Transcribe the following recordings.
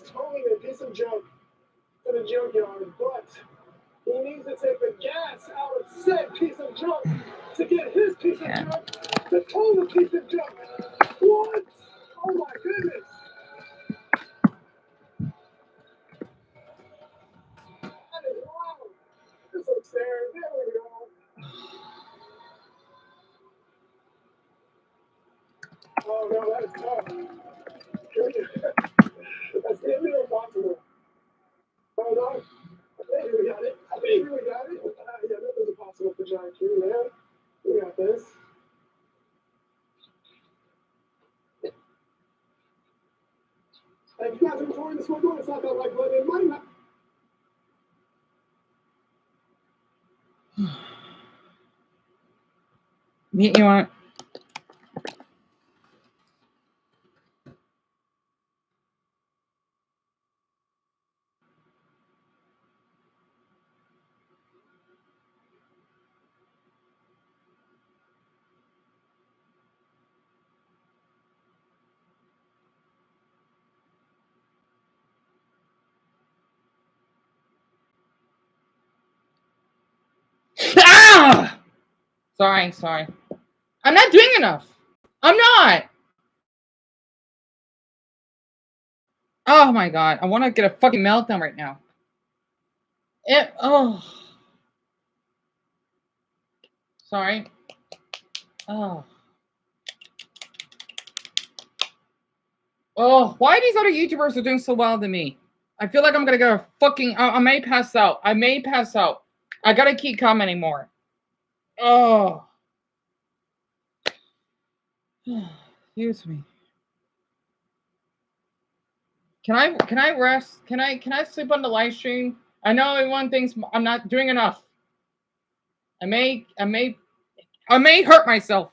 towing a piece of junk to the junkyard, but he needs to take the gas out of said piece of junk to get his piece of junk to tow the piece of junk. What? Oh my goodness. That is wild. This looks there. There we go. Oh no, that is tough. That's nearly impossible. Hold on. I think we got it. Yeah, nothing's impossible for John Q, man. We got this. Hey, if you guys are enjoying this one, go and slap that like button. It might not. You want? Ah! Sorry. I'm not doing enough. I'm not. Oh my god. I want to get a fucking meltdown right now. Oh. Sorry. Oh. Oh, why these other YouTubers are doing so well than me? I feel like I'm gonna get a fucking. I may pass out. I gotta keep commenting more. Oh. Excuse me. Can I rest? Can I sleep on the live stream? I know everyone thinks I'm not doing enough. I may hurt myself.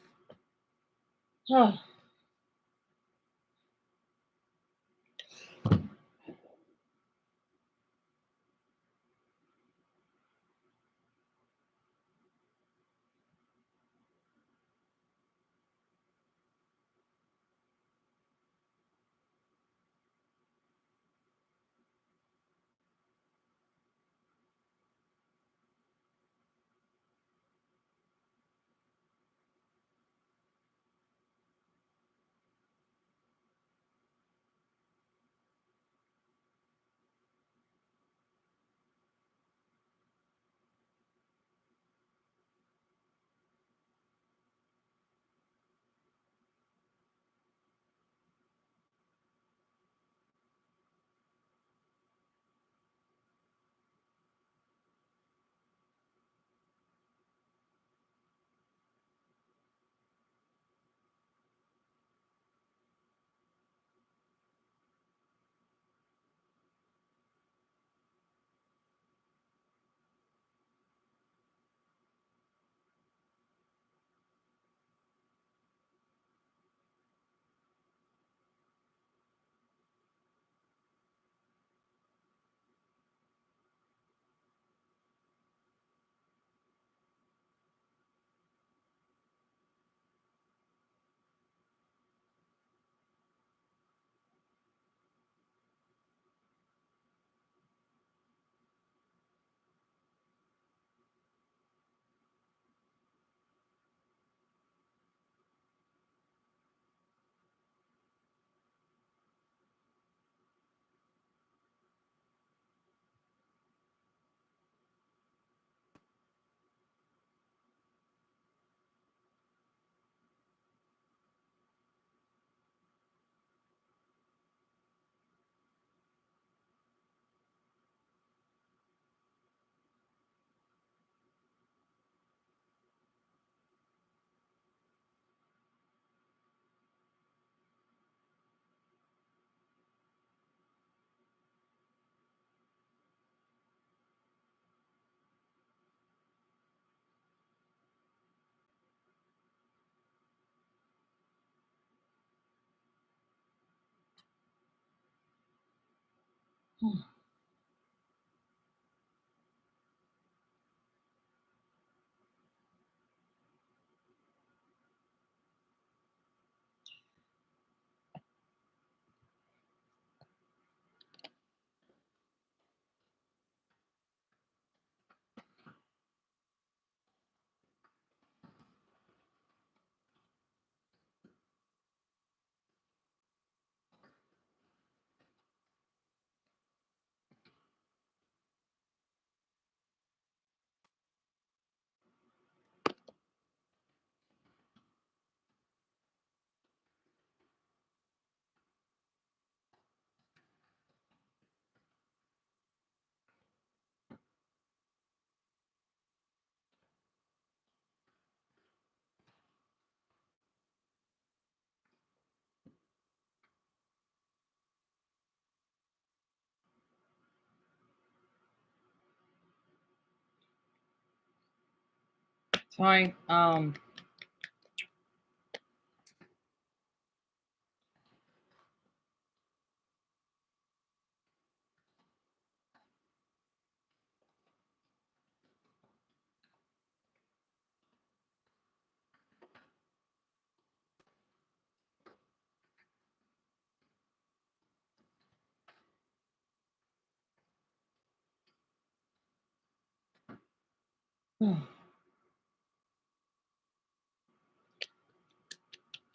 Hi.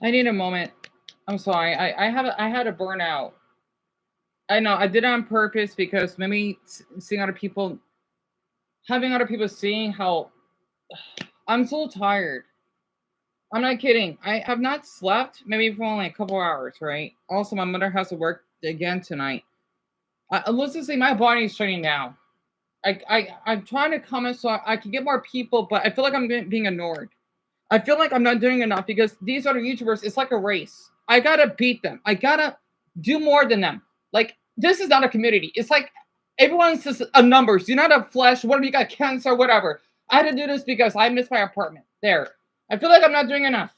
I need a moment. I'm sorry. I had a burnout. I know I did it on purpose because maybe seeing other people, having other people seeing how I'm so tired. I'm not kidding. I have not slept maybe for only a couple hours, right? Also, my mother has to work again tonight. Let's just say my body's shutting down. I'm trying to comment so I can get more people, but I feel like I'm being ignored. I feel like I'm not doing enough because these other YouTubers, it's like a race. I gotta beat them. I gotta do more than them. Like, this is not a community. It's like everyone's just a numbers. You're not a flesh. What if you got cancer, whatever. I had to do this because I missed my apartment. There. I feel like I'm not doing enough.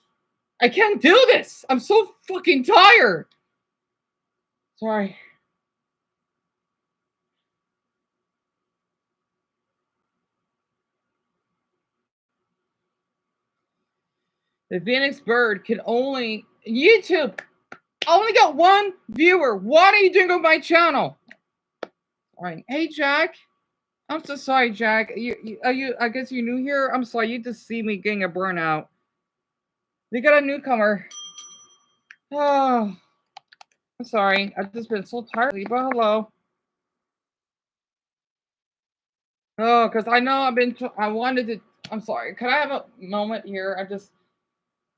I can't do this. I'm so fucking tired. Sorry. The Phoenix Bird can only YouTube. I only got one viewer. What are you doing on my channel? All right. Hey, Jack. I'm so sorry, Jack. Are you? I guess you're new here. I'm sorry. You just see me getting a burnout. We got a newcomer. Oh, I'm sorry. I've just been so tired. But hello. Oh, because I know I've been. I wanted to. I'm sorry. Could I have a moment here? I just.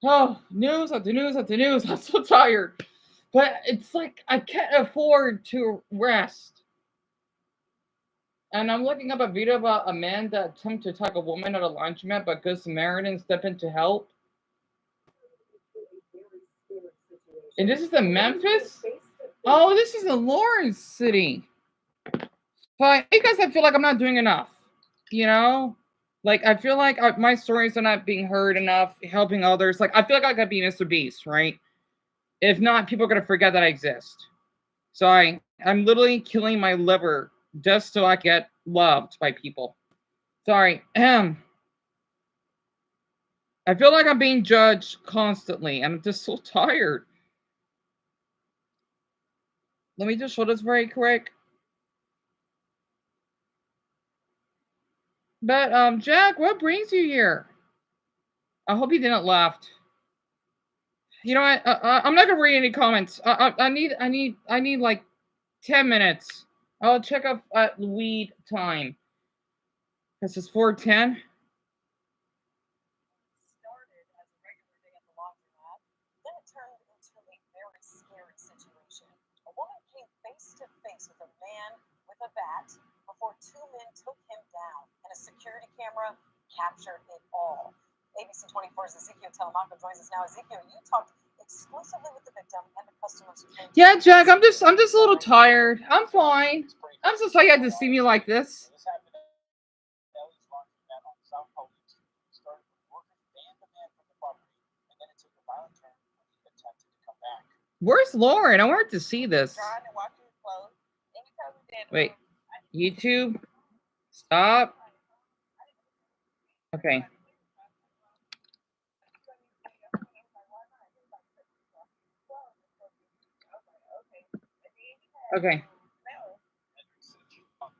Oh, news after news after news. I'm so tired. But it's like I can't afford to rest. And I'm looking up a video about a man that attempted to attack a woman at a laundromat, but Good Samaritan stepped in to help. And this is in Memphis? Oh, this is in Lawrence City. But because I feel like I'm not doing enough, you know? Like, I feel like my stories are not being heard enough, helping others. Like, I feel like I gotta be Mr. Beast, right? If not, people are gonna forget that I exist. So I'm literally killing my liver just so I get loved by people. Sorry. I feel like I'm being judged constantly, and I'm just so tired. Let me just show this very quick. But Jack, what brings you here? I hope you didn't laugh. You know what? I'm not gonna read any comments. I need like 10 minutes. I'll check up at weed time. This is 4:10. Before two men took him down, and a security camera captured it all. ABC 24's Ezekiel Telemaco joins us now. Ezekiel, you talked exclusively with the victim and the customers who came. Yeah, Jack, I'm just a little tired. I'm fine. I'm so sorry you had to see me like this. Where's Lauren? I wanted to see this. Wait, YouTube, stop. Okay. Okay.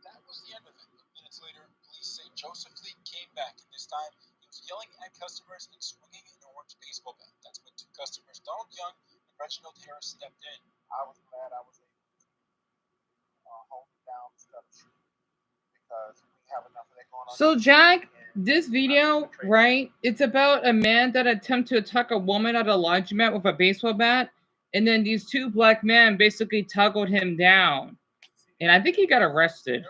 That was the end of it. Minutes later, police say Joseph Lee came back, and this time he was yelling at customers and swinging an orange baseball bat. That's when two customers, Donald Young and Reginald Harris, stepped in. I was glad I was able to hold it down instead of shooting because we have enough of that going on. So, Jack, this video, right? It's about a man that attempted to attack a woman at a laundromat with a baseball bat, and then these two black men basically toggled him down, and I think he got arrested.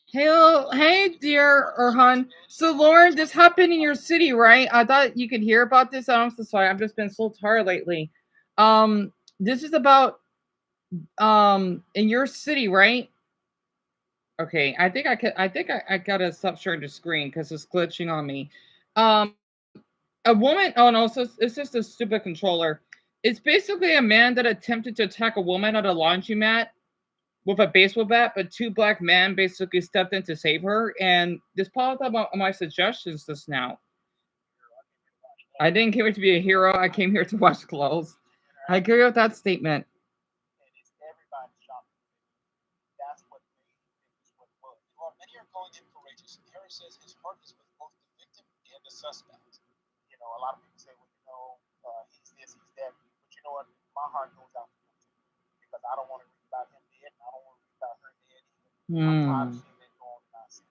Hey, dear Erhan. So, Lauren, this happened in your city, right? I thought you could hear about this. I'm so sorry. I've just been so tired lately. This is about in your city, right? Okay, I think I could. I think I gotta stop sharing the screen because it's glitching on me. Um, a woman. Oh no, so it's just a stupid controller. It's basically a man that attempted to attack a woman at a laundromat with a baseball bat, but two black men basically stepped in to save her. And this popped up on my suggestions just now. I didn't came here to be a hero. I came here to wash clothes. I agree with that statement. And it's everybody's shopping. That's what made this what it was. While many are calling him courageous, Harris says his heart is with both the victim and the suspect. You know, a lot of people say, well, he's this, he's that. But you know what? My heart goes out to him too. Because I don't want to read about him dead, and I don't want to read about her dead either. I'm tired of seeing that go on nonsense.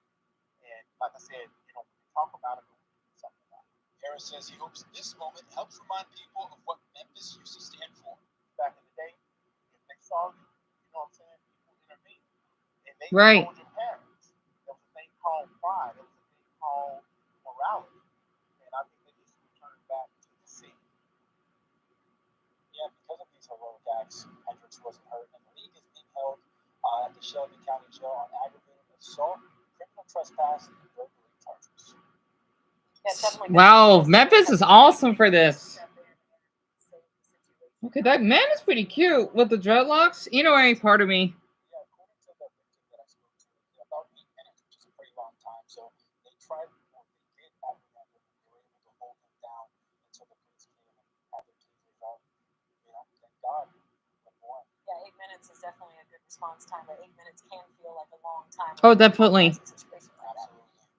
And like I said, when we talk about it, we do something about it. Harris says he hopes this moment helps remind people of what Memphis used to stand for. Back in the day, if they saw you, you know what I'm saying, people intervened. And they Right. told your parents. There was a thing called pride. There was a thing called morality. And I think that needs to return back to the scene. Yeah, because of these heroic acts, Hendricks wasn't hurt, and the league is being held at the Shelby County Jail on aggravated assault, criminal trespass, and burglary charges. Wow, Memphis is awesome for this. Okay, that man is pretty cute with the dreadlocks. You know, any part of me. Yeah, according to the victim that I spoke to, about 8 minutes, which is a pretty long time. So they tried, or they did apprehend him. They were able to hold him down until the police came and had their tasers out. Thank God. Yeah, 8 minutes is definitely a good response time, but 8 minutes can feel like a long time. Oh, definitely.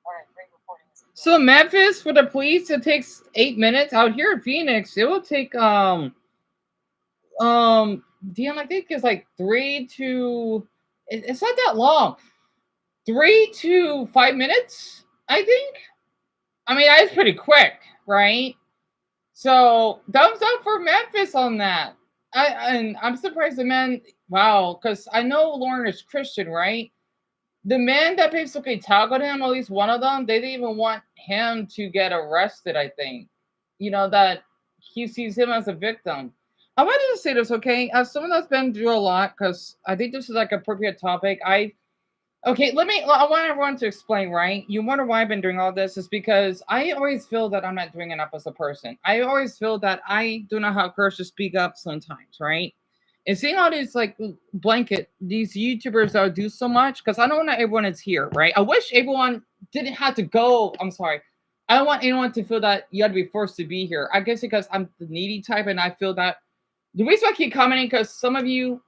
All right, great reporting. So Memphis, for the police, it takes 8 minutes. Out here in Phoenix, it will take Dion, I think it's like 3 to. It's not that long. 3 to 5 minutes, I think. I mean, that's pretty quick, right? So thumbs up for Memphis on that. And I'm surprised the man. Wow, because I know Lauren is Christian, right? The men that basically tackled him, at least one of them, they didn't even want him to get arrested. I think, that he sees him as a victim. I wanted to say this, okay? As someone that's been through a lot, because I think this is like appropriate topic. Okay, I want everyone to explain, right? You wonder why I've been doing all this is because I always feel that I'm not doing enough as a person. I always feel that I do not have courage to speak up sometimes, right? And seeing all these these YouTubers that do so much, because I know not everyone is here, right? I wish everyone didn't have to go. I'm sorry. I don't want anyone to feel that you had to be forced to be here. I guess because I'm the needy type and I feel that the reason I keep commenting because some of you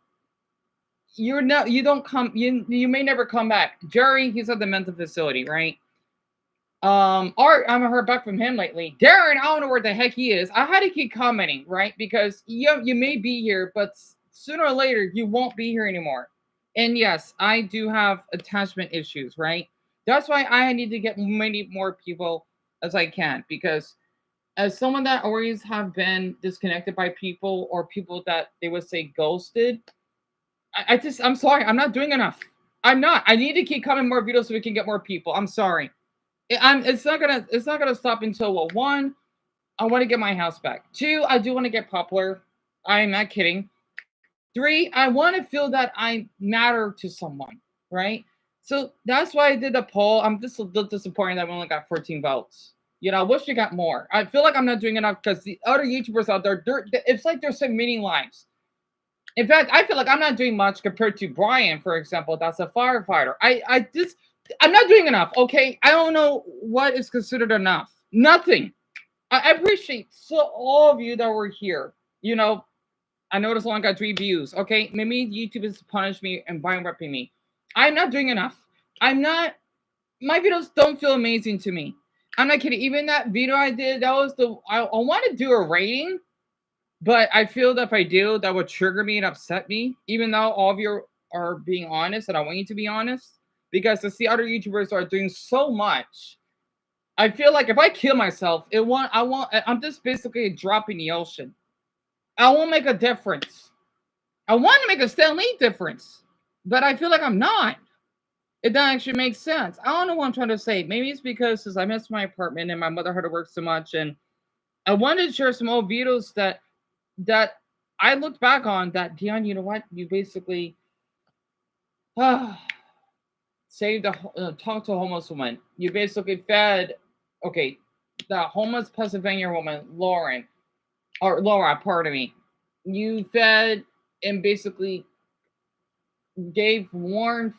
you don't come you may never come back. Jerry, he's at the mental facility, right? Art, I haven't heard back from him lately. Darren, I don't know where the heck he is. I had to keep commenting, right? Because you may be here, but sooner or later you won't be here anymore. And yes, I do have attachment issues, right? That's why I need to get many more people as I can, because as someone that always have been disconnected by people or people that they would say ghosted, I'm sorry. I'm not doing enough. I'm not. I need to keep coming more videos so we can get more people. I'm sorry. It's not gonna stop until one, I want to get my house back. Two, I do want to get popular. I'm not kidding. Three, I want to feel that I matter to someone, right? So that's why I did the poll. I'm just a little disappointed that we only got 14 votes. I wish we got more. I feel like I'm not doing enough because the other YouTubers out there, it's like they're submitting lives. In fact, I feel like I'm not doing much compared to Brian, for example. That's a firefighter. I'm not doing enough. Okay, I don't know what is considered enough. Nothing. I appreciate all of you that were here. I noticed I only got 3 views. Okay, maybe YouTube is to punish me and Brian repping me. I'm not doing enough. I'm not. My videos don't feel amazing to me. I'm not kidding. Even that video I did, that was I want to do a rating. But I feel that if I do, that would trigger me and upset me, even though all of you are being honest, and I want you to be honest. Because to see other YouTubers are doing so much, I feel like if I kill myself, I'm just basically a drop in the ocean. I won't make a difference. I want to make a Stan Lee difference, but I feel like I'm not. It doesn't actually make sense. I don't know what I'm trying to say. Maybe it's because since I missed my apartment and my mother had to work so much, and I wanted to share some old videos that I looked back on that, Dion, you know what? You basically talk to a homeless woman. You basically fed, okay, the homeless Pennsylvania woman, Laura, pardon me. You fed and basically gave warmth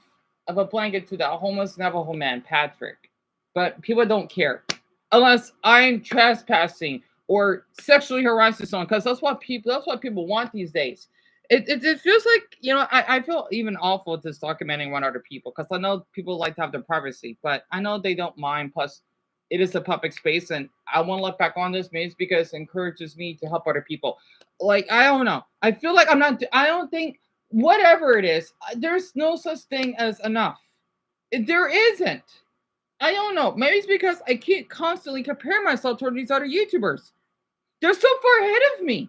of a blanket to the homeless Navajo man, Patrick. But people don't care. Unless I'm trespassing or sexually harassing someone, because that's what people want these days. It feels like, I feel even awful just documenting one other people, because I know people like to have their privacy, but I know they don't mind. Plus, it is a public space, and I want to look back on this maybe because it encourages me to help other people. Like, I don't know. I feel like I don't think, whatever it is, there's no such thing as enough. There isn't. I don't know. Maybe it's because I can't constantly compare myself to these other YouTubers. They're so far ahead of me.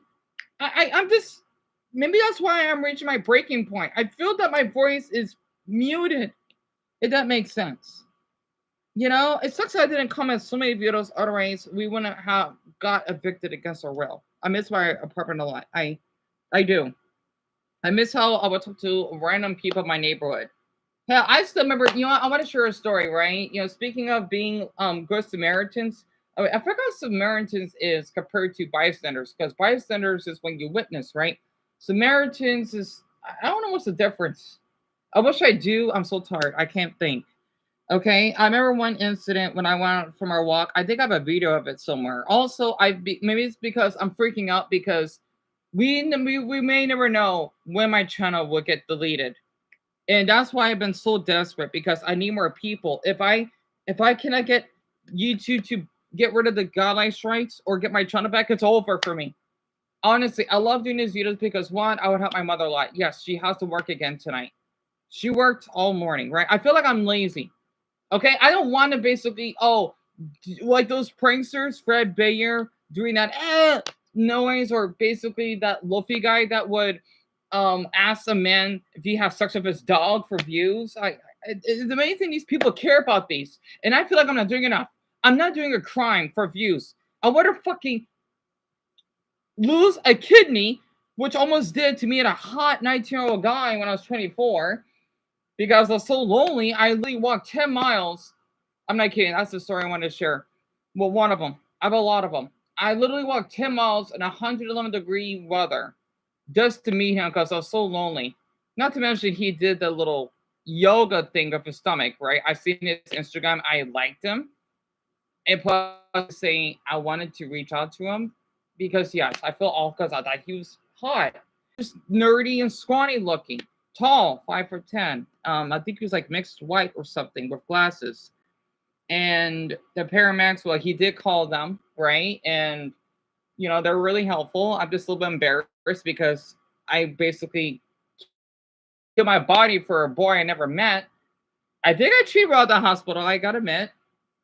I'm just, maybe that's why I'm reaching my breaking point. I feel that my voice is muted. If that makes sense. It sucks that I didn't comment so many videos. Otherwise, we wouldn't have got evicted against our will. I miss my apartment a lot. I do. I miss how I would talk to random people in my neighborhood. Yeah, I still remember. I want to share a story, right? Speaking of being good Samaritans, I forgot Samaritans is compared to bystanders, because bystanders is when you witness, right? Samaritans is, I don't know what's the difference. I wish I do. I'm so tired. I can't think. Okay, I remember one incident when I went out from our walk. I think I have a video of it somewhere. Also, maybe it's because I'm freaking out because we may never know when my channel will get deleted. And that's why I've been so desperate, because I need more people. If I cannot get YouTube to get rid of the godlike strikes or get my channel back, it's over for me. Honestly, I love doing these videos because, one, I would help my mother a lot. Yes, she has to work again tonight. She worked all morning, right? I feel like I'm lazy. Okay, I don't want to basically, like those pranksters, Fred Bayer doing that noise, or basically that Luffy guy that would ask a man if he has sex with his dog for views. It's amazing these people care about these, and I feel like I'm not doing enough. I'm not doing a crime for views. I would have fucking lose a kidney, which almost did to me, at a hot 19-year-old guy when I was 24, because I was so lonely. I literally walked 10 miles. I'm not kidding. That's the story I wanted to share. Well, one of them. I have a lot of them. I literally walked 10 miles in 111-degree weather just to meet him, because I was so lonely. Not to mention, he did the little yoga thing of his stomach, right? I seen his Instagram. I liked him. And plus, saying I wanted to reach out to him because, yes, I feel all because I thought he was hot. Just nerdy and scrawny looking. Tall, 5'10". I think he was like mixed white or something with glasses. And the paramedics, well, he did call them, right? And they're really helpful. I'm just a little bit embarrassed because I basically killed my body for a boy I never met. I think I treated well at the hospital, I gotta admit.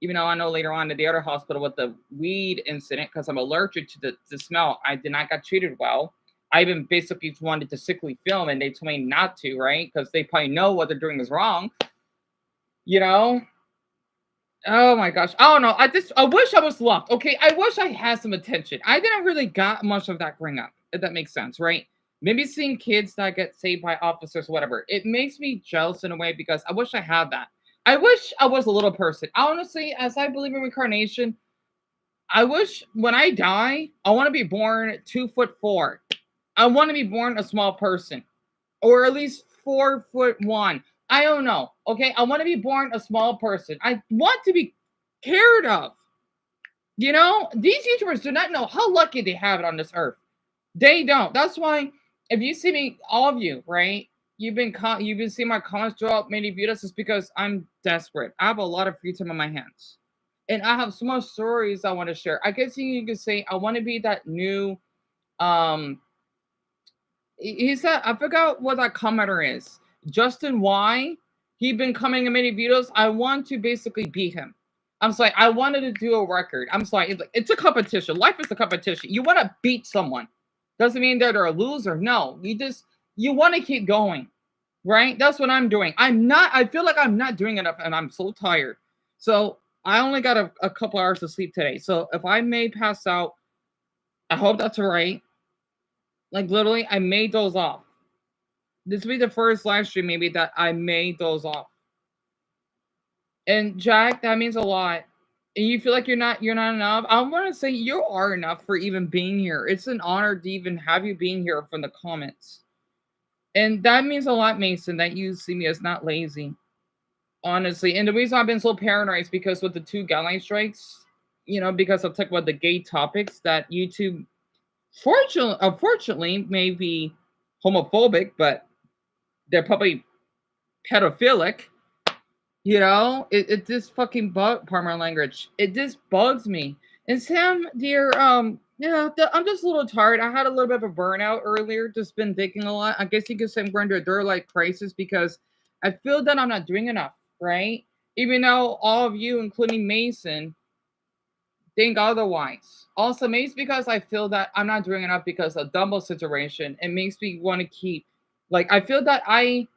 Even though I know later on at the other hospital with the weed incident, because I'm allergic to the smell, I did not get treated well. I even basically wanted to sickly film, and they told me not to, right? Because they probably know what they're doing is wrong. Oh my gosh. I don't know. I wish I was loved. Okay. I wish I had some attention. I didn't really got much of that growing up, if that makes sense, right? Maybe seeing kids that get saved by officers, whatever. It makes me jealous in a way, because I wish I had that. I wish I was a little person. Honestly, as I believe in reincarnation, I wish when I die, I want to be born 2'4". I want to be born a small person, or at least 4'1". I don't know. Okay, I want to be born a small person. I want to be cared of. These YouTubers do not know how lucky they have it on this earth. They don't. That's why, if you see me, all of you, right? You've been seeing my comments throughout many videos. It's because I'm desperate. I have a lot of free time on my hands, and I have so much stories I want to share. I guess you could say I want to be that new. He said, I forgot what that commenter is. Justin Y. He been coming in many videos. I want to basically beat him. I'm sorry. I wanted to do a record. I'm sorry. It's a competition. Life is a competition. You want to beat someone. Doesn't mean they're a loser. No. You want to keep going. Right? That's what I'm doing. I feel like I'm not doing enough, and I'm so tired. So I only got a couple hours of sleep today. So if I may pass out, I hope that's all right. Like, literally, I may doze off. This will be the first live stream maybe that I may doze off. And Jack, that means a lot. And you feel like you're not enough. I want to say you are enough for even being here. It's an honor to even have you being here from the comments. And that means a lot, Mason, that you see me as not lazy. Honestly. And the reason I've been so paranoid is because with the 2 guideline strikes, you know, because I've talked about the gay topics that YouTube unfortunately may be homophobic, but they're probably pedophilic. You know, it just fucking pardon my language. It just bugs me. And Sam, dear, yeah, I'm just a little tired. I had a little bit of a burnout earlier. Just been thinking a lot. I guess you could say I'm going through a third-life crisis because I feel that I'm not doing enough, right? Even though all of you, including Mason, think otherwise. Also, maybe it's because I feel that I'm not doing enough because of Dumbo situation. It makes me want to keep, like, I feel that I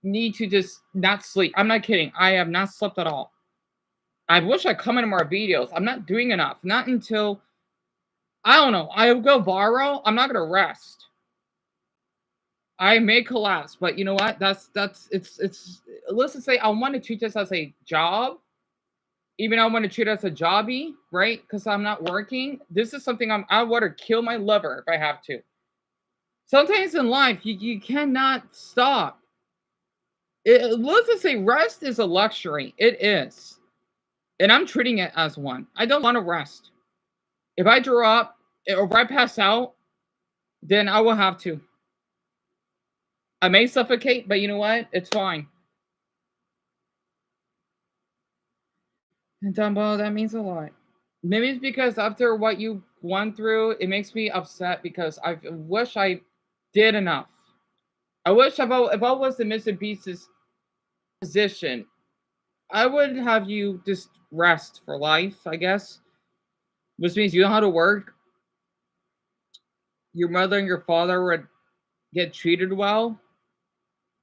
need to just not sleep. I'm not kidding. I have not slept at all. I wish I come into more videos. I'm not doing enough. Not until, I don't know, I go viral. I'm not gonna rest. I may collapse, but you know what? It's let's just say I want to treat this as a job. Even though I want to treat it as a jobby, right? Because I'm not working. This is something I want to kill my liver if I have to. Sometimes in life, you cannot stop. Let's just say rest is a luxury. It is. And I'm treating it as one. I don't want to rest. If I drop or if I pass out, then I will have to. I may suffocate, but you know what? It's fine. And Dumbo, that means a lot. Maybe it's because after what you went through, it makes me upset because I wish I did enough. I wish if I was in Mr. Beast's position, I would have you just rest for life, I guess. Which means you know how to work. Your mother and your father would get treated well.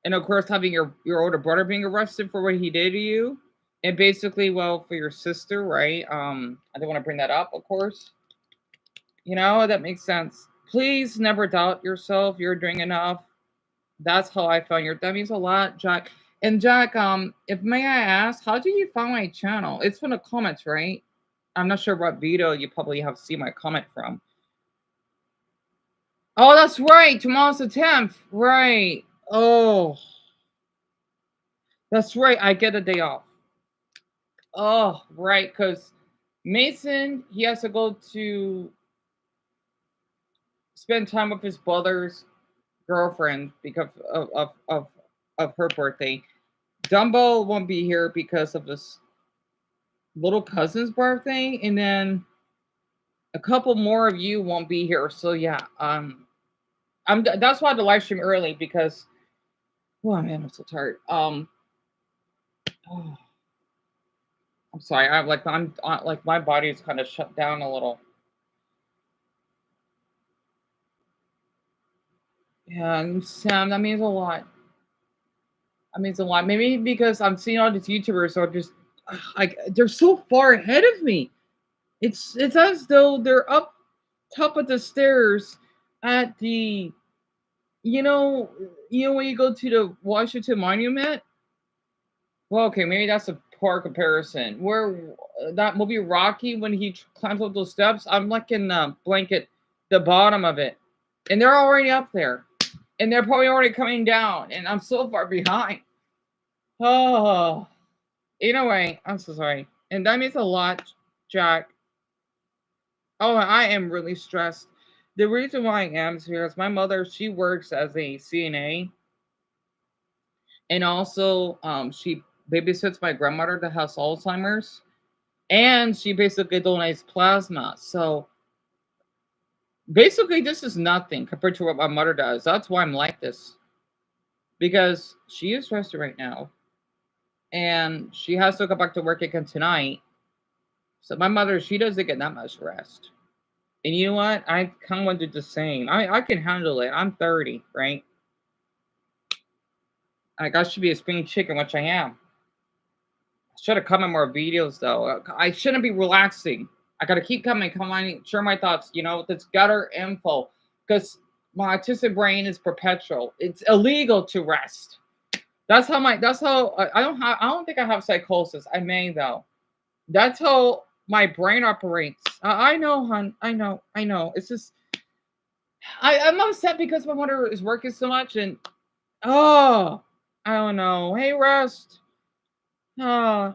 And of course, having your older brother being arrested for what he did to you. And basically, well, for your sister, right? I don't want to bring that up, of course. You know, that makes sense. Please never doubt yourself. You're doing enough. That's how I found your. That means a lot, Jack. And Jack, if may I ask, how do you find my channel? It's from the comments, right? I'm not sure what video you probably have seen my comment from. Oh, that's right. Tomorrow's the 10th. Right. Oh, that's right. I get a day off. Oh, right. Because Mason, he has to go to spend time with his brother's girlfriend because of her birthday. Dumbo won't be here because of his little cousin's birthday, and then a couple more of you won't be here. So yeah, that's why I had to live stream early because, oh man, I'm so tired. Oh, I'm sorry. I'm like my body is kind of shut down a little. Yeah, and Sam, that means a lot. That means a lot. Maybe because I'm seeing all these YouTubers are just like they're so far ahead of me. It's as though they're up top of the stairs at the you know when you go to the Washington Monument. Well, okay, maybe that's a poor comparison. Where that movie Rocky when he climbs up those steps, I'm like in the blanket, the bottom of it, and they're already up there, and they're probably already coming down, and I'm so far behind. Oh, anyway, I'm so sorry, and that means a lot, Jack. Oh, I am really stressed. The reason why I am is because my mother, she works as a CNA, and also she babysits my grandmother that has Alzheimer's, and she basically donates plasma. So basically, this is nothing compared to what my mother does. That's why I'm like this, because she is stressed right now, and she has to go back to work again tonight. So my mother, she doesn't get that much rest. And you know what? I kind of want to do the same. I can handle it. I'm 30, right? Like I should be a spring chicken, which I am. I should have come in more videos though. I shouldn't be relaxing. I gotta keep coming, share my thoughts. You know, this gutter info, because my autistic brain is perpetual. It's illegal to rest. That's how I don't think I have psychosis. I may though. That's how my brain operates. I know, hon. I know. It's just I'm upset because my mother is working so much and oh, I don't know. Hey, Rust. Uh,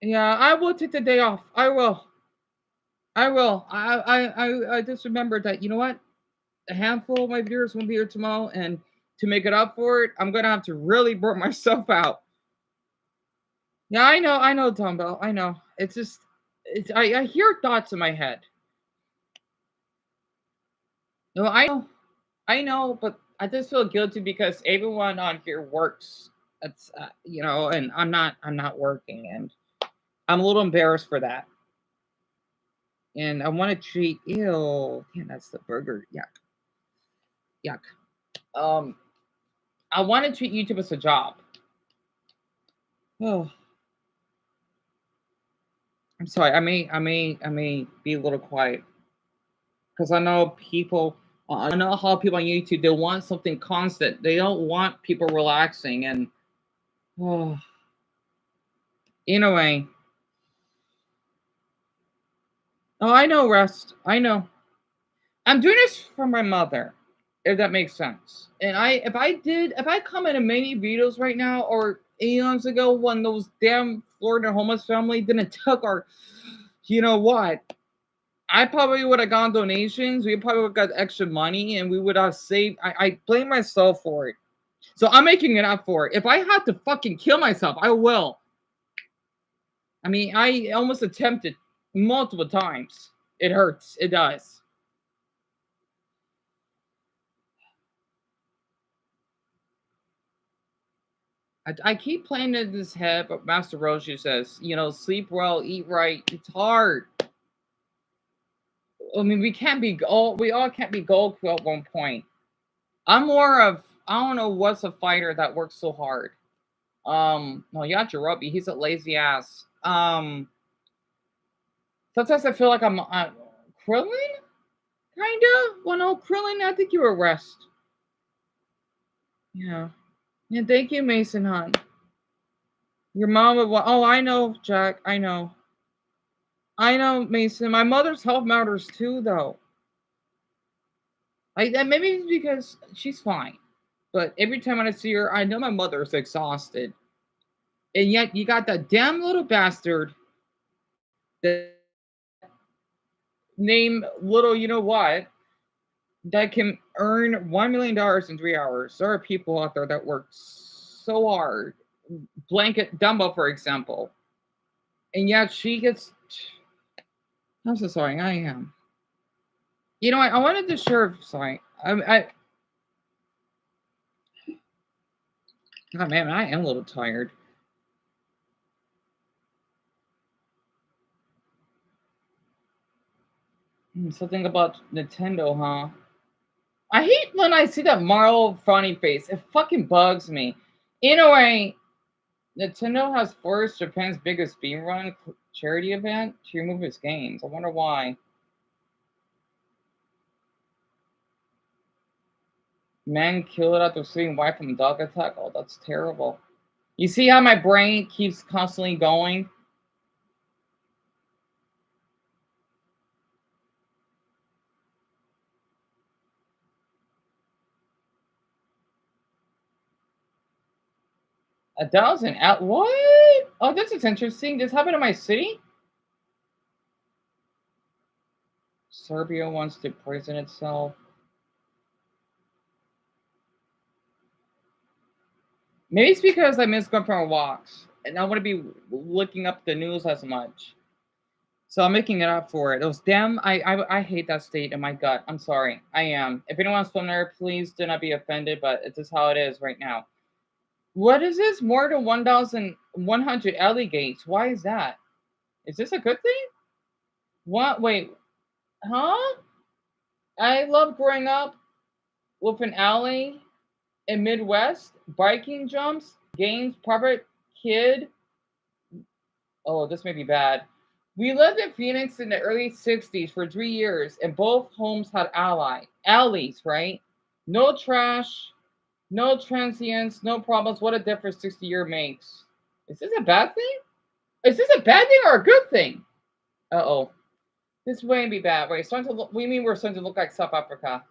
yeah, I will take the day off. I will. I will. I just remembered that, you know what? A handful of my viewers won't be here tomorrow, and to make it up for it, I'm gonna have to really burn myself out. Yeah, I know, Tom Bell. I know. It's just I hear thoughts in my head. No, I know, but I just feel guilty because everyone on here works. That's and I'm not working, and I'm a little embarrassed for that. And I want to treat ew, damn, that's the burger. Yuck, yuck. Um, I want to treat YouTube as a job. Oh, I'm sorry. I may be a little quiet because I know people. I know how people on YouTube they want something constant. They don't want people relaxing and. Oh, anyway. Oh, I know, Rust. I know. I'm doing this for my mother, if that makes sense. And if I comment in many videos right now or eons ago when those damn Florida homeless family didn't took our, you know what? I probably would have gone donations. We probably would have got extra money and we would have saved. I blame myself for it. So I'm making it up for it. If I had to fucking kill myself, I will. I mean, I almost attempted multiple times. It hurts. It does. I keep playing in this head, but Master Roshi says, sleep well, eat right. It's hard. I mean, we all can't be Goku at one point. I'm more of, I don't know what's a fighter that works so hard. No, Yajirobe, he's a lazy ass. Sometimes I feel like I'm Krillin, kinda. Well, no, Krillin, I think you were rest. Yeah. Yeah, thank you, Mason Hunt. Your mom would want, oh, I know, Jack, I know. I know, Mason. My mother's health matters too, though. Maybe it's because she's fine, but every time I see her, I know my mother is exhausted, and yet you got that damn little bastard that name little, you know what, that can earn $1 million in 3 hours. There are people out there that work so hard. Blanket Dumbo, for example, and yet she gets. I'm so sorry. I am. You know, I wanted to share. Sorry, oh man, I am a little tired. Something about Nintendo, huh? I hate when I see that Marvel funny face. It fucking bugs me. In a way, Nintendo has forced Japan's biggest beam run charity event to remove its games. I wonder why. Man killed after seeing wife from dog attack. Oh, that's terrible. You see how my brain keeps constantly going? A thousand out? What? Oh, this is interesting. This happened in my city? Serbia wants to poison itself. Maybe it's because I miss going for walks and I want to be looking up the news as much. So I'm making it up for it. Those damn, I hate that state in my gut. I'm sorry. I am. If anyone's from there, please do not be offended, but it's just how it is right now. What is this? More than 1,100 alley gates. Why is that? Is this a good thing? What? Wait. Huh? I love growing up with an alley in Midwest, biking jumps, games, private kid. Oh, this may be bad. We lived in Phoenix in the early 60s for 3 years, and both homes had alleys, right? No trash, No transients, no problems. What a difference 60-year makes. Is this a bad thing? Is this a bad thing or a good thing? Uh-oh. This wouldn't be bad. Wait, starting to look, we mean we're starting to look like South Africa.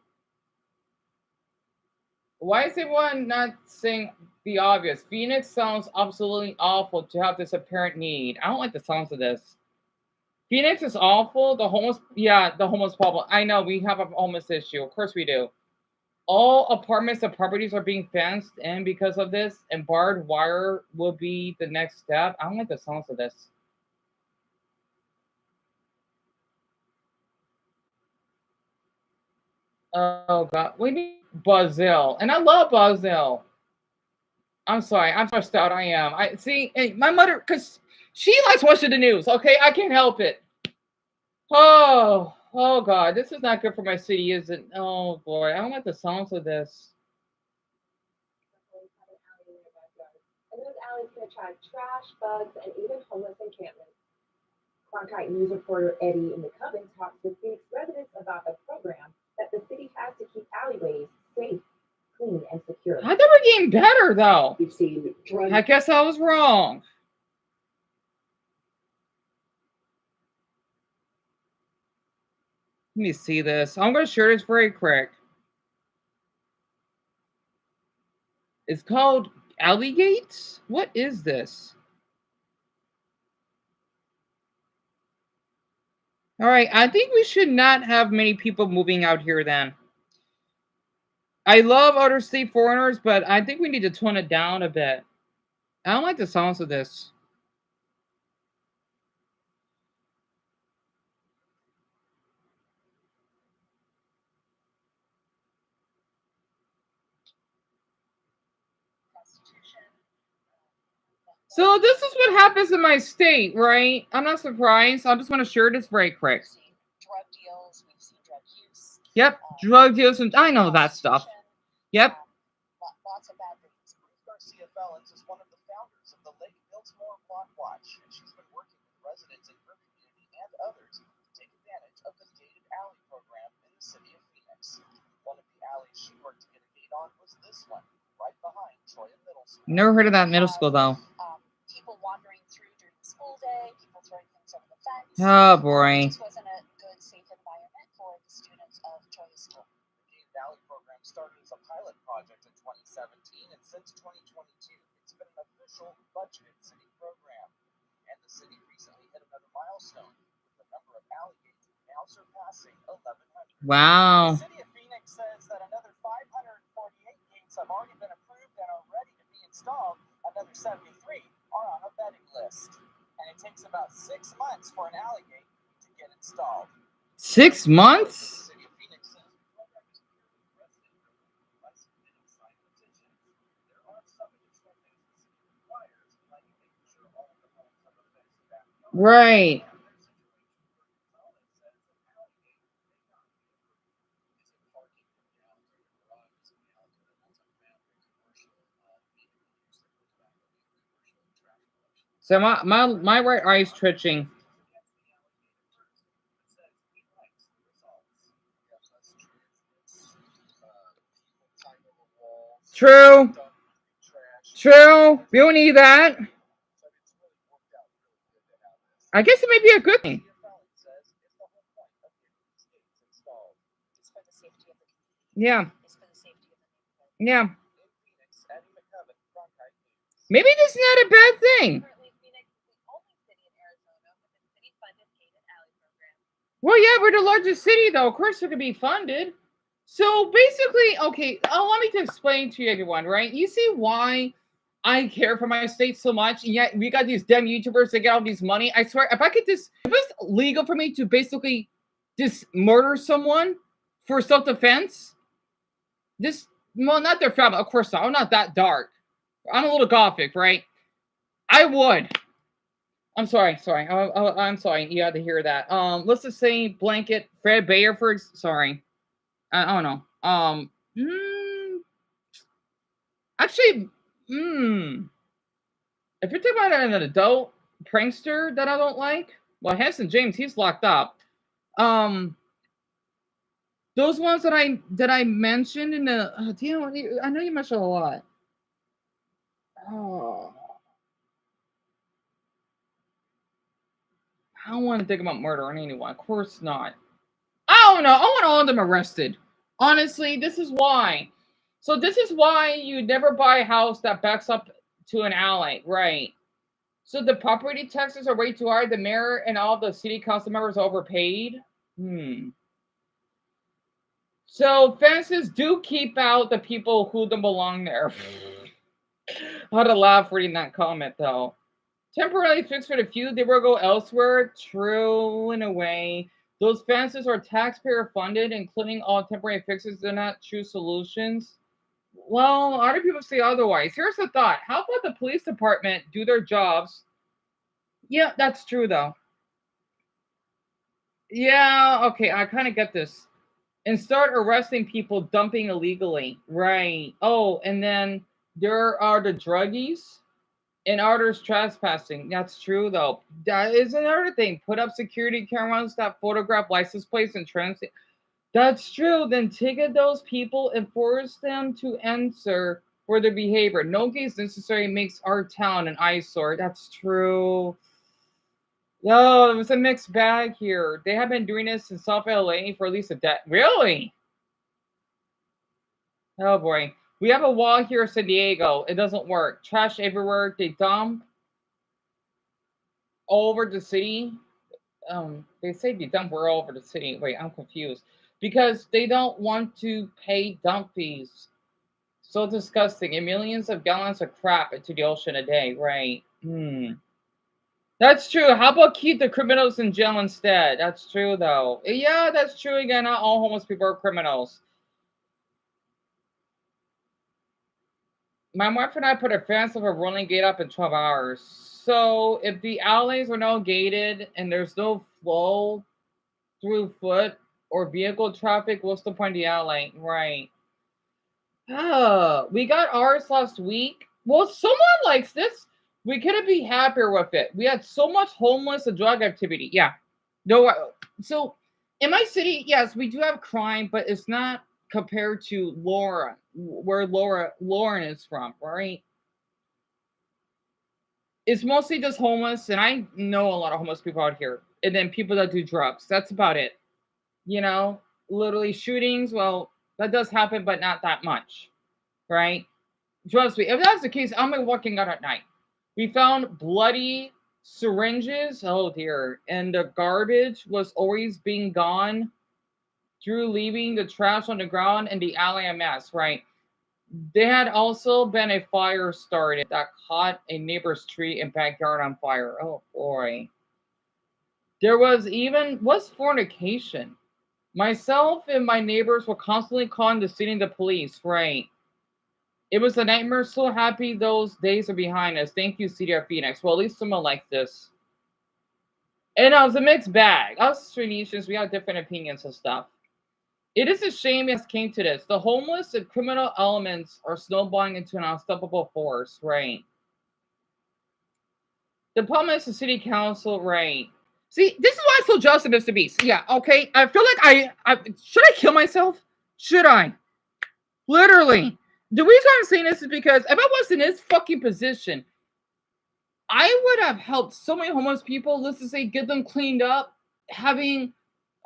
Why is everyone not saying the obvious? Phoenix sounds absolutely awful to have this apparent need. I don't like the sounds of this. Phoenix is awful. The homeless, yeah, the homeless problem. I know we have a homeless issue. Of course we do. All apartments and properties are being fenced in because of this, and barbed wire will be the next step. I don't like the sounds of this. Oh God, we need Brazil, and I love Brazil. I'm sorry, I'm stressed out. I am. I see my mother, because she likes watching the news. Okay, I can't help it. Oh God, this is not good for my city, is it? Oh boy, I don't like the sounds of this. And those alleys can attract trash, bugs, and even homeless encampments. Cronkite News reporter Eddie McCubbin talks with Phoenix residents about the program that the city has to keep alleyways safe, clean, and secure. I thought we're getting better though. We've seen drug. I guess I was wrong. Let me see this. I'm going to share this very quick. It's called Alleygates. What is this? All right, I think we should not have many people moving out here then. I love outer state foreigners, but I think we need to tone it down a bit. I don't like the sounds of this. So this is what happens in my state, right? I'm not surprised. I just want to share this very quick. Drug deals, we've seen drug use. Yep, drug deals, and I know that stuff. Yep. Lots of bad things. Ruth Garcia Fellens is one of the founders of the Lake Biltmore Block Watch, and she's been working with residents in her community and others to take advantage of the gated alley program in the city of Phoenix. One of the alleys she worked to get a gate on was this one, right behind Troya Middle School. Never heard of that middle school though. People wandering through during the school day, people throwing things over the fence. Oh boy. This wasn't a good, safe environment for the students of Troya School. The gated alley program started as a pilot project in 2017, and since 2022, it's been an official budgeted city program. And the city recently hit another milestone, with the number of alley gates now surpassing 1,100. Wow. The city of Phoenix says that another 548 gates have already been approved and are ready to be installed. Another 73 are on a vetting list. And it takes about 6 months for an alley gate to get installed. 6 months? Right. So my right eye is twitching. True. True. We don't need that. I guess it may be a good thing. Yeah. Yeah. Maybe this is not a bad thing. Well, yeah, we're the largest city, though. Of course, it could be funded. So basically, okay, allow me to explain to you, everyone, right? You see why I care for my state so much, and yet we got these damn YouTubers that get all these money. I swear, if it's legal for me to basically just murder someone for self-defense, well, not their family, of course not. I'm not that dark. I'm a little gothic, right? I would. I'm sorry. I'm sorry. You had to hear that. Let's just say blanket Fred Bayer sorry. I don't know. Actually, if you're talking about an adult prankster that I don't like, well, Hanson James, he's locked up. Those ones that I mentioned in the I know you mentioned a lot. Oh, I don't want to think about murdering anyone. Of course not. I don't know. I want all of them arrested. Honestly, this is why. So this is why you never buy a house that backs up to an alley, right? So the property taxes are way too high. The mayor and all the city council members are overpaid. So fences do keep out the people who don't belong there. I had to laugh reading that comment though. Temporarily fixed for the few, they will go elsewhere. True, in a way. Those fences are taxpayer funded, including all temporary fixes. They're not true solutions. Well, other people say otherwise. Here's the thought. How about the police department do their jobs? Yeah, that's true though. Yeah, okay, I kind of get this. And start arresting people dumping illegally. Right. Oh, and then there are the druggies and others trespassing. That's true though. That is another thing. Put up security cameras that photograph license plates and transit. That's true. Then ticket those people and force them to answer for their behavior. No case necessary makes our town an eyesore. That's true. No, it was a mixed bag here. They have been doing this in South LA for at least a decade. Really? Oh boy. We have a wall here in San Diego. It doesn't work. Trash everywhere. They dump all over the city. They say they dump all over the city. Wait, I'm confused. Because they don't want to pay dump fees. So disgusting. And millions of gallons of crap into the ocean a day, right? That's true. How about keep the criminals in jail instead? That's true though. Yeah, that's true again. Not all homeless people are criminals. My wife and I put a fence of a rolling gate up in 12 hours. So if the alleys are now gated and there's no flow through foot or vehicle traffic, what's the point of the alley? Right. We got ours last week. Well, someone likes this. We couldn't be happier with it. We had so much homeless and drug activity. Yeah. No. So in my city, yes, we do have crime, but it's not compared to Laura, where Lauren is from, right? It's mostly just homeless, and I know a lot of homeless people out here, and then people that do drugs. That's about it. You know, literally shootings. Well, that does happen, but not that much, right? Trust me. If that's the case, I'm like walking out at night. We found bloody syringes. Oh dear, and the garbage was always being gone through leaving the trash on the ground and the alley a mess, right? There had also been a fire started that caught a neighbor's tree and backyard on fire. Oh boy. There was fornication. Myself and my neighbors were constantly calling the city and the police, right? It was a nightmare. So happy those days are behind us. Thank you, CDR Phoenix. Well, at least someone likes this. And it was a mixed bag. Us Trinesians, we have different opinions and stuff. It is a shame it came to this. The homeless and criminal elements are snowballing into an unstoppable force, right? The problem is the city council, right? See, this is why I'm so jealous of Mr. Beast. Yeah, okay. I feel like I should I kill myself? Should I? Literally. The reason I'm saying this is because if I was in his fucking position, I would have helped so many homeless people, let's just say get them cleaned up,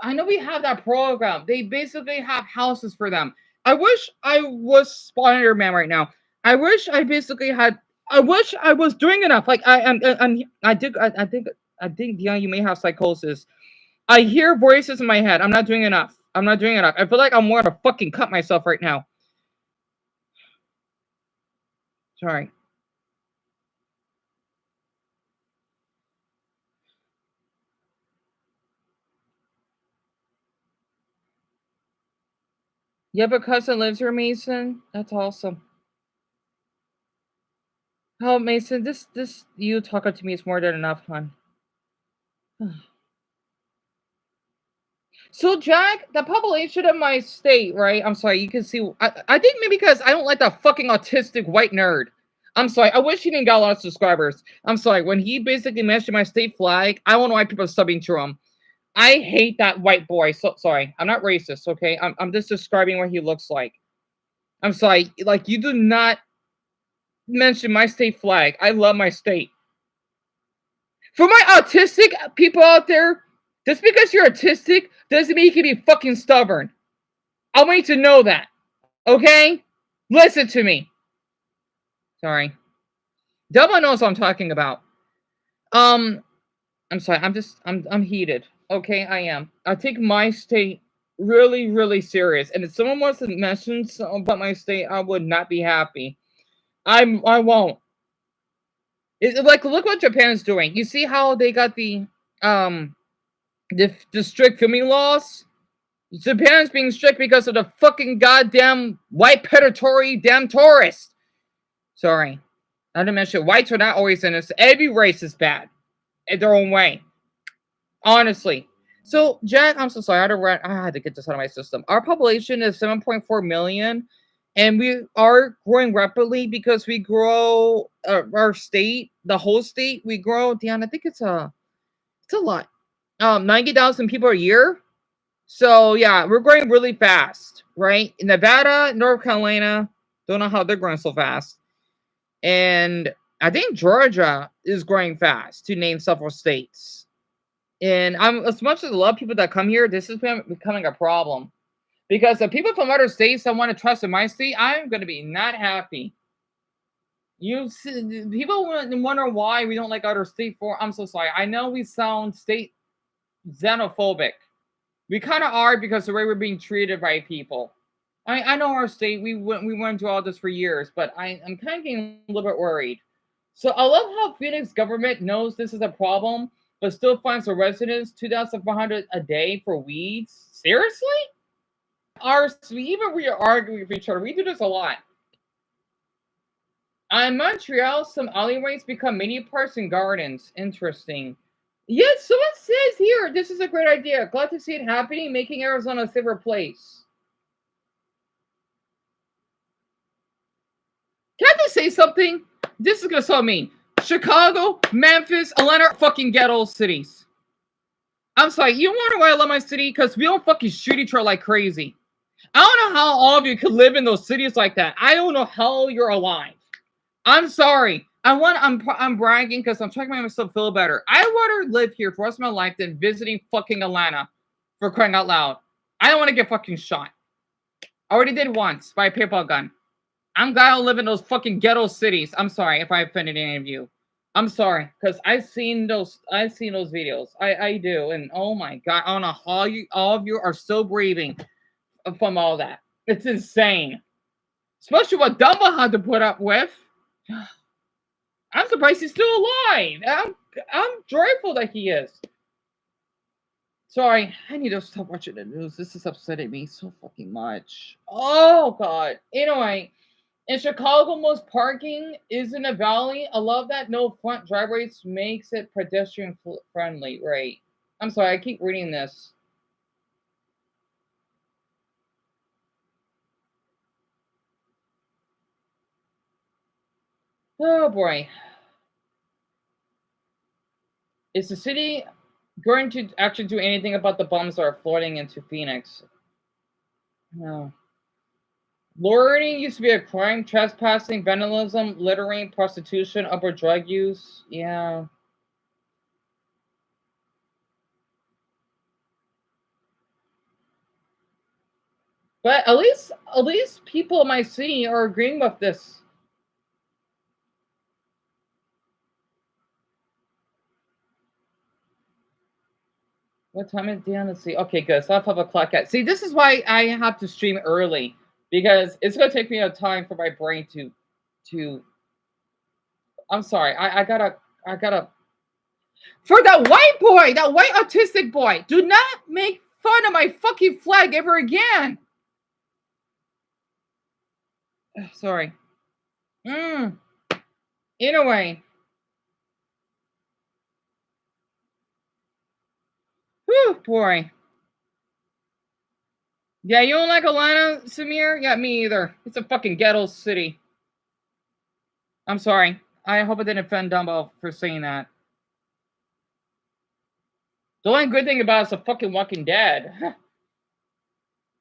I know we have that program. They basically have houses for them. I wish I was Spider-Man right now. I wish I was doing enough. Like I think yeah, you may have psychosis. I hear voices in my head. I'm not doing enough. I feel like I'm more to fucking cut myself right now. Sorry. You have a cousin lives here, Mason? That's awesome. Oh, Mason, this you talking to me is more than enough, hon. So, Jack, the population of my state, right? I'm sorry, you can see. I think maybe because I don't like that fucking autistic white nerd. I'm sorry. I wish he didn't got a lot of subscribers. I'm sorry. When he basically mentioned my state flag, I don't know why people are subbing to him. I hate that white boy. So sorry, I'm not racist, okay? I'm just describing what he looks like. I'm sorry, like you do not mention my state flag. I love my state. For my autistic people out there, just because you're autistic doesn't mean you can be fucking stubborn. I want you to know that. Okay? Listen to me. Sorry. Dumbo knows what I'm talking about. I'm sorry, I'm heated. Okay, I am. I take my state really, really serious. And if someone wants to mention something about my state, I would not be happy. I won't. It's like look what Japan is doing. You see how they got the strict filming laws? Japan's being strict because of the fucking goddamn white predatory damn tourists. Sorry. Not to mention, whites are not always innocent. Every race is bad in their own way. Honestly. So, Jack, I'm so sorry. I had to get this out of my system. Our population is 7.4 million, and we are growing rapidly because we grow our state, the whole state. We grow down. I think it's a lot. 90,000 people a year. So yeah, we're growing really fast, right? In Nevada, North Carolina, don't know how they're growing so fast. And I think Georgia is growing fast, to name several states. And as much as I love people that come here, this is becoming a problem. Because the people from other states that want to trust in my state, I'm going to be not happy. People wonder why we don't like other states. I'm so sorry. I know we sound state xenophobic. We kind of are because the way we're being treated by people. I know our state, we went through all this for years, but I'm kind of getting a little bit worried. So I love how Phoenix government knows this is a problem, but still finds the residents $2,400 a day for weeds. Seriously? Even we are arguing with each other. We do this a lot. In Montreal, some alleyways become mini parks and gardens. Interesting. Yes, someone says here, this is a great idea. Glad to see it happening, making Arizona a safer place. Can I just say something? This is gonna sound mean. Chicago, Memphis, Atlanta are fucking ghetto cities. I'm sorry, you wonder why I love my city? Because we don't fucking shoot each other like crazy. I don't know how all of you could live in those cities like that. I don't know how you're alive. I'm sorry. I'm bragging because I'm trying to make myself feel better. I'd rather live here for the rest of my life than visiting fucking Atlanta, for crying out loud. I don't want to get fucking shot. I already did once by a paintball gun. I'm glad I don't live in those fucking ghetto cities. I'm sorry if I offended any of you. I'm sorry, because I've seen those videos. I do, and oh my god, I don't know how all of you are still breathing from all that. It's insane. Especially what Dumbo had to put up with. I'm surprised he's still alive. I'm joyful that he is. Sorry, I need to stop watching the news. This is upsetting me so fucking much. Oh god. Anyway, in Chicago, most parking is in a valley. I love that no front driveways makes it pedestrian friendly. Right. I'm sorry, I keep reading this. Oh boy. Is the city going to actually do anything about the bombs that are floating into Phoenix? No. Loitering used to be a crime. Trespassing, vandalism, littering, prostitution, upper drug use. Yeah. But at least people in my city are agreeing with this. What time is it? Let's see. Okay, good. So I have 5 o'clock at. See, this is why I have to stream early, because it's gonna take me a time for my brain to. I'm sorry. I gotta. For that white boy, that white autistic boy, do not make fun of my fucking flag ever again. Sorry. Anyway. Whew, boy. Yeah, you don't like Atlanta, Samir? Yeah, me either. It's a fucking ghetto city. I'm sorry. I hope I didn't offend Dumbo for saying that. The only good thing about it is the fucking Walking Dead.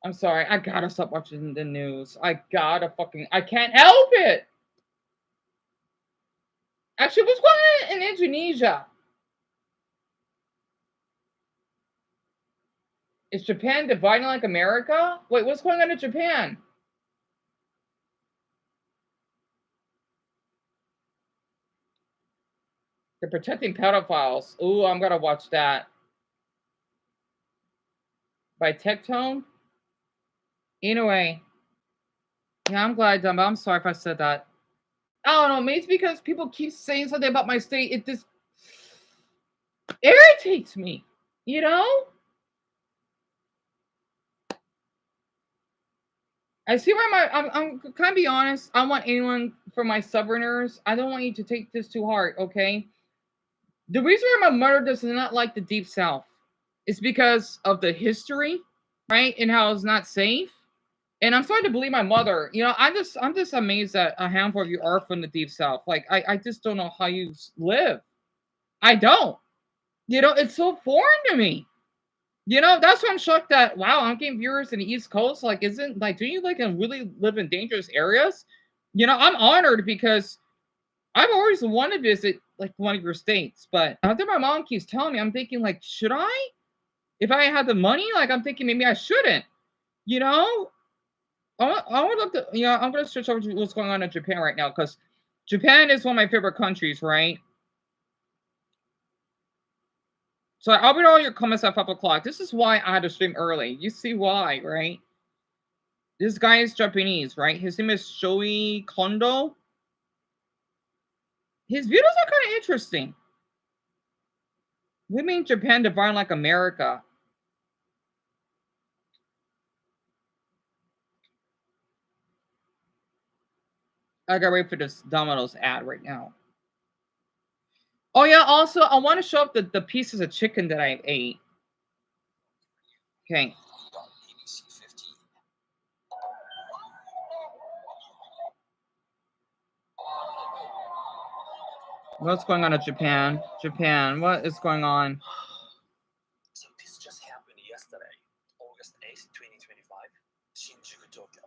I'm sorry. I gotta stop watching the news. I can't help it. Actually, what's going on in Indonesia? Is Japan dividing like America? Wait, what's going on in Japan? They're protecting pedophiles. Ooh, I'm gonna watch that. By Tectone? Anyway. Yeah, I'm glad done, but I'm sorry if I said that. I don't know, maybe it's because people keep saying something about my state. It just irritates me, you know? I see where I'm can I be honest? I want anyone for my Southerners. I don't want you to take this too hard, okay? The reason why my mother does not like the Deep South is because of the history, right? And how it's not safe. And I'm starting to believe my mother. You know, I'm just amazed that a handful of you are from the Deep South. Like, I just don't know how you live. I don't. You know, it's so foreign to me. You know, that's why I'm shocked that, wow, I'm getting viewers in the East Coast. Like, do you like really live in dangerous areas? You know, I'm honored because I've always wanted to visit like one of your states. But after my mom keeps telling me, I'm thinking, like, should I? If I had the money, like, I'm thinking maybe I shouldn't. You know, I would love to, you know, I'm going to switch over to what's going on in Japan right now because Japan is one of my favorite countries, right? So I'll read all your comments at 5 o'clock. This is why I had to stream early. You see why, right? This guy is Japanese, right? His name is Shoei Kondo. His videos are kind of interesting. Women in Japan divine like America. I gotta wait for this Domino's ad right now. Oh yeah, also I want to show up the pieces of chicken that I ate. Okay. What's going on in Japan? Japan, what is going on? So this just happened yesterday, August 8th, 2025, Shinjuku, Tokyo.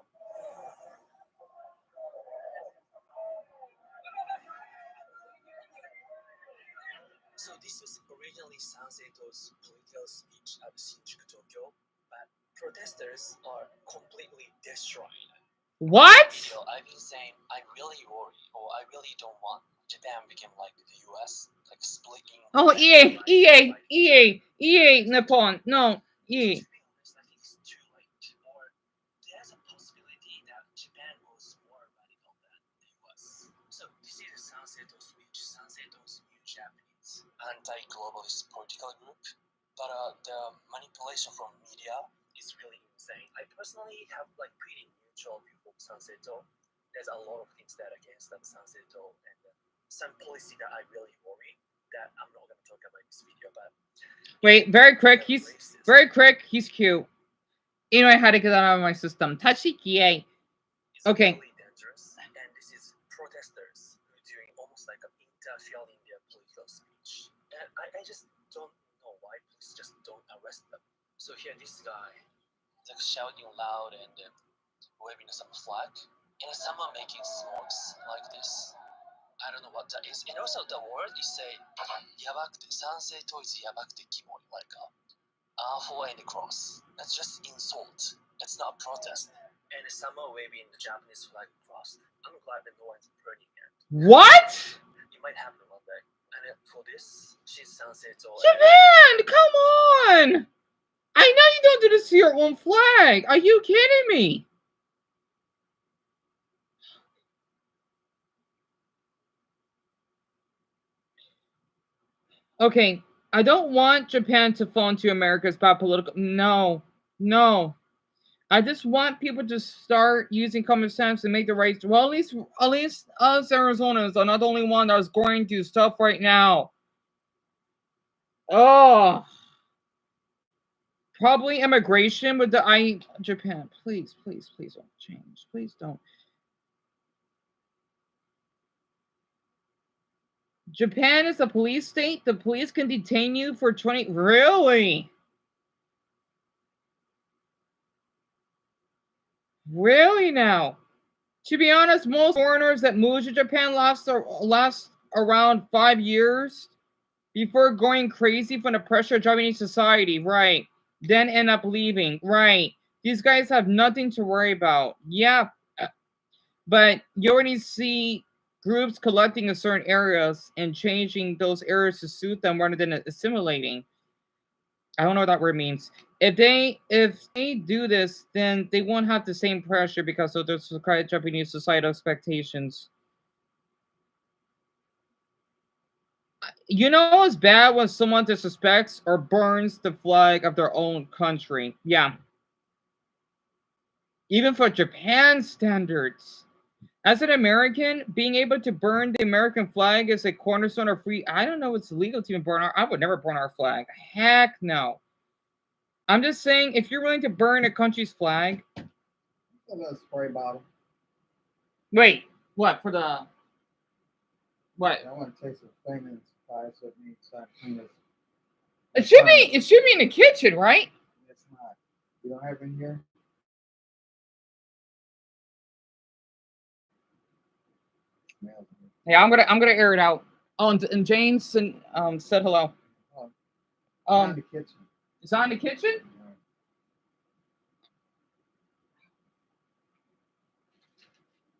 So this was originally Sanseto's political speech at Shinjuku, Tokyo, but protesters are completely destroyed. What? So I've been saying I really worry, or I really don't want Japan become like the US, like splitting. Oh, EA, Nippon, no, EA. I think it's too late, or there's a possibility that Japan was more radical than the US. So this is Sanseto speech. Sanseto's new Japanese anti-globalist political group, but the manipulation from media is really insane. I personally have like pretty neutral view of Sanseto. There's a lot of things that are against that Sanseto and some policy that I really worry that I'm not going to talk about in this video, but wait, very quick. He's cute. You know, I had to get that out of my system. Tachikie. Okay. Really dangerous, and this is protesters who are doing almost like an interfering in their political speech. And I just don't know why. Please just don't arrest them. So here, this guy, like shouting loud and waving some flag, and someone making smokes like this. I don't know what that is. And also the word is say yabakute. Sanseito is yabakute kimoi, like for and cross. That's just insult. It's not a protest. And someone waving the Japanese flag across. I'm glad that no one's burning it. What? It might happen one day. And for this, she's Sanseito. Japan, come on! I know you don't do this to your own flag. Are you kidding me? Okay, I don't want Japan to fall into America's bad political. No. I just want people to start using common sense and make the right. Well, at least us Arizonans are not the only one that's going through stuff right now. Oh, probably immigration with the Japan. Please don't change. Please don't. Japan is a police state. The police can detain you for 20. Really? Really now? To be honest, most foreigners that move to Japan last around 5 years before going crazy from the pressure of Japanese society, right? Then end up leaving, right? These guys have nothing to worry about. Yeah, but you already see groups collecting in certain areas and changing those areas to suit them rather than assimilating. I don't know what that word means. If they do this, then they won't have the same pressure because of the Japanese societal expectations. You know it's bad when someone disrespects or burns the flag of their own country. Yeah. Even for Japan standards. As an American, being able to burn the American flag is a cornerstone of free. I don't know if it's legal to even burn our. I would never burn our flag. Heck no. I'm just saying, if you're willing to burn a country's flag. A little spray bottle. Wait, what for the? What? I want to taste the thing and surprise it means something. It should be. It should be in the kitchen, right? It's not. You don't have it in here. Yeah, I'm gonna air it out. Oh, and Jane said hello. In the kitchen. It's on the kitchen.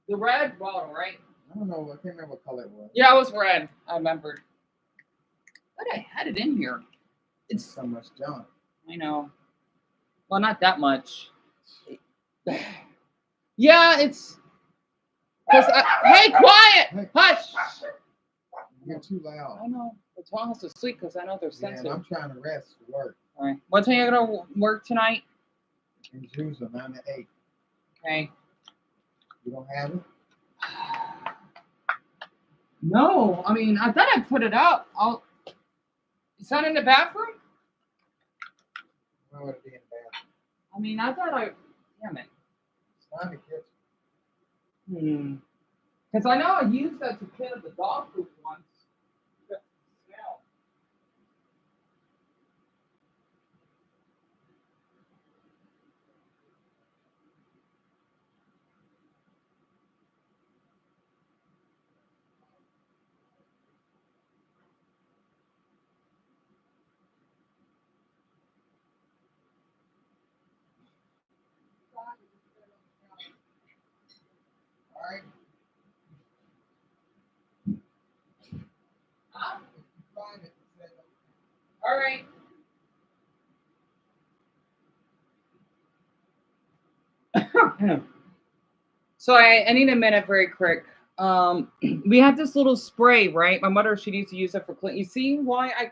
The red bottle, right? I don't know. I can't remember what color it was. Yeah, it was red. I remembered. But I had it in here. It's so much junk. I know. Well, not that much. Yeah, it's. Hey, quiet! Hey. Hush! You're too loud. I know. The dog has to sleep because I know they're sensitive. Yeah, I'm trying to rest for work. All right. What time are you gonna work tonight? In Jerusalem, 9 to 8. Okay. You don't have it? No, I mean, I thought I put it up. Is that in the bathroom? Why would it be in the bathroom? I mean, I thought damn it. It's not in the kitchen. Because I know I used that to clean up the dog poop once. Smell. All right. Find it. All right. So I need a minute very quick. We have this little spray, right? My mother, she needs to use it for clean. You see why I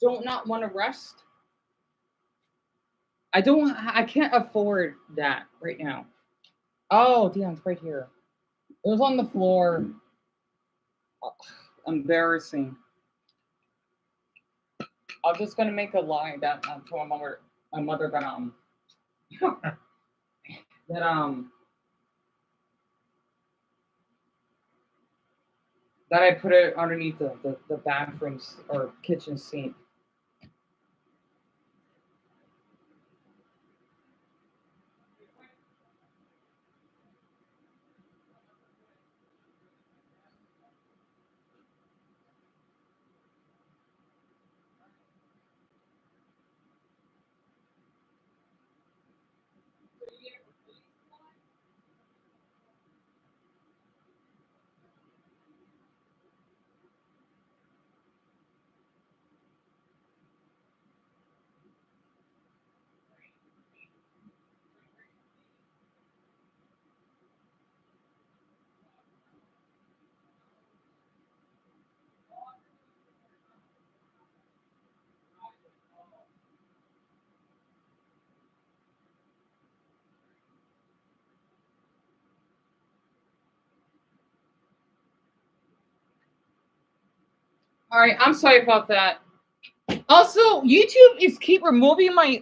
don't not want to rest? I can't afford that right now. Oh, damn, it's right here. It was on the floor. Oh, embarrassing. I'm just gonna make a lie that to my mother that that I put it underneath the bathrooms or kitchen sink. All right, I'm sorry about that. Also, YouTube is keep removing my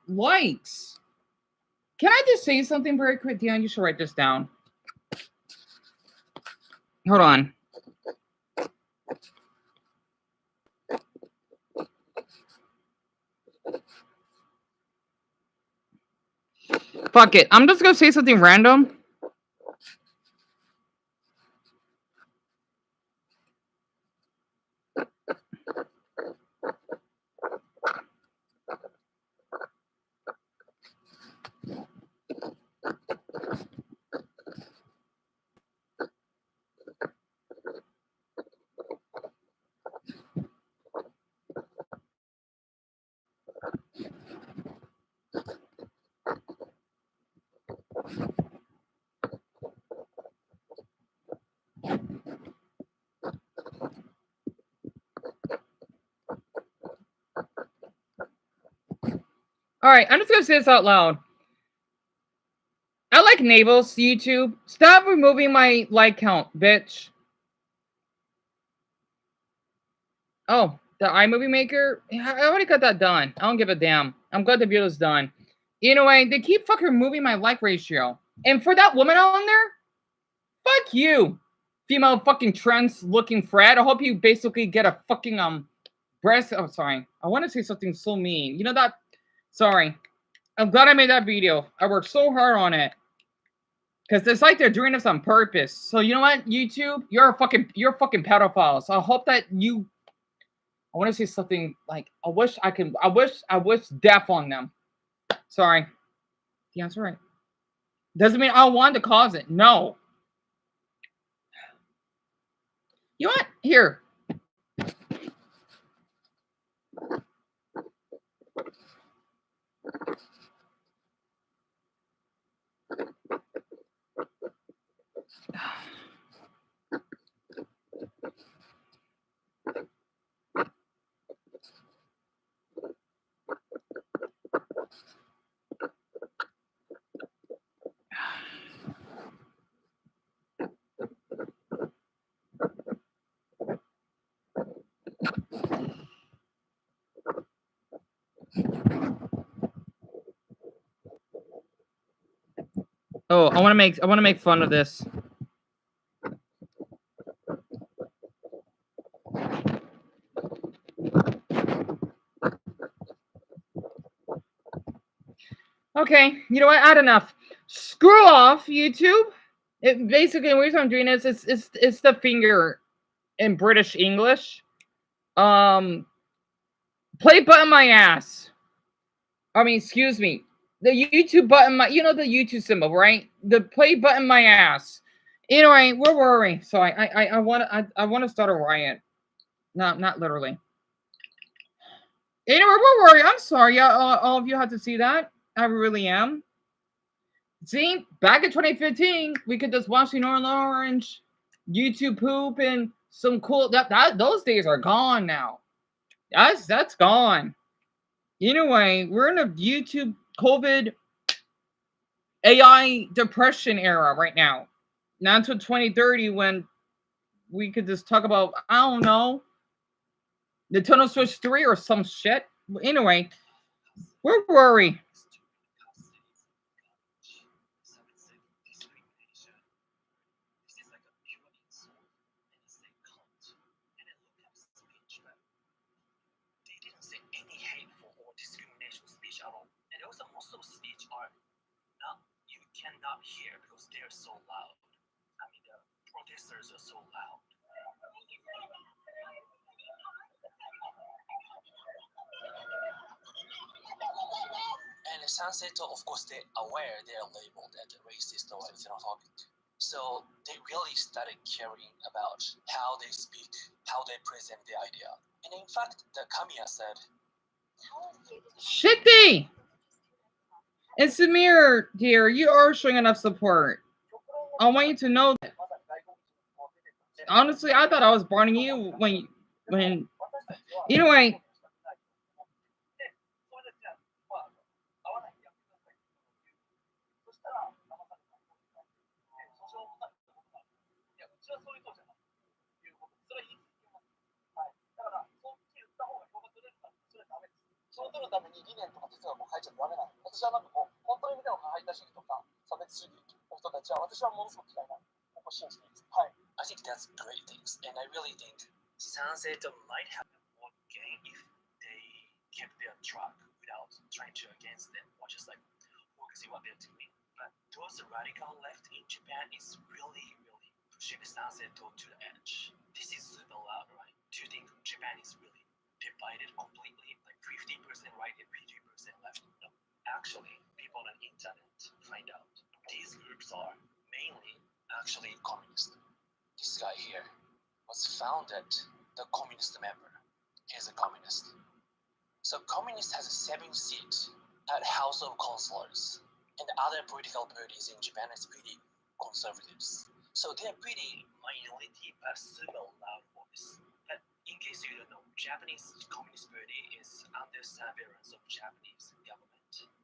likes. Can I just say something very quick, Dion? You should write this down. Hold on. Fuck it. I'm just gonna say something random. All right, I'm just gonna say this out loud. I like Navel's YouTube. Stop removing my like count, bitch. Oh, the iMovie Maker? Yeah, I already got that done. I don't give a damn. I'm glad the video's done. Anyway, they keep fucking removing my like ratio. And for that woman on there, fuck you. Female fucking trans looking Fred. I hope you basically get a fucking breast. Oh, sorry. I want to say something so mean. You know that? Sorry. I'm glad I made that video. I worked so hard on it. Because it's like they're doing this on purpose. So you know what, YouTube? You're a fucking pedophile. So I hope that you, I want to say something like, I wish death on them. Sorry. Yeah, that's right. Doesn't mean I want to cause it. No. You know what? Here. Oh, I want to make fun of this. Okay, you know what? I had enough. Screw off, YouTube. It basically the reason I'm doing this is it's the finger in British English. Play button my ass. I mean, excuse me. The YouTube button my, you know the YouTube symbol, right? The play button my ass. Anyway, we're worried. So I want to start a riot. Not literally. Anyway, we're worried. I'm sorry, all of you had to see that. I really am. See, back in 2015, we could just watch the orange YouTube poop and some cool that those days are gone now. That's gone. Anyway, we're in a YouTube COVID AI depression era right now. Not until 2030 when we could just talk about, I don't know, Nintendo Switch 3 or some shit. Anyway, we're worried. Cannot hear because they're so loud. I mean, the protesters are so loud. And Sunset, of course, they're aware they're labeled as racist or xenophobic. So they really started caring about how they speak, how they present the idea. And in fact, the Kamiya said, Shitty! And Samir, dear, you are showing enough support. I want you to know that. Honestly, I thought I was burning you when anyway. I think that's great things, and I really think Sunset might have more gain if they kept their track without trying to against them, or just like focusing what they're doing. But those radical left in Japan is really pushing the Sanseto to the edge. This is super loud, right? Do you think Japan is really divided completely, like 50% right and 50% left? No. Actually, people on the internet find out these groups are mainly actually communist. This guy here was founded the communist member. He's a communist. So communist has a 7 seat at House of Councillors, and other political parties in Japan is pretty conservatives. So they're pretty minority but super loud voice. But in case you don't know, Japanese Communist Party is under surveillance of Japanese government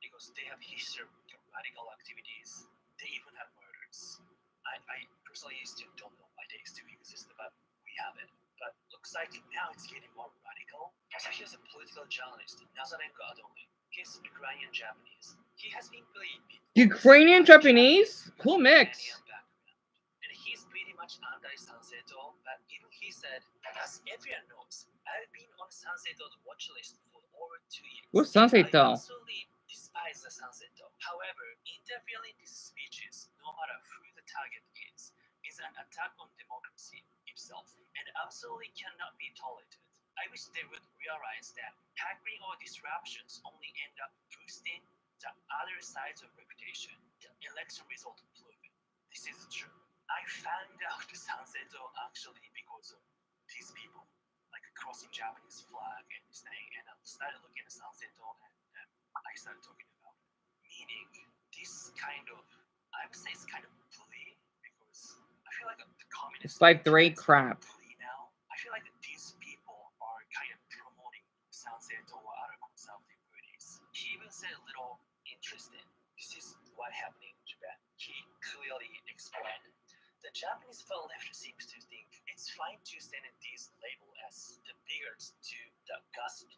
because they have history of radical activities. They even have murders. I personally still don't know why they still exist, but we have it. But looks like now it's getting more radical. So here's a political journalist, Nazarenko Adome. He's Ukrainian Japanese. He has been really Ukrainian Japanese? Cool mix. And he's pretty much anti-Sanseto, but even he said, as everyone knows, I've been on Sanseito's watch list for over 2 years. What's Sanseito? I absolutely despise the Sanseito. However, interfering in these speeches, no matter who the target is an attack on democracy itself and absolutely cannot be tolerated. I wish they would realize that hackering or disruptions only end up boosting the other side's of reputation. The election result proved it. This is true. I found out the Sanseto actually because of these people, like crossing Japanese flag and this thing, and I started looking at Sanseto and I started talking about it. Meaning, this kind of, I would say it's kind of bully because I feel like the communists. It's like the right crap. Now, I feel like these people are kind of promoting Sanseto or other conservative parties. He even said a little interesting. This is what happening in Japan. He clearly explained. The Japanese far left seems to think it's fine to send these label as the bigots to the gossip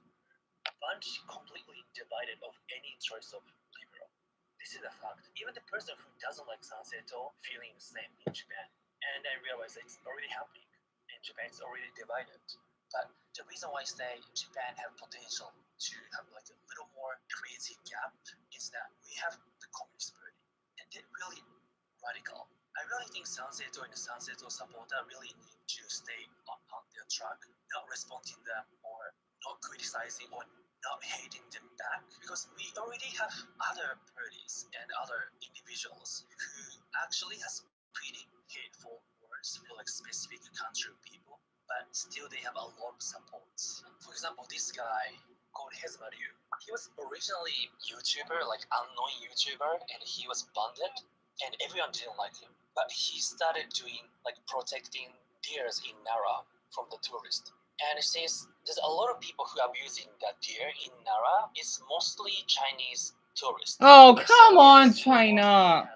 bunch completely divided of any choice of liberal. This is a fact. Even the person who doesn't like Sanseto feeling the same in Japan. And I realize it's already happening. And Japan is already divided. But the reason why I say Japan have potential to have like a little more crazy gap is that we have the Communist Party. And they're really radical. I really think Sanseto and the Sanseto supporter really need to stay on their track, not responding them or not criticizing or not hating them back, because we already have other parties and other individuals who actually has pretty hateful words for like specific country people, but still they have a lot of support. For example, this guy called Hezmaru, he was originally YouTuber, like unknown YouTuber, and he was banned, and everyone didn't like him. But he started doing like protecting deers in Nara from the tourists. And since there's a lot of people who are abusing that deer in Nara, it's mostly Chinese tourists. Oh, come on, China.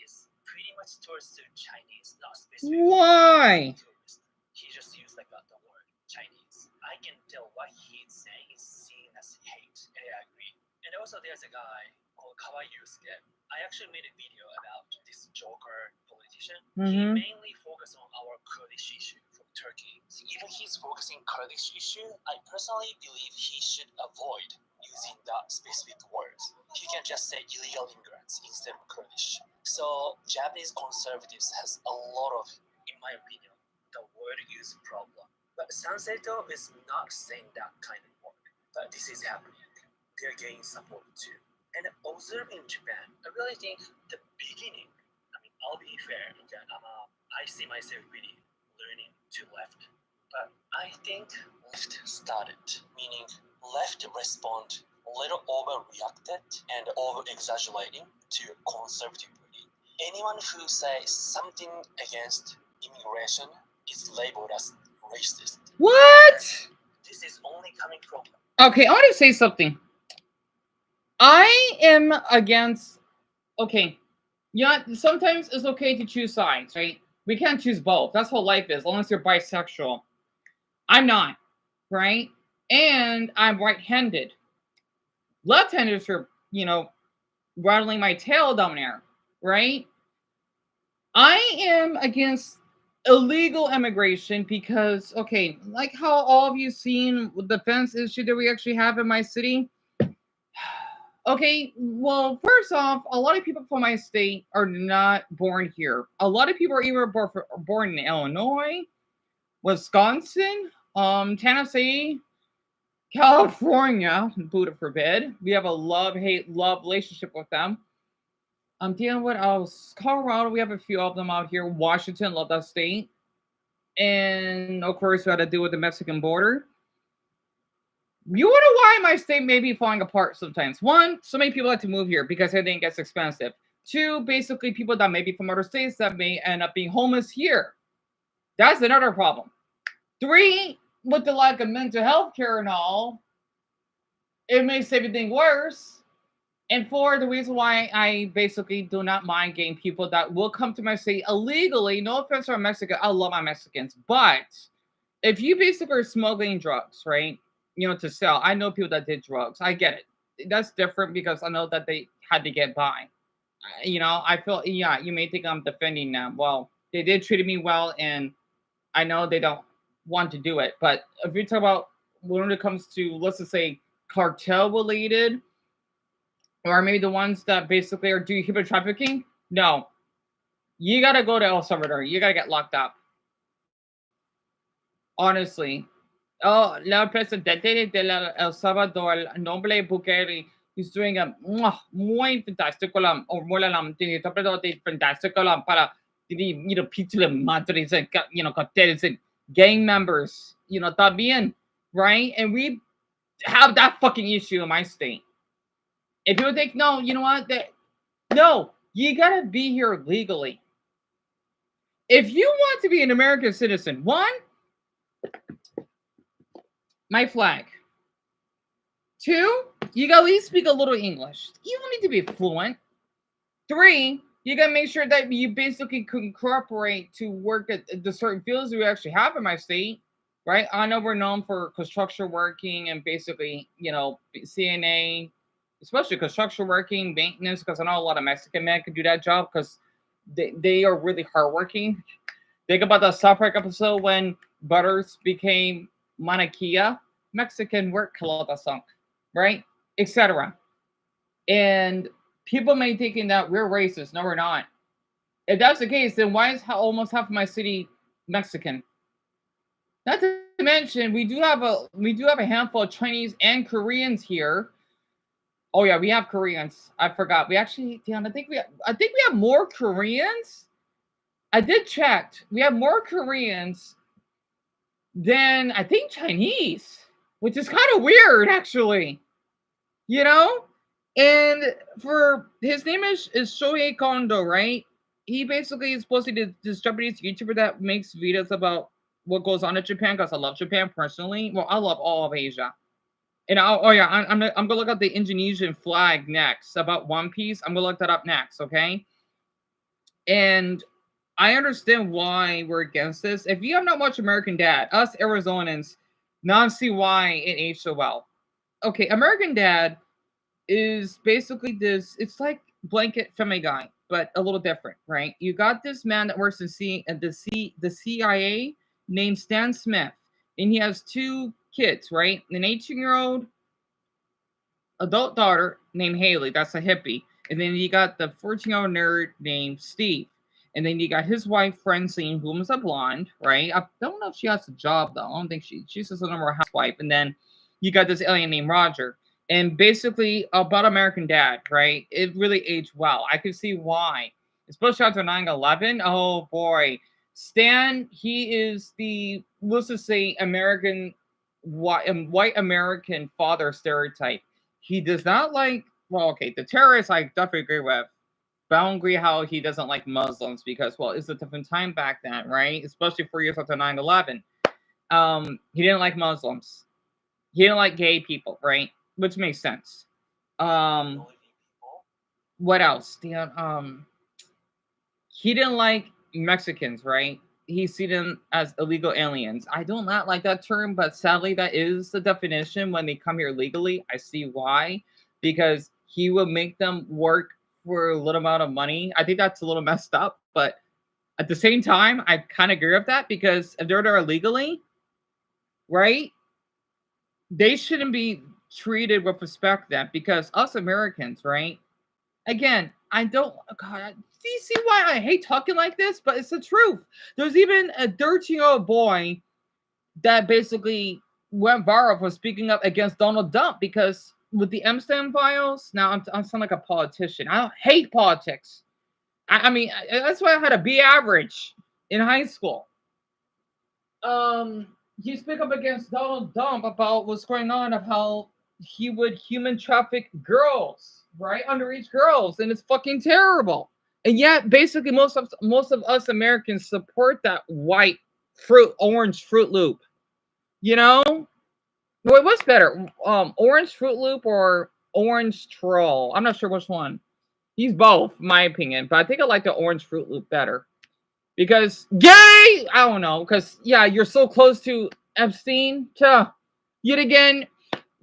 It's pretty much towards the Chinese, not specifically. Why? Tourists. He just used like the word Chinese. I can tell what he's saying is seen as hate, and I agree. And also there's a guy called Kawai Yusuke. I actually made a video about this Joker politician. He mainly focused on our Kurdish issue from Turkey. So even he's focusing Kurdish issue, I personally believe he should avoid using that specific words. He can just say illegal immigrants instead of Kurdish. So Japanese conservatives has a lot of, in my opinion, the word use problem. But Sanseto is not saying that kind of word. But this is happening. They're getting support too. And observing Japan, I really think the beginning, I mean, I'll be fair, okay, I see myself really learning to left. But I think left started, meaning left respond a little overreacted and over-exaggerating to conservative party. Anyone who says something against immigration is labeled as racist. What? This is only coming from... Okay, I want to say something. I am against, okay, yeah, sometimes it's okay to choose sides, right? We can't choose both. That's how life is, unless you're bisexual. I'm not, right? And I'm right-handed. Left-handers are, rattling my tail down there, right? I am against illegal immigration because, okay, like how all of you seen the fence issue that we actually have in my city, Okay, well, first off, a lot of people from my state are not born here. A lot of people are either born in Illinois, Wisconsin, Tennessee, California, Buddha forbid. We have a love relationship with them. I'm dealing with Colorado. We have a few of them out here. Washington, love that state. And of course, we had to deal with the Mexican border. You wonder why my state may be falling apart sometimes. One, so many people like to move here because everything gets expensive. Two, basically people that may be from other states that may end up being homeless here. That's another problem. Three, with the lack of mental health care and all, it makes everything worse. And four, the reason why I basically do not mind getting people that will come to my state illegally. No offense to our Mexicans, I love my Mexicans, but if you basically are smuggling drugs, right? To sell. I know people that did drugs. I get it. That's different because I know that they had to get by. I feel, yeah, you may think I'm defending them. Well, they did treat me well, and I know they don't want to do it. But if you talk about when it comes to, let's just say, cartel related, or maybe the ones that basically are doing human trafficking, no. You got to go to El Salvador. You got to get locked up. Honestly. Oh, la presidente de El Salvador, Noble Bukele, he's doing a muy fantástico fantástico para pizza madres and cartels and gang members, también, right? And we have that fucking issue in my state. If people think, no, you know what? No, you gotta be here legally. If you want to be an American citizen, one, my flag. Two, you gotta at least speak a little English. You don't need to be fluent. Three, you gotta make sure that you basically can cooperate to work at the certain fields we actually have in my state, right? I know we're known for construction working and basically, CNA, especially construction working, maintenance, because I know a lot of Mexican men can do that job because they are really hardworking. Think about the South Park episode when Butters became Manakia, Mexican work song, right? Etc. And people may thinking that we're racist. No, we're not. If that's the case, then why is almost half of my city Mexican? Not to mention, we do have a handful of Chinese and Koreans here. Oh yeah, we have Koreans. I forgot. We actually, I think we have more Koreans. I did check. We have more Koreans than I think Chinese, which is kind of weird, actually. And for his name is Shohei Kondo, right? He basically is supposed to be this Japanese YouTuber that makes videos about what goes on in Japan because I love Japan personally. Well, I love all of Asia. And I'm gonna look up the Indonesian flag next about One Piece. I'm gonna look that up next, okay? And I understand why we're against this. If you have not watched American Dad, us Arizonans, not see why it aged so well. Okay, American Dad is basically this. It's like Blanket Family Guy, but a little different, right? You got this man that works in the CIA named Stan Smith, and he has two kids, right? An 18-year-old adult daughter named Haley. That's a hippie. And then you got the 14-year-old nerd named Steve. And then you got his wife, Francine, who is a blonde, right? I don't know if she has a job, though. I don't think she's just a normal housewife. And then you got this alien named Roger. And basically, about American Dad, right? It really aged well. I could see why. Especially after 9/11. Oh, boy. Stan, he is the, let's just say, white American father stereotype. He does not like, well, okay, the terrorists I definitely agree with. But I don't agree how he doesn't like Muslims because, well, it's a different time back then, right? Especially 4 years after 9/11. He didn't like Muslims. He didn't like gay people, right? Which makes sense. What else? He didn't like Mexicans, right? He see them as illegal aliens. I do not like that term, but sadly, that is the definition when they come here legally. I see why, because he would make them work for a little amount of money. I think that's a little messed up, but at the same time, I kind of agree with that because if they're there illegally, right, they shouldn't be treated with respect then, because us Americans, right? Again, I don't. God, do you see why I hate talking like this? But it's the truth. There's even a 13-year-old boy that basically went viral for speaking up against Donald Trump because with the Epstein files. Now I'm sound like a politician. I don't hate politics. I mean, that's why I had a B average in high school. He spoke up against Donald Trump about what's going on, of how he would human traffic girls, right, underage girls, and it's fucking terrible. And yet, basically, most of us Americans support that white orange Fruit Loop. You know, wait, what's better, orange Fruit Loop or orange Troll? I'm not sure which one. He's both, in my opinion, but I think I like the orange Fruit Loop better. Because gay, I don't know. Because yeah, you're so close to Epstein. Yet again,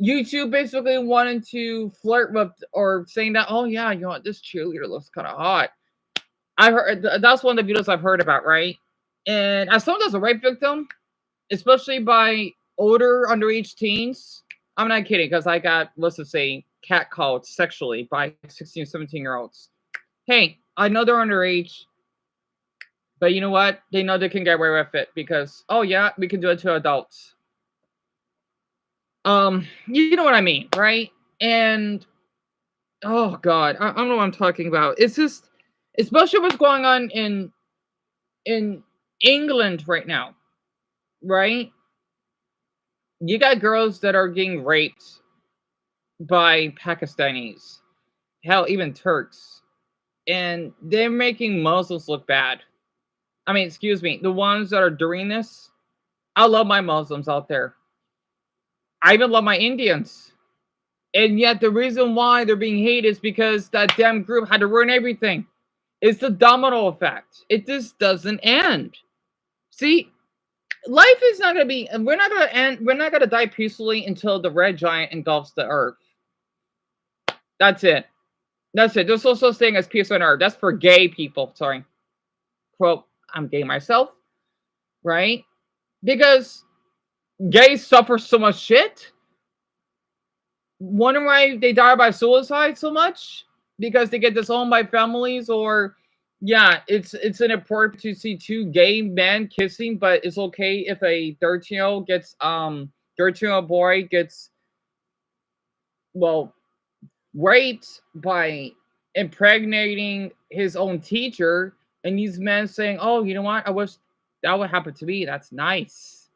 YouTube basically wanted to flirt with, or saying that, oh yeah, you know what, this cheerleader looks kind of hot. I heard that's one of the videos I've heard about, right? And as someone that's a rape victim, especially by older underage teens, I'm not kidding, because I got, let's just say, catcalled sexually by 16, 17-year-olds. Hey, I know they're underage. But you know what? They know they can get away with it because, oh yeah, we can do it to adults. You know what I mean, right? And oh god, I don't know what I'm talking about. It's just, especially what's going on in England right now, right? You got girls that are getting raped by Pakistanis, hell, even Turks, and they're making Muslims look bad. I mean, excuse me, the ones that are doing this, I love my Muslims out there. I even love my Indians. And yet the reason why they're being hated is because that damn group had to ruin everything. It's the domino effect. It just doesn't end. See, life is not going to be, we're not going to end, we're not going to die peacefully until the red giant engulfs the earth. That's it. That's it. There's also a thing as peace on earth. That's for gay people. Sorry. Quote, I'm gay myself, right? Because gays suffer so much shit. Wonder why they die by suicide so much? Because they get disowned by families, or yeah, it's inappropriate to see two gay men kissing, but it's okay if a 13-year-old gets 13-year-old boy gets, well, raped by impregnating his own teacher, and these men saying, oh, you know what, I wish that would happen to me. That's nice.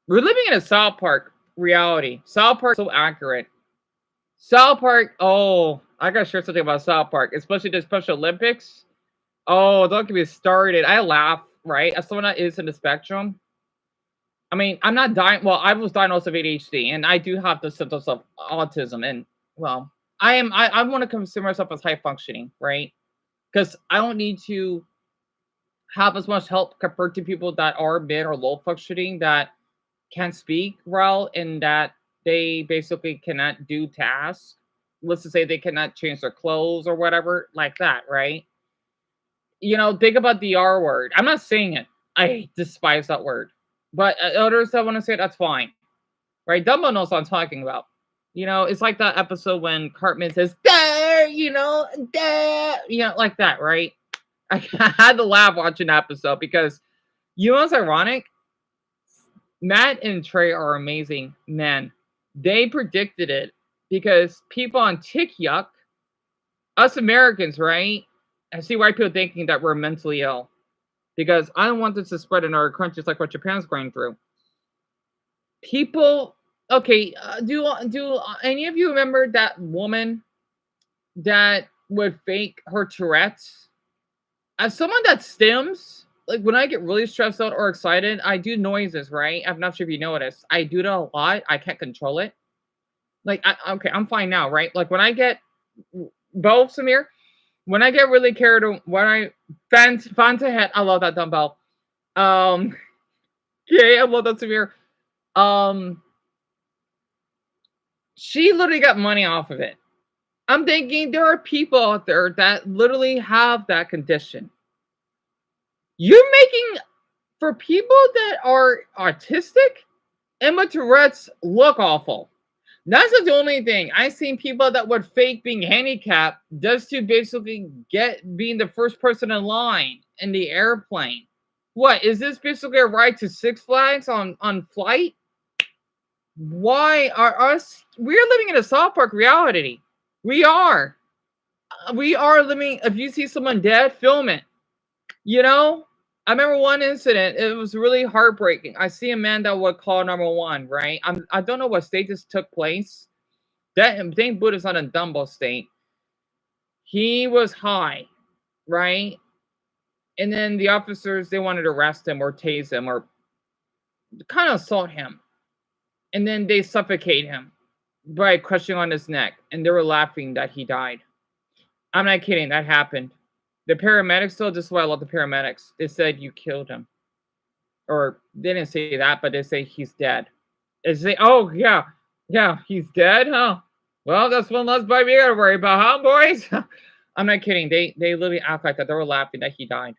We're living in a South Park reality. South Park so accurate. South Park, oh, I gotta share something about South Park, especially the Special Olympics. Oh, don't get me started. I laugh, right? As someone that is in the spectrum. I mean, I'm not dying. Well, I was diagnosed with ADHD, and I do have the symptoms of autism. And well, I want to consider myself as high functioning, right? Because I don't need to have as much help compared to people that are mid or low functioning, that can't speak well, and that they basically cannot do tasks. Let's just say they cannot change their clothes or whatever, like that, right? You know, think about the R word. I'm not saying it. I despise that word. But others that want to say it, that's fine. Right? Dumbo knows what I'm talking about. You know, it's like that episode when Cartman says, "There," you know, "there," you know, like that, right? I had to laugh watching that episode because, you know what's ironic? Matt and Trey are amazing men. They predicted it because people on TikTok, us Americans, right? I see white people thinking that we're mentally ill because I don't want this to spread in our countries like what Japan's going through. People, okay, do any of you remember that woman that would fake her Tourette's? As someone that stims, like when I get really stressed out or excited, I do noises, right? I'm not sure if you noticed. I do that a lot. I can't control it. Like, okay, I'm fine now, right? Like when I get, both Samir, when I get really carried, when I Fanta head, I love that dumbbell. Okay, I love that Samir. She literally got money off of it. I'm thinking there are people out there that literally have that condition. You're making, for people that are autistic Emma Tourette's look awful. That's not the only thing. I've seen people that would fake being handicapped just to basically get being the first person in line in the airplane. What is this basically a ride to Six Flags on flight? Why are us? We're living in a South Park reality. We are. We are living. If you see someone dead, film it. You know, I remember one incident. It was really heartbreaking. I see a man that would call 911. Right. I don't know what state this took place. That St. Buddha's not in Dumbo state. He was high, right? And then the officers, they wanted to arrest him or tase him or kind of assault him. And then they suffocate him by crushing on his neck. And they were laughing that he died. I'm not kidding. That happened. The paramedics, though, this is why I love the paramedics. They said you killed him. Or they didn't say that, but they say he's dead. They say, oh, yeah, he's dead, huh? Well, that's one less bite we gotta worry about, huh, boys? I'm not kidding. They literally act like that. They were laughing that he died.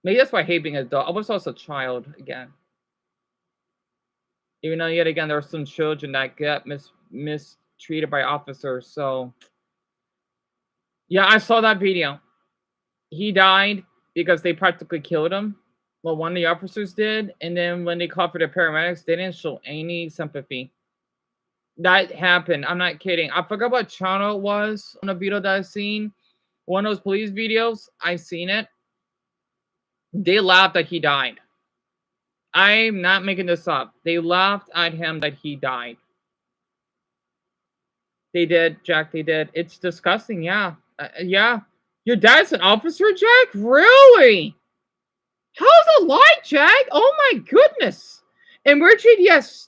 Maybe that's why I hate being an adult. I was also a child again. Even though, yet again, there were some children that get mistreated by officers. So, yeah, I saw that video. He died because they practically killed him. Well, one of the officers did. And then when they called for the paramedics, they didn't show any sympathy. That happened. I'm not kidding. I forgot what channel it was on a video that I've seen. One of those police videos. I've seen it. They laughed that he died. I'm not making this up. They laughed at him that he died. They did, Jack. They did. It's disgusting. Yeah. Yeah. Your dad's an officer, Jack? Really? How's it like, Jack? Oh my goodness. And Richard, yes.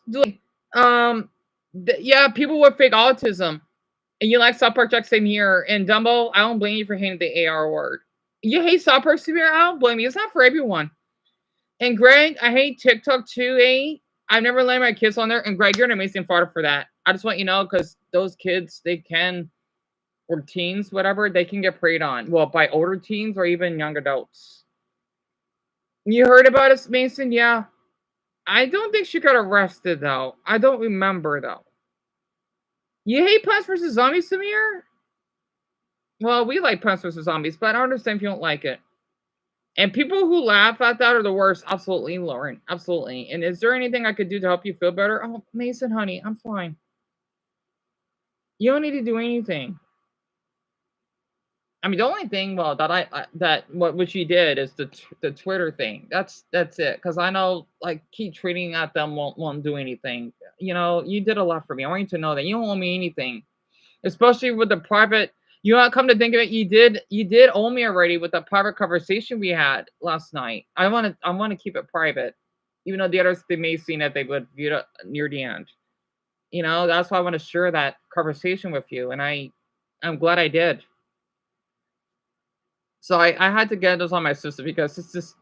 Yeah, people with fake autism. And you like South Park, Jack, same here. And Dumbo, I don't blame you for hating the AR word. You hate South Park, Samir? I don't blame you. It's not for everyone. And Greg, I hate TikTok too, eh? I've never let my kids on there. And Greg, you're an amazing father for that. I just want you to know, because those kids, they can, or teens, whatever, they can get preyed on. Well, by older teens or even young adults. You heard about it, Mason? Yeah. I don't think she got arrested, though. I don't remember, though. You hate Plants vs. Zombies, Samir? Well, we like Plants vs. Zombies, but I don't understand if you don't like it. And people who laugh at that are the worst. Absolutely, Lauren. Absolutely. And is there anything I could do to help you feel better? Oh, Mason, honey, I'm fine. You don't need to do anything. I mean, the only thing, well, that what she did is the Twitter thing. That's it. Because I know, like, keep tweeting at them won't do anything. You know, you did a lot for me. I want you to know that you don't owe me anything, especially with the private. You know, come to think of it, you did owe me already with the private conversation we had last night. I want to keep it private, even though the others, they may have seen it, they would view it near the end. You know, that's why I want to share that conversation with you, and I'm glad I did. So I had to get those on my system because it's just.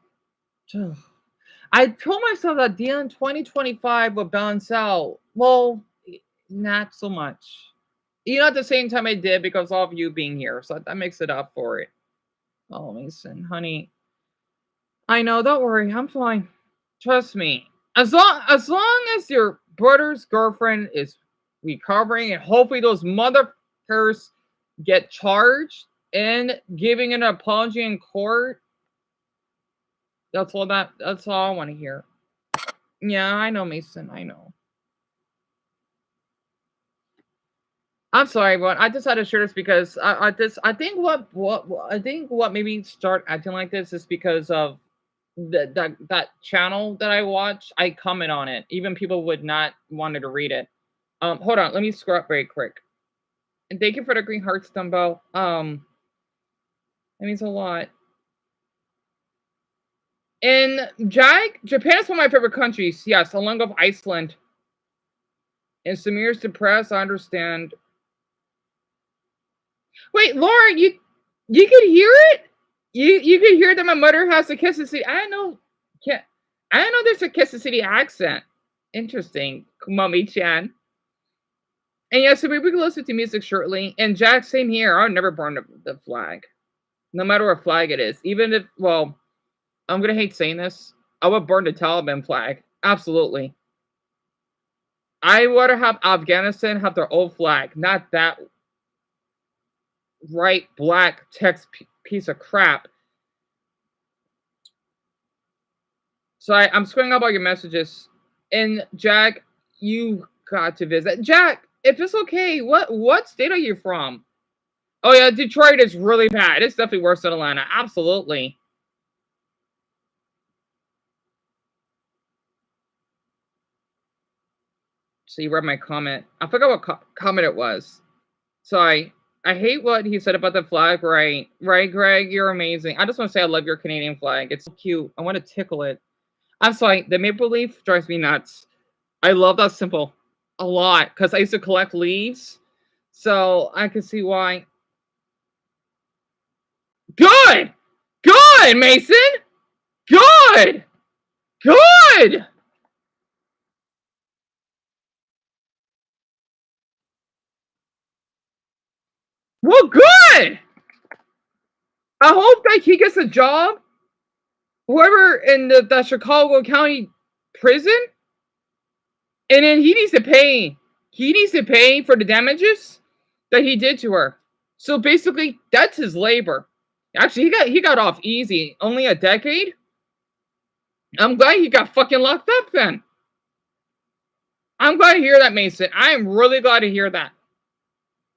I told myself that the end 2025 would balance out. Well, not so much. You know, at the same time I did because of you being here. So that makes it up for it. Oh, Mason, honey. I know, don't worry. I'm fine. Trust me. As long as your brother's girlfriend is recovering and hopefully those motherfuckers get charged and giving an apology in court. That's all I want to hear. Yeah, I know, Mason. I know. I'm sorry, everyone. I decided to share this because I think what made me start acting like this is because of that channel that I watch. I comment on it. Even people would not wanted to read it. Hold on, let me scroll up very quick. And thank you for the green hearts, Dumbo. That means a lot. And Japan is one of my favorite countries. Yes, along with Iceland. And Samir's depressed. I understand. Wait, Lauren, you could hear it? You could hear that my mother has a Kansas City. I know there's a Kansas City accent. Interesting, Mommy-chan. And yeah, so we can listen to music shortly. And Jack, same here. I would never burn the flag. No matter what flag it is. Even if, well, I'm going to hate saying this. I would burn the Taliban flag. Absolutely. I would have Afghanistan have their own flag, not that right black text piece of crap. So I'm scrolling up all your messages. And Jack, you got to visit. Jack, if it's okay, what state are you from? Oh yeah, Detroit is really bad. It's definitely worse than Atlanta. Absolutely. So you read my comment. I forgot what comment it was. So I hate what he said about the flag. Right, Greg, you're amazing. I just want to say I love your Canadian flag. It's so cute. I want to tickle it. I'm sorry. The maple leaf drives me nuts. I love that symbol a lot because I used to collect leaves, so I can see why. Good, Mason. Good. Well, good. I hope that he gets a job. Whoever in the Chicago County prison, and then he needs to pay. He needs to pay for the damages that he did to her. So basically, that's his labor. Actually, he got off easy. Only a decade. I'm glad he got fucking locked up then. I'm glad to hear that, Mason. I am really glad to hear that.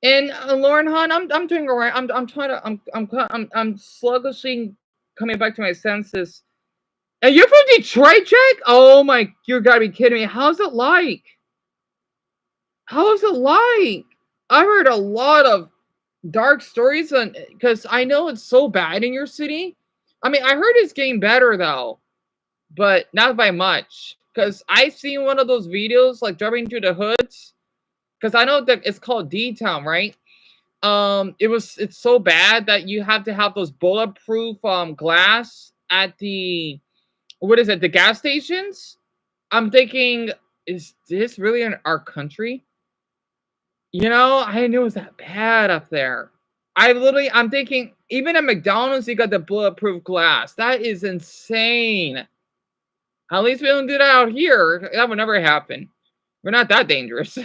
And Lauren Hahn, I'm doing all right. I'm sluggishly coming back to my senses. And you're from Detroit, Jack? Oh my, you gotta be kidding me. How's it like? How's it like? I heard a lot of dark stories on because I know it's so bad in your city. I mean, I heard it's getting better though, but not by much. Because I seen one of those videos like driving through the hoods. Because I know that it's called D-Town, right? It's so bad that you have to have those bulletproof glass at the the gas stations. I'm thinking, is this really in our country? You know, I didn't know it was that bad up there. I'm thinking, even at McDonald's, you got the bulletproof glass. That is insane. At least we don't do that out here. That would never happen. We're not that dangerous.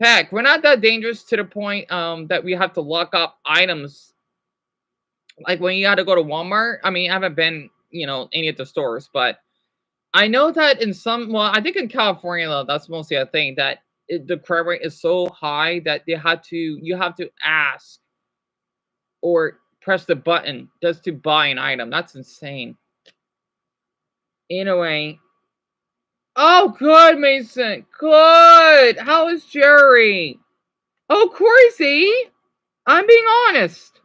Heck, we're not that dangerous to the point that we have to lock up items. Like when you got to go to Walmart. I mean, I haven't been, any of the stores, but I know that I think in California, though, that's mostly a thing that the crime rate is so high that you have to ask or press the button just to buy an item. That's insane. Anyway. Oh, good, Mason. Good. How is Jerry? Oh, Corey, I'm being honest.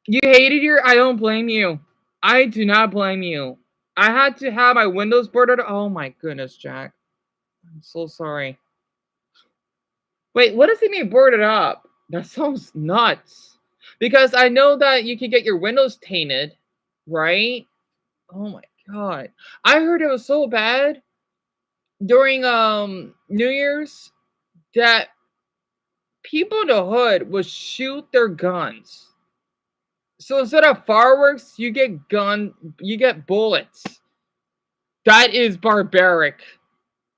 You hated I don't blame you. I do not blame you. I had to have my windows boarded. Oh my goodness, Jack. I'm so sorry. Wait, what does it mean boarded up? That sounds nuts. Because I know that you can get your windows tainted, right? Oh my god. I heard it was so bad during New Year's that people in the hood would shoot their guns. So instead of fireworks, you get bullets. That is barbaric.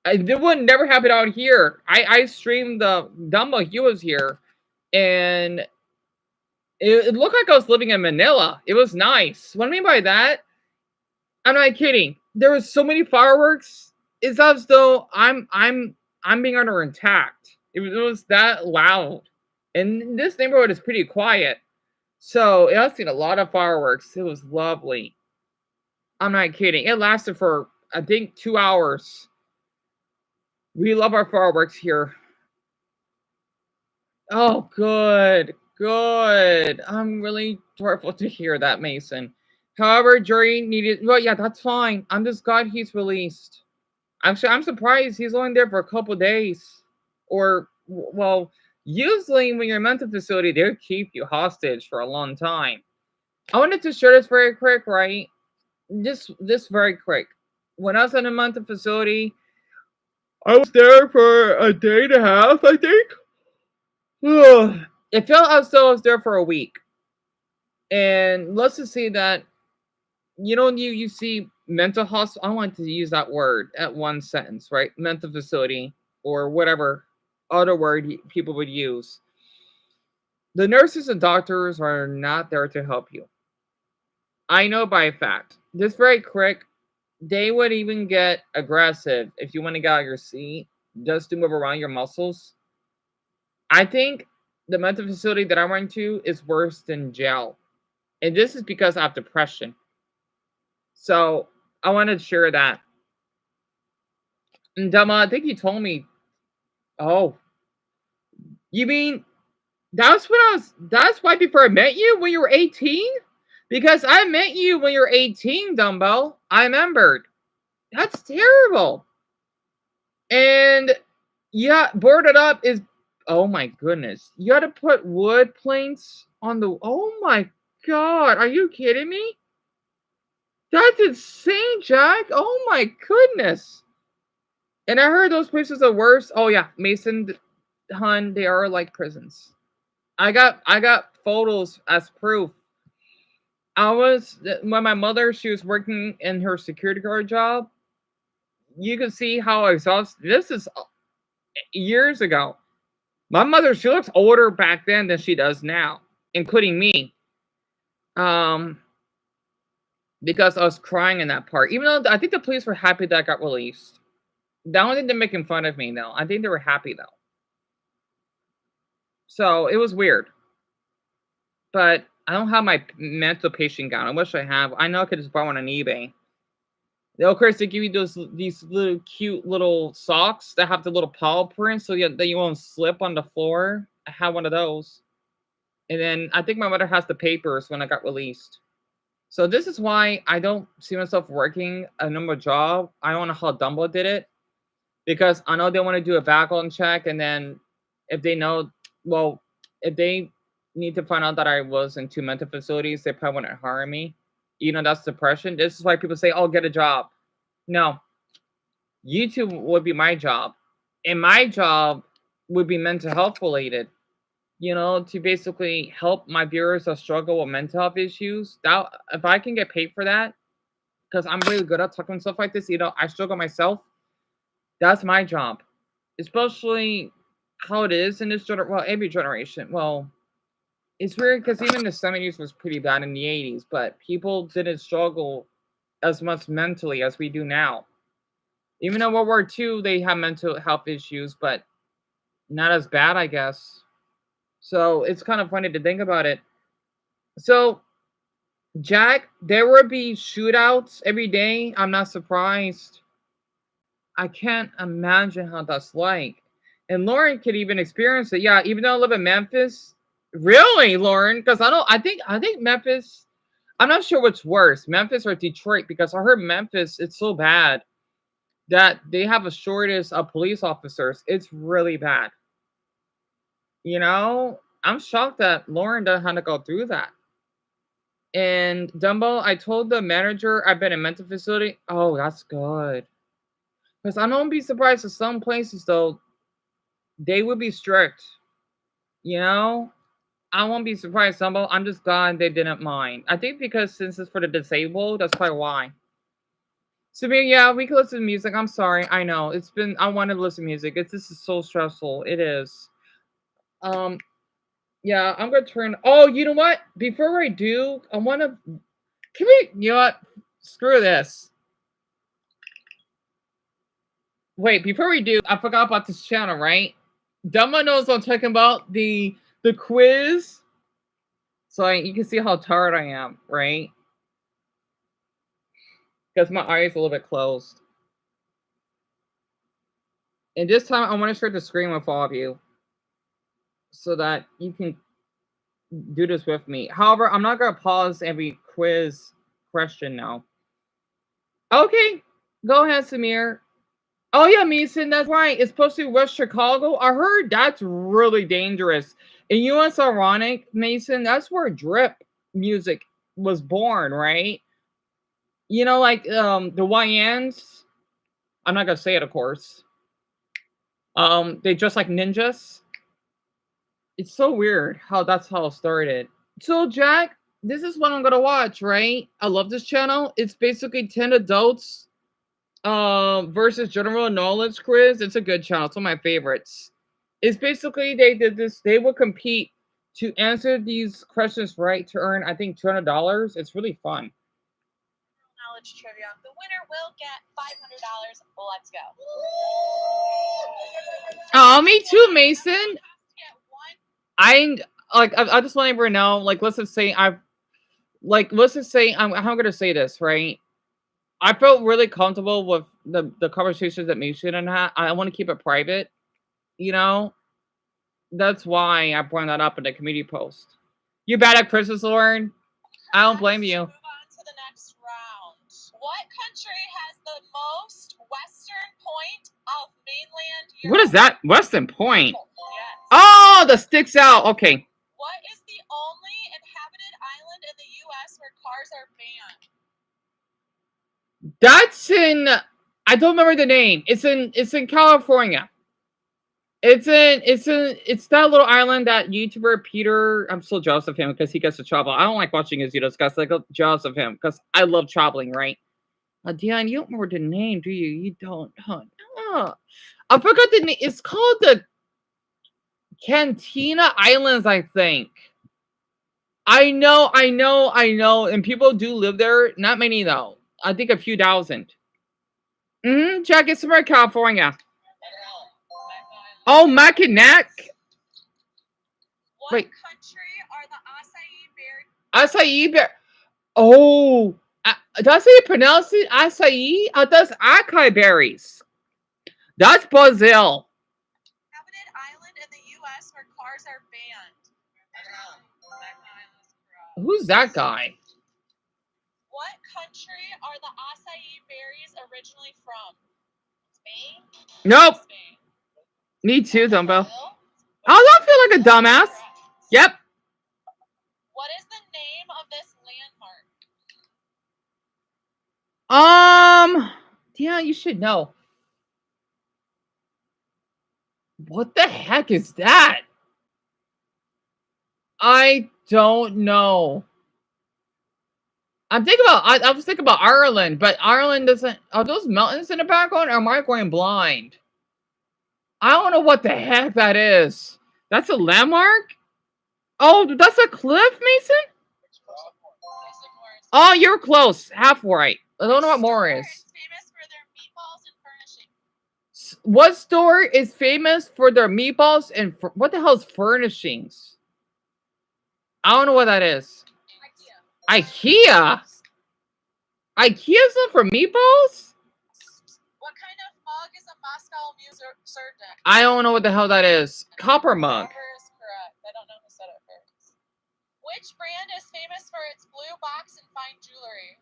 It would never happen out here. I streamed the Dumbo. He was here, and it looked like I was living in Manila. It was nice. What I mean by that, I'm not kidding. There was so many fireworks. It's as though I'm being under attacked. It was that loud, and this neighborhood is pretty quiet. So I've seen a lot of fireworks. It was lovely. I'm not kidding. It lasted for, I think, 2 hours. We love our fireworks here. Oh, good. I'm really grateful to hear that, Mason. However, jury needed... Well, yeah, that's fine. I'm just glad he's released. Actually, I'm surprised he's only there for a couple days. Or, well... Usually, when you're in a mental facility, they'll keep you hostage for a long time. I wanted to share this very quick, right? This very quick. When I was in a mental facility, I was there for a day and a half, I think. It felt as though I was there for a week. And let's just say that, you see mental hospital, I want to use that word at one sentence, right? Mental facility or whatever other word people would use. The nurses and doctors are not there to help you. I know by fact. Just very quick, they would even get aggressive if you want to get out of your seat just to move around your muscles. I think the mental facility that I went to is worse than jail. And this is because I have depression. So I wanted to share that. And Dama, I think you told me, oh, you mean that's why before I met you when you were 18? Because I met you when you were 18, Dumbo. I remembered. That's terrible. And yeah, boarded up is, oh my goodness. You had to put wood planks on the, oh my God. Are you kidding me? That's insane, Jack. Oh my goodness. And I heard those places are worse. Oh yeah, Mason, Hun, they are like prisons. I got photos as proof. When my mother, she was working in her security guard job. You can see how exhausted. This is years ago. My mother, she looks older back then than she does now, including me. Because I was crying in that part. Even though I think the police were happy that I got released. I don't think they're making fun of me though. I think they were happy though. So it was weird. But I don't have my mental patient gown. I wish I have. I know I could just buy one on eBay. Of course, they give you these little cute little socks that have the little paw prints so that you won't slip on the floor. I have one of those. And then I think my mother has the papers when I got released. So this is why I don't see myself working a normal job. I don't know how Dumbo did it. Because I know they want to do a background check. And then if they know, well, if they need to find out that I was in 2 mental facilities, they probably wouldn't hire me. You know, that's depression. This is why people say, oh, get a job. No. YouTube would be my job. And my job would be mental health related. You know, to basically help my viewers that struggle with mental health issues. That, if I can get paid for that, because I'm really good at talking stuff like this, you know, I struggle myself. That's my job. Especially how it is in this generation. Well, every generation. Well, it's weird because even the 70s was pretty bad in the 80s, but people didn't struggle as much mentally as we do now. Even though World War II, they have mental health issues, but not as bad, I guess. So it's kind of funny to think about it. So, Jack, there will be shootouts every day. I'm not surprised. I can't imagine how that's like. And Lauren could even experience it. Yeah, even though I live in Memphis. Really, Lauren? Because I think Memphis, I'm not sure what's worse, Memphis or Detroit, because I heard Memphis, it's so bad that they have a shortage of police officers. It's really bad. You know, I'm shocked that Lauren doesn't have to go through that. And Dumbo, I told the manager I've been in a mental facility. Oh, that's good. Because I don't be surprised if some places, though, they would be strict. You know? I won't be surprised, Dumbo. I'm just glad they didn't mind. I think because since it's for the disabled, that's probably why. So, yeah, we can listen to music. I'm sorry. I know. It's been, I wanted to listen to music. This is so stressful. It is. Yeah, I'm going to turn, oh, you know what? Before I do, I want to, you know what? Screw this. Wait, before we do, I forgot about this channel, right? Dumbo knows what I'm talking about. The quiz. So you can see how tired I am, right? Because my eyes are a little bit closed. And this time, I want to share the screen with all of you so that you can do this with me. However, I'm not going to pause every quiz question now. Okay, go ahead, Samir. Oh, yeah, Mason, that's right. It's supposed to be West Chicago. I heard that's really dangerous. And you know what's ironic, Mason? That's where drip music was born, right? You know, like the YNs. I'm not going to say it, of course. They dress like ninjas. It's so weird how that's how it started. So, Jack, this is what I'm gonna watch, right? I love this channel. It's basically 10 adults versus general knowledge quiz. It's a good channel. It's one of my favorites. It's basically they did this, they will compete to answer these questions right to earn, I think, $200. It's really fun. Knowledge trivia. The winner will get $500. Let's go. Oh, me too, Mason. Everyone has to get one. I just want everyone to know, like, let's just say I'm gonna say this, right? I felt really comfortable with the conversations that Mason and I want to keep it private, you know. That's why I brought that up in the community post. You bad at Christmas, Lauren? I don't blame you. Move on to the next round. What country has the most western point of mainland Europe? What is that? Western Point. Yes. Oh, that sticks out. Okay. What is the only inhabited island in the U.S. where cars are banned? That's in, I don't remember the name. It's in California. It's that little island that YouTuber Peter, I'm still jealous of him because he gets to travel. I don't like watching his videos, guys. Like, I'm jealous of him because I love traveling, right? Dion, you don't remember the name, do you? You don't. Huh? Oh, I forgot the name. It's called the Cantina Islands, I think. I know. And people do live there. Not many, though. I think a few thousand. Jack, it's from California. Oh, Mackinac. What Wait. country are the acai berries? Acai bear. Oh, did I say you pronounce it acai? That's acai berries. That's Brazil. Inhabited island in the U.S. where cars are banned. Who's that guy? What country are the acai berries originally from? Spain? Nope. Spain. Me too, Dumbo. Brazil? I don't feel like a dumbass. Yep. What is the name of this landmark? Yeah, you should know. What the heck is that? I don't know. I was thinking about Ireland, but Ireland doesn't. Are those mountains in the background, or am I going blind? I don't know what the heck that is. That's a landmark? Oh, that's a cliff, Mason? Oh, you're close. Half right. I don't know what more is. Famous for their meatballs and furnishings. What store is famous for their meatballs and what the hell is furnishings? I don't know what that is. IKEA? IKEA's not for meatballs? What kind of mug is a Moscow Serdek? I don't know what the hell that is. Copper mug. Copper is correct. I don't know who said it first. Which brand is famous for its blue box and fine jewelry?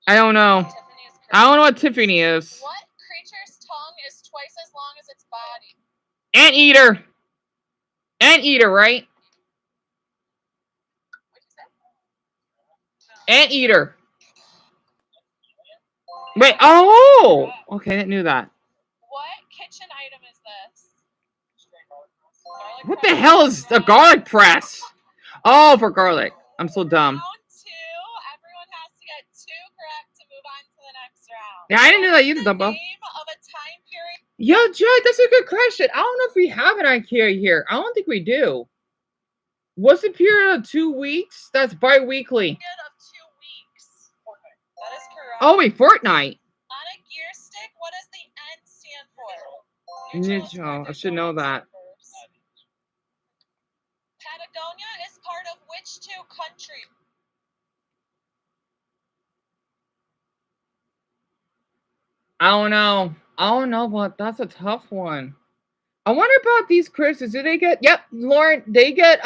I don't know. Tiffany is correct. I don't know what Tiffany is. What creature's tongue is twice as long as its body? Anteater. Anteater, right? What'd you say? Anteater. Wait, oh! Okay, I didn't know that. What kitchen item is this? Garlic What press. the hell is a garlic press? Oh, for garlic. I'm so dumb. Round 2. Everyone has to get 2 correct to move on to the next round. Yeah, I didn't know that either, The Dumbo. name of a time period Yo, Jack, that's a good question. I don't know if we have an IKEA here. I don't think we do. What's the period of 2 weeks? That's bi-weekly. of 2 weeks. That is correct. Oh, wait, fortnight. On a gear stick, what does the N stand for? Neutral. I should know that. Patagonia is part of which 2 countries? I don't know, but that's a tough one. I wonder about these cruises. Do they get? Yep, Lauren. They get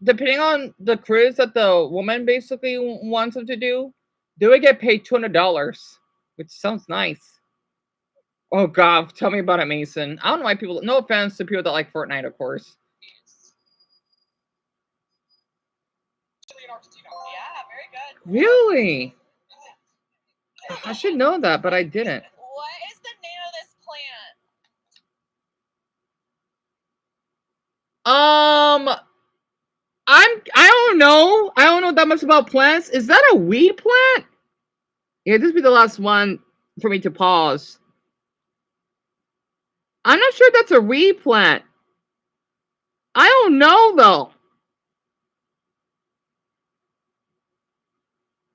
depending on the cruise that the woman basically wants them to do, they would get paid $200, which sounds nice. Oh God, tell me about it, Mason. I don't know why people. No offense to people that like Fortnite, of course. Yeah, very good. Really? I should know that, but I didn't. What is the name of this plant? I don't know. I don't know that much about plants. Is that a weed plant? Yeah, this will be the last one for me to pause. I'm not sure that's a weed plant. I don't know though.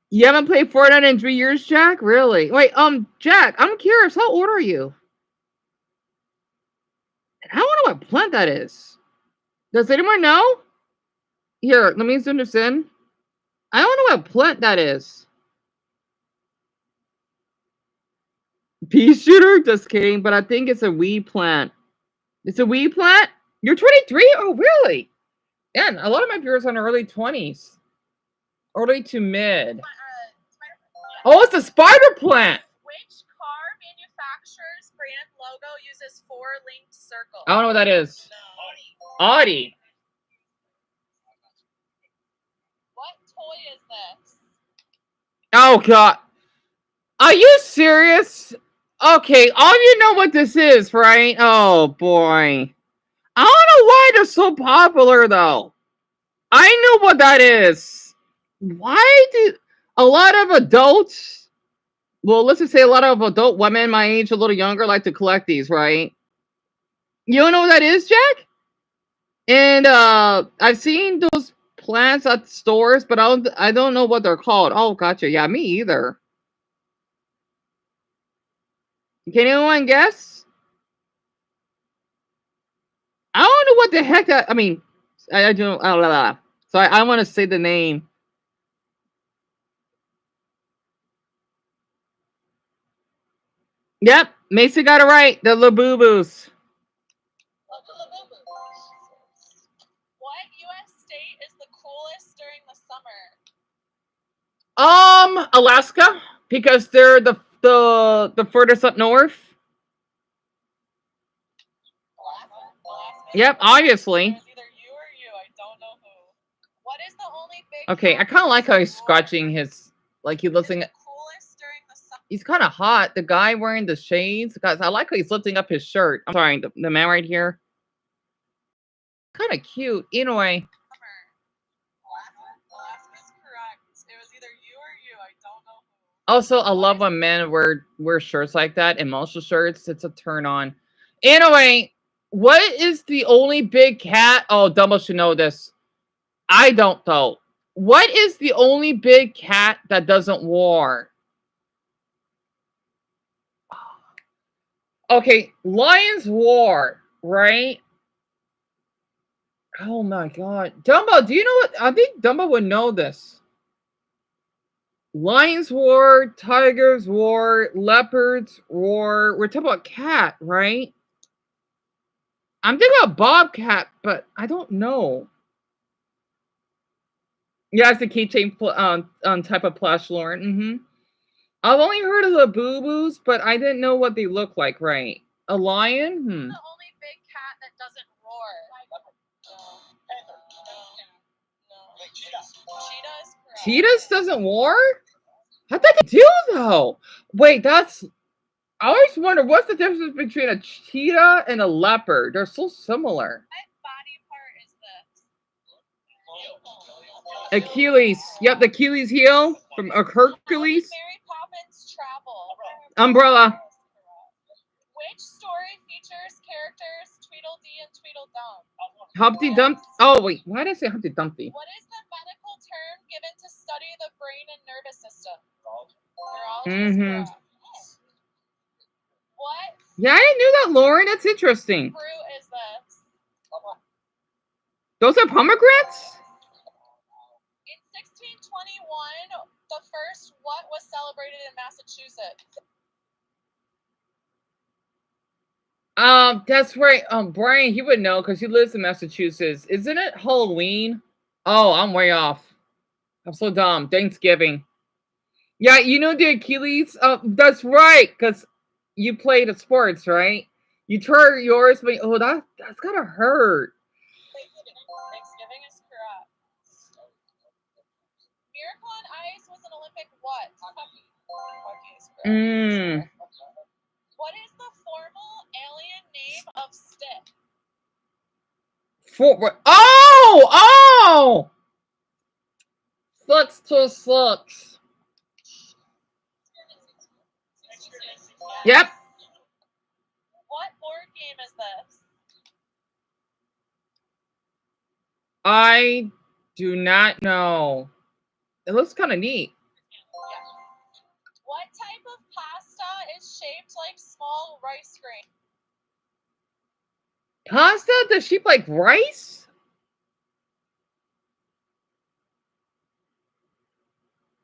You haven't played Fortnite in 3 years, Jack? Really? Wait, Jack, I'm curious. How old are you? I don't know what plant that is. Does anyone know? Here, let me zoom this in. I don't know what plant that is. Pea shooter? Just kidding, but I think it's a weed plant. It's a weed plant? You're 23? Oh, really? Yeah, a lot of my viewers are in their early 20s. Early to mid. Oh, it's a spider plant! Which car manufacturer's brand logo uses 4 linked circles? I don't know what that is. Audi. What toy is this? Oh, God. Are you serious? Okay, all you know what this is, right? Oh, boy. I don't know why they're so popular, though. I know what that is. Why do a lot of adults, well, let's just say a lot of adult women my age, a little younger, like to collect these, right? You don't know what that is, Jack? And I've seen those plants at stores, but I don't know what they're called. Oh, gotcha. Yeah, me either. Can anyone guess? I don't know what the heck that. I mean, I don't. Blah, blah, blah. So I want to say the name. Yep, Macy got it right. The Labubus. What U.S. state is the coolest during the summer? Alaska, because they're the furthest up north. Alaska? Yep, obviously. It was either you or you. I don't know who. What is the only big Okay, I kind of like how he's scratching his, like he lifting. Coolest during the summer? He's kind of hot. The guy wearing the shades, guys. I like how he's lifting up his shirt. I'm sorry, the man right here. Kind of cute. Anyway. Alaska's correct. It was either you or you. I don't know who. Also, I love when men wear shirts like that, emotional shirts. It's a turn on. Anyway, what is the only big cat? Oh, Dumbo should know this. I don't though. What is the only big cat that doesn't roar? Okay, lions roar, right? Oh my God, Dumbo, do you know what? I think Dumbo would know this. Lions roar, tigers roar, leopards roar. We're talking about cat, right? I'm thinking about bobcat, but I don't know. Yeah, it's a keychain type of plush, Lauren. Mm-hmm. I've only heard of the boo-boos, but I didn't know what they look like, right? A lion? The only big cat that doesn't roar. No. Cheetahs? Cheetahs doesn't roar? How'd they do, though? Wait, that's... I always wonder, what's the difference between a cheetah and a leopard? They're so similar. What body part is this? Achilles. Yep, the Achilles heel from Hercules. Mary Poppins travel. Umbrella. Which story features characters Tweedledee and Tweedledum? Humpty Dump. Oh wait, why did I say Humpty Dumpty? What is the medical term given to study the brain and nervous system? Mm-hmm. What Yeah, I didn't know that, Lauren. That's interesting. fruit is this? Those are pomegranates? In 1621, the first what was celebrated in Massachusetts? That's right. Brian, he would know because he lives in Massachusetts. Isn't it Halloween? Oh, I'm way off. I'm so dumb. Thanksgiving. Yeah, you know the Achilles? That's right, because you play the sports, right? You tore yours, but oh, that's gotta hurt. Thanksgiving is correct. Miracle on Ice was an Olympic what? Hockey is correct. What is the formal alien name of Stick? Forward. Oh! Sucks to sucks. Yep. What board game is this? I do not know. It looks kind of neat. What type of pasta is shaped like small rice grains? Pasta? Does she like rice?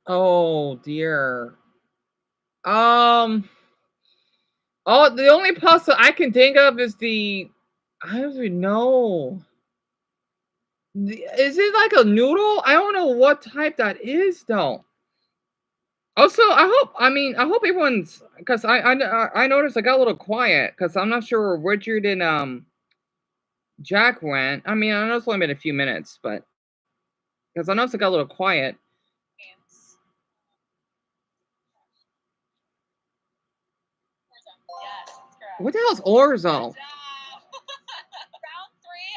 Oh dear. Oh, the only pasta I can think of is I don't even know. Is it like a noodle? I don't know what type that is though. Also, I hope everyone's, because I noticed I got a little quiet because I'm not sure where Richard and Jack went. I mean, I know it's only been a few minutes, but because I noticed I got a little quiet. Yes, that's correct. What the hell is orzo? Round 3,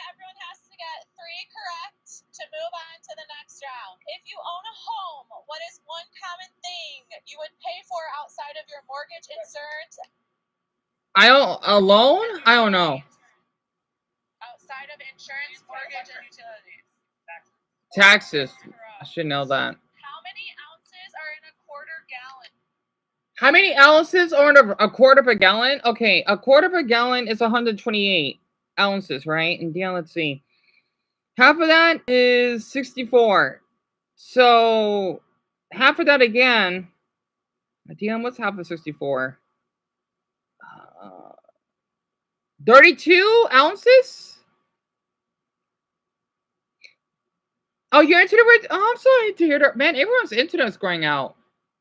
everyone has to get 3 correct to move on to the next round. If you own a home, what is one common thing you would pay for outside of your mortgage, insurance? I don't know. Outside of insurance, mortgage, and utilities. Taxes. I should know that. How many ounces are in a quarter gallon? How many ounces are in a quarter of a gallon? Okay, a quarter of a gallon is 128 ounces, right? And yeah, let's see. Half of that is 64. So half of that again. Damn, what's half of 64? 32 ounces? Oh, your internet? Oh, I'm sorry to hear that. Man, everyone's internet's going out.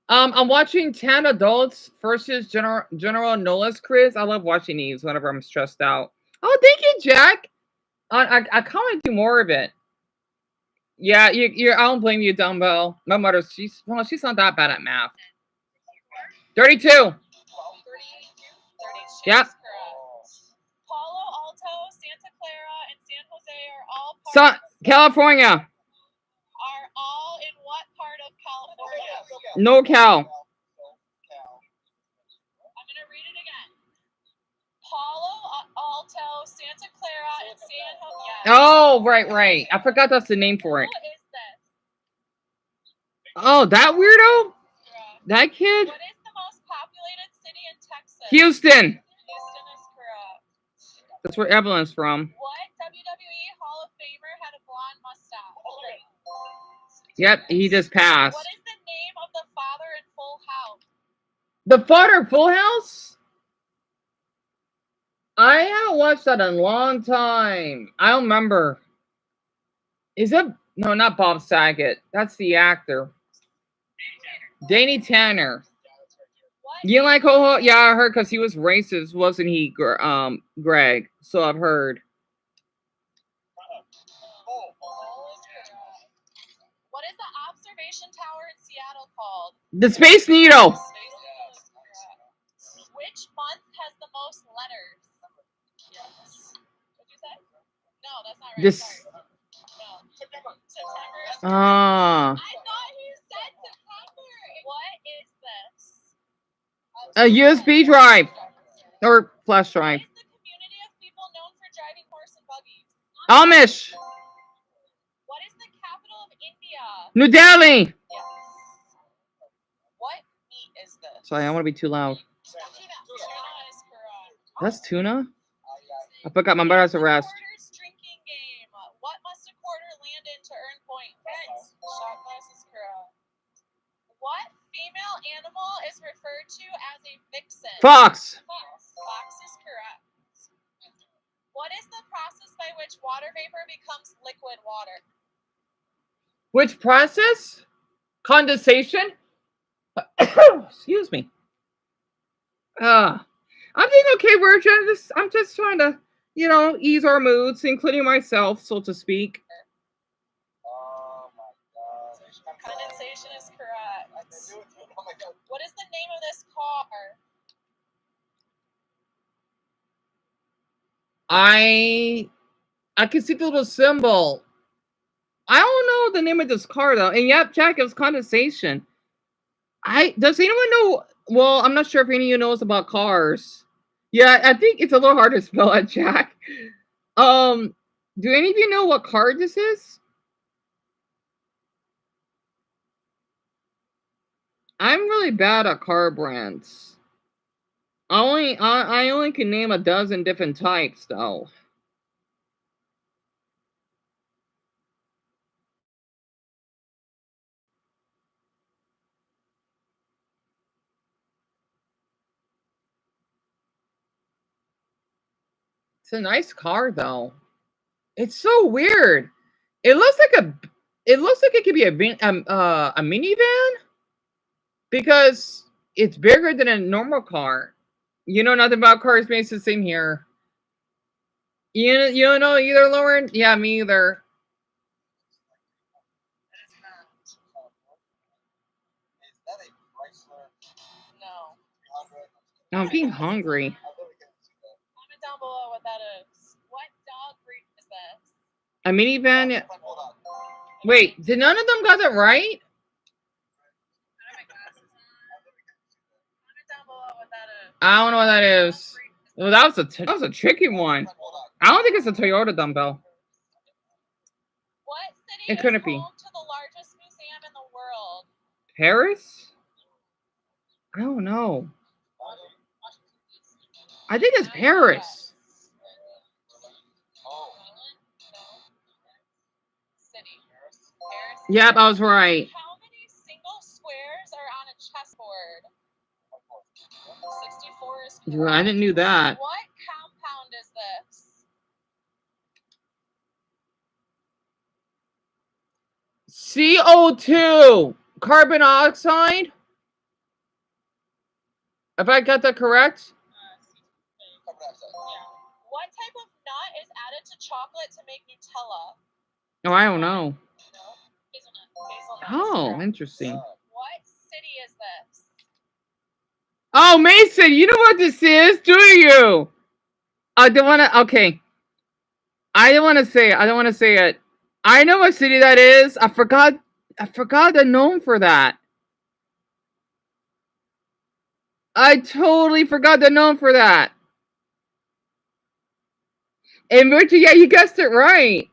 I'm watching 10 adults versus General Knowles quiz. I love watching these whenever I'm stressed out. Oh, thank you, Jack. I kind of want to do more of it. Yeah, I don't blame you, dumbbell. My mother, she's not that bad at math. 32. 32. Yep. Palo Alto, Santa Clara, and San Jose are all part California. Are all in what part of California? NorCal. I'm gonna read it again. Palo Alto, Santa Clara, and San Jose. Oh, right. I forgot that's the name for it. Who is this? Oh, that weirdo? That kid? What is the most populated city in Texas? Houston. Houston is correct. That's where Evelyn's from. What WWE Hall of Famer had a blonde mustache? Yep, he just passed. What is the name of the father in Full House? The father of Full House? I haven't watched that in a long time. I don't remember. Is it? No, not Bob Saget. That's the actor. Danny Tanner. You like Ho-Ho? Yeah, I heard because he was racist, wasn't he, Greg? So I've heard. What is the observation tower in Seattle called? The Space Needle. Which month has the most letters? Yes. What'd you say? No, that's not right. Sorry. No. September. Ah. I thought you said September. What is this? A USB drive. Or flash drive. What is the community of people known for driving horse and buggies? Amish. What is the capital of India? New Delhi. Yes. What meat is this? Sorry, I don't want to be too loud. Tuna. Tuna is correct. That's tuna? I forgot my mother's arrest. Quarters drinking game. What must a quarter land in to earn points? Shot glass is correct. What female animal is referred to as a vixen? Fox. Fox is correct. What is the process by which water vapor becomes liquid water? Which process? Condensation? Excuse me. I'm doing okay, Virgin. I'm just trying to, ease our moods, including myself, so to speak. Oh my god. Condensation is correct. What is the name of this car? I I can see the little symbol. I don't know the name of this car though. And yep, Jack, it was condensation. Does anyone know? Well, I'm not sure if any of you knows about cars. Yeah, I think it's a little hard to spell it, Jack. Do any of you know what car this is? I'm really bad at car brands. I only can name a dozen different types though. It's a nice car though. It's so weird. It looks like it could be a minivan because it's bigger than a normal car. You know nothing about cars, Mason. Same here. You don't know either, Lauren? Yeah, me either. No. I'm being hungry. Comment down below what that is. What dog breed is this? A minivan. Wait, did none of them got it right? Comment down below what that is. I don't know what that is. Well, that was a tricky one. I don't think it's a Toyota dumbbell. What city It couldn't is be. home to the largest museum in the world? Paris? I don't know. I think it's Paris. City. Paris. Yep, I was right. How many single squares are on a chessboard? 64 is Dude, correct. I didn't knew that. What compound is this? CO2, carbon dioxide. If I got that correct. What type of nut is added to chocolate to make Nutella? Oh, I don't know. No. Hazelnut. Oh, Hazelnut. interesting. What city is this? Oh, Mason, you know what this is, do you? I don't want to. Okay. I don't want to say it. I don't want to say it. I know what city that is. I forgot they're known for that. I totally forgot they're known for that. And Richard, yeah, you guessed it right.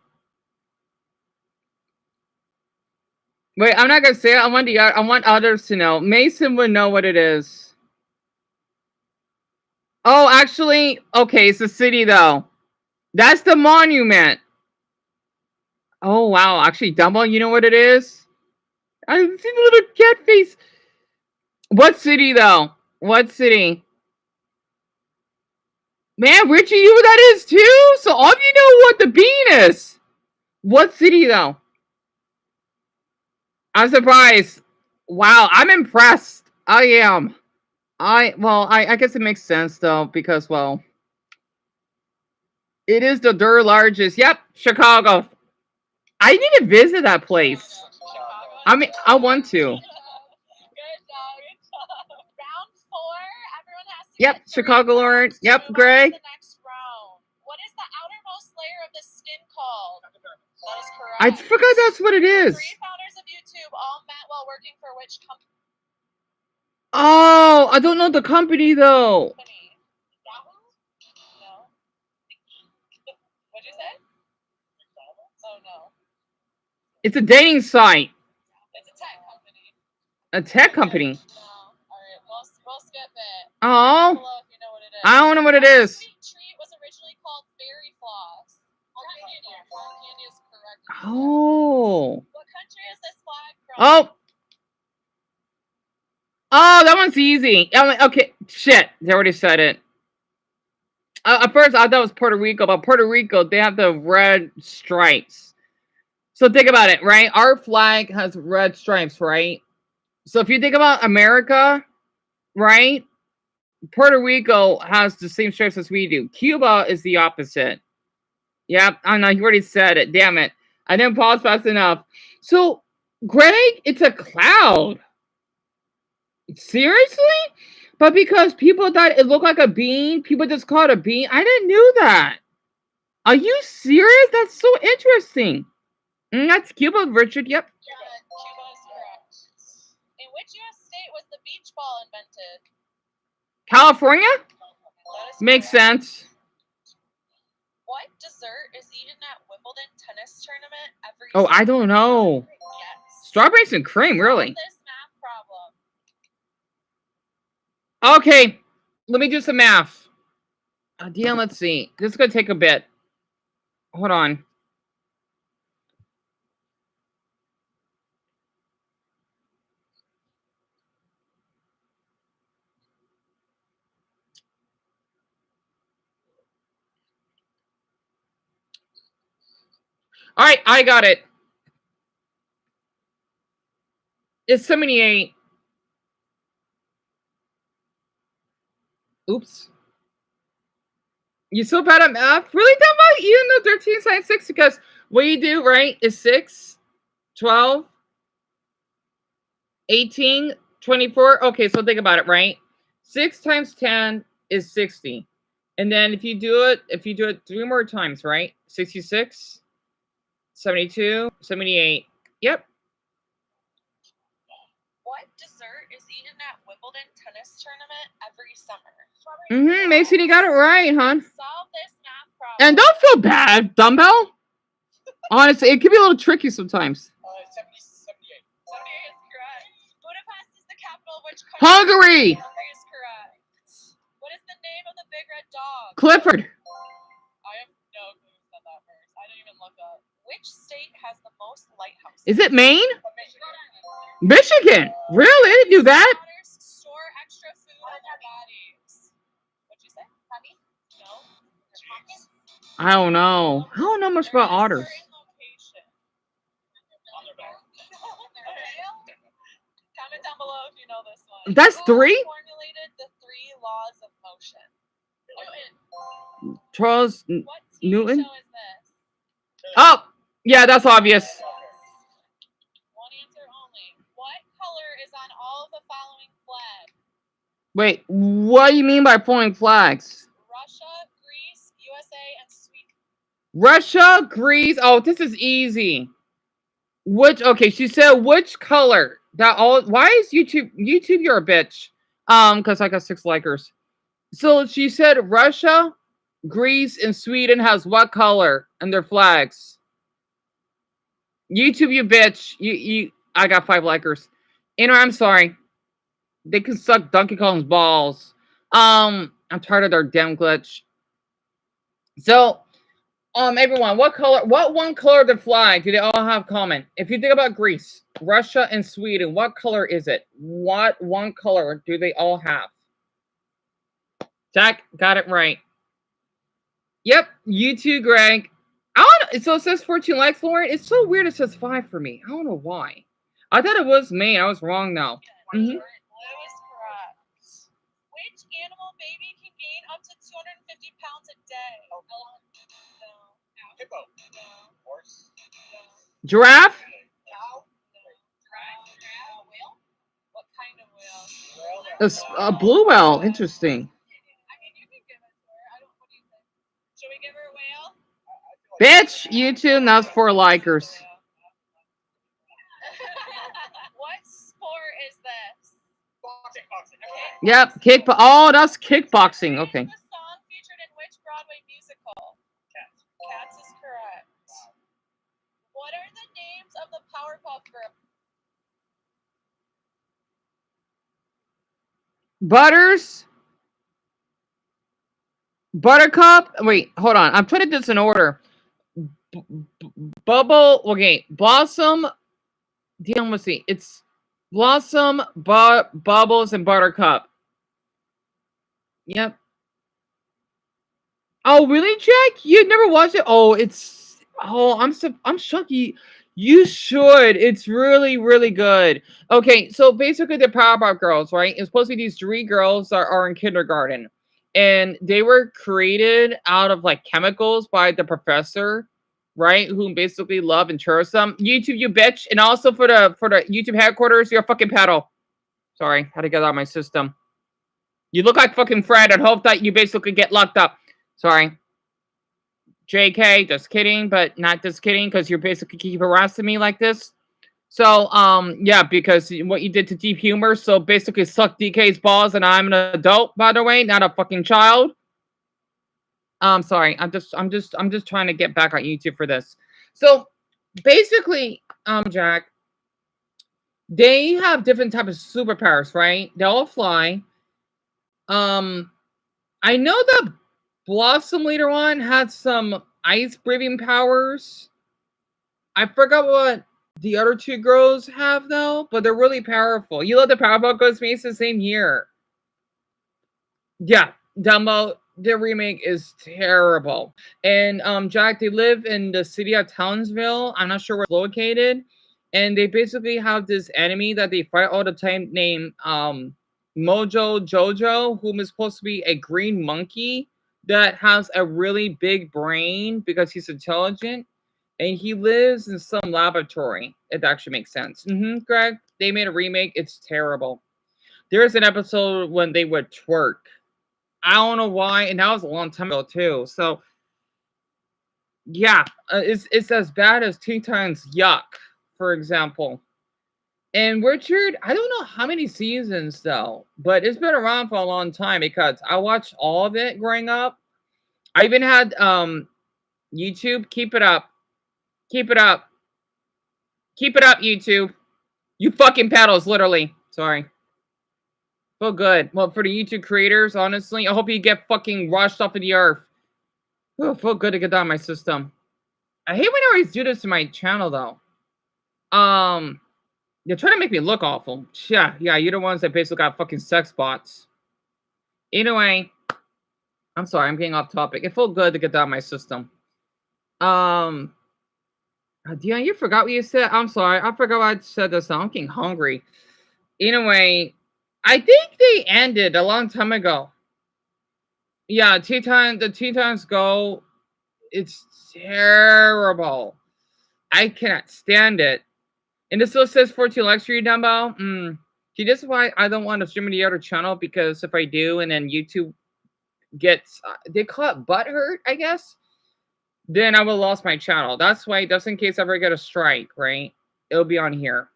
Wait, I'm not gonna say it. I want others to know. Mason would know what it is. Oh, actually, okay, it's the city though. That's the monument. Oh wow, actually, Dumbo, you know what it is? I see the little cat face. What city though? What city? Man, Richie, you know what that is too? So all of you know what the bean is. What city though? I'm surprised. Wow, I'm impressed. I am. I guess it makes sense though, because well, it is the third largest. Yep, Chicago. I need to visit that place. Chicago. I mean, I want to. Good job. Round 4. Everyone has to Yep, get 3 Chicago, Lauren. correct to Yep, move on to Greg. the next round. What is the outermost layer of the skin called? That is correct. I forgot that's what it is. 3 founders of YouTube all met while working for which company? Oh, I don't know the company though. Yahoo? No. What'd you say? Oh no. It's a dating site. It's a tech company. A tech company. No. Alright, we'll skip it. Oh, Below if you know what it is. I don't know what it What is. sweet treat was originally called fairy floss? Cotton candy. Cotton candy is correct. Oh. What country is this flag from? Oh, that one's easy. Okay, shit. They already said it. At first, I thought it was Puerto Rico, but Puerto Rico, they have the red stripes. So think about it, right? Our flag has red stripes, right? So if you think about America, right? Puerto Rico has the same stripes as we do. Cuba is the opposite. Yep, I know, you already said it. Damn it. I didn't pause fast enough. So, Greg, it's a cloud. Seriously? But because people thought it looked like a bean, people just called it a bean. I didn't know that. Are you serious? That's so interesting. That's Cuba, Richard. Yep. Cuba is correct. In which U.S. state was the beach ball invented? California? That is Makes correct. sense. What dessert is eaten at Wimbledon tennis tournament every Oh, I summer? don't know. Yes. Strawberries and cream, Solve really? this math problem. Okay, let me do some math. Dion, let's see. This is gonna take a bit. Hold on. All right, I got it. It's 78. Oops. You so bad at math? Really, Dumbo? You know 13 times 6? Because what you do, right, is 6, 12, 18, 24. Okay, so think about it, right? 6 times 10 is 60. And then if you do it 3 more times, right? 66, 72, 78. Yep. What dessert is eaten at Wimbledon tennis tournament every summer? Mason, you got it right, hon. Solve this math problem. And don't feel bad, Dumbbell. Honestly, it can be a little tricky sometimes. 78. 78 is correct. Budapest is the capital of which country? Hungary. Hungary is correct. What is the name of the big red dog? Clifford. I have no clue who said that first. I didn't even look up. Which state has the most lighthouses? Is it Maine? Michigan. Michigan. Really? I didn't do that. Otters store extra food in their bodies. What'd you say? Honey? No. Their pockets? I don't know. I don't know much They're about in a otters. certain location. On their back. Their tail? Comment down below if you know this one. That's Who 3? formulated the 3 laws of motion? Newton. Charles What TV Newton? show is this? Oh, yeah, that's obvious. One answer only. What color is on all of the following flags? Wait, what do you mean by foreign flags? Russia, Greece, USA, and Sweden. Russia, Greece. Oh, this is easy. Okay, she said which color? Why is YouTube, you're a bitch. Because I got 6 likers. So she said Russia, Greece, and Sweden has what color in their flags? YouTube, you bitch. I got 5 likers. I'm sorry. They can suck Donkey Kong's balls. I'm tired of their damn glitch. So, everyone, what one color of the flag do they all have common? If you think about Greece, Russia, and Sweden, what color is it? What one color do they all have? Jack got it right. Yep, you too, Greg. I don't know. So it says 14 likes, Lauren. It's so weird it says 5 for me. I don't know why. I thought it was Maine. I was wrong now. Blue is correct. Which animal baby can gain up to 250 pounds a day? Oh. No. Hippo. No. Horse. No. Giraffe? Cow? No. Giraffe? Whale? What kind of whale? A blue whale. Interesting. I mean, you can give it to her. What do you think? Should we give her a whale? Bitch, YouTube, that's 4 likers. What sport is this? Boxing. Yep, oh, that's kickboxing. Okay. The song featured in which Broadway musical? Cats. Cats is correct. What are the names of the Powerpuff Girls? Butters. Buttercup. Wait, hold on. I'm putting this in order. Bubble. Okay, Blossom. Damn, let's see. It's Blossom, Bubbles, and Buttercup. Yep. Oh, really, Jack? You never watched it? Oh, I'm shocked. You should. It's really, really good. Okay, so basically the Powerpuff Girls, right? It's supposed to be these 3 girls that are in kindergarten. And they were created out of like chemicals by the professor, right? Who basically love and cherish them. YouTube, you bitch. And also for the YouTube headquarters, you're a fucking pedo. Sorry, had to get out of my system. You look like fucking Fred and hope that you basically get locked up. Sorry. JK, just kidding, but not just kidding, because you're basically keep harassing me like this. So, yeah, because what you did to Deep Humor, so basically suck DK's balls, and I'm an adult, by the way, not a fucking child. Sorry, I'm just trying to get back on YouTube for this. So, basically, Jack, they have different types of superpowers, right? They all fly. I know the Blossom Leader one had some ice breathing powers. I forgot what the other two girls have though, but they're really powerful. You love the Powerpuff Girls Mason, same here. Yeah, Dumbo, the remake is terrible. And Jack, they live in the city of Townsville. I'm not sure where it's located. And they basically have this enemy that they fight all the time named Mojo Jojo, whom is supposed to be a green monkey that has a really big brain because he's intelligent. And he lives in some laboratory. It actually makes sense. Greg, they made a remake. It's terrible. There's an episode when they would twerk. I don't know why, and that was a long time ago too. So, yeah, it's as bad as Teen Titans Yuck, for example. And Richard, I don't know how many seasons though, but it's been around for a long time because I watched all of it growing up. I even had YouTube. Keep it up. Keep it up. Keep it up, YouTube. You fucking pedals, literally. Sorry. Feel good. Well, for the YouTube creators, honestly, I hope you get fucking washed off of the earth. Oh, feel good to get that out of my system. I hate when I always do this to my channel, though. They're trying to make me look awful. Yeah, you're the ones that basically got fucking sex bots. Anyway, I'm sorry, I'm getting off topic. It felt good to get that out of my system. Dion, you forgot what you said. I'm sorry, I forgot what I said this. I'm getting hungry. Anyway, I think they ended a long time ago. Yeah, the Teen Titans Go, it's terrible. I cannot stand it. And this still says 14 Luxury Dumbo. See, this is why I don't want to stream the other channel, because if I do and then YouTube gets, they call it butthurt, I guess, then I will lost my channel. That's why, just in case I ever get a strike, right? It'll be on here.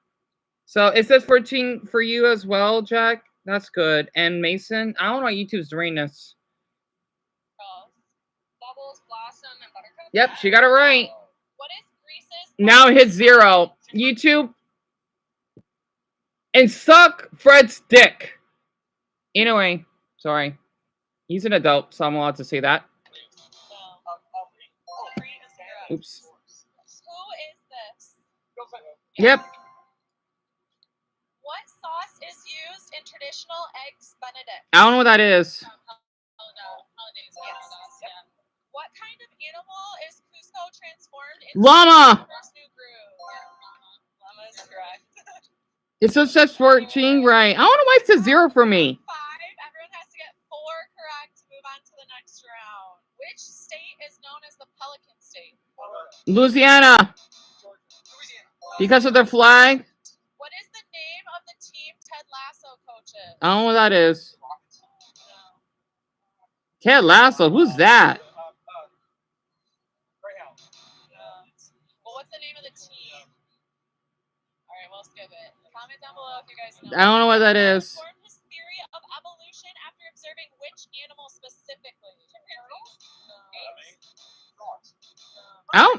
So it says 14 for you as well, Jack. That's good. And Mason, I don't know why YouTube's doing this. Bubbles, Blossom, and Buttercup. Yep, she got it right. What is Grease's? Now it hits 0. YouTube. And suck Fred's dick. Anyway, sorry. He's an adult, so I'm allowed to say that. Oops. Who is this? Yep. What sauce is used in traditional eggs Benedict? I don't know what that is. Oh no, hollandaise sauce. Yeah. What kind of animal is Cusco transformed into? Llama. New groove? Yeah, llama is correct. It still says 14, right? I don't know why it says 0 for me. 5. Everyone has to get 4 correct to move on to the next round. Which state is known as the Pelican State? Louisiana. Because of their flag. What is the name of the team Ted Lasso coaches? I don't know what that is. Ted Lasso, who's that? Well, what's the name of the team? All right, we'll skip it. Comment down below if you guys know. I don't know what that is. Formed his theory of evolution after observing which animal specifically?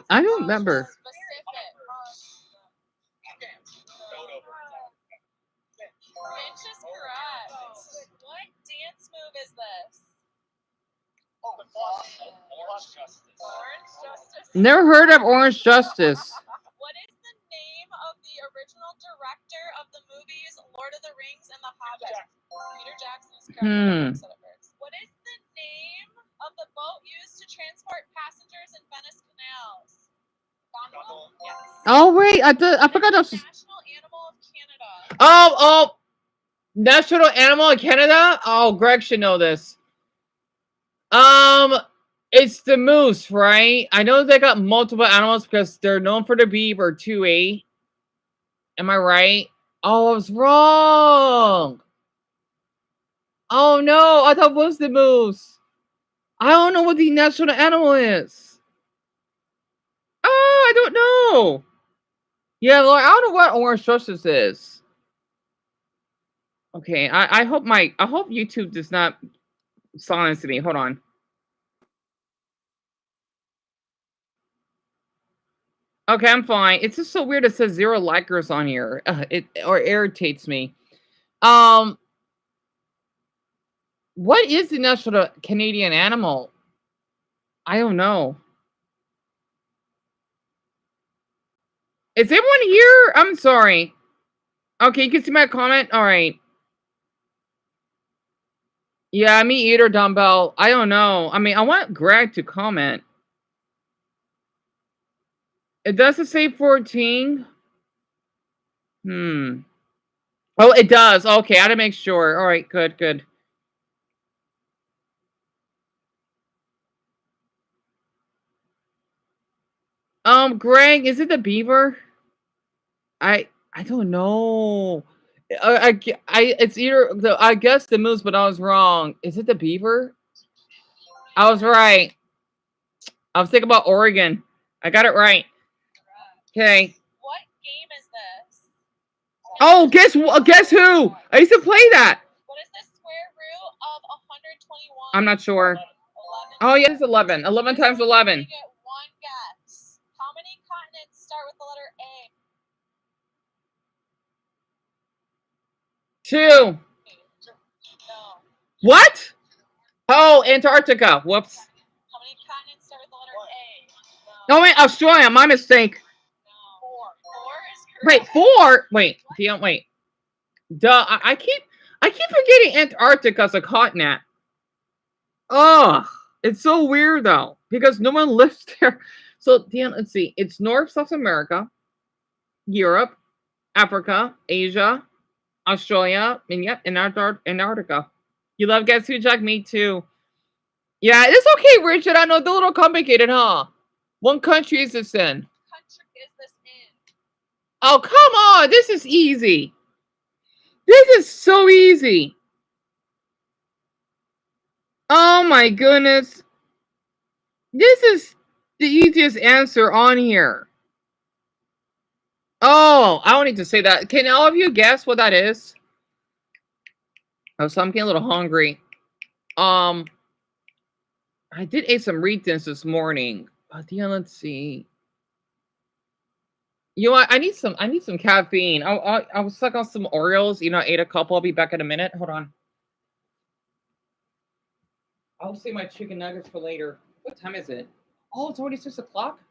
I don't remember. Specific. Finch is correct. What dance move is this? Orange Justice. Orange Justice. Never heard of Orange Justice. What is the name of the original director of the movies Lord of the Rings and The Hobbit? Peter Jackson is correct. What is the name of the boat used to transport passengers in Venice canals? Gondola? Yes. Oh wait, I forgot that was. National animal of Canada. Oh, national animal of Canada. Oh, Greg should know this. It's the moose, right? I know they got multiple animals because they're known for the beaver, 2A. Am I right? Oh, I was wrong. Oh no, I thought it was the moose. I don't know what the national animal is. I don't know. Yeah, Lord, I don't know what orange justice is. Okay, I hope YouTube does not silence me. Hold on. Okay, I'm fine. It's just so weird. It says 0 likers on here. It irritates me. What is the national Canadian animal? I don't know. Is everyone here? I'm sorry. Okay, you can see my comment. All right. Yeah, me either, Dumbbell. I don't know. I mean, I want Greg to comment. It doesn't say 14. Oh, it does. Okay, I had to make sure. All right, good. Greg, is it the beaver? I don't know. It's either I guess the moose, but I was wrong. Is it the beaver? I was right. I was thinking about Oregon. I got it right. Okay. What game is this? Oh, guess who? I used to play that. What is the square root of 121? I'm not sure. 11. Oh, yeah, it's 11. 11 times 11. You get one guess. How many continents start with the letter A? 2. No. What? Oh, Antarctica. Whoops. How many continents start with the letter A? No. Oh, wait, Australia. My mistake. No. 4 is correct. Wait, 4? Wait. Duh, I keep forgetting Antarctica's a continent. Ugh, it's so weird though, because no one lives there. So, Dion, let's see. It's North, South America, Europe, Africa, Asia, Australia, and yep, Antarctica. You love Guess Who, Jack? Me too. Yeah, it's okay, Richard. I know they're a little complicated, huh? What country is this in? Country is this in? Oh, come on. This is easy. This is so easy. Oh my goodness. This is the easiest answer on here. Oh, I don't need to say that. Can all of you guess what that is? Oh, so I'm getting a little hungry. I did eat some Reese's this morning. Yeah, let's see. You know what? I need some caffeine. I was stuck on some Oreos. You know, I ate a couple. I'll be back in a minute. Hold on. I'll save my chicken nuggets for later. What time is it? Oh, it's already 6 o'clock?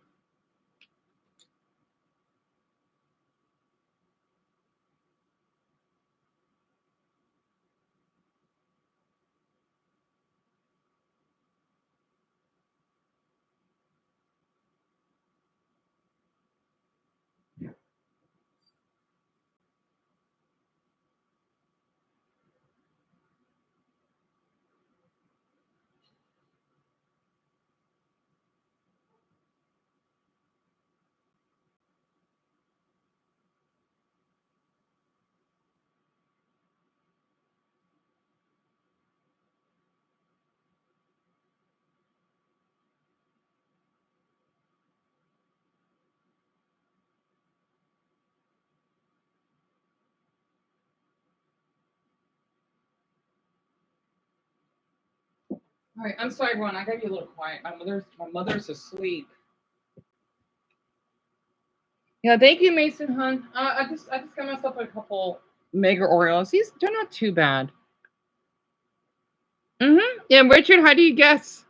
All right, I'm sorry, everyone. I gotta be a little quiet. My mother's asleep. Yeah, thank you, Mason Hunt. I just got myself a couple mega Oreos. They're not too bad. Yeah, Richard, how do you guess?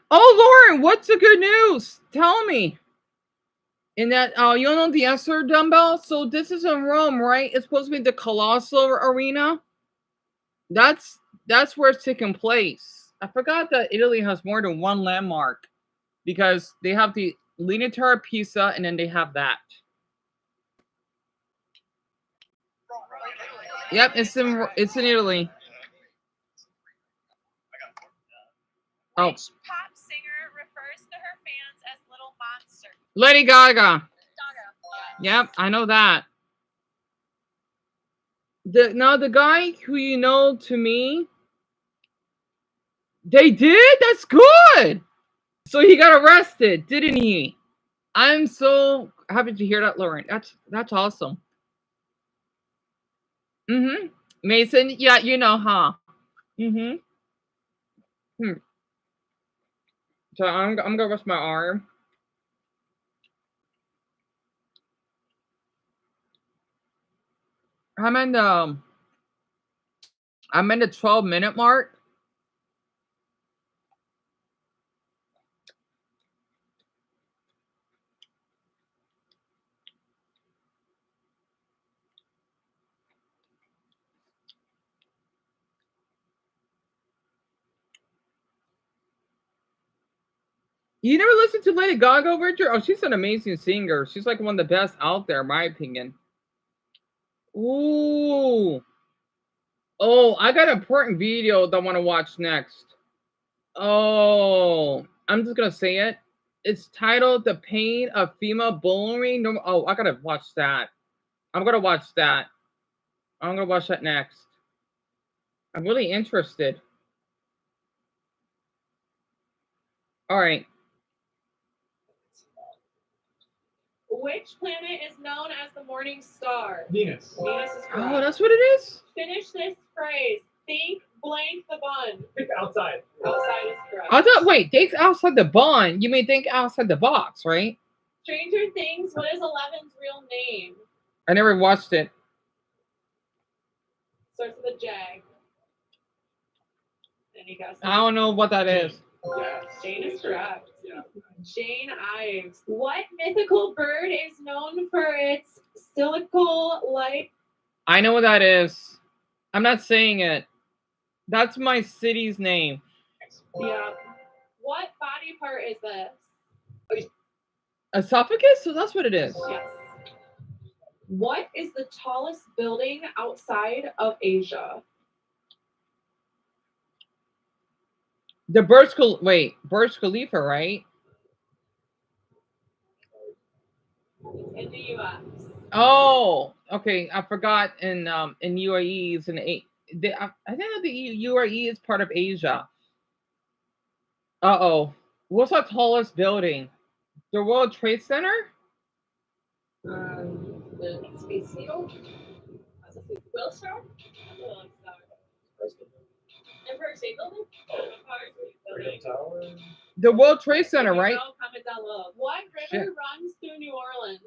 Oh, Lauren, what's the good news? Tell me. In that, you don't know the answer, Dumbbell? So this is in Rome, right? It's supposed to be the Colossal Arena. That's where it's taking place. I forgot that Italy has more than one landmark because they have the Leaning Tower of Pisa, and then they have that. Yep, it's in Italy. Oh. Which pop singer refers to her fans as little monsters? Lady Gaga. Yep, I know that. The guy who you know to me, They did? That's good. So he got arrested, didn't he? I'm so happy to hear that, Lauren. That's awesome. Mm-hmm. Mason, yeah, you know, huh? Mm-hmm. Hmm. So I'm gonna rest my arm. I'm in the 12-minute mark. You never listened to Lady Gaga, Richard? Oh, she's an amazing singer. She's like one of the best out there, in my opinion. Ooh. Oh, I got an important video that I want to watch next. Oh, I'm just gonna say it. It's titled "The Pain of Female Bullying." No, oh, I gotta watch that. I'm gonna watch that. I'm gonna watch that next. I'm really interested. All right. Which planet is known as the morning star? Venus. Venus is correct. Oh, that's what it is. Finish this phrase. Think blank the bun. Think outside. Outside is correct. I thought. Wait, think outside the bun. You mean think outside the box, right? Stranger Things, what is Eleven's real name? I never watched it. Starts with a J. Any guesses? I don't know what that is. Yes. Jane is correct. Yeah. Jane Ives. What mythical bird is known for its silical-like? I know what that is. I'm not saying it. That's my city's name. Yeah. What body part is this? Esophagus? So that's what it is. Yes. What is the tallest building outside of Asia? The Burj Khalifa, right? In the U.S. Oh, okay. I forgot in UAE is I think the UAE is part of Asia. Uh-oh. What's our tallest building? The World Trade Center? The Space Needle? Wilshire? Empire State Building? Tower. The World Trade Center, right? Comment down below. What river runs through New Orleans?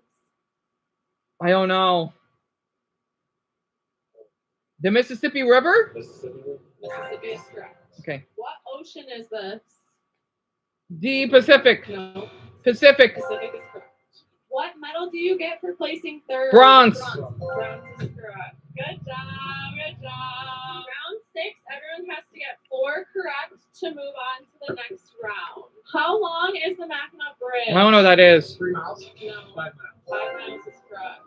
I don't know. The Mississippi River? Mississippi is correct. Okay. What ocean is this? The Pacific. No. Pacific. Pacific is correct. What medal do you get for placing third? Bronze. Bronze is correct. Good job. Good job. Round 6, everyone has to get 4 correct to move on to the next round. How long is the Mackinac Bridge? I don't know what that is. 3 miles. No. 5 miles. 5 miles is correct.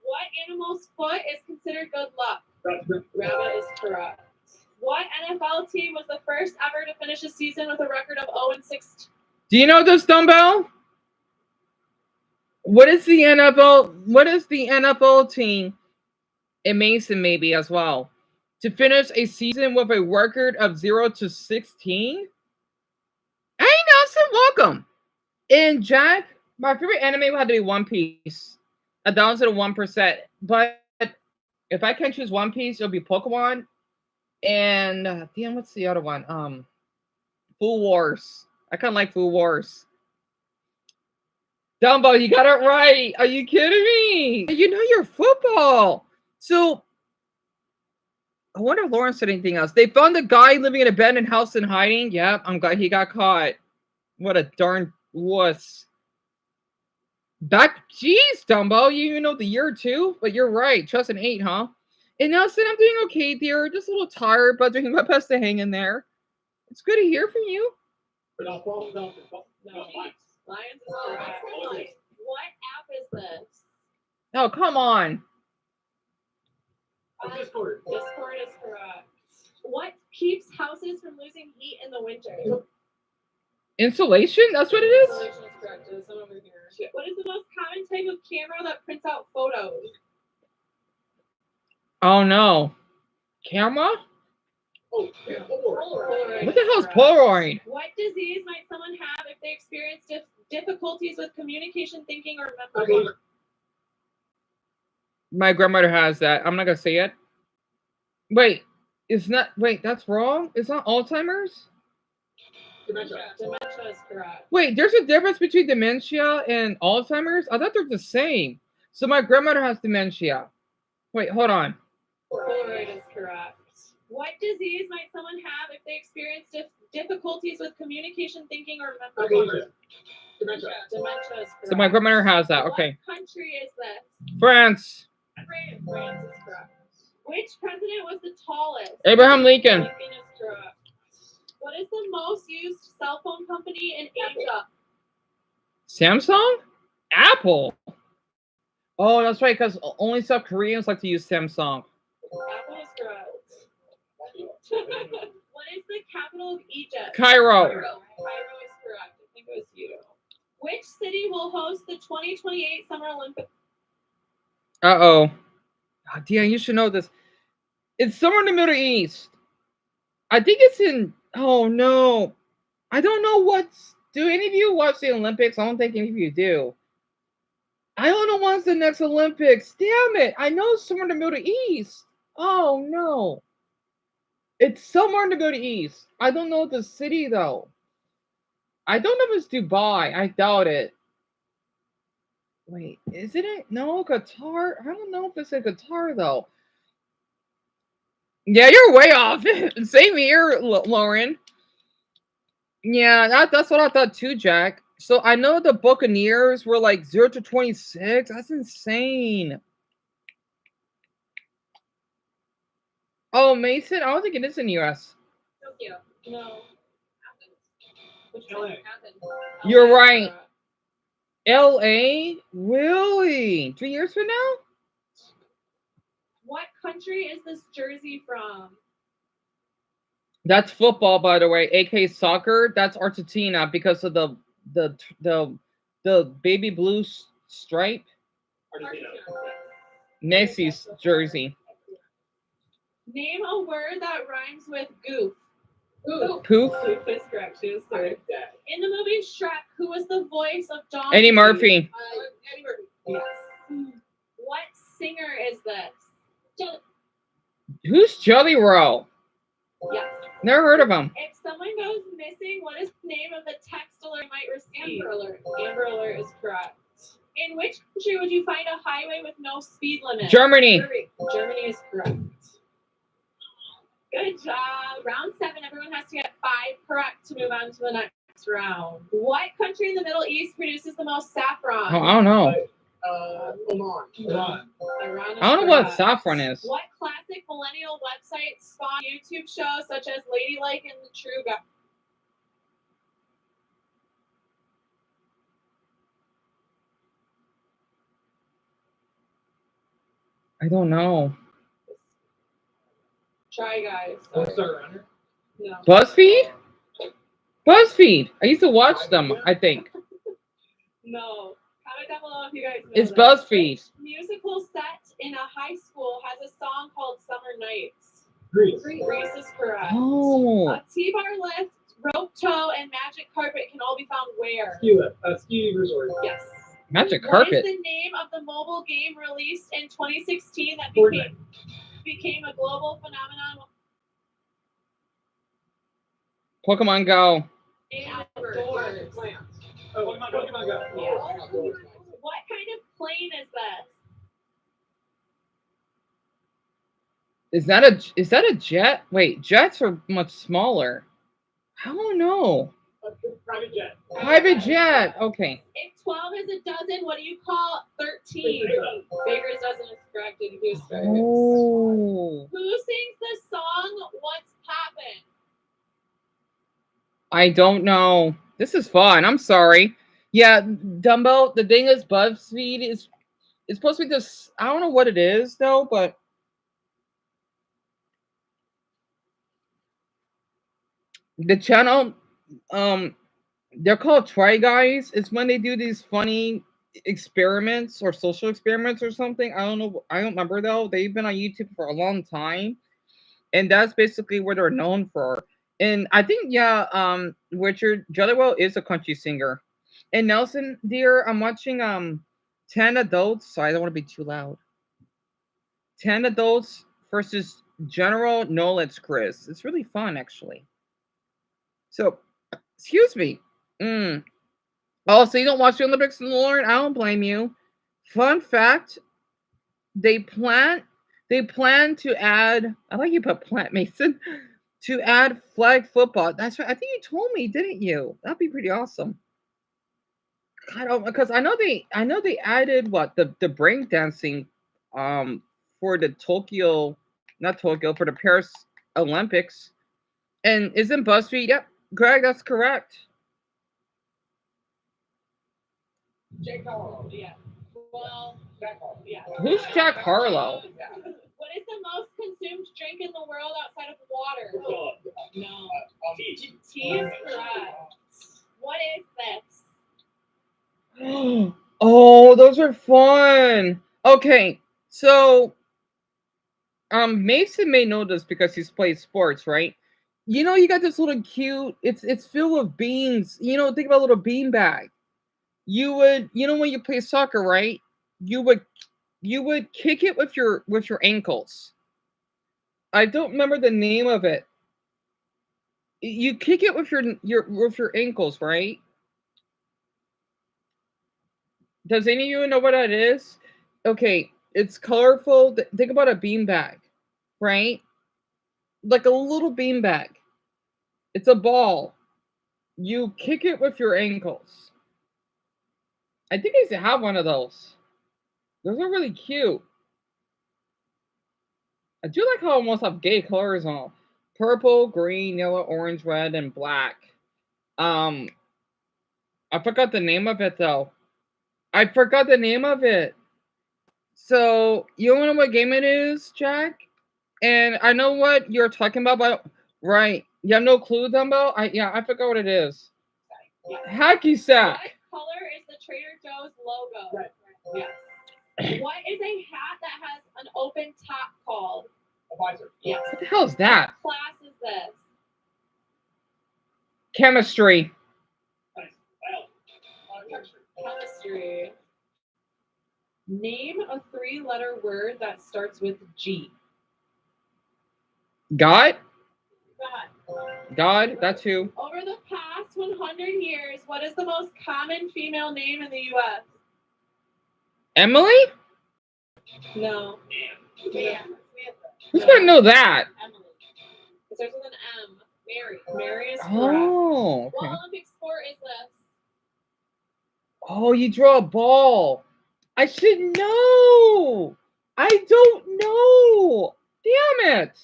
What animal's foot is considered good luck? Rabbit. Rabbit is correct. What NFL team was the first ever to finish a season with a record of 0-6? Do you know this, Dumbbell? What is the NFL team in Mason maybe as well to finish a season with a record of 0-16? Hey Nelson, welcome. And Jack, my favorite anime had to be One Piece. Down to the 1%. But if I can choose One Piece, it'll be Pokemon. And damn, what's the other one? Food Wars. I kind of like Food Wars. Dumbo, you got it right. Are you kidding me? You know your football. So I wonder if Lauren said anything else. They found a guy living in a abandoned house and hiding. Yep, I'm glad he got caught. What a darn wuss. Jeez, Dumbo, you even know the year too? But you're right. Trust an 8, huh? And Nelson, I'm doing okay, dear. Just a little tired, but doing my best to hang in there. It's good to hear from you. No. Lions is correct. What app is this? Oh, come on. Discord. Discord is correct. What keeps houses from losing heat in the winter? Insulation? That's what it is? Insulation is correct. There's some over here. What is the most common type of camera that prints out photos? Oh, no. Camera? Oh, yeah, Polaroid. What the hell is Polaroid? What disease might someone have if they experience difficulties with communication, thinking, or Okay. memory? My grandmother has that. I'm not gonna say it. Wait, it's not. Wait, that's wrong. It's not Alzheimer's. Dementia. Dementia is correct. Wait, there's a difference between dementia and Alzheimer's. I thought they're the same. So my grandmother has dementia. Wait, hold on. Polaroid is correct. What disease might someone have if they experience difficulties with communication, thinking, or memory? Okay. Dementia. Dementia is correct. So my grandmother has that. Okay. What country is this? France. France is correct. Which president was the tallest? Abraham Lincoln. Lincoln is correct. What is the most used cell phone company in Asia? Samsung? Apple. Oh, that's right, because only South Koreans like to use Samsung. Apple is correct. What is the capital of Egypt? Cairo. Cairo is correct. I think it was you. Which city will host the 2028 Summer Olympics? Uh-oh. Oh, Dion, you should know this. It's somewhere in the Middle East. I think it's in... Oh, no. I don't know what's... Do any of you watch the Olympics? I don't think any of you do. I don't know when's the next Olympics. Damn it. I know it's somewhere in the Middle East. Oh, no. It's somewhere in the Middle East. I don't know the city, though. I don't know if it's Dubai. I doubt it. Wait, isn't it? No, Qatar. I don't know if it's in Qatar, though. Yeah, you're way off. Same here, Lauren. Yeah, that's what I thought too, Jack. So I know the Buccaneers were like 0 to 26. That's insane. Oh, Mason, I don't think it is in the US. Tokyo. No. Athens. Which LA. one? Athens. You're LA is right. correct. LA? Really? 3 years from now? What country is this jersey from? That's football, by the way. AK soccer. That's Argentina because of the baby blue stripe. Argentina. Messi's jersey. Name a word that rhymes with goof. Goof. Poof. Goof is correct. She was third. In the movie Shrek, who was the voice of Donkey? Eddie Murphy. Eddie Murphy. Yes. What singer is this? Who's Jelly Roll? Yes. Never heard of him. If someone goes missing, what is the name of the text alert you might receive? Amber Alert. Amber Alert is correct. In which country would you find a highway with no speed limit? Germany. Germany is correct. Good job. Round 7, everyone has to get 5 correct to move on to the next round. What country in the Middle East produces the most saffron? Oh, I don't know. Oman. Iran is I don't know what correct. saffron is. What classic millennial website spawned YouTube shows such as Ladylike and The True Guy? I don't know. Try Guys. Monster Runner. No. BuzzFeed? BuzzFeed. I used to watch them, I think. No. Comment down below if you guys know It's this. BuzzFeed. Which musical set in a high school has a song called Summer Nights? Greece. Greece is correct. Oh. A T-bar lift, rope tow, and magic carpet can all be found where? Ski lift. Ski resort. Yes. Magic What carpet. is the name of the mobile game released in 2016 that Fortnite. became a global phenomenon? Pokemon Go. Outdoors. Plants. Oh, Pokemon Go. Yeah. What kind of plane is this? Is that a jet? Wait, jets are much smaller. I don't know. Private jet. Private jet. Okay. If 12 is a dozen, what do you call 13? Baker's dozen is correct in Houston. Oh. Who sings the song What's Poppin'? I don't know. This is fun. I'm sorry. Yeah, Dumbo, the thing is BuzzFeed is it's supposed to be this. I don't know what it is though, but the channel, they're called Try Guys. It's when they do these funny experiments or social experiments or something. I don't know. I don't remember though. They've been on YouTube for a long time. and that's basically what they're known for. And I think Richard Jelliwell is a country singer. And Nelson, dear, I'm watching 10 adults. Sorry, I don't want to be too loud. 10 adults versus General Knowledge Chris. It's really fun, actually. So, excuse me. Oh, so you don't watch the Olympics, Lauren? I don't blame you. Fun fact: they plan to add. I like you put plant Mason to add flag football. That's right. I think you told me, didn't you? That'd be pretty awesome. I don't because I know they added what the break dancing for the Tokyo, not Tokyo, for the Paris Olympics. And isn't BuzzFeed? Yep, Greg, that's correct. Jake Harlow. Yeah. Well, Jack Harlow. yeah. Who's Jack Harlow? What is the most consumed drink in the world outside of water? No. Tea is correct. What is this? Oh, those are fun. Okay, so Mason may know this because he's played sports, right? You know, you got this little cute. It's filled with beans. You know, think about a little bean bag. You would, when you play soccer, right? You would kick it with your ankles. I don't remember the name of it. You kick it with your ankles, right? Does any of you know what that is? Okay, it's colorful. Think about a beanbag, right? Like a little beanbag. It's a ball. You kick it with your ankles. I think I used to have one of those. Those are really cute. I do like how I almost have gay colors on. Purple, green, yellow, orange, red, and black. I forgot the name of it though. I forgot the name of it. So you know what game it is, Jack? And I know what you're talking about, but right. You have no clue, Dumbo? I forgot what it is. Hacky sack. What color is the Trader Joe's logo? Right. Yes. What is a hat that has an open top called? A visor. Yes. What the hell is that? What class is this? Chemistry. Nice. Well, Chemistry. Name a 3-letter word that starts with G. God? God. God, that's who. Over the past 100 years, what is the most common female name in the U.S.? Emily? No. Yeah. Who's gonna know that? Emily. It starts with an M. Mary. Mary is correct. Oh, What okay. Olympic sport is this? Oh, you draw a ball. I should know. I don't know. Damn it.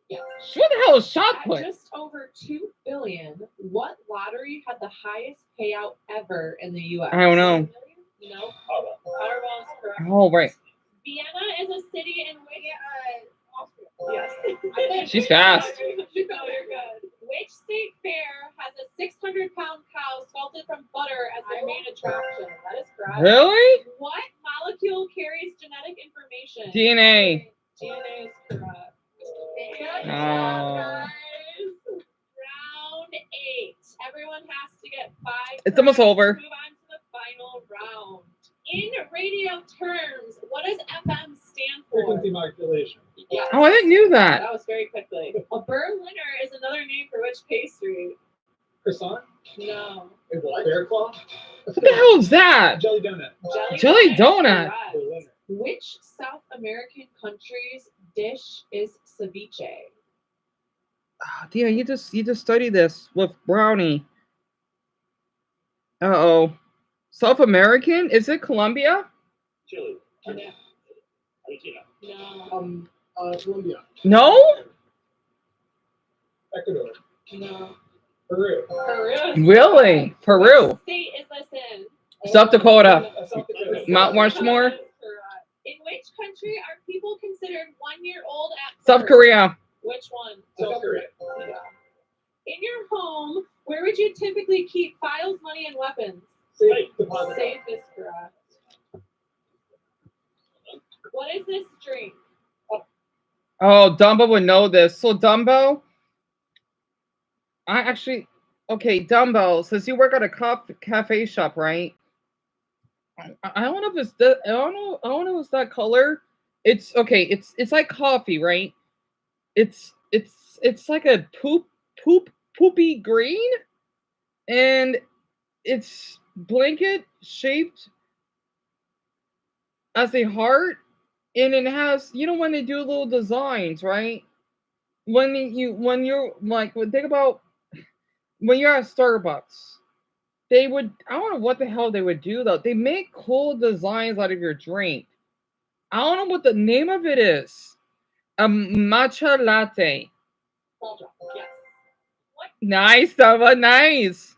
Yes. What the hell is At shot put? just over $2 billion, what lottery had the highest payout ever in the U.S.? I don't know. No. Powerball is correct. Oh, right. Vienna is a city in which Austria. Yes. She's fast. You're good. Which state fair has a 600-pound cow sculpted from butter as their main attraction? That is correct. Really? What molecule carries genetic information? DNA. DNA is correct. Good Oh. job, guys. Round 8. Everyone has to get 5. It's almost correct. over. Move on to the final round. In radio terms, what does FM stand for? frequency modulation. Yes. Oh, I didn't knew that. That was very quickly. A Berliner is another name for which pastry? Croissant. No. A what? Bear claw. What the hell is that? Jelly donut. Jelly donut. Correct. Berliner. Which South American country's dish is ceviche? Oh, dear, you just studied this with Brownie. Uh-oh. South American? Is it Colombia? Chile. No. Argentina. No. Colombia. No? Ecuador. No. Peru. Peru. Really? Peru. What state is this in? South Dakota. South Dakota. Mount Rushmore. That is correct. In which country are people considered 1 year old at South birth? Korea. Which one? South Korea. Yeah. In your home, where would you typically keep files, money, and weapons? Safe deposit. Safe is correct. What is this drink? Oh, Dumbo would know this. So Dumbo, okay, Dumbo, since you work at a cafe shop, right? I don't know if it's I don't know if it's that color. It's okay. It's like coffee, right? It's like a poopy green, and it's blanket shaped as a heart, and it has, you know, when they do little designs, right? When you're like, think about when you're at Starbucks, they would, I don't know what the hell they would do though. They make cool designs out of your drink. I don't know what the name of it is. A matcha latte. Yes. Nice, Sava, nice.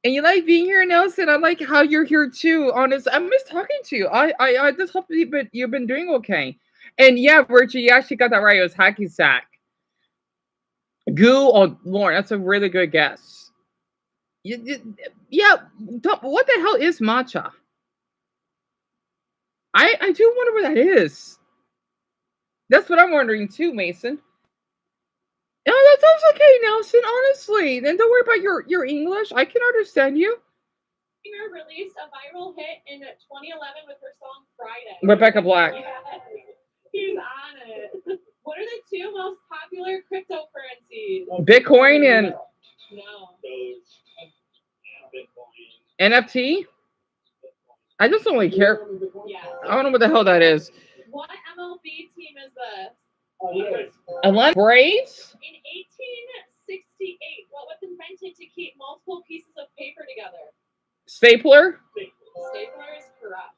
And you like being here, Nelson. I like how you're here too. Honest, I miss talking to you. I just hope you've been doing okay. And yeah, Virgie, you actually got that right. It was hacky sack. Goo or Lauren, that's a really good guess. Yeah, what the hell is matcha? I do wonder what that is. That's what I'm wondering too, Mason. Oh, that sounds okay, Nelson. Honestly, then don't worry about your English. I can understand you. Singer released a viral hit in 2011 with her song Friday. Rebecca Black. Yes. He's on it. What are the two most popular cryptocurrencies? Bitcoin and No. NFT? I just don't really care. Yes. I don't know what the hell that is. What MLB team is this? Atlanta Braves? In 1868, what was invented to keep multiple pieces of paper together? Stapler? Stapler is correct.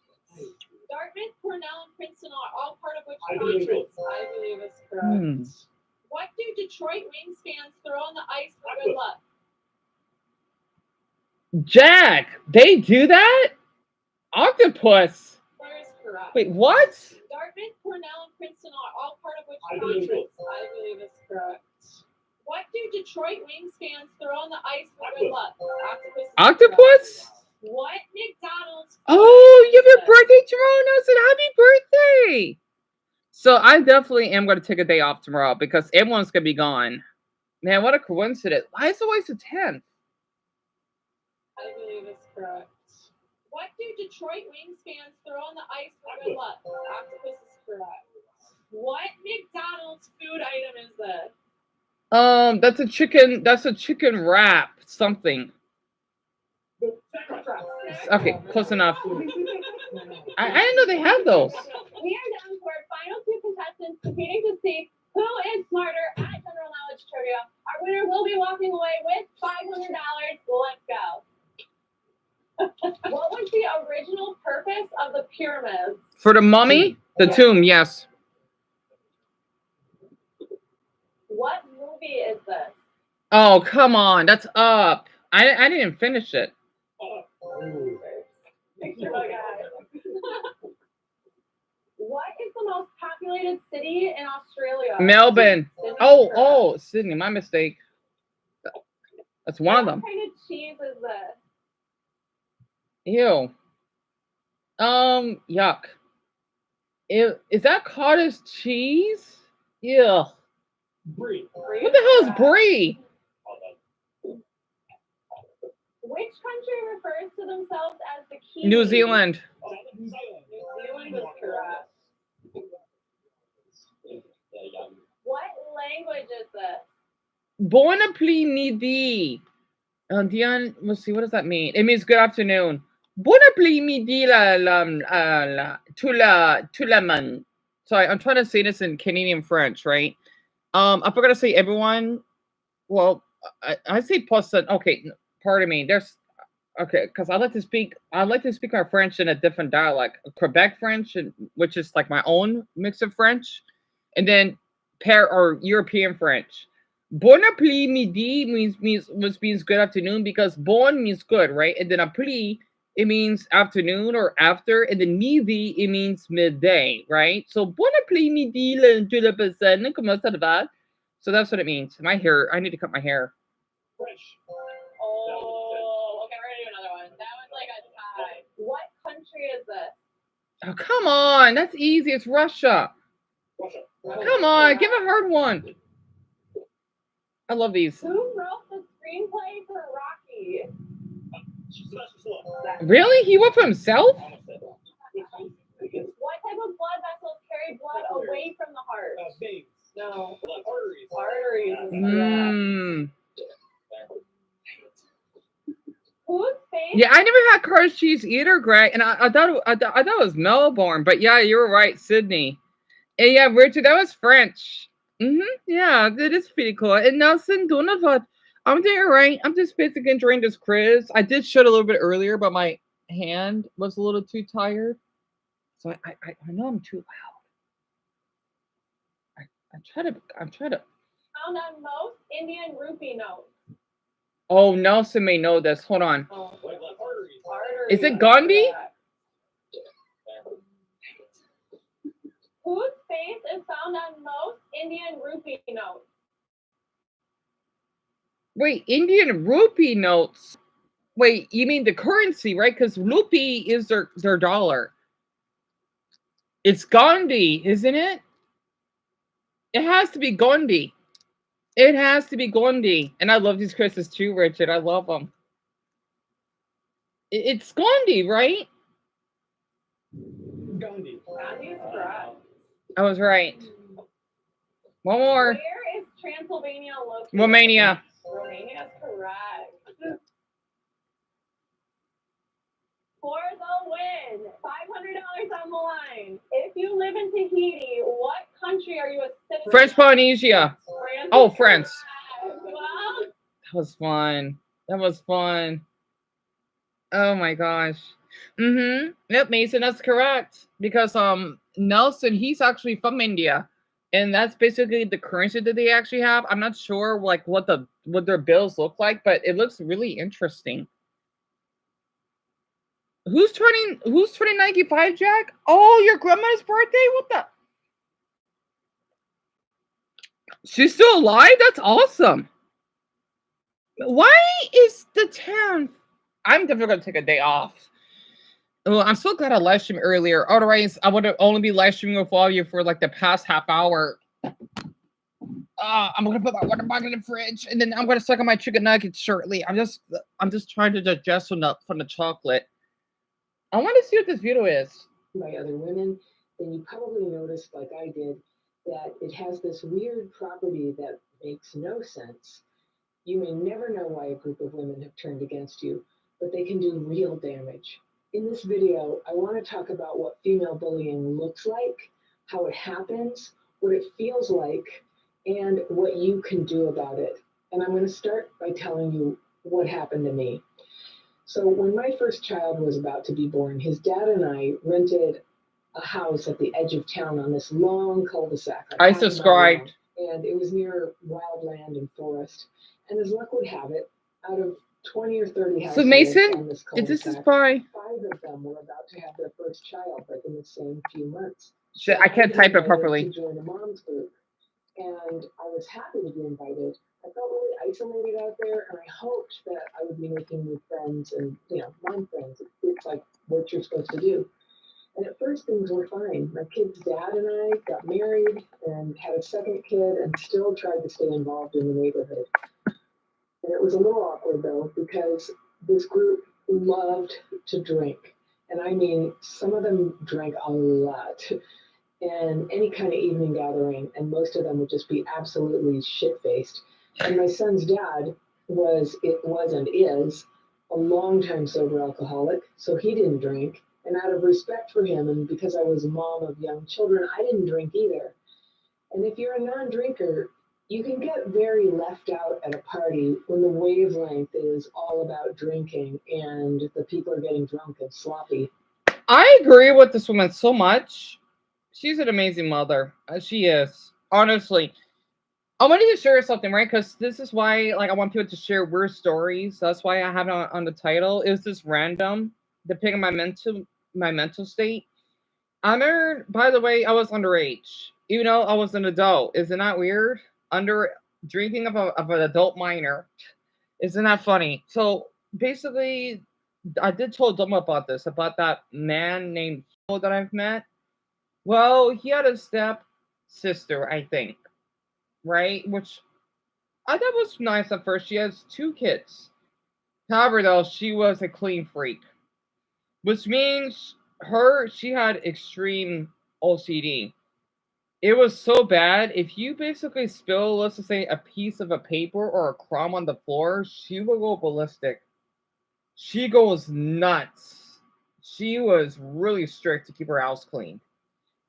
Dartmouth, Cornell, and Princeton are all part of which conference? I believe is correct. What do Detroit Wings fans throw on the ice for good luck? Jack, they do that? Octopus. Stapler is correct. Wait, what? Dartmouth, Cornell, and Princeton are all part of which conference? I believe is correct. What do Detroit Wings fans throw on the ice for good luck? Octopus? What McDonald's? Oh, you have your birthday tomorrow, Nelson. Happy birthday. So I definitely am going to take a day off tomorrow because everyone's going to be gone. Man, what a coincidence. Why is it always the 10th? I believe is correct. What do Detroit Wings fans throw on the ice for good luck? Octopus is correct. What McDonald's food item is this? That's a chicken wrap something. Okay, close enough. I didn't know they had those. We are down to our final two contestants competing to see who is smarter at General Knowledge Trivia. Our winner will be walking away with $500. Let's go. What was the original purpose of the pyramids? For the mummy? The tomb, yes. What movie is this? Oh, come on. That's Up. I didn't finish it. What is the most populated city in Australia? Melbourne. Oh, Sydney. My mistake. That's one of them. What kind of cheese is this? Ew. Yuck. Is that cottage cheese? Ew. Brie. What the hell is brie? Which country refers to themselves as the Kiwi? New Zealand. New Zealand is correct. What language is this? Bon après-midi. Dion, let's see, what does that mean? It means good afternoon. Bon après-midi tout le monde. Sorry, I'm trying to say this in Canadian French, right? I forgot to say everyone. Well, I say person. Okay, pardon me. Because I like to speak my French in a different dialect, Quebec French, which is like my own mix of French, and then or European French. Bon après-midi means good afternoon, because bon means good, right? And then après, it means afternoon or after, and then midi, it means midday, right? So bon après-midi, toute la personne, comment ça va? So that's what it means. My hair, I need to cut my hair. Oh, okay, we're gonna do another one. That was like a tie. What country is this? Oh, come on. That's easy. It's Russia. Come on, give a hard one. I love these. Who wrote the screenplay for Rocky? Really? He went for himself? What type of blood vessels carry blood away from the heart? Veins. No. Arteries. Arteries. Mmm. Whose face? Yeah, I never had cottage cheese either, Greg, and I thought it was Melbourne, but yeah, you were right, Sydney. And yeah, Richard, that was French. Yeah, that is pretty cool. And Nelson Donovan, I'm doing all right. I'm just basically enjoying this quiz. I did shut a little bit earlier, but my hand was a little too tired, so I know I'm too loud. I'm trying to. Found on most Indian rupee notes. Oh, Nelson may know this. Hold on. Oh. Arteries. Is it Gandhi? Whose face is found on most Indian rupee notes? Wait, Indian rupee notes. Wait, you mean the currency, right? Because rupee is their dollar. It's Gandhi, isn't it? It has to be Gandhi. It has to be Gandhi. And I love these quizzes too, Richard. I love them. It's Gandhi, right? Gandhi. Gandhi is correct. I was right. One more. Where is Transylvania located? Romania. Romania is correct. For the win, $500 on the line. If you live in Tahiti, what country are you a citizen French of? Polynesia. France Oh, is France. correct. Well, That was fun. That was fun. Oh my gosh. Yep, Mason, that's correct. Because Nelson, he's actually from India. And that's basically the currency that they actually have. I'm not sure like what their bills look like, but it looks really interesting. Who's turning 95, Jack? Oh, your grandma's birthday? What the? She's still alive? That's awesome. Why is the town? I'm definitely gonna take a day off. Oh, I'm so glad I live streamed earlier. Otherwise, I would have only be live streaming with all of you for like the past half hour. I'm gonna put my water bottle in the fridge, and then I'm gonna suck on my chicken nuggets shortly. I'm just trying to digest from the chocolate. I want to see what this video is. By other women, then you probably noticed, like I did, that it has this weird property that makes no sense. You may never know why a group of women have turned against you, but they can do real damage. In this video, I want to talk about what female bullying looks like, how it happens, what it feels like, and what you can do about it. And I'm going to start by telling you what happened to me. So when my first child was about to be born, his dad and I rented a house at the edge of town on this long cul-de-sac. like I half a mile subscribed. long, and it was near wildland and forest. And as luck would have it, out of 20 or 30 houses So Mason, on this this is cul-de-sac, by. 5 of them were about to have their first child, like in the same few months. Shit, I can't was type it invited properly. To join a mom's group, and I was happy to be invited. I felt really isolated out there, and I hoped that I would be making new friends and, mom friends. It's like what you're supposed to do. And at first, things were fine. My kid's dad and I got married and had a second kid and still tried to stay involved in the neighborhood. And it was a little awkward, though, because this group loved to drink. And I mean, some of them drank a lot. And any kind of evening gathering, and most of them would just be absolutely shit-faced. And my son's dad was and is a longtime sober alcoholic, so he didn't drink. And out of respect for him, and because I was a mom of young children, I didn't drink either. And if you're a non-drinker, you can get very left out at a party when the wavelength is all about drinking and the people are getting drunk and sloppy. I agree with this woman so much. She's an amazing mother. She is. Honestly. I wanted to share something, right? Because this is why, like, I want people to share weird stories. That's why I have it on the title. It was just random, depending on my mental state. By the way, I was underage. Even though I was an adult. Isn't that weird? Drinking of an adult minor. Isn't that funny? So, basically, I did tell Doma about this, about that man named Hilo that I've met. Well, he had a sister, I think, right? Which I thought was nice at first. She has 2 kids. However, though, she was a clean freak, which means she had extreme OCD. It was so bad. If you basically spill, let's just say, a piece of a paper or a crumb on the floor, she will go ballistic. She goes nuts. She was really strict to keep her house clean.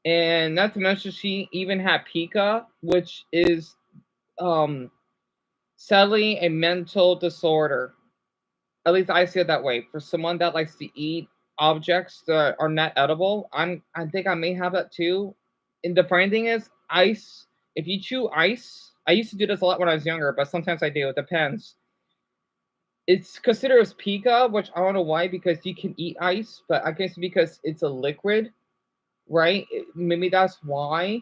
And not to mention, she even had pica, which is um, sadly a mental disorder. At least I see it that way. For someone that likes to eat objects that are not edible, I think I may have that too. And the funny thing is, ice. If you chew ice, I used to do this a lot when I was younger, but sometimes I do. It depends. It's considered as pica, which I don't know why, because you can eat ice, but I guess because it's a liquid, right? Maybe that's why.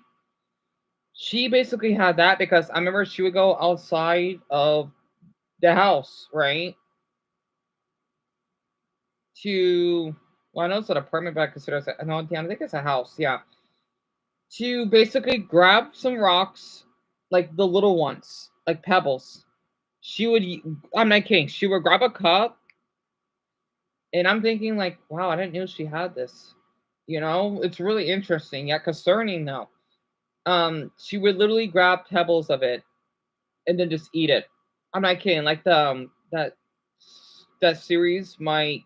She basically had that because I remember she would go outside of the house, right? To well, I know it's an apartment, but I consider it no, I think it's a house, yeah. To basically grab some rocks, like the little ones, like pebbles. She would I'm not kidding, she would grab a cup, and I'm thinking like, wow, I didn't know she had this. It's really interesting, yet concerning though. She would literally grab pebbles of it and then just eat it. I'm not kidding. Like the that series, my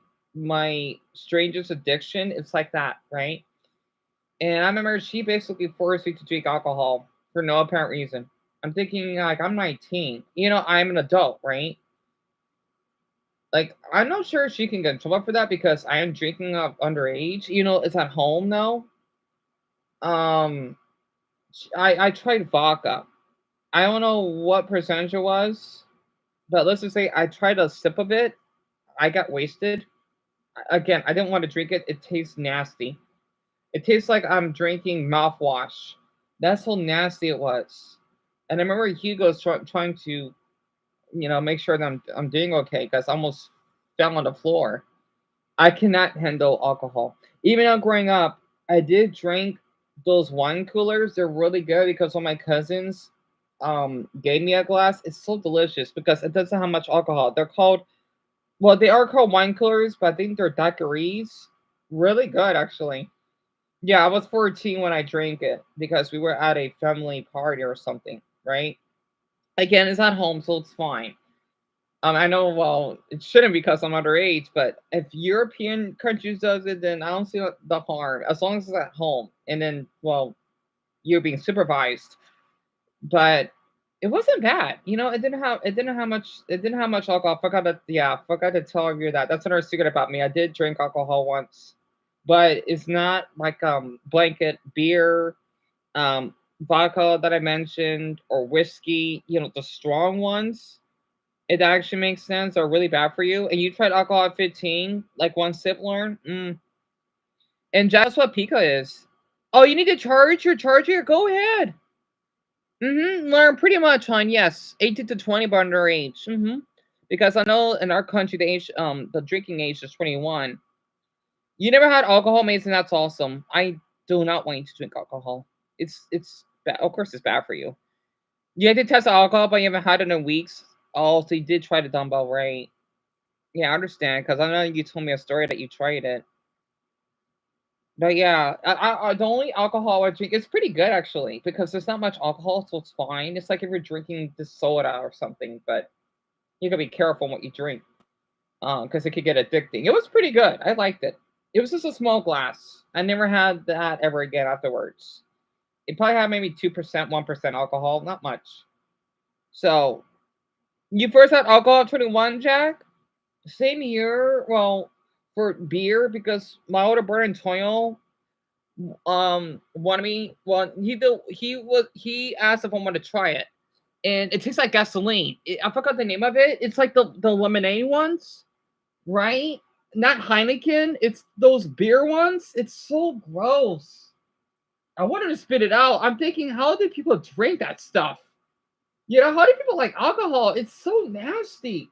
strangest addiction. It's like that, right? And I remember she basically forced me to drink alcohol for no apparent reason. I'm thinking like I'm 19. I'm an adult, right? Like I'm not sure she can get in trouble for that because I am drinking up underage. It's at home though. Um, I tried vodka. I don't know what percentage it was, but let's just say I tried a sip of it. I got wasted. Again, I didn't want to drink it. It tastes nasty. It tastes like I'm drinking mouthwash. That's how nasty it was. And I remember Hugo's trying to, make sure that I'm doing okay because I almost fell on the floor. I cannot handle alcohol. Even though growing up, I did drink those wine coolers. They're really good because one of my cousins gave me a glass. It's so delicious because it doesn't have much alcohol. They are called wine coolers, but I think they're daiquiris. Really good, actually. Yeah, I was 14 when I drank it because we were at a family party or something, right? Again, it's at home, so it's fine. I know, well, it shouldn't because I'm underage, but if European countries does it, then I don't see the harm as long as it's at home, and then, well, you're being supervised. But it wasn't bad, it didn't have much alcohol. Forgot to tell you that. That's another secret about me. I did drink alcohol once, but it's not like blanket beer, vodka that I mentioned, or whiskey. The strong ones. It actually makes sense. Are really bad for you. And you tried alcohol at 15, like one sip, Lauren. And that's what pica is. Oh, you need to charge your charger? Go ahead. Learn pretty much, hon. Yes, 18 to 20, but underage. Because I know in our country the drinking age is 21. You never had alcohol, Mason? That's awesome. I do not want you to drink alcohol. It's bad. Of course, it's bad for you. You had to test alcohol, but you haven't had it in weeks. Oh, so you did try the dumbbell, right? Yeah, I understand because I know you told me a story that you tried it. But yeah, the only alcohol I drink is pretty good actually because there's not much alcohol, so it's fine. It's like if you're drinking the soda or something, but you gotta be careful what you drink, because it could get addicting. It was pretty good. I liked it. It was just a small glass. I never had that ever again afterwards. It probably had maybe 2%, 1% alcohol, not much. So you first had alcohol at 21, Jack? Same year. Well, for beer because my older brother Antonio wanted me. Well, he asked if I wanted to try it, and it tastes like gasoline. I forgot the name of it. It's like the lemonade ones, right? Not Heineken. It's those beer ones. It's so gross. I wanted to spit it out. I'm thinking, how do people drink that stuff? How do people like alcohol? It's so nasty.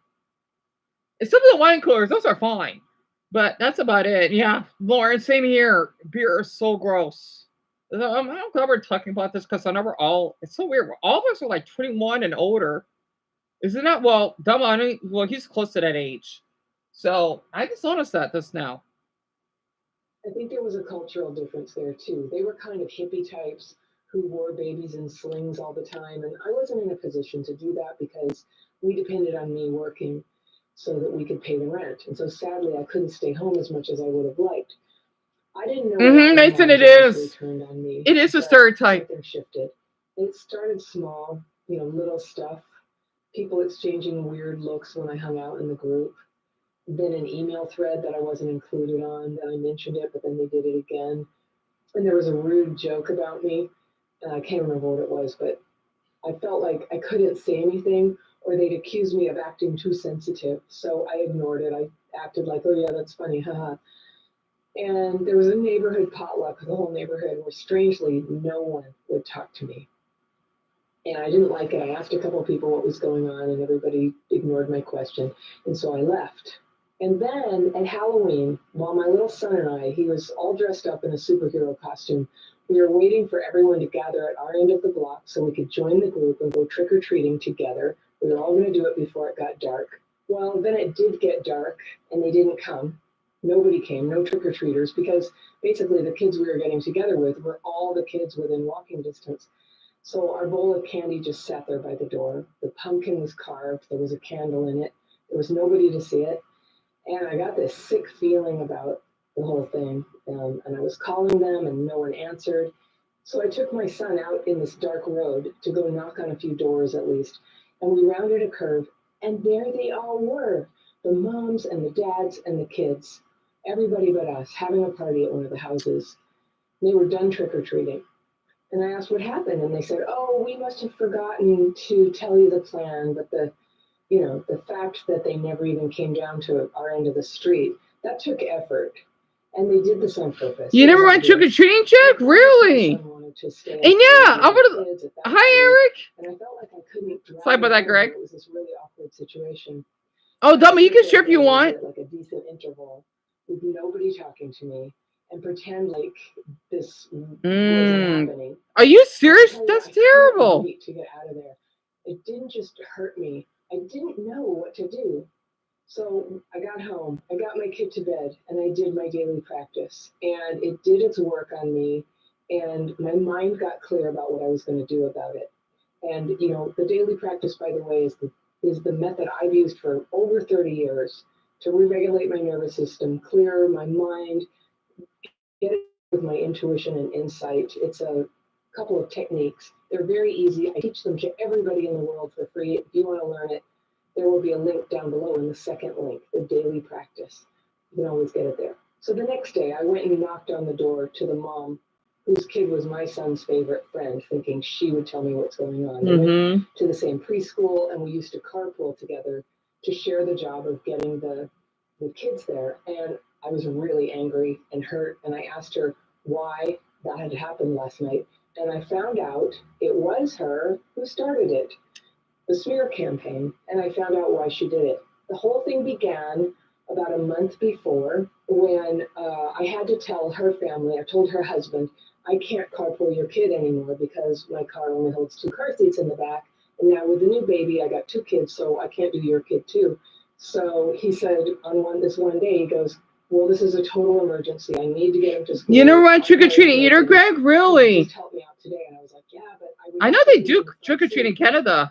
Some of the wine coolers, those are fine. But that's about it. Yeah, Lauren, same here. Beer is so gross. I'm glad we're talking about this because I know we're all. It's so weird. All of us are like 21 and older, isn't that? Well, Damani, well, he's close to that age, so I just noticed that just now. I think there was a cultural difference there too. They were kind of hippie types who wore babies in slings all the time, and I wasn't in a position to do that because we depended on me working so that we could pay the rent. And so sadly, I couldn't stay home as much as I would have liked. I didn't know Mason, it eventually is. turned on me. It is a but stereotype. Something shifted. It started small, little stuff. People exchanging weird looks when I hung out in the group. Then an email thread that I wasn't included on, that I mentioned it, but then they did it again. And there was a rude joke about me. I can't remember what it was, but I felt like I couldn't say anything or they'd accuse me of acting too sensitive. So I ignored it. I acted like, oh yeah, that's funny, haha. And there was a neighborhood potluck, the whole neighborhood, where strangely no one would talk to me. And I didn't like it. I asked a couple of people what was going on, and everybody ignored my question. And so I left. And then at Halloween, while my little son and I, he was all dressed up in a superhero costume, we were waiting for everyone to gather at our end of the block so we could join the group and go trick-or-treating together. We were all going to do it before it got dark. Well, then it did get dark, and they didn't come. Nobody came, no trick-or-treaters, because basically the kids we were getting together with were all the kids within walking distance. So our bowl of candy just sat there by the door. The pumpkin was carved. There was a candle in it. There was nobody to see it. And I got this sick feeling about the whole thing. And I was calling them and no one answered. So I took my son out in this dark road to go knock on a few doors at least. And we rounded a curve, and there they all were. The moms and the dads and the kids. Everybody but us, having a party at one of the houses. They were done trick-or-treating. And I asked what happened, and they said, oh, we must have forgotten to tell you the plan, but the fact that they never even came down to our end of the street, that took effort. And they did this on purpose. You never went trick-or-treating, Jack? Really? And yeah, I would have. Hi, Eric. And I felt like I couldn't. Sorry about that, Greg. It was this really awkward situation. Oh, dummy, you can share if you want. Like a decent interval with nobody talking to me and pretend like this wasn't happening. Are you serious? That's terrible. To get out of there. It didn't just hurt me. I didn't know what to do. So I got home, I got my kid to bed, and I did my daily practice. And it did its work on me, and my mind got clear about what I was going to do about it. And, the daily practice, by the way, is the method I've used for over 30 years to re-regulate my nervous system, clear my mind, get it with my intuition and insight. It's a couple of techniques. They're very easy. I teach them to everybody in the world for free. If you want to learn it, there will be a link down below in the second link, the daily practice. You can always get it there. So the next day, I went and knocked on the door to the mom, whose kid was my son's favorite friend, thinking she would tell me what's going on. We went to the same preschool, and we used to carpool together to share the job of getting the kids there. And I was really angry and hurt, and I asked her why that had happened last night. And I found out it was her who started it, the smear campaign, and I found out why she did it. The whole thing began about a month before when I had to tell her family, I told her husband, I can't carpool your kid anymore because my car only holds 2 car seats in the back. And now with the new baby, I got 2 kids, so I can't do your kid too. So he said on this one day, he goes, well, this is a total emergency. I need to get him to school. You never went trick-or-treating either, Greg? Really? Just help me out today. And I was like, yeah, but I know they do trick-or-treat in Canada.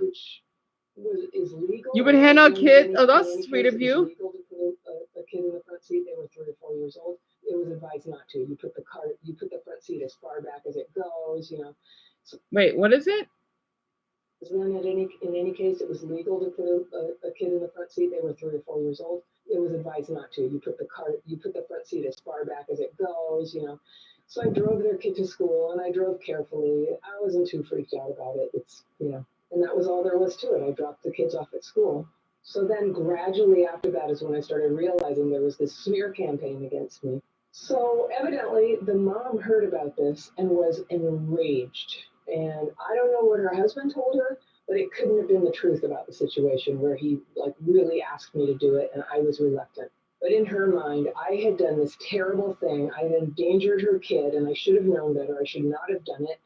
Is legal. You would hand out kid. Oh, that's sweet of you. Legal to put a kid in the front seat. They were 3 or 4 years old. It was advised not to. You put the front seat as far back as it goes. So, wait, what is it? Then in any case, it was legal to put a kid in the front seat. They were 3 or 4 years old. It was advised not to. You put the front seat as far back as it goes. So I drove their kid to school, and I drove carefully. I wasn't too freaked out about it. It's and that was all there was to it. I dropped the kids off at school. So then gradually after that is when I started realizing there was this smear campaign against me. So evidently the mom heard about this and was enraged. And I don't know what her husband told her, but it couldn't have been the truth about the situation where he really asked me to do it and I was reluctant. But in her mind, I had done this terrible thing. I had endangered her kid, and I should have known better. I should not have done it.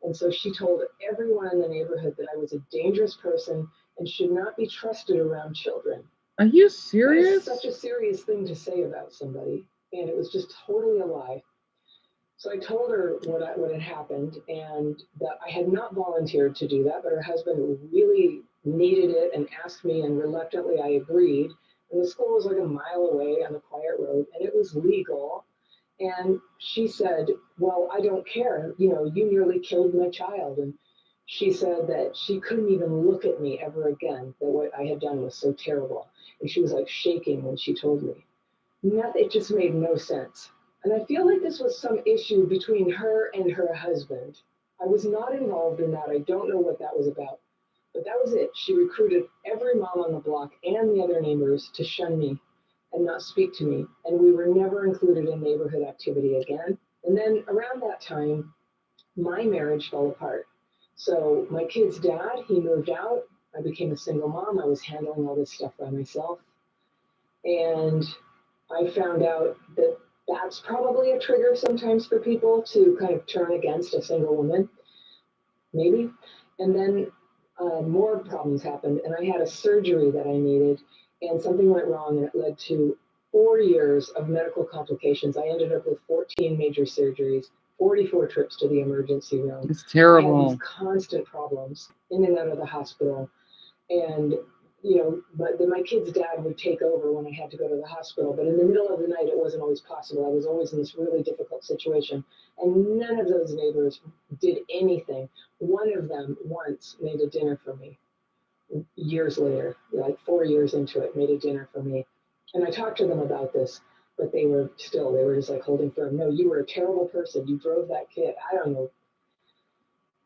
And so she told everyone in the neighborhood that I was a dangerous person and should not be trusted around children. Are you That is serious? such a serious thing to say about somebody, and it was just totally a lie. So I told her what had happened, and that I had not volunteered to do that, but her husband really needed it and asked me, and reluctantly I agreed. And the school was like a mile away on a quiet road, and it was legal. And she said, "Well, I don't care. You know, you nearly killed my child." And she said that she couldn't even look at me ever again, that what I had done was so terrible. And she was like shaking when she told me. It just made no sense. And I feel like this was some issue between her and her husband. I was not involved in that. I don't know what that was about. But that was it. She recruited every mom on the block and the other neighbors to shun me and not speak to me. And we were never included in neighborhood activity again. And then around that time, my marriage fell apart. So my kid's dad, he moved out. I became a single mom. I was handling all this stuff by myself. And I found out that that's probably a trigger sometimes for people to kind of turn against a single woman, maybe. And then more problems happened, and I had a surgery that I needed, and something went wrong, and it led to 4 years of medical complications. I ended up with 14 major surgeries, 44 trips to the emergency room. It's I had terrible. these constant problems in and out of the hospital. And, you know, but then my kid's dad would take over when I had to go to the hospital. But in the middle of the night, it wasn't always possible. I was always in this really difficult situation. And none of those neighbors did anything. One of them once made a dinner for me years later, like 4 years into it, made a dinner for me. And I talked to them about this, but they were just like holding firm. No, you were a terrible person. You drove that kid. I don't know.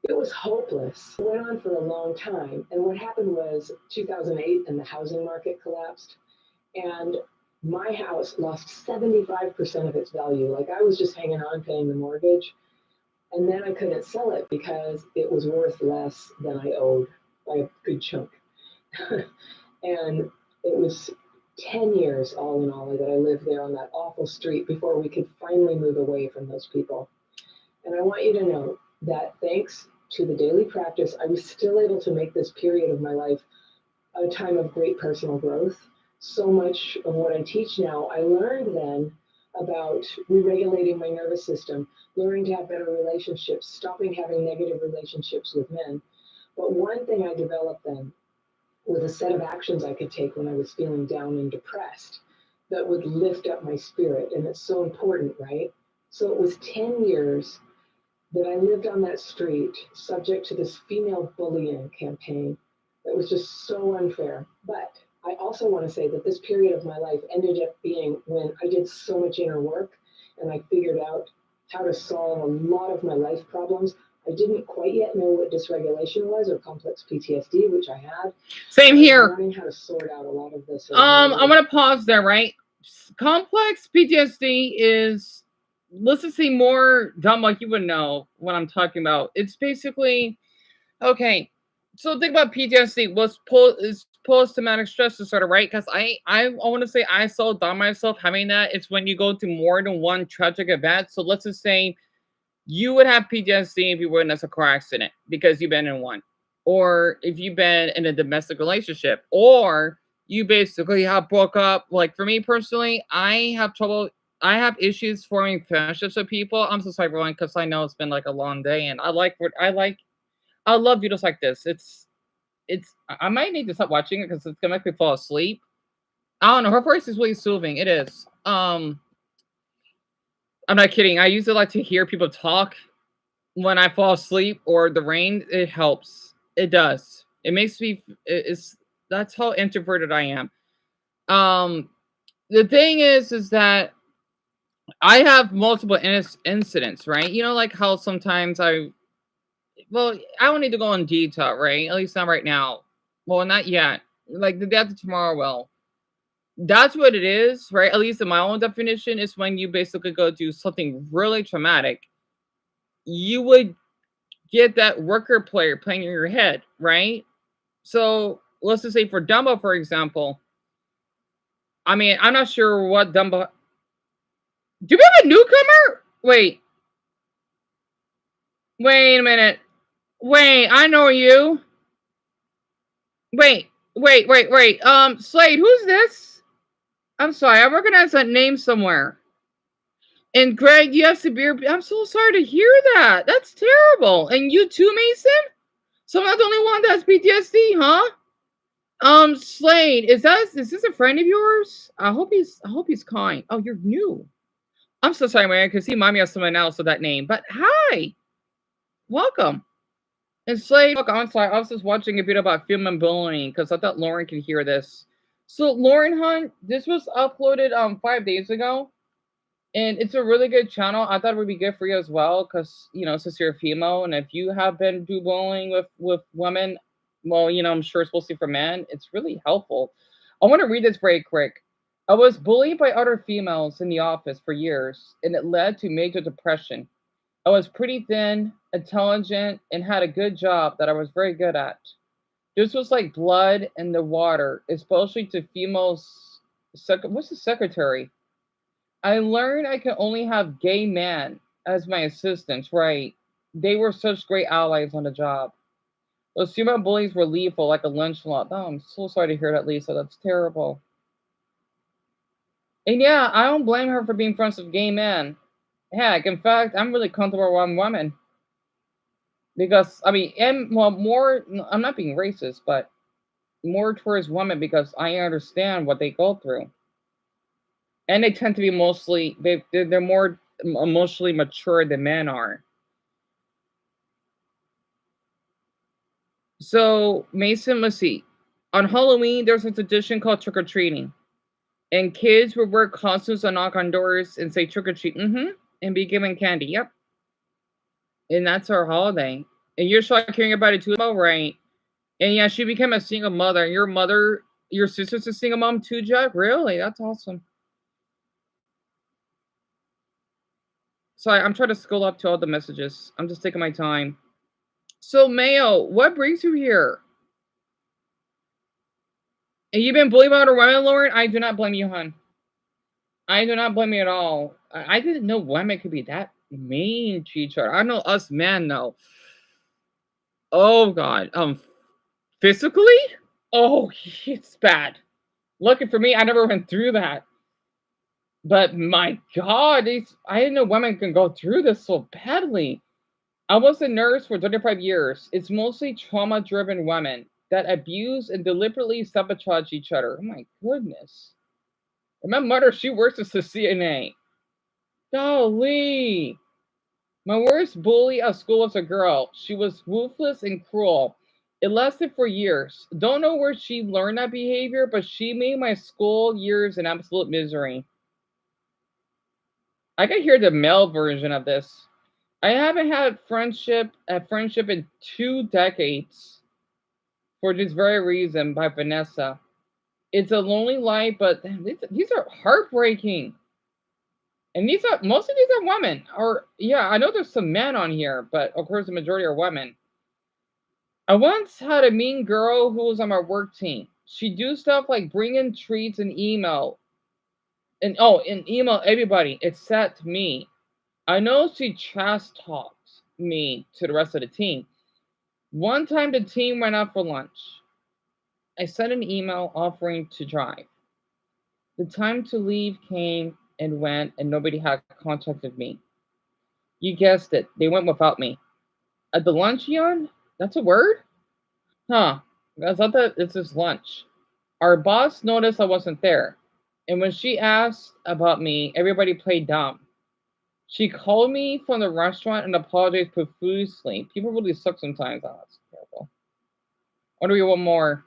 It was hopeless. It went on for a long time. And what happened was 2008 and the housing market collapsed. And my house lost 75% of its value. Like I was just hanging on paying the mortgage. And then I couldn't sell it because it was worth less than I owed by a good chunk. And it was 10 years all in all that I lived there on that awful street before we could finally move away from those people. And I want you to know that thanks to the daily practice, I was still able to make this period of my life a time of great personal growth. So much of what I teach now, I learned then about re-regulating my nervous system, learning to have better relationships, stopping having negative relationships with men. But one thing I developed then was a set of actions I could take when I was feeling down and depressed that would lift up my spirit. And it's so important, right? So it was 10 years that I lived on that street subject to this female bullying campaign that was just so unfair. But I also want to say that this period of my life ended up being when I did so much inner work and I figured out how to solve a lot of my life problems. I didn't quite yet know what dysregulation was or complex PTSD, which I had. Same here. Learning how to sort out a lot of this. I'm gonna pause there, right? Complex PTSD is, let's just say more dumb, like you would know what I'm talking about. It's basically, okay, so think about PTSD. What's post-traumatic stress disorder, right? Because I want to say I saw dumb myself having that. It's when you go through more than one tragic event. So let's just say you would have PTSD if you witnessed a car accident because you've been in one, or if you've been in a domestic relationship, or you basically have broke up. Like for me personally, I have issues forming friendships with people. I'm so sorry, everyone, because I know it's been like a long day, and I love videos like this. I might need to stop watching it because it's gonna make me fall asleep. I don't know. Her voice is really soothing. It is. I'm not kidding. I usually like to hear people talk when I fall asleep or the rain. It helps. It does. It makes me. That's how introverted I am. The thing is that I have multiple incidents, right? You know, like how sometimes I don't need to go in detail, right? At least not right now. Well, not yet. Like the day after tomorrow, well. That's what it is, right? At least in my own definition, is when you basically go do something really traumatic. You would get that record player playing in your head, right? So let's just say for Dumbo, for example, I mean, I'm not sure what Dumbo. Do we have a newcomer? Wait a minute. Wait, I know you. Wait. Slade, who's this? I'm sorry, I recognize that name somewhere. And Greg, you have severe. I'm so sorry to hear that. That's terrible. And you too, Mason? So I'm not the only one that has PTSD, huh? Slade, is this a friend of yours? I hope he's kind. Oh, you're new. I'm so sorry, man, because he reminded me of someone else with that name. But hi, welcome. And Slade, look, I'm sorry, I was just watching a video about female bullying because I thought Lauren could hear this. So Lauren Hunt, this was uploaded 5 days ago. And it's a really good channel. I thought it would be good for you as well, because since you're a female, and if you have been do bullying with women, well, I'm sure it's mostly for men. It's really helpful. I want to read this very quick. I was bullied by other females in the office for years, and it led to major depression. I was pretty thin, intelligent, and had a good job that I was very good at. This was like blood in the water, especially to females. What's the secretary? I learned I could only have gay men as my assistants, right? They were such great allies on the job. Those female bullies were lethal, like a lunch lot. Oh, I'm so sorry to hear that, Lisa. That's terrible. And yeah, I don't blame her for being friends with gay men. Heck, in fact, I'm really comfortable around women. Because, I mean, I'm not being racist, but more towards women because I understand what they go through. And they tend to be they're more emotionally mature than men are. So Mason, let's see. On Halloween, there's a tradition called trick or treating, and kids would wear costumes and knock on doors and say trick or treat, and be given candy. Yep, and that's our holiday. And you're shocked hearing about it too, right? And yeah, she became a single mother. And your sister's a single mom too, Jack. Really? That's awesome. Sorry, I'm trying to scroll up to all the messages. I'm just taking my time. So Mayo, what brings you here? And you've been bullied by other women, Lauren? I do not blame you, hon. I do not blame you at all. I didn't know women could be that mean to each other. I know us men know. Oh God. Physically? Oh, it's bad. Lucky for me, I never went through that. But my God, I didn't know women can go through this so badly. I was a nurse for 35 years. It's mostly trauma-driven women that abuse and deliberately sabotage each other. Oh my goodness. And my mother, she works as a CNA. Golly. My worst bully at school was a girl. She was ruthless and cruel. It lasted for years. Don't know where she learned that behavior, but she made my school years an absolute misery. I can hear the male version of this. I haven't had a friendship in 2 decades for this very reason by Vanessa. It's a lonely life, but these are heartbreaking. And most of these are women. Or yeah, I know there's some men on here, but of course the majority are women. I once had a mean girl who was on my work team. She'd do stuff like bring in treats and email. And email everybody except me. I know she trash talks me to the rest of the team. One time the team went out for lunch. I sent an email offering to drive. The time to leave came and went, and nobody had contacted me. You guessed it, they went without me. At the luncheon? That's a word? Huh. I thought that it's just lunch. Our boss noticed I wasn't there. And when she asked about me, everybody played dumb. She called me from the restaurant and apologized profusely. People really suck sometimes. Oh, that's terrible. I want to read one more.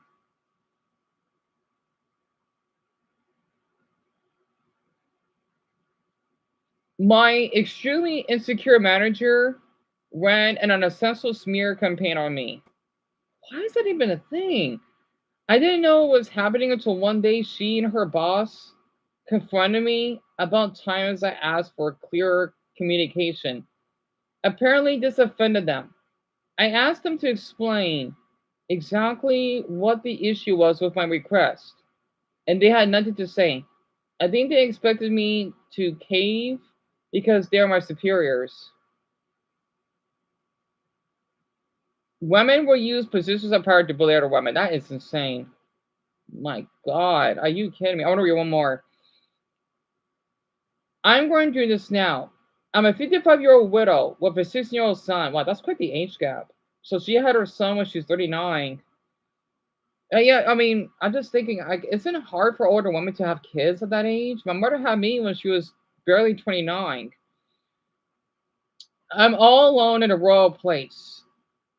My extremely insecure manager ran an unessential smear campaign on me. Why is that even a thing? I didn't know it was happening until one day she and her boss confronted me about times I asked for clearer communication. Apparently, this offended them. I asked them to explain exactly what the issue was with my request. and they had nothing to say. I think they expected me to cave because they're my superiors. Women will use positions of power to bully other women. That is insane. My God, are you kidding me? I want to read one more. I'm going to do this now. I'm a 55-year-old widow with a 16-year-old son. Wow, that's quite the age gap. So she had her son when she was 39. Yeah, I mean, I'm just thinking, isn't it hard for older women to have kids at that age? My mother had me when she was barely 29. I'm all alone in a royal place.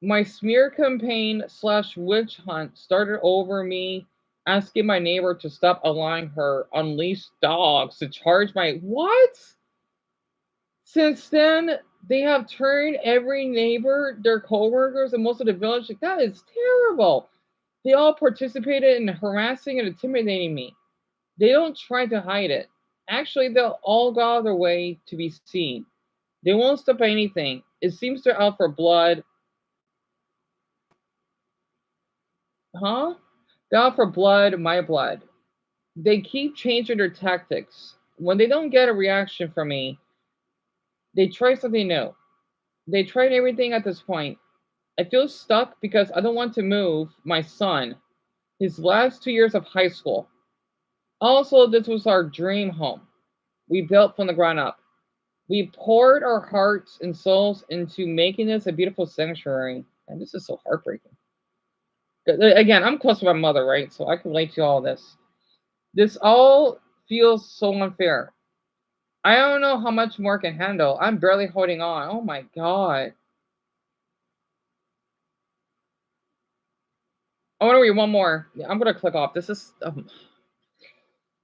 My smear campaign / witch hunt started over me asking my neighbor to stop allowing her unleashed dogs to charge my what? Since then, they have turned every neighbor, their coworkers, and most of the village. Like, that is terrible. They all participated in harassing and intimidating me. They don't try to hide it. Actually, they'll all go out of their way to be seen. They won't stop anything. It seems they're out for blood. Huh? They're out for blood, my blood. They keep changing their tactics. When they don't get a reaction from me, they try something new. They tried everything at this point. I feel stuck because I don't want to move my son his last 2 years of high school. Also, this was our dream home. We built from the ground up. We poured our hearts and souls into making this a beautiful sanctuary. And this is so heartbreaking. Again, I'm close to my mother, right? So I can relate to all this. This all feels so unfair. I don't know how much more I can handle. I'm barely holding on. Oh my God. I want to read one more. I'm going to click off. This is.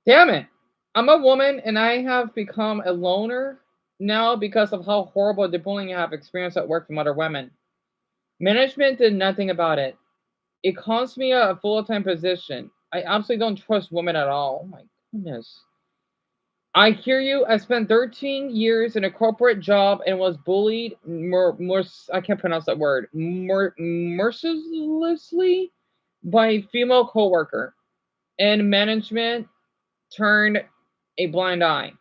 Damn it. I'm a woman and I have become a loner now because of how horrible the bullying I have experienced at work from other women. Management did nothing about it. It cost me a full-time position. I absolutely don't trust women at all. Oh my goodness. I hear you. I spent 13 years in a corporate job and was bullied I can't pronounce that word. Mercilessly by a female coworker. And management turned a blind eye.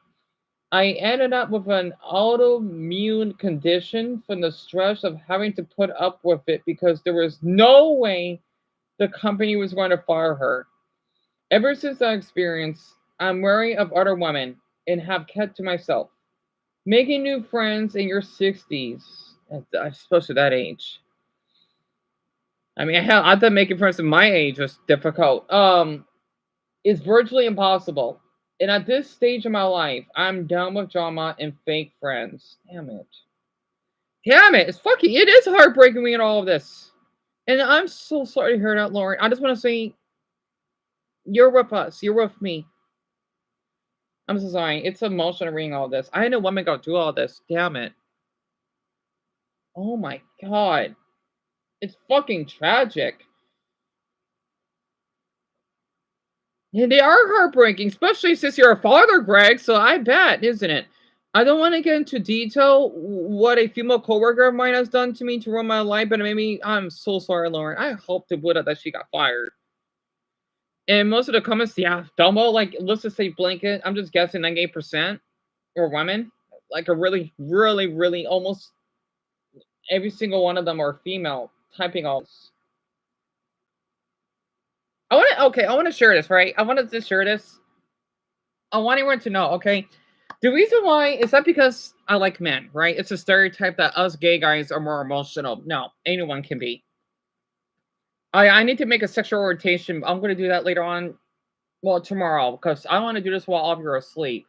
I ended up with an autoimmune condition from the stress of having to put up with it because there was no way the company was going to fire her. Ever since that experience, I'm wary of other women and have kept to myself. Making new friends in your 60s, especially that age. I mean, hell, I thought making friends at my age was difficult. Is virtually impossible. And at this stage of my life, I'm done with drama and fake friends. Damn it. Damn it. It is heartbreaking me in all of this. And I'm so sorry to hear that, Lauren. I just want to say, you're with us. You're with me. I'm so sorry. It's emotional reading all this. I had a woman go through all this. Damn it. Oh my God. It's fucking tragic. And they are heartbreaking, especially since you're a father, Greg. So I bet, isn't it? I don't want to get into detail what a female coworker of mine has done to me to ruin my life, but maybe I'm so sorry, Lauren. I hope to Buddha that she got fired. And most of the comments, yeah, Dumbo, like, let's just say blanket. I'm just guessing 98% are women. Like, a really, really, really almost every single one of them are female typing all this. I want to share this, right? I wanted to share this. I want everyone to know, okay? The reason why is that because I like men, right? It's a stereotype that us gay guys are more emotional. No, anyone can be. I need to make a sexual orientation. I'm going to do that later on. Well, tomorrow, because I want to do this while all of you are asleep.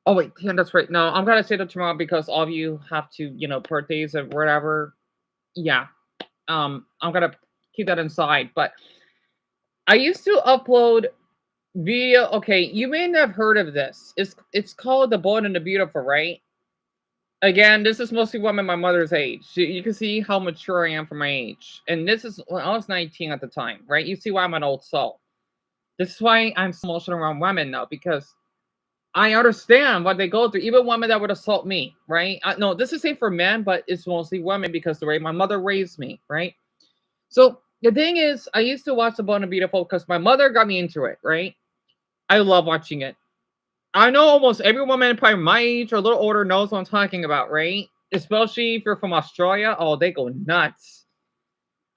Oh, wait, yeah, that's right. No, I'm going to say that tomorrow because all of you have to, birthdays or whatever. Yeah. I'm going to keep that inside. But I used to upload video. Okay, you may not have heard of this. It's called The Bold and the Beautiful, right? Again, this is mostly women my mother's age. You can see how mature I am for my age. And this is when I was 19 at the time, right? You see why I'm an old soul. This is why I'm so emotional around women now, because I understand what they go through. Even women that would assault me, right? No, this is same for men, but it's mostly women because the way my mother raised me, right? So the thing is, I used to watch The Bold and Beautiful because my mother got me into it, right? I love watching it. I know almost every woman, probably my age or a little older, knows what I'm talking about, right? Especially if you're from Australia. Oh, they go nuts.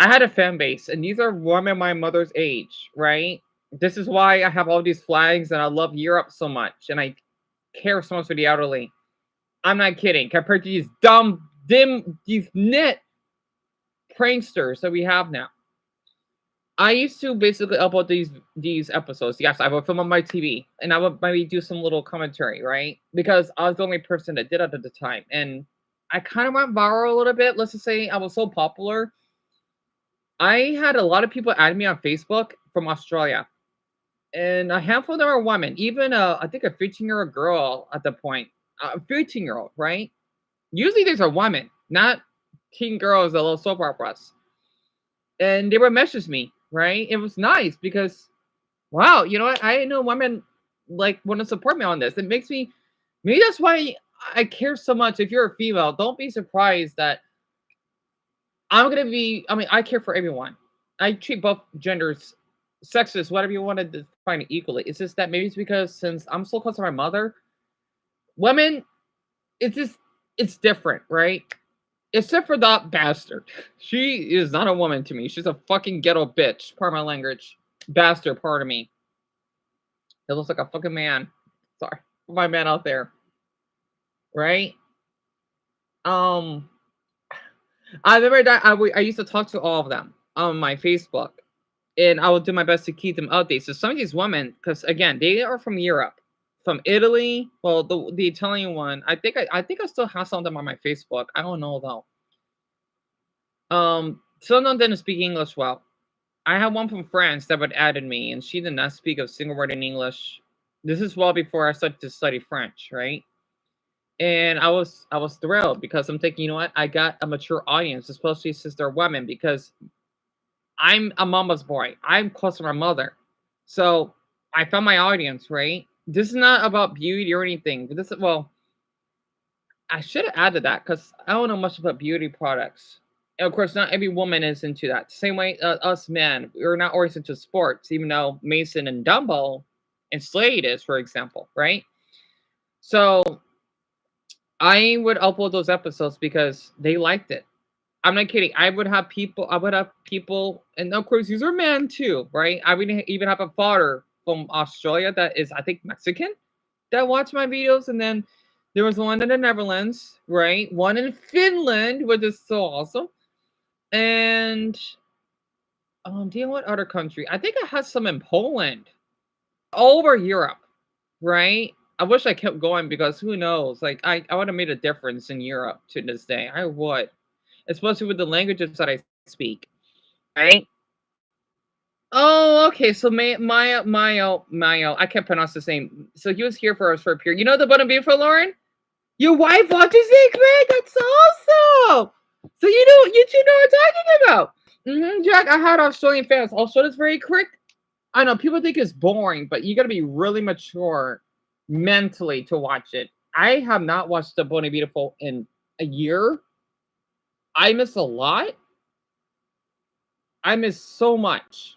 I had a fan base, and these are women my mother's age, right? This is why I have all these flags, and I love Europe so much, and I care so much for the elderly. I'm not kidding. Compared to these these net pranksters that we have now. I used to basically upload these episodes. Yes, I would film on my TV, and I would maybe do some little commentary, right? Because I was the only person that did it at the time, and I kind of went viral a little bit. Let's just say I was so popular. I had a lot of people add me on Facebook from Australia, and a handful of them are women. Even I think a 15-year-old girl at the point, a 15-year-old, right? Usually there's a woman, not teen girls that love soap operas. And they would message me, right? It was nice because, wow, you know what? I know women like want to support me on this. It makes me, maybe that's why I care so much. If you're a female, don't be surprised that I'm gonna be. I mean, I care for everyone. I treat both genders, sexist, whatever you want to define it equally. It's just that maybe it's because since I'm so close to my mother, women, it's just it's different, right? Except for that bastard. She is not a woman to me. She's a fucking ghetto bitch. Pardon my language. Bastard, pardon me. It looks like a fucking man. Sorry. My man out there. Right? I remember that I used to talk to all of them on my Facebook. And I would do my best to keep them updated. So some of these women, because again, they are from Europe. From Italy. Well, the Italian one. I think I still have some of them on my Facebook. I don't know though. Some of them didn't speak English well. I had one from France that would added me, and she did not speak a single word in English. This is well before I started to study French, right? And I was thrilled because I'm thinking, you know what? I got a mature audience, especially since they're women, because I'm a mama's boy. I'm close to my mother. So I found my audience, right? This is not about beauty or anything. But this is well, I should have added that because I don't know much about beauty products. And of course, not every woman is into that. Same way us men, we're not always into sports, even though Mason and Dumbo and Slade is, for example, right? So I would upload those episodes because they liked it. I'm not kidding. I would have people, and of course, these are men too, right? I would even have a father from Australia that is, I think, Mexican that watch my videos, and then there was one in the Netherlands, right? One in Finland, which is so awesome, and do you know what other country? I think I had some in Poland, all over Europe, right? I wish I kept going because who knows? Like I would have made a difference in Europe to this day. I would, especially with the languages that I speak, right? Oh, okay. So Mayo. I can't pronounce his name. So he was here for a short period. You know the button being for Lauren? Your wife watches it, Greg. That's awesome. So you two know what I'm talking about. Jack, I had Australian fans. Australia's very quick. I know people think it's boring, but you got to be really mature mentally to watch it. I have not watched The Bonnie Beautiful in a year. I miss a lot. I miss so much.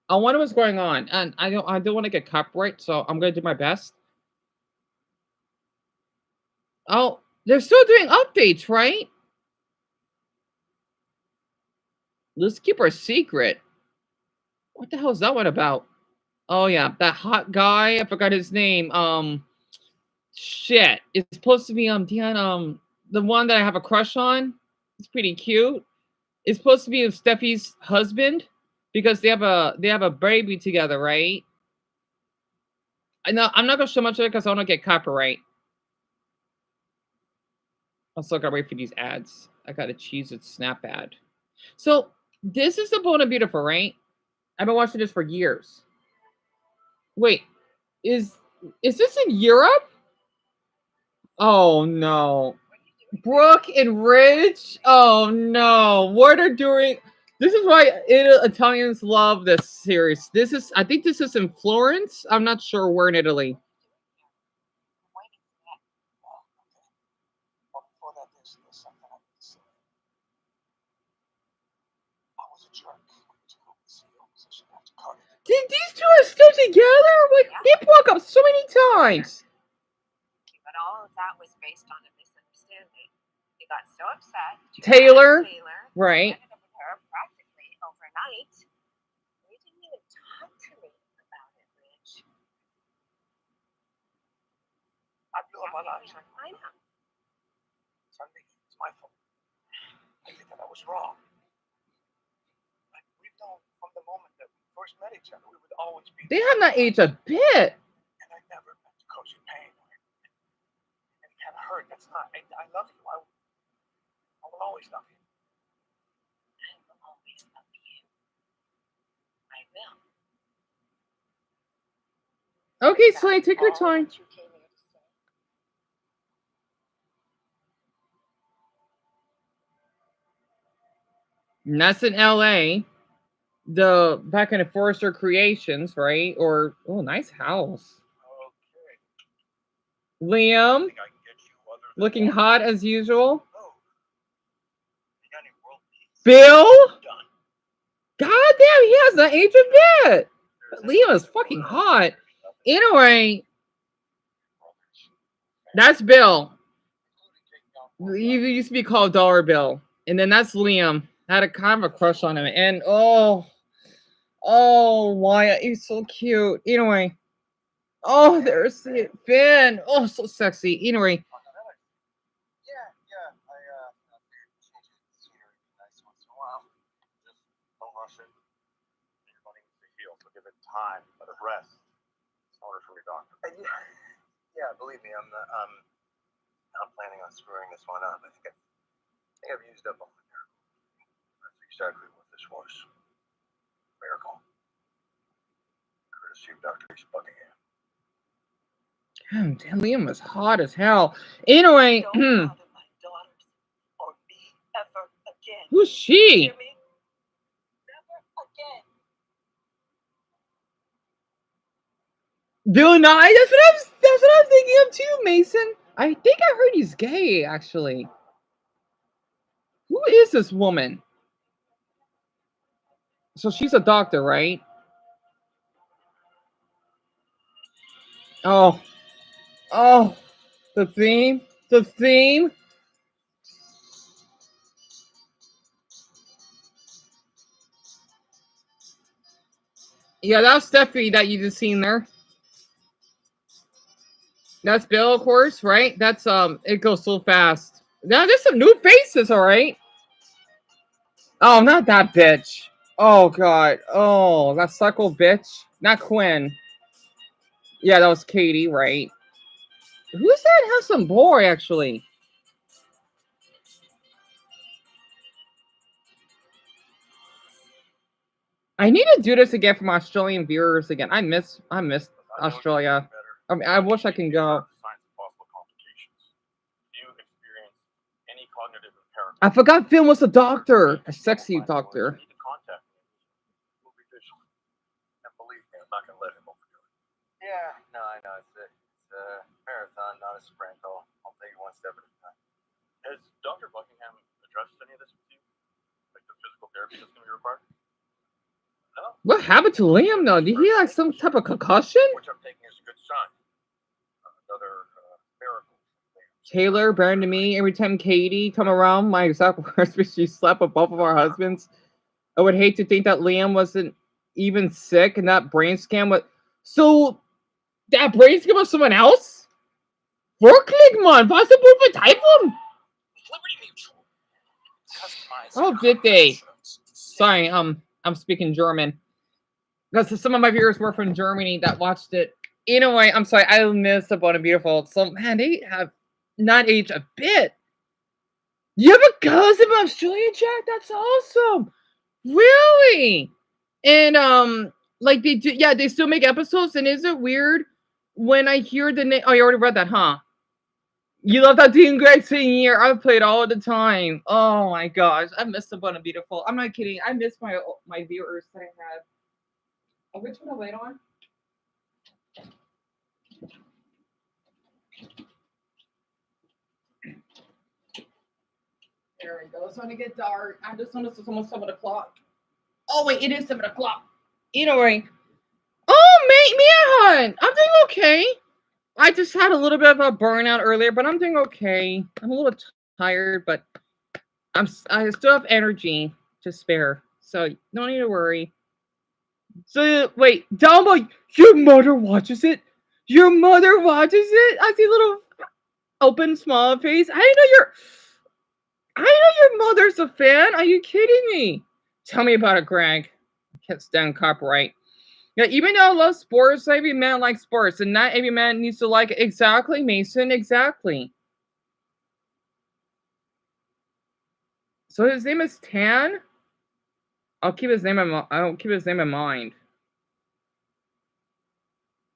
I wonder what's going on, and I don't want to get copyright, so I'm gonna do my best. Oh, they're still doing updates, right? Let's keep our secret. What the hell is that one about? Oh yeah, that hot guy. I forgot his name. Shit. It's supposed to be Dion, the one that I have a crush on. It's pretty cute. It's supposed to be Steffi's husband because they have a baby together, right? I know I'm not gonna show much of it because I want to get copyright. I still gotta wait for these ads. I gotta choose a snap ad. So this is the Bona Beautiful, right? I've been watching this for years. Wait, is is this in Europe? Oh no. Brooke and Ridge? Oh no. What are doing? This is why Italians love this series. I think this is in Florence. I'm not sure where in Italy. But before that, there's something I need to say. I was a jerk to go with field position after cutting it. These two are still together? Like, they broke up so many times. But all of that was based on a misunderstanding. You got so upset. Taylor, you right. ended up with her practically overnight. You didn't even talk to me about it, Rich. I blew up my life. I know. Sunday, it's my fault. I think that I was wrong. Like, we've known from the moment that we first met each other, we would always be. They have not aged a bit. And I never meant to cause you pain. And it can't hurt. That's not. I love you. I will always love you. I will always love you. I will. Okay, Slay, take your time. You came here to say. And that's in LA. The back in the Forrester Creations, right? Or nice house. Okay. Liam, I think I can get you other than looking that. hot as usual. Oh. You got any world peace? Bill, Done. goddamn, he has not aged a bit. But Liam is fucking hot. Anyway, that's Bill. He used to be called Dollar Bill, and then that's Liam. I had a kind of a crush on him, and oh, Wyatt, he's so cute. Anyway, there's Finn. Oh, so sexy. Anyway, Yeah. I figured change the scenery would be nice once in a while. Just don't rush it. Your body needs to heal, so give it time. Let it rest. It's an order from your doctor. Yeah, believe me, I'm not planning on screwing this one up. I think I've used up all my miracle. That's exactly what this was. Miracle. Courtesy of Dr. East Buckingham. damn, Liam was hot as hell. Anyway, Don't bother my daughters or me ever again. who's she? Hear me? Never again. Bill Nye. That's what I'm thinking of too, Mason. I think I heard he's gay, actually. Who is this woman? So she's a doctor, right? Oh, the theme. Yeah, that's Steffi that you just seen there. That's Bill, of course, right? That's it goes so fast. Now there's some new faces, all right. Oh, not that bitch. Oh god. Oh, that suckle bitch. Not Quinn. Yeah, that was Katie, right? Who's that handsome boy, actually? I need to do this again for my Australian viewers again. I miss Australia. I mean, I wish I can go. I forgot Finn was a doctor, a sexy doctor. Yeah, no, I know. It's a marathon, not a sprint. I'll take it one step at a time. Has Dr. Buckingham addressed any of this with you? Like the physical therapy that's going to be required? No. What happened to Liam though? Did he like some type of concussion? Which I'm taking as a good sign. Another miracle. Taylor, better to me. Every time Katie come around, my exact words, she slept with both of our husbands. I would hate to think that Liam wasn't even sick and that brain scan was. So that brain scan was someone else? Wirklich, man. Was the Bull Typhon? Oh, did they? Sorry, I'm speaking German. Because some of my viewers were from Germany that watched it. Anyway, I'm sorry, I missed About a Beautiful. So man, they have not aged a bit. You have a cousin from Australia, Jack? That's awesome. Really? And like they do, yeah, they still make episodes. And is it weird when I hear the name? Oh, you already read that, huh? You love that Dean Gray singing. I play it all the time. Oh my gosh, I miss About a Beautiful. I'm not kidding. I miss my viewers that I had. Oh, which one to wait on? There we go. It's going to get dark. I just noticed it's almost 7 o'clock. Oh wait, it is 7 o'clock. Either way. Oh, Mia, I'm doing okay. I just had a little bit of a burnout earlier, but I'm doing okay. I'm a little tired, but I still have energy to spare, so no need to worry. So wait, Dumbo, your mother watches it? Your mother watches it? I see a little open small face. I know your mother's a fan. Are you kidding me? Tell me about it, Greg. I can't stand copyright. Yeah, even though I love sports, every man likes sports, and not every man needs to like it. Exactly, Mason. Exactly. So his name is Tan. I'll keep his name in mind.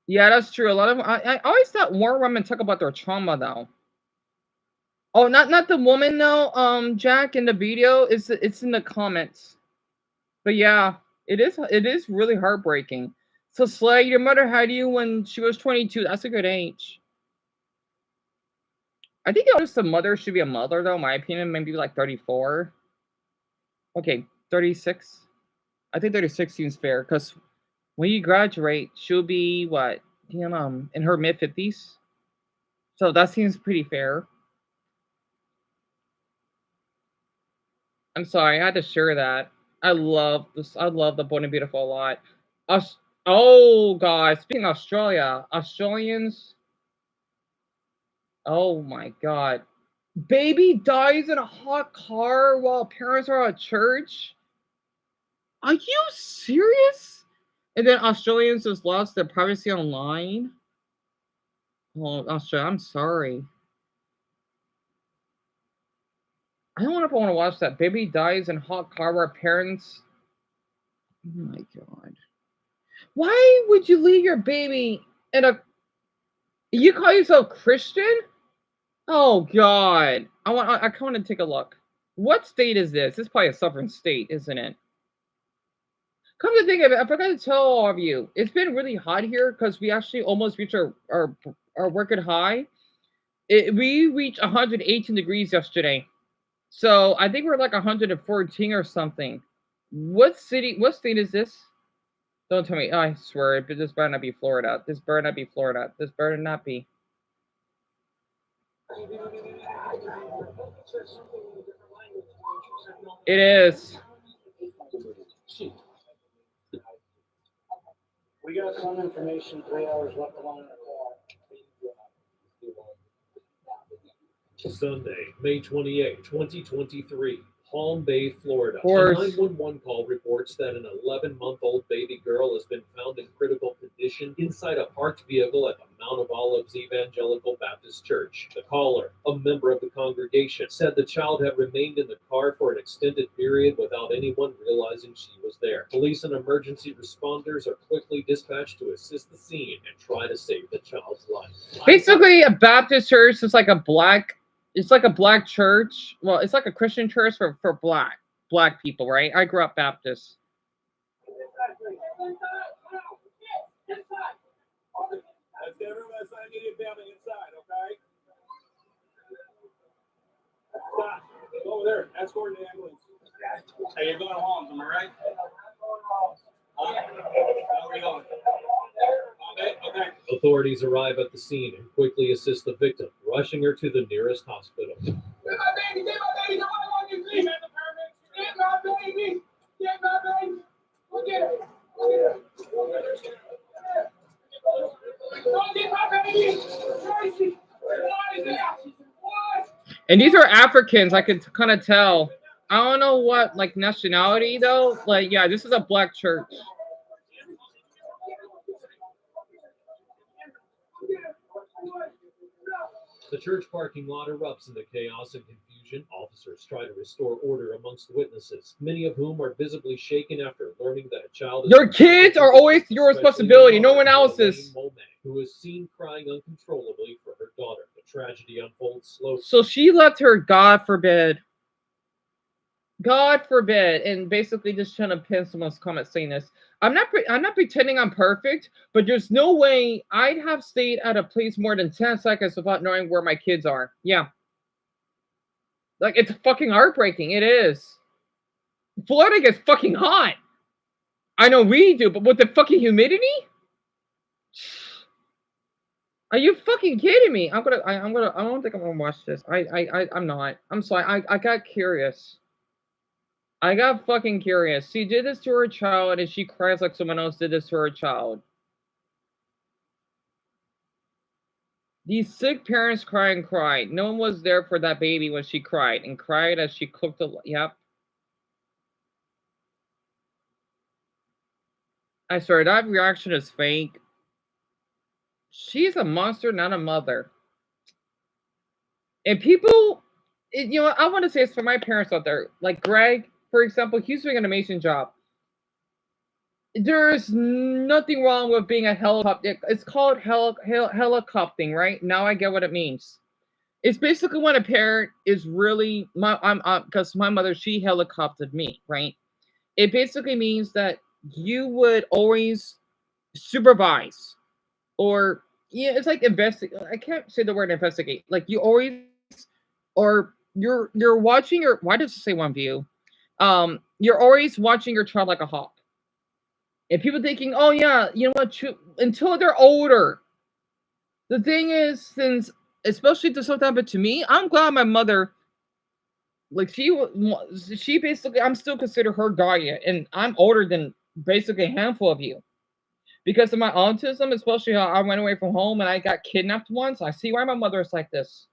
Yeah, that's true. A lot of I always thought more women talk about their trauma though. Oh, not the woman though. Jack, in the video, it's in the comments. But yeah, it is really heartbreaking. So Slay, your mother had you when she was 22. That's a good age. I think just a mother should be a mother though. In my opinion, maybe like 34. Okay, 36. I think 36 seems fair because when you graduate, she'll be what? In her mid 50s. So that seems pretty fair. I'm sorry, I had to share that. I love this. I love the Bold and Beautiful a lot. Oh God, speaking of Australia, Australians. Oh my God, baby dies in a hot car while parents are at church. Are you serious? And then Australians just lost their privacy online. Oh, Australia, I'm sorry. I don't know if I want to watch that. Baby dies in hot car where parents. Oh my God. Why would you leave your baby in a. You call yourself Christian? Oh God. I want to take a look. What state is this? This is probably a sovereign state, isn't it? Come to think of it, I forgot to tell all of you. It's been really hot here because we actually almost reached our record high. We reached 118 degrees yesterday. So I think we're like 114 or something. What state is this? Don't tell me. Oh, I swear, but this better not be Florida. This better not be Florida. This better not be. It is. We got some information 3 hours left alone in the call. Sunday, May 28, 2023, Palm Bay, Florida. A 911 call reports that an 11-month-old baby girl has been found in critical condition inside a parked vehicle at the Mount of Olives Evangelical Baptist Church. The caller, a member of the congregation, said the child had remained in the car for an extended period without anyone realizing she was there. Police and emergency responders are quickly dispatched to assist the scene and try to save the child's life. Basically, a Baptist church is like a black. It's like a black church. Well, it's like a Christian church for black people, right? I grew up Baptist. Let's get everyone that's not immediate family inside, okay? Stop. Go over there. Escort the ambulance. Hey, you're going home, am I right? Huh? Where are you going? Okay. Authorities arrive at the scene and quickly assist the victim, rushing her to the nearest hospital. Get my baby! Get my baby! Don't want you, please! Get my baby! Get my baby! Go get her! Go get her! Go get my baby! Tracy! What is that? What? And these are Africans, I could kind of tell. I don't know what like nationality though. Like, yeah, this is a black church. The church parking lot erupts into chaos and confusion. Officers try to restore order amongst witnesses, many of whom are visibly shaken after learning that a child is. Your kids are always your responsibility, no one else's. Who is seen crying uncontrollably for her daughter. The tragedy unfolds slowly. So she left her, God forbid, and basically just trying to pin someone's comment saying this. I'm not pretending I'm perfect, but there's no way I'd have stayed at a place more than 10 seconds without knowing where my kids are. Yeah. Like, it's fucking heartbreaking. It is. Florida gets fucking hot. I know we do, but with the fucking humidity? Are you fucking kidding me? I don't think I'm gonna watch this. I'm not. I'm sorry. I got curious. I got fucking curious. She did this to her child and she cries like someone else did this to her child. These sick parents cry and cry. No one was there for that baby when she cried and cried as she cooked the. Yep. I swear that reaction is fake. She's a monster, not a mother. And people, you know, I want to say this for my parents out there. Like Greg, for example, he's doing an amazing job. There's nothing wrong with being a helicopter. It's called helicoptering, right? Now I get what it means. It's basically when a parent is really because my mother, she helicoptered me, right? It basically means that you would always supervise or yeah, it's like investigate. I can't say the word investigate. Like you always or you're watching your why does it say one view? You're always watching your child like a hawk. And people thinking, oh yeah, you know what? Until they're older. The thing is, since especially to something happened to me, I'm glad my mother, like she basically, I'm still consider her guardian, and I'm older than basically a handful of you because of my autism, especially how I went away from home and I got kidnapped once. I see why my mother is like this.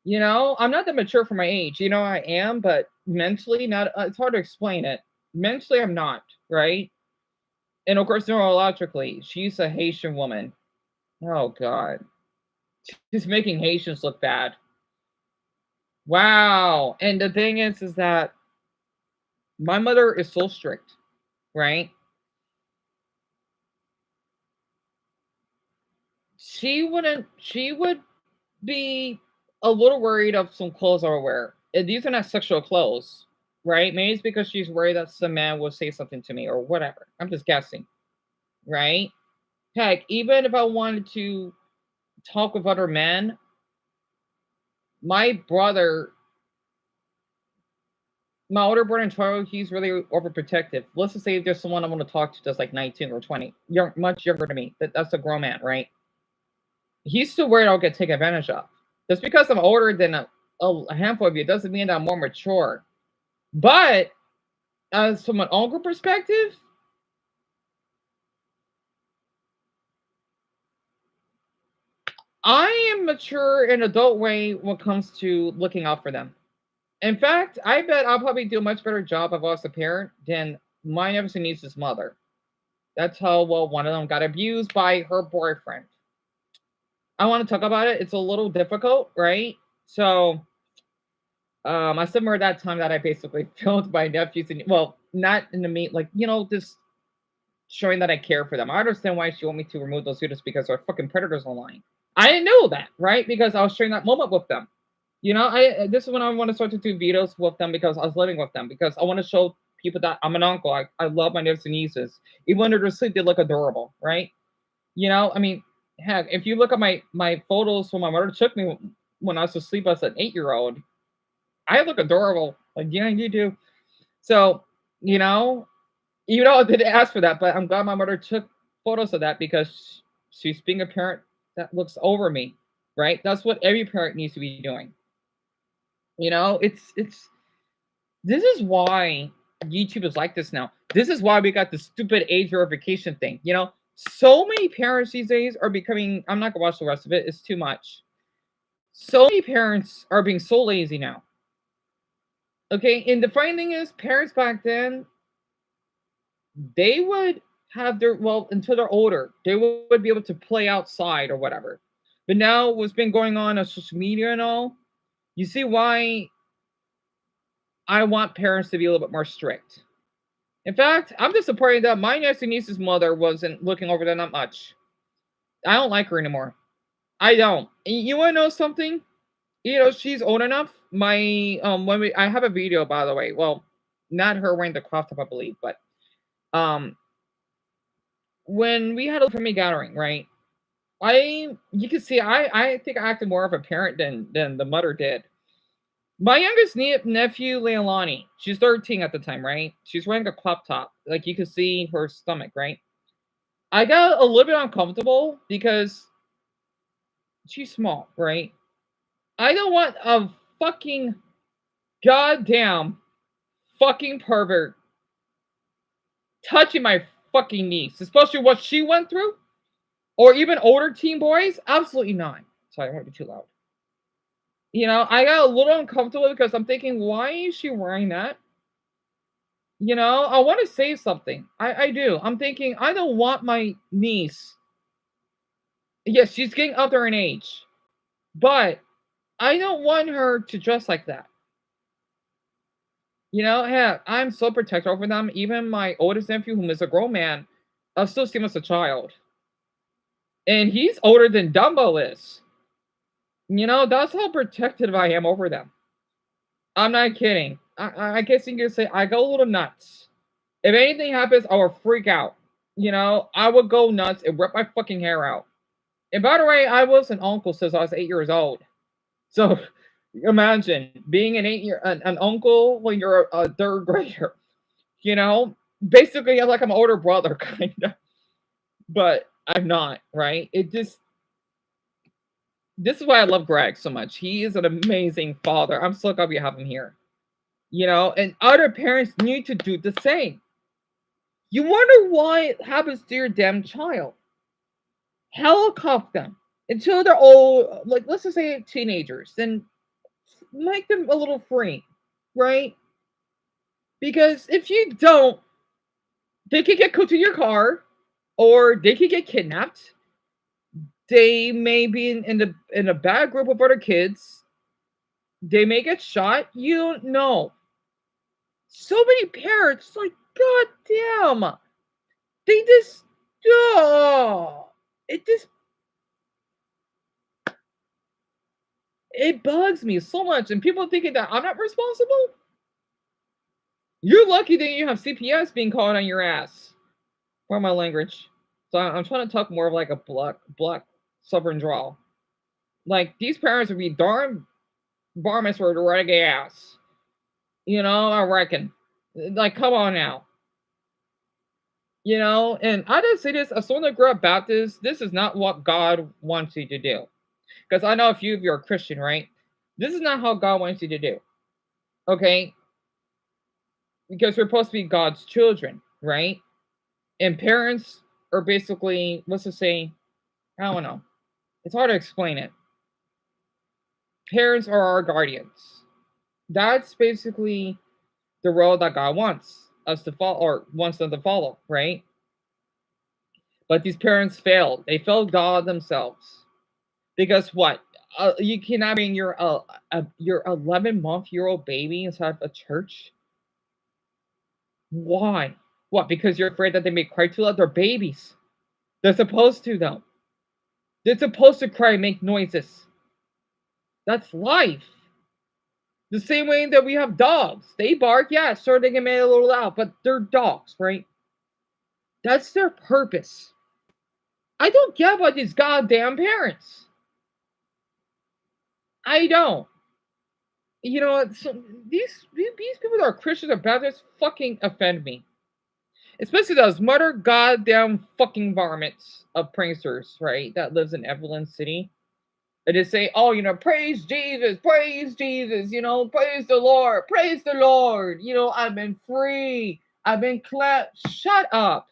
You know, I'm not that mature for my age. You know, I am, but mentally, not. It's hard to explain it. Mentally, I'm not right. And of course, neurologically, she's a Haitian woman. Oh God, she's making Haitians look bad. Wow. And the thing is that my mother is so strict, right? She would be a little worried of some clothes I wear. And these are not sexual clothes, right? Maybe it's because she's worried that some man will say something to me or whatever. I'm just guessing, right? Heck, even if I wanted to talk with other men, my brother, my older brother in Toronto, he's really overprotective. Let's just say if there's someone I want to talk to that's like 19 or 20, much younger than me. That's a grown man, right? He's still worried I'll get taken advantage of. Just because I'm older than a handful of you doesn't mean that I'm more mature. But as from an uncle perspective, I am mature in an adult way when it comes to looking out for them. In fact, I bet I'll probably do a much better job if I was a parent than my nephew niece's mother. That's how well one of them got abused by her boyfriend. I want to talk about it. It's a little difficult, right? So, I still remember that time that I basically filmed my nephews, and well, not in the meat, like just showing that I care for them. I understand why she want me to remove those videos because there are fucking predators online. I didn't know that, right? Because I was sharing that moment with them. This is when I want to start to do videos with them because I was living with them because I want to show people that I'm an uncle. I love my nephews and nieces. Even when they're asleep, they look adorable, right? I mean, heck, if you look at my photos when my mother took me when I was asleep as an 8-year-old, I look adorable. Like, yeah, you do. So, even though I didn't ask for that, but I'm glad my mother took photos of that because she's being a parent that looks over me, right? That's what every parent needs to be doing. It's this is why YouTube is like this now. This is why we got the stupid age verification thing. So many parents these days are becoming, I'm not gonna watch the rest of it, it's too much. So many parents are being so lazy now. Okay, and the funny thing is, parents back then, they would have until they're older, they would be able to play outside or whatever. But now what's been going on social media and all, you see why I want parents to be a little bit more strict. In fact, I'm disappointed that my nephew and niece's mother wasn't looking over them that much. I don't like her anymore. I don't. You want to know something? She's old enough. I have a video, by the way. Well, not her wearing the crop top, I believe, but when we had a family gathering, right? You can see I think I acted more of a parent than the mother did. My youngest nephew, Leilani, she's 13 at the time, right? She's wearing a crop top. Like, you can see her stomach, right? I got a little bit uncomfortable because she's small, right? I don't want a fucking goddamn fucking pervert touching my fucking niece, especially what she went through, or even older teen boys. Absolutely not. Sorry, I don't want to be too loud. You know, I got a little uncomfortable because I'm thinking, why is she wearing that? You know, I want to say something. I do. I'm thinking, I don't want my niece. Yes, she's getting up there in age, but I don't want her to dress like that. You know, yeah, I'm so protective over them. Even my oldest nephew, whom is a grown man, I still see him as a child. And he's older than Dumbo is. You know, that's how protective I am over them. I'm not kidding. I guess you can say I go a little nuts. If anything happens, I will freak out. You know, I would go nuts and rip my fucking hair out. And by the way, I was an uncle since I was 8 years old. So imagine being an uncle when you're a third grader. You know, basically, I'm like I'm an older brother, kind of, but I'm not. Right? This is why I love Greg so much. He is an amazing father. I'm so glad we have him here. You know, and other parents need to do the same. You wonder why it happens to your damn child. Helicopter them until they're old, like let's just say teenagers, then make them a little free, right? Because if you don't, they could get cooked in your car, or they could get kidnapped. They may be in a bad group of other kids. They may get shot. You don't know. So many parents, like, god damn, they just, it just, it bugs me so much. And people thinking that I'm not responsible. You're lucky that you have CPS being called on your ass. For my language. So I'm trying to talk more of like a black southern drawl. Like, these parents would be darn barmans for the reggae ass. You know, I reckon. Like, come on now. You know, and I just say this, as someone that grew up Baptist, this is not what God wants you to do. Because I know a few of you are Christian, right? This is not how God wants you to do. Okay? Because we're supposed to be God's children, right? And parents are basically, let's just say, I don't know. It's hard to explain it. Parents are our guardians. That's basically the role that God wants us to follow, or wants them to follow, right? But these parents failed. They failed God themselves. Because what? You cannot bring your 11-month-old baby inside a church? Why? What? Because you're afraid that they may cry too loud? They're babies. They're supposed to, though. They're supposed to cry and make noises. That's life. The same way that we have dogs. They bark, yeah, sure, they can make it a little loud, but they're dogs, right? That's their purpose. I don't get about these goddamn parents. I don't. You know, so these people that are Christians or Baptists fucking offend me. Especially those mother goddamn fucking varmints of pranksters, right? That lives in Evelyn City. And they say, oh, you know, praise Jesus, you know, praise the Lord, you know, I've been free, I've been clapped. Shut up.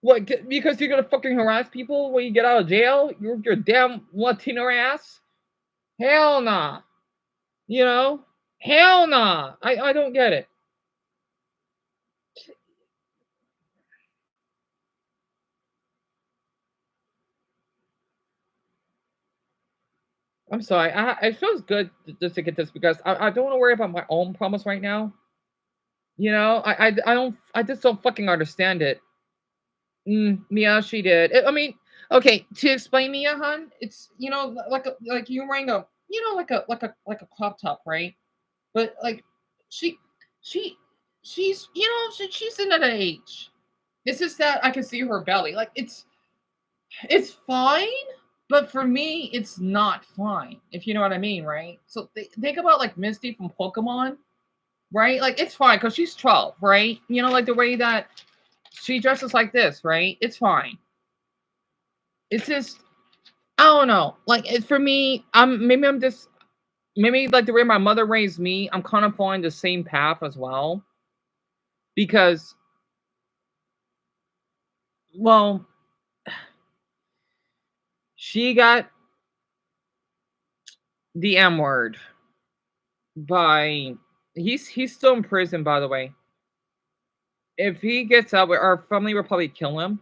What, because you're gonna fucking harass people when you get out of jail? You're damn Latino ass? Hell nah. You know? Hell nah. I don't get it. I'm sorry. It feels good just to get this because I don't want to worry about my own problems right now. You know, I just don't fucking understand it. Mia, she did. I mean, okay, to explain Mia, hun, it's, you know, like you're wearing a, you know, like a crop top, right? But like she she's, you know, she's in that age. It's just that I can see her belly. Like it's fine. But for me, it's not fine, if you know what I mean, right? So think about like Misty from Pokemon, right? Like it's fine because she's 12, right? You know, like the way that she dresses like this, right? It's fine. It's just I don't know. Like for me, I'm just maybe like the way my mother raised me, I'm kind of following the same path as well. Because well, she got the M word by he's still in prison, by the way. If he gets out, our family will probably kill him.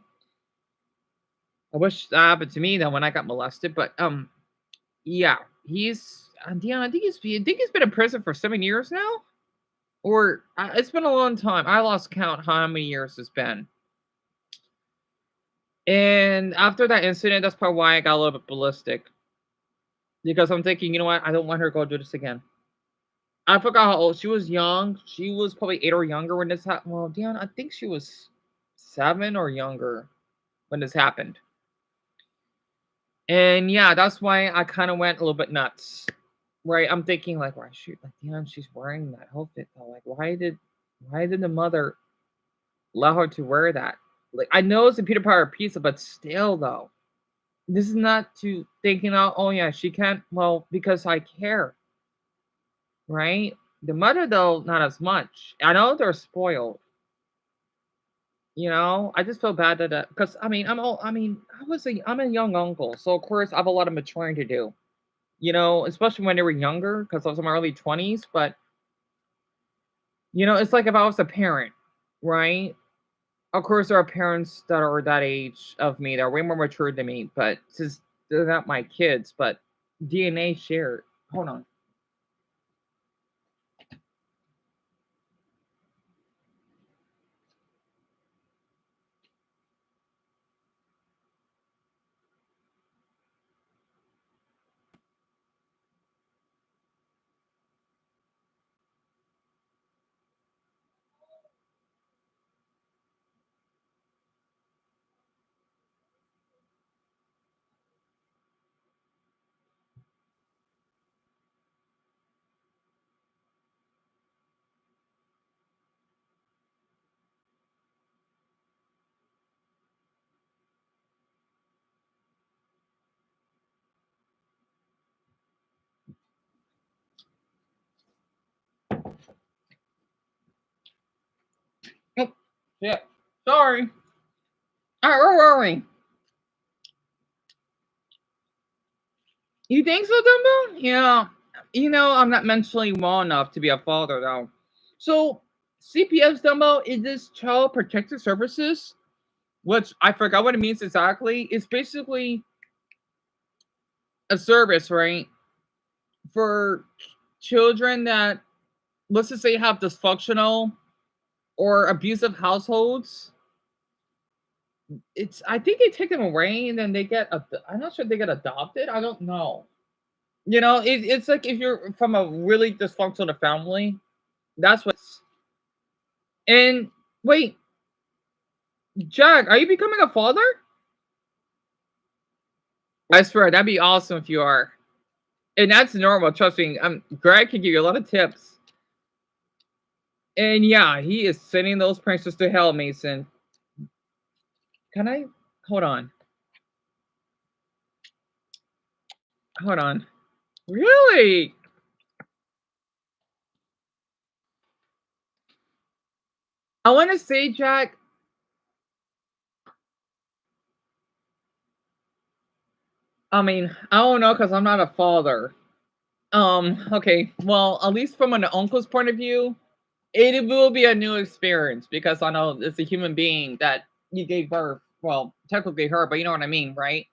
I wish that happened to me though when I got molested, but yeah, he's yeah, I think he's been in prison for 7 years now, or it's been a long time. I lost count how many years it's been. And after that incident, that's probably why I got a little bit ballistic because I'm thinking, you know what, I don't want her to go do this again. I forgot how old she was. Young, she was probably 8 or younger when this happened. Well, Dion, I think she was 7 or younger when this happened. And yeah, that's why I kind of went a little bit nuts. Right? I'm thinking like, why shoot, like Dion, she's wearing that outfit though. Like, why did the mother allow her to wear that? Like, I know it's a Peter Parker pizza, but still though, this is not to thinking, oh yeah, she can't. Well, because I care, right? The mother though, not as much. I know they're spoiled. You know, I just feel bad that because I mean, I'm a young uncle, so of course I have a lot of maturing to do. You know, especially when they were younger, because I was in my early 20s. But you know, it's like if I was a parent, right? Of course, there are parents that are that age of me that are way more mature than me, but since they're not my kids, but DNA shared. Hold on. Oh, yeah. Sorry. All right, where were we? You think so, Dumbo? Yeah. You know, I'm not mentally well enough to be a father, though. So, CPS, Dumbo, is this Child Protective Services, which I forgot what it means exactly. It's basically a service, right, for children that, let's just say, have dysfunctional or abusive households. I think they take them away and then they get, I'm not sure if they get adopted. I don't know. You know, it's like if you're from a really dysfunctional family, that's what's. And wait, Jack, are you becoming a father? I swear, that'd be awesome if you are. And that's normal, trust me. Greg can give you a lot of tips. And yeah, he is sending those pranksters to hell, Mason. Can I? Hold on. Hold on. Really? I want to say, Jack. I mean, I don't know because I'm not a father. Okay. Well, at least from an uncle's point of view, it will be a new experience because I know it's a human being that you gave birth. Well, technically her, but you know what I mean, right?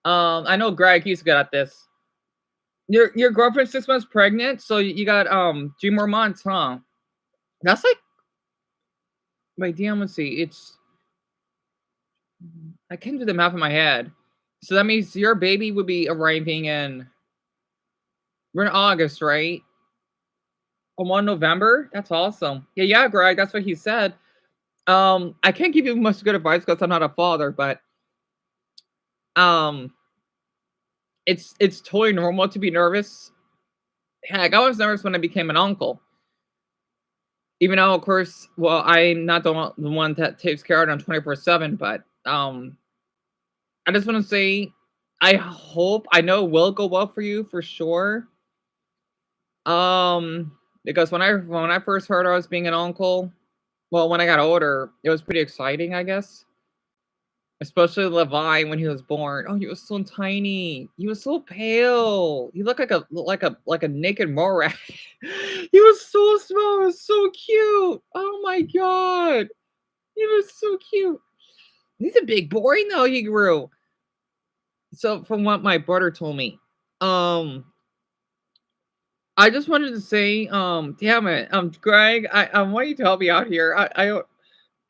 I know Greg, he's good at this. Your girlfriend's 6 months pregnant, so you got 2 more months, huh? That's like wait, damn, let's see. I can't do the math in my head. So that means your baby would be arriving we're in August, right? On 1 November? That's awesome. Yeah, Greg, that's what he said. I can't give you much good advice because I'm not a father, but it's totally normal to be nervous. Heck, I was nervous when I became an uncle. Even though, of course, well, I'm not the one that takes care of them 24/7, but I just want to say, I know it will go well for you for sure. Because when I first heard I was being an uncle, well, when I got older, it was pretty exciting, I guess. Especially Levi when he was born. Oh, he was so tiny. He was so pale. He looked like a naked mole rat. He was so small. He was so cute. Oh my god. He was so cute. He's a big boy now he grew. So from what my brother told me. I just wanted to say, damn it, Greg, I want you to help me out here.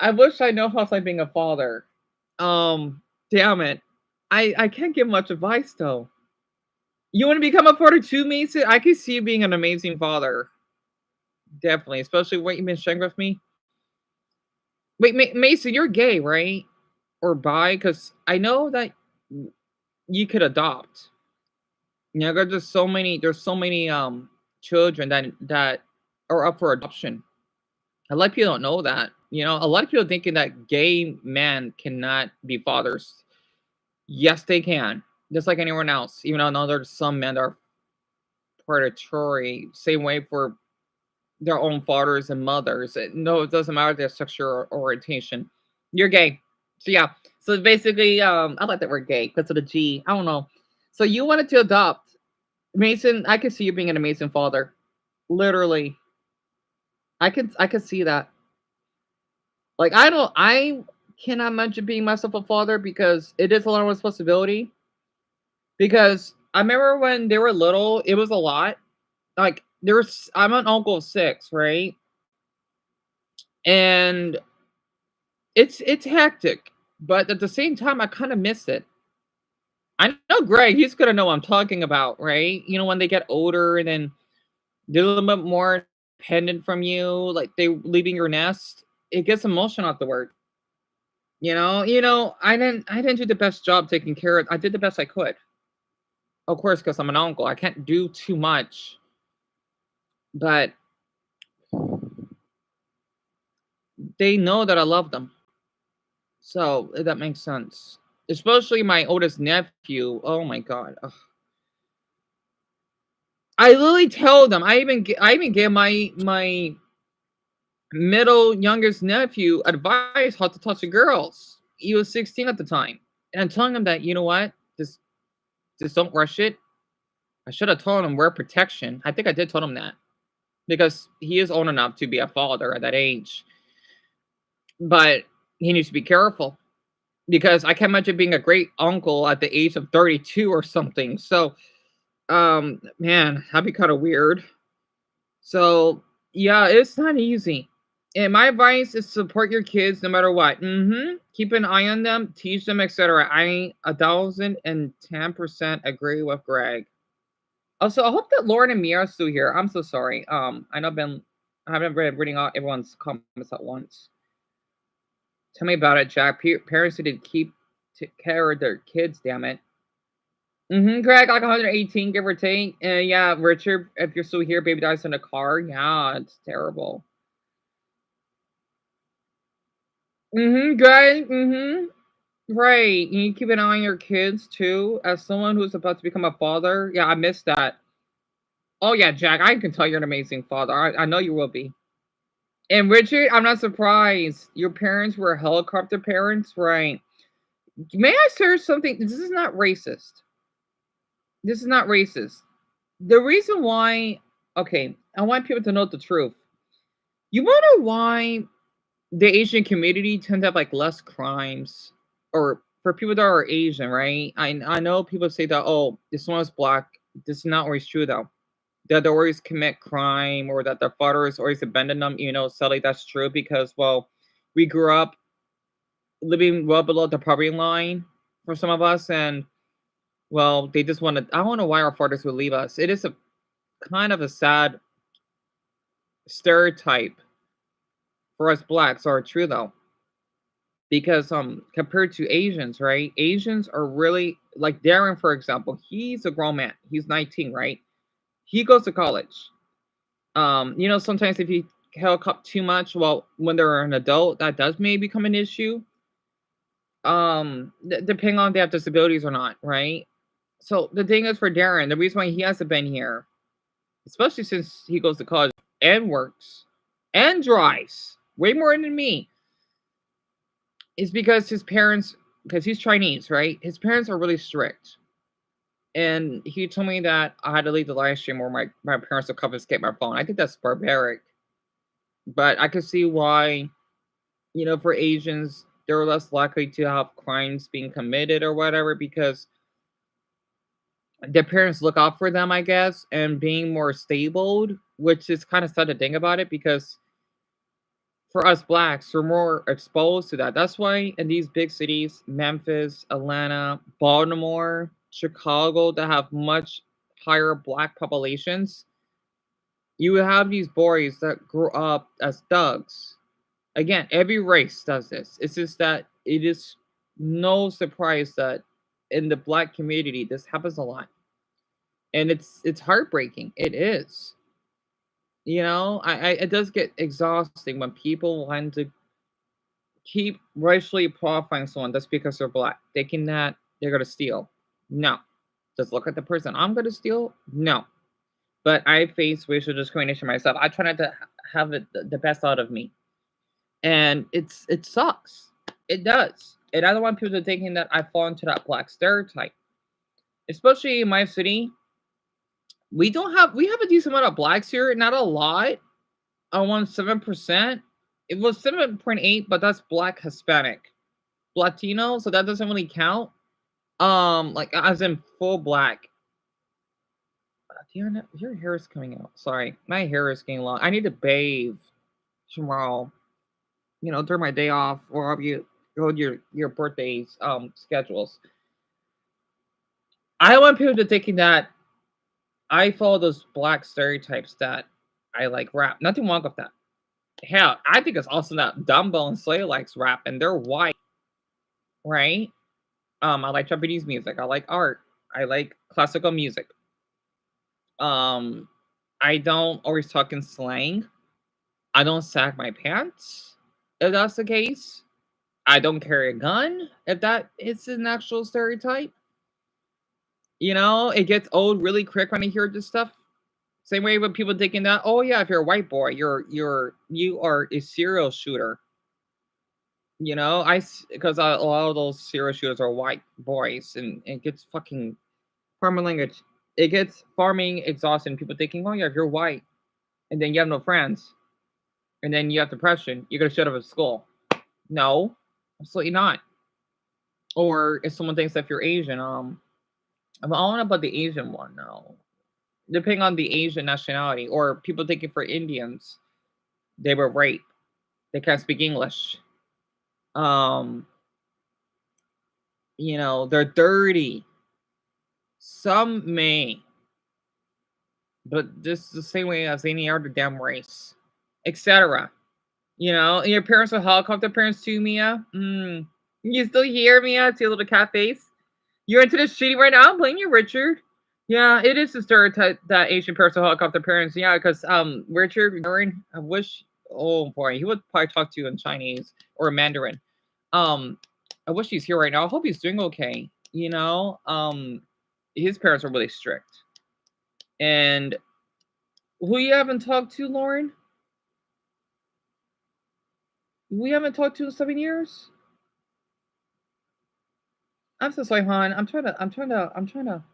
I wish I know how it's like being a father. Damn it. I can't give much advice though. You want to become a father too, Mason? I can see you being an amazing father. Definitely, especially what you've been sharing with me. Wait, Mason, you're gay, right? Or bi? Because I know that you could adopt. You know, there's so many children that are up for adoption. A lot of people don't know that. You know, a lot of people thinking that gay men cannot be fathers. Yes, they can, just like anyone else. Even though I know there's some men that are predatory, same way for their own fathers and mothers. No, it doesn't matter their sexual orientation. You're gay. So yeah. So basically, I like that word gay because of the G. I don't know. So you wanted to adopt. Mason, I could see you being an amazing father. Literally. I could see that. Like I cannot imagine being myself a father because it is a lot of responsibility. Because I remember when they were little, it was a lot. Like I'm an uncle of 6, right? And it's hectic, but at the same time I kind of miss it. I know Greg, he's gonna know what I'm talking about, right? You know, when they get older and then they're a little bit more dependent from you, like they leaving your nest, it gets emotional afterward. I didn't do the best job taking care of. I did the best I could, of course, because I'm an uncle. I can't do too much, but they know that I love them, so if that makes sense. Especially my oldest nephew. Oh my god, ugh. I literally tell them. I even gave my middle youngest nephew advice how to touch the girls. He was 16 at the time, and I'm telling him that you know what, just don't rush it. I should have told him wear protection. I think I did tell him that because he is old enough to be a father at that age, but he needs to be careful because I can't imagine being a great uncle at the age of 32 or something. So, man, that'd be kind of weird. So, yeah, it's not easy. And my advice is support your kids no matter what. Keep an eye on them, teach them, etc. I 1,010% agree with Greg. Also, I hope that Lauren and Mia are still here. I'm so sorry. I know I haven't been reading out everyone's comments at once. Tell me about it, Jack. Parents need to keep care of their kids. Damn it. Greg, like 118, give or take. Yeah, Richard, if you're still here, baby dies in a car. Yeah, it's terrible. Greg. Right. You keep an eye on your kids too. As someone who's about to become a father, yeah, I missed that. Oh yeah, Jack, I can tell you're an amazing father. I know you will be. And Richard, I'm not surprised. Your parents were helicopter parents, right? May I say something? This is not racist. This is not racist. The reason why, okay, I want people to know the truth. You wonder why the Asian community tends to have like less crimes, or for people that are Asian, right? I know people say that, oh, this one is black. This is not always true though. That they always commit crime or that their father is always abandoned them. Sadly that's true because well, we grew up living well below the poverty line for some of us, and well, they just want to. I don't know why our fathers would leave us. It is a kind of a sad stereotype for us blacks. Are true though. because compared to Asians, right? Asians are really like Darren, for example. He's a grown man. He's 19, right? He goes to college. You know, sometimes if you helicopter too much, well, when they're an adult, that does maybe become an issue. Depending on if they have disabilities or not, right? So the thing is for Darren, the reason why he hasn't been here, especially since he goes to college and works and drives way more than me, is because his parents, because he's Chinese, right? His parents are really strict. And he told me that I had to leave the live stream or my parents would confiscate my phone. I think that's barbaric. But I could see why, you know, for Asians, they're less likely to have crimes being committed or whatever because their parents look out for them, I guess, and being more stable, which is kind of sad to think about it because for us blacks, we're more exposed to that. That's why in these big cities, Memphis, Atlanta, Baltimore, Chicago, that have much higher black populations, you have these boys that grow up as thugs. Again, every race does this. It's just that it is no surprise that in the black community this happens a lot. And it's heartbreaking. It is. You know, I it does get exhausting when people want to keep racially profiling someone just because they're black, thinking that they're gonna steal. No. Just look at the person. I'm gonna steal? No. But I face racial discrimination myself. I try not to have it the best out of me. And it sucks. It does. And I don't want people to thinking that I fall into that black stereotype. Especially in my city, we have a decent amount of blacks here, not a lot. I want 7%. It was 7.8, but that's black Hispanic. Latino, so that doesn't really count. Like as in full black. Your hair is coming out. Sorry. My hair is getting long. I need to bathe tomorrow. You know, during my day off or your birthdays schedules. I don't want people to thinking that I follow those black stereotypes that I like rap. Nothing wrong with that. Hell, I think it's awesome that Dumbo and Slay likes rap and they're white, right? I like Japanese music. I like art. I like classical music. I don't always talk in slang. I don't sag my pants, if that's the case. I don't carry a gun, if that is an actual stereotype. You know, it gets old really quick when I hear this stuff. Same way with people thinking that, oh yeah, if you're a white boy, you are a serial shooter. You know, because a lot of those serial shooters are white boys, and it gets fucking farming language. It gets farming exhausting. People thinking, oh yeah, if you're white, and then you have no friends, and then you have depression, you're gonna shut up at school. No, absolutely not. Or if someone thinks that if you're Asian, I'm all about the Asian one now. Depending on the Asian nationality, or people thinking for Indians, they were raped. They can't speak English. You know, they're dirty. Some may, but this is the same way as any other damn race, etc. You know, and your parents are helicopter parents too, Mia. You still here, Mia? See a little cat face. You're into this shitty right now. I'm playing you, Richard. Yeah, it is a stereotype that Asian parents are helicopter parents. Yeah, because Richard, I wish. Oh boy, he would probably talk to you in Chinese or Mandarin. I wish he's here right now. I hope he's doing okay. You know, his parents are really strict. And who you haven't talked to, Lauren? We haven't talked to in 7 years. I'm so sorry, hon. I'm trying to.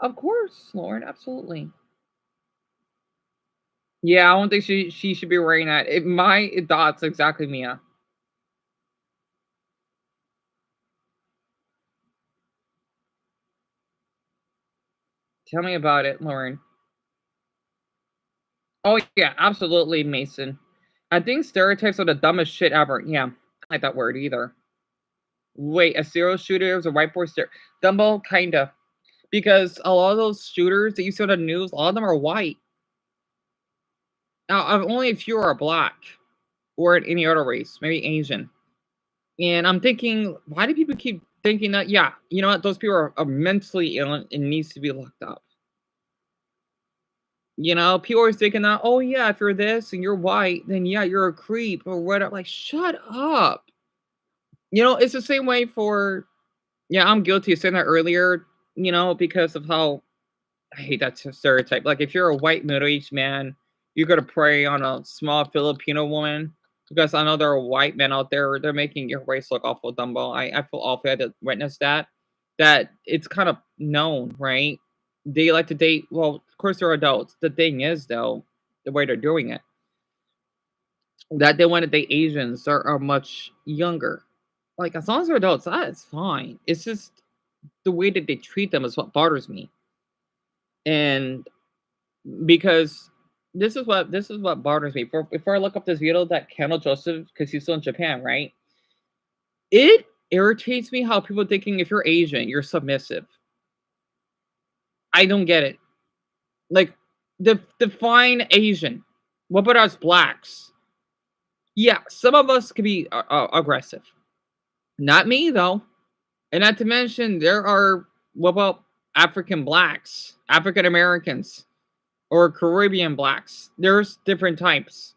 Of course, Lauren. Absolutely. Yeah, I don't think she should be wearing that. My thoughts exactly, Mia. Tell me about it, Lauren. Oh yeah, absolutely, Mason. I think stereotypes are the dumbest shit ever. Yeah, I don't like that word either. Wait, a serial shooter is a white boy Dumbo, kinda. Because a lot of those shooters that you see on the news, a lot of them are white. Now, only if you are black or in any other race, maybe Asian. And I'm thinking, why do people keep thinking that? Yeah, you know what? Those people are mentally ill and needs to be locked up. You know, people always thinking that, oh yeah, if you're this and you're white, then yeah, you're a creep or whatever. Like, shut up. You know, it's the same way for yeah, I'm guilty of saying that earlier, you know, because of how I hate that stereotype. Like, if you're a white middle-aged man, you're gonna prey on a small Filipino woman because I know there are white men out there. They're making your race look awful, Dumbo. I feel awful. I had to witness that. That it's kind of known, right? They like to date. Well, of course, they're adults. The thing is, though, the way they're doing it, that they want to date Asians that are much younger. Like, as long as they're adults, that is fine. It's just the way that they treat them is what bothers me. And because this is what bothers me. Before I look up this video that Kendall Joseph, because he's still in Japan, right? It irritates me how people thinking if you're Asian, you're submissive. I don't get it. Like, define Asian. What about us blacks? Yeah, some of us could be aggressive. Not me though. And not to mention, there are what about African blacks, African Americans, or Caribbean blacks? There's different types.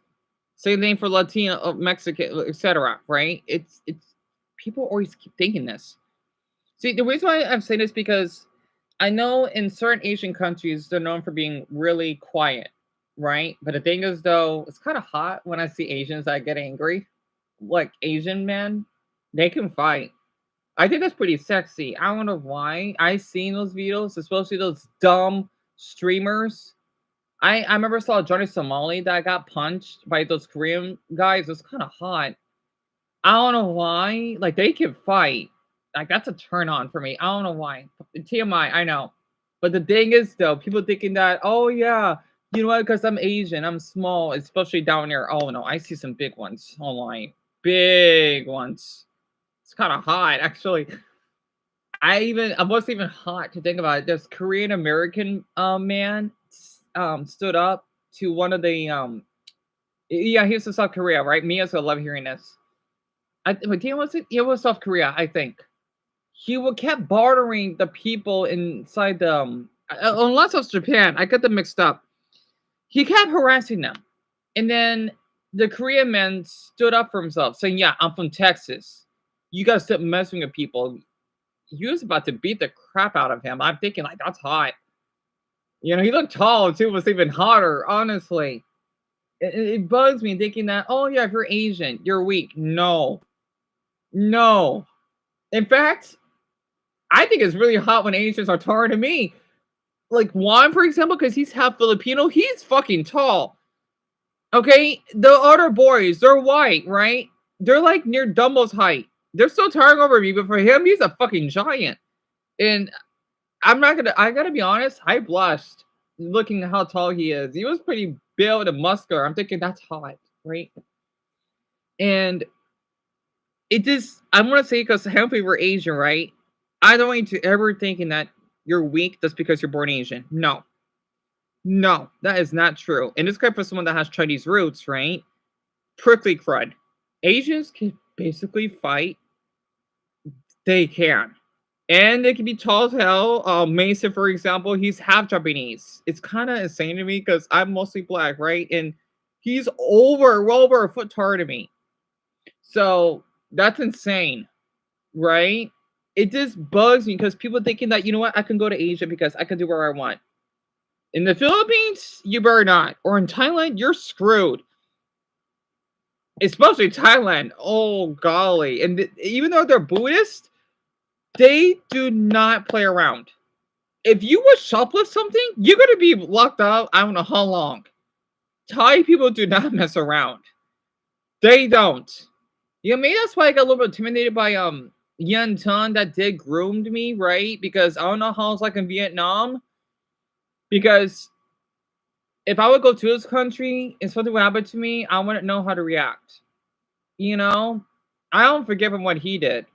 Same thing for Latino, Mexican, etc. Right? It's people always keep thinking this. See, the reason why I'm saying this because I know in certain Asian countries they're known for being really quiet, right? But the thing is, though, it's kind of hot when I see Asians that get angry. Like Asian men, they can fight. I think that's pretty sexy. I don't know why. I seen those videos, especially those dumb streamers. I remember saw Johnny Somali that got punched by those Korean guys. It was kind of hot. I don't know why. Like they can fight. Like that's a turn on for me. I don't know why. TMI, I know. But the thing is though, people thinking that, oh yeah, you know what, because I'm Asian, I'm small, especially down there. Oh no, I see some big ones online. Big ones. It's kind of hot, actually. I wasn't even hot to think about it. This Korean American man stood up to one of the yeah, he's in South Korea, right? Mia's gonna love hearing this. But was it? It was South Korea, I think. He would kept bartering the people inside the unless it was Japan, I got them mixed up. He kept harassing them, and then the Korean man stood up for himself, saying, "Yeah, I'm from Texas. You guys stop messing with people." He was about to beat the crap out of him. I'm thinking, like, that's hot. You know, he looked tall too. Was even hotter, honestly. It bugs me thinking that, oh yeah, if you're Asian, you're weak. No, no. In fact, I think it's really hot when Asians are taller than me. Like Juan, for example, because he's half Filipino, he's fucking tall. Okay, the other boys, they're white, right? They're like near Dumbo's height. They're still towering over me, but for him, he's a fucking giant. And I gotta be honest, I blushed looking at how tall he is. He was pretty built and muscular. I'm thinking that's hot, right? And it just, I'm gonna say, because hopefully we're Asian, right? I don't want you to ever thinking that you're weak just because you're born Asian. No. No, that is not true. And this guy for someone that has Chinese roots, right? Prickly crud. Asians can basically fight. They can. And they can be tall as hell. Mason, for example, he's half Japanese. It's kind of insane to me because I'm mostly black, right? And he's well over a foot taller than me. So that's insane, right? It just bugs me because people thinking that, you know what, I can go to Asia because I can do where I want. In the Philippines, you better not. Or in Thailand, you're screwed. Especially Thailand. Oh, golly. And even though they're Buddhist, they do not play around. If you would shoplift something, you're going to be locked out I don't know how long. Thai people do not mess around. They don't. You know, maybe that's why I got a little bit intimidated by Yan Tun that did groomed me, right? Because I don't know how it's like in Vietnam. Because if I would go to this country and something would happen to me, I wouldn't know how to react. You know? I don't forgive him what he did.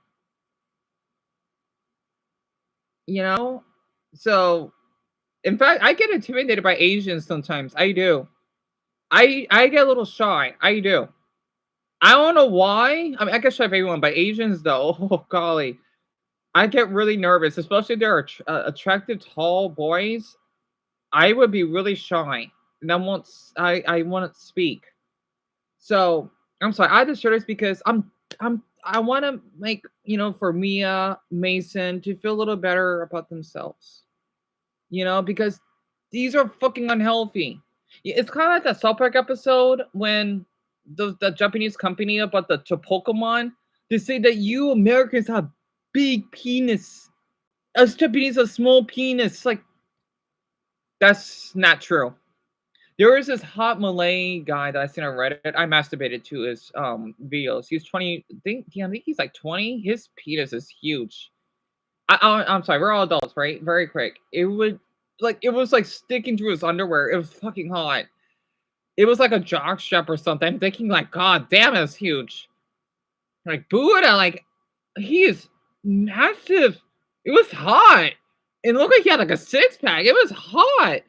You know? So, in fact, I get intimidated by Asians sometimes. I do. I get a little shy. I do. I don't know why. I mean, I can shove everyone, but Asians though, oh golly, I get really nervous, especially if they're attractive tall boys. I would be really shy, and I won't speak. So I'm sorry. I just share this because I want to make for Mia Mason to feel a little better about themselves. Because these are fucking unhealthy. It's kind of like that South Park episode when the Japanese company about the Pokemon, they say that you Americans have big penis. Us Japanese have small penis. Like, that's not true. There was this hot Malay guy that I seen on Reddit. I masturbated to his videos. He's 20. I think he's like 20. His penis is huge. I'm sorry. We're all adults, right? Very quick. It was like sticking through his underwear. It was fucking hot. It was like a jock strap or something. I'm thinking like, God damn, it's huge. Like Buddha, like he is massive. It was hot. It looked like he had like a six pack. It was hot.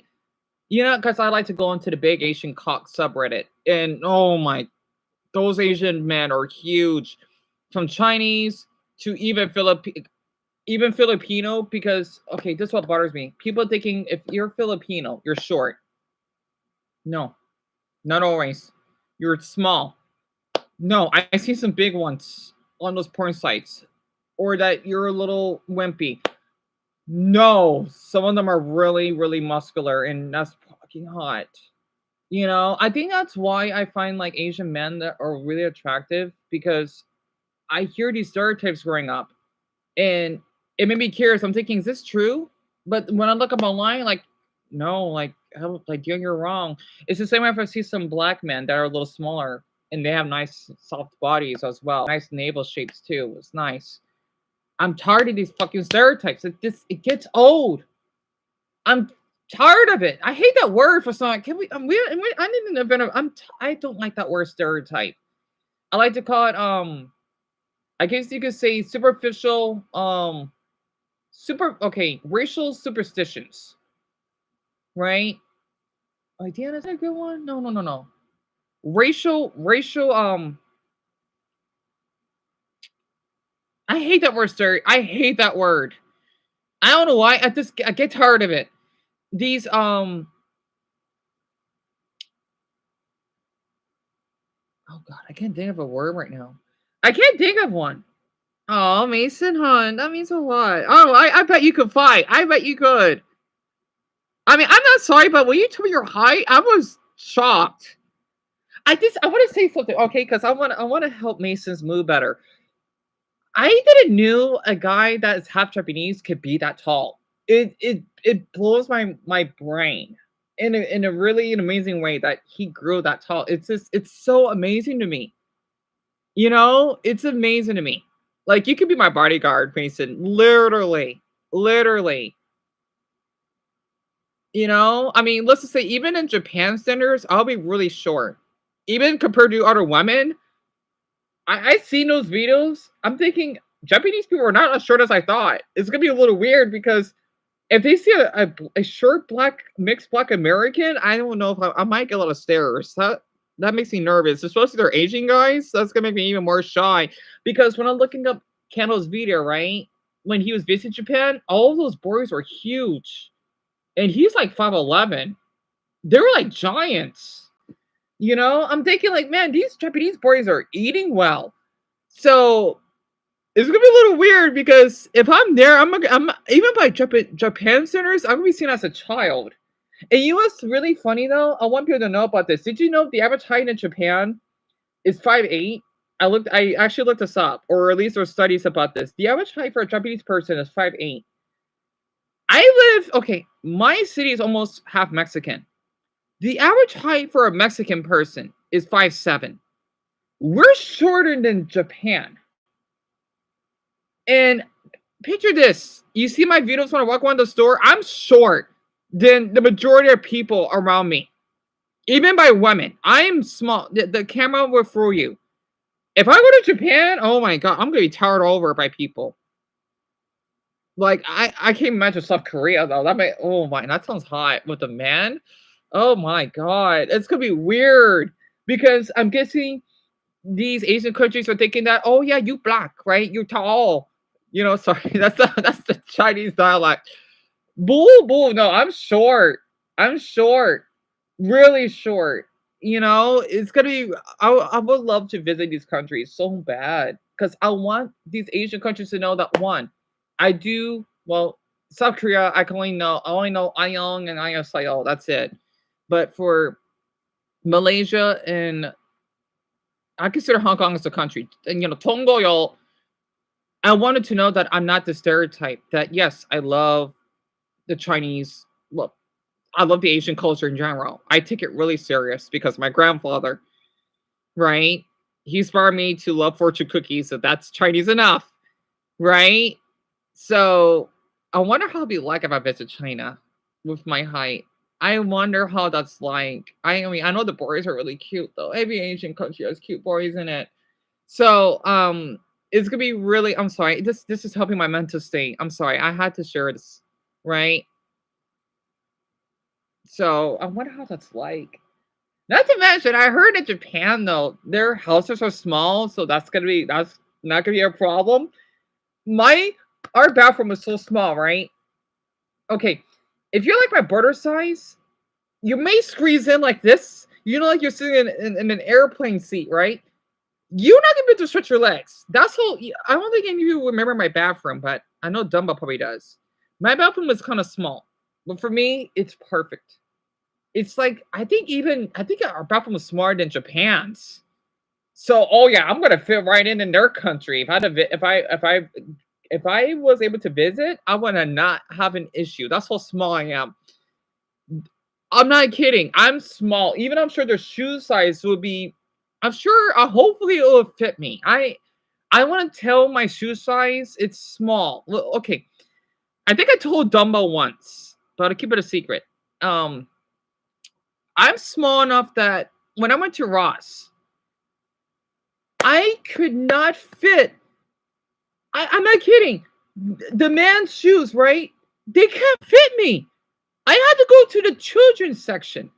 Because I like to go into the big Asian cock subreddit, and oh my, those Asian men are huge, from Chinese to even Filipino. Because okay, this is what bothers me. People thinking if you're Filipino, you're short. No, not always. You're small. No, I see some big ones on those porn sites, or that you're a little wimpy. No, some of them are really, really muscular, and that's fucking hot. I think that's why I find like Asian men that are really attractive, because I hear these stereotypes growing up, and it made me curious. I'm thinking, is this true? But when I look up online, like, no, like, you're wrong. It's the same way if I see some black men that are a little smaller and they have nice soft bodies as well, nice navel shapes too. It's nice. I'm tired of these fucking stereotypes. It gets old. I'm tired of it. I hate that word for something. Can we? I need an event. I don't like that word stereotype. I like to call it I guess you could say superficial racial superstitions. Right? Like, Deanna, is that a good one? No. Racial I hate that word, I hate that word. I don't know why. I get tired of it. These oh god, I can't think of a word right now. I can't think of one. Oh, Mason Hunt, that means a lot. Oh, I bet you could fight. I bet you could. I mean, I'm not sorry, but when you told me your height, I was shocked. I want to say something, okay? Because I want to help Mason's mood better. I didn't know a guy that is half Japanese could be that tall. It blows my brain in a really amazing way that he grew that tall. It's so amazing to me. It's amazing to me. Like, you could be my bodyguard, Mason. Literally. I mean, let's just say even in Japan standards, I'll be really short. Even compared to other women, I seen those videos. I'm thinking Japanese people are not as short as I thought. It's gonna be a little weird because if they see a short mixed black American, I don't know if I might get a lot of stares. That makes me nervous, especially they're Asian guys. That's gonna make me even more shy. Because when I'm looking up Kando's video, right, when he was visiting Japan, all of those boys were huge, and he's like 5'11". They were like giants. I'm thinking like, man, these Japanese boys are eating well. So it's gonna be a little weird because if I'm there, I'm even by Japan centers, I'm gonna be seen as a child. And what's really funny though? I want people to know about this. Did you know the average height in Japan is 5'8"? I actually looked this up, or at least there's studies about this. The average height for a Japanese person is 5'8". My city is almost half Mexican. The average height for a Mexican person is 5'7". We're shorter than Japan. And picture this. You see my videos when I walk around the store? I'm short than the majority of people around me. Even by women. I'm small. The camera will fool you. If I go to Japan, oh my god, I'm going to be towered over by people. Like, I can't imagine South Korea, though. That sounds hot with a man. Oh my god, it's gonna be weird because I'm guessing these Asian countries are thinking that, oh yeah, you black, right? You're tall. You know, sorry, that's the Chinese dialect. Boo boo. No, I'm short. I'm short. Really short. You know, it's gonna be. I would love to visit these countries so bad because I want these Asian countries to know that one, I do well. South Korea, I only know Ayong and Ayaseo. That's it. But for Malaysia and I consider Hong Kong as a country, and you know, Tonggoyo, I wanted to know that I'm not the stereotype. That yes, I love the Chinese. Well, I love the Asian culture in general. I take it really serious because my grandfather, right? He inspired me to love fortune cookies, so that's Chinese enough, right? So I wonder how it'd be like if I visit China with my height. I wonder how that's like. I mean, I know the boys are really cute though. Every Asian country has cute boys in it. So it's gonna be really. I'm sorry. This is helping my mental state. I'm sorry. I had to share this, right? So I wonder how that's like. Not to mention, I heard in Japan though, their houses are small, so that's not gonna be a problem. My our bathroom is so small, right? Okay, if you're like my brother size, you may squeeze in like this. You know, like you're sitting in an airplane seat, right? You're not gonna be able to stretch your legs. That's how I don't think any of you remember my bathroom, but I know Dumbo probably does. My bathroom is kind of small, but for me, it's perfect. It's like I think our bathroom is smaller than Japan's. So, oh yeah, I'm gonna fit right in their country. If I was able to visit, I wanna not have an issue. That's how small I am. I'm not kidding. I'm small. Even I'm sure their shoe size will be. I'm sure. Hopefully, it will fit me. I want to tell my shoe size. It's small. Okay, I think I told Dumbo once, but I'll keep it a secret. Um, I'm small enough that when I went to Ross, I could not fit. I'm not kidding. The man's shoes, right? They can't fit me. I had to go to the children's section.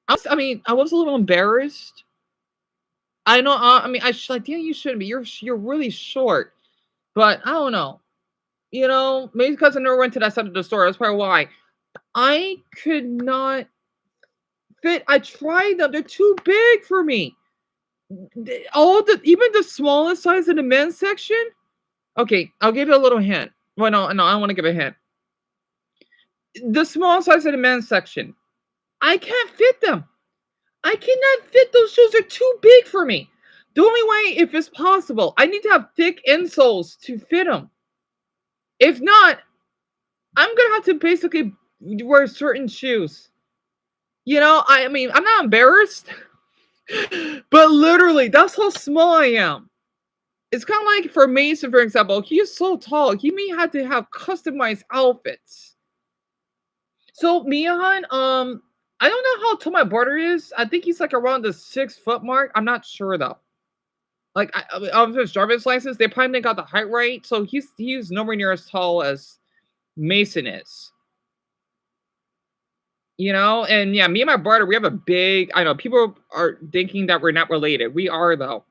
I mean, I was a little embarrassed. I know. I mean, I should like, yeah, you shouldn't be. You're really short, but I don't know. You know, maybe because I never went to that side of the store. That's probably why. I could not fit. I tried them. They're too big for me. Even the smallest size in the men's section. Okay, I'll give you a little hint. Well, no, I don't want to give a hint. The small size in the men's section. I can't fit them. I cannot fit those shoes. They're too big for me. The only way, if it's possible, I need to have thick insoles to fit them. If not, I'm gonna have to basically wear certain shoes. You know, I mean, I'm not embarrassed, but literally, that's how small I am. It's kind of like for Mason, for example. He's so tall. He may have to have customized outfits. So Mian, I don't know how tall my brother is. I think he's like around the 6 foot mark. I'm not sure though. Like of his driver's license, they probably got the height right. So he's nowhere near as tall as Mason is. You know, and yeah, me and my brother, we have a big. I know people are thinking that we're not related. We are though.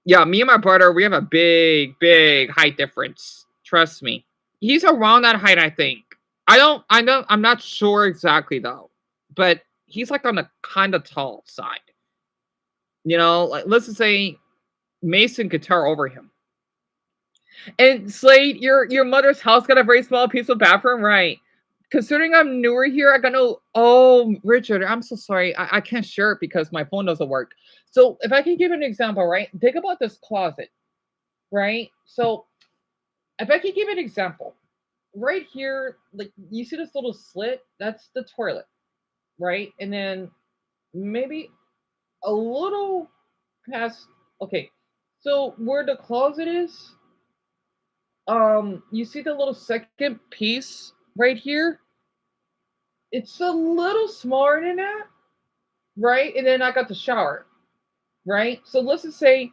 Yeah, me and my brother, we have a big height difference. Trust me. He's around that height, I think. I'm not sure exactly though. But he's like on the kind of tall side. You know, like let's just say Mason could tower over him. And Slade, your mother's house got a very small piece of bathroom, right? Considering I'm newer here, I got no. Oh, Richard, I'm so sorry. I can't share it because my phone doesn't work. So if I can give an example, right? Think about this closet, right? So if I can give an example, right here, like you see this little slit, that's the toilet, right? And then maybe a little past. Okay, so where the closet is, you see the little second piece right here. It's a little smaller than that, right? And then I got the shower, right? So let's just say,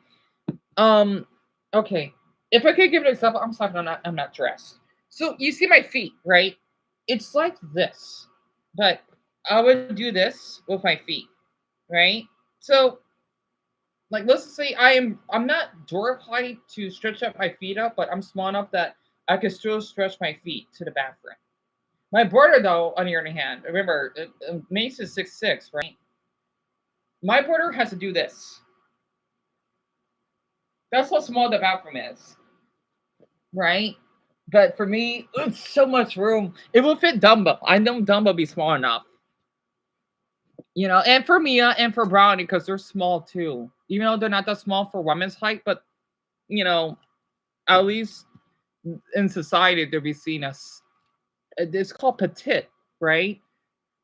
okay, if I could give an example, I'm sorry, I'm not dressed. So you see my feet, right? It's like this, but I would do this with my feet, right? So Like, let's say I'm not dwarf height to stretch up my feet up, but I'm small enough that I can still stretch my feet to the bathroom. My brother, though, on the other hand, remember, Mace is 6'6", right? My brother has to do this. That's how small the bathroom is, right? But for me, it's so much room. It will fit Dumbo. I know Dumbo be small enough. You know, and for Mia and for Brownie, because they're small too. Even though they're not that small for women's height, but, you know, at least in society, they'll be seen as, it's called petite, right?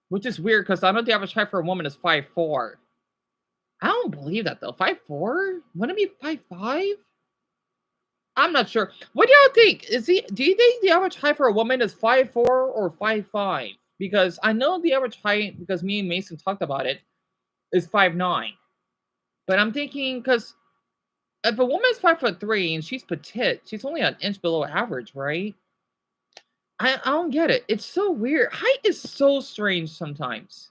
Which is weird, because I know the average height for a woman is 5'4". I don't believe that, though. 5'4"? Wouldn't it be 5'5"? I'm not sure. What do y'all think? Do you think the average height for a woman is 5'4" or 5'5"? Because I know the average height, because me and Mason talked about it, is 5'9". But I'm thinking, because if a woman's 5'3" and she's petite, she's only an inch below average, right? I don't get it. It's so weird. Height is so strange sometimes.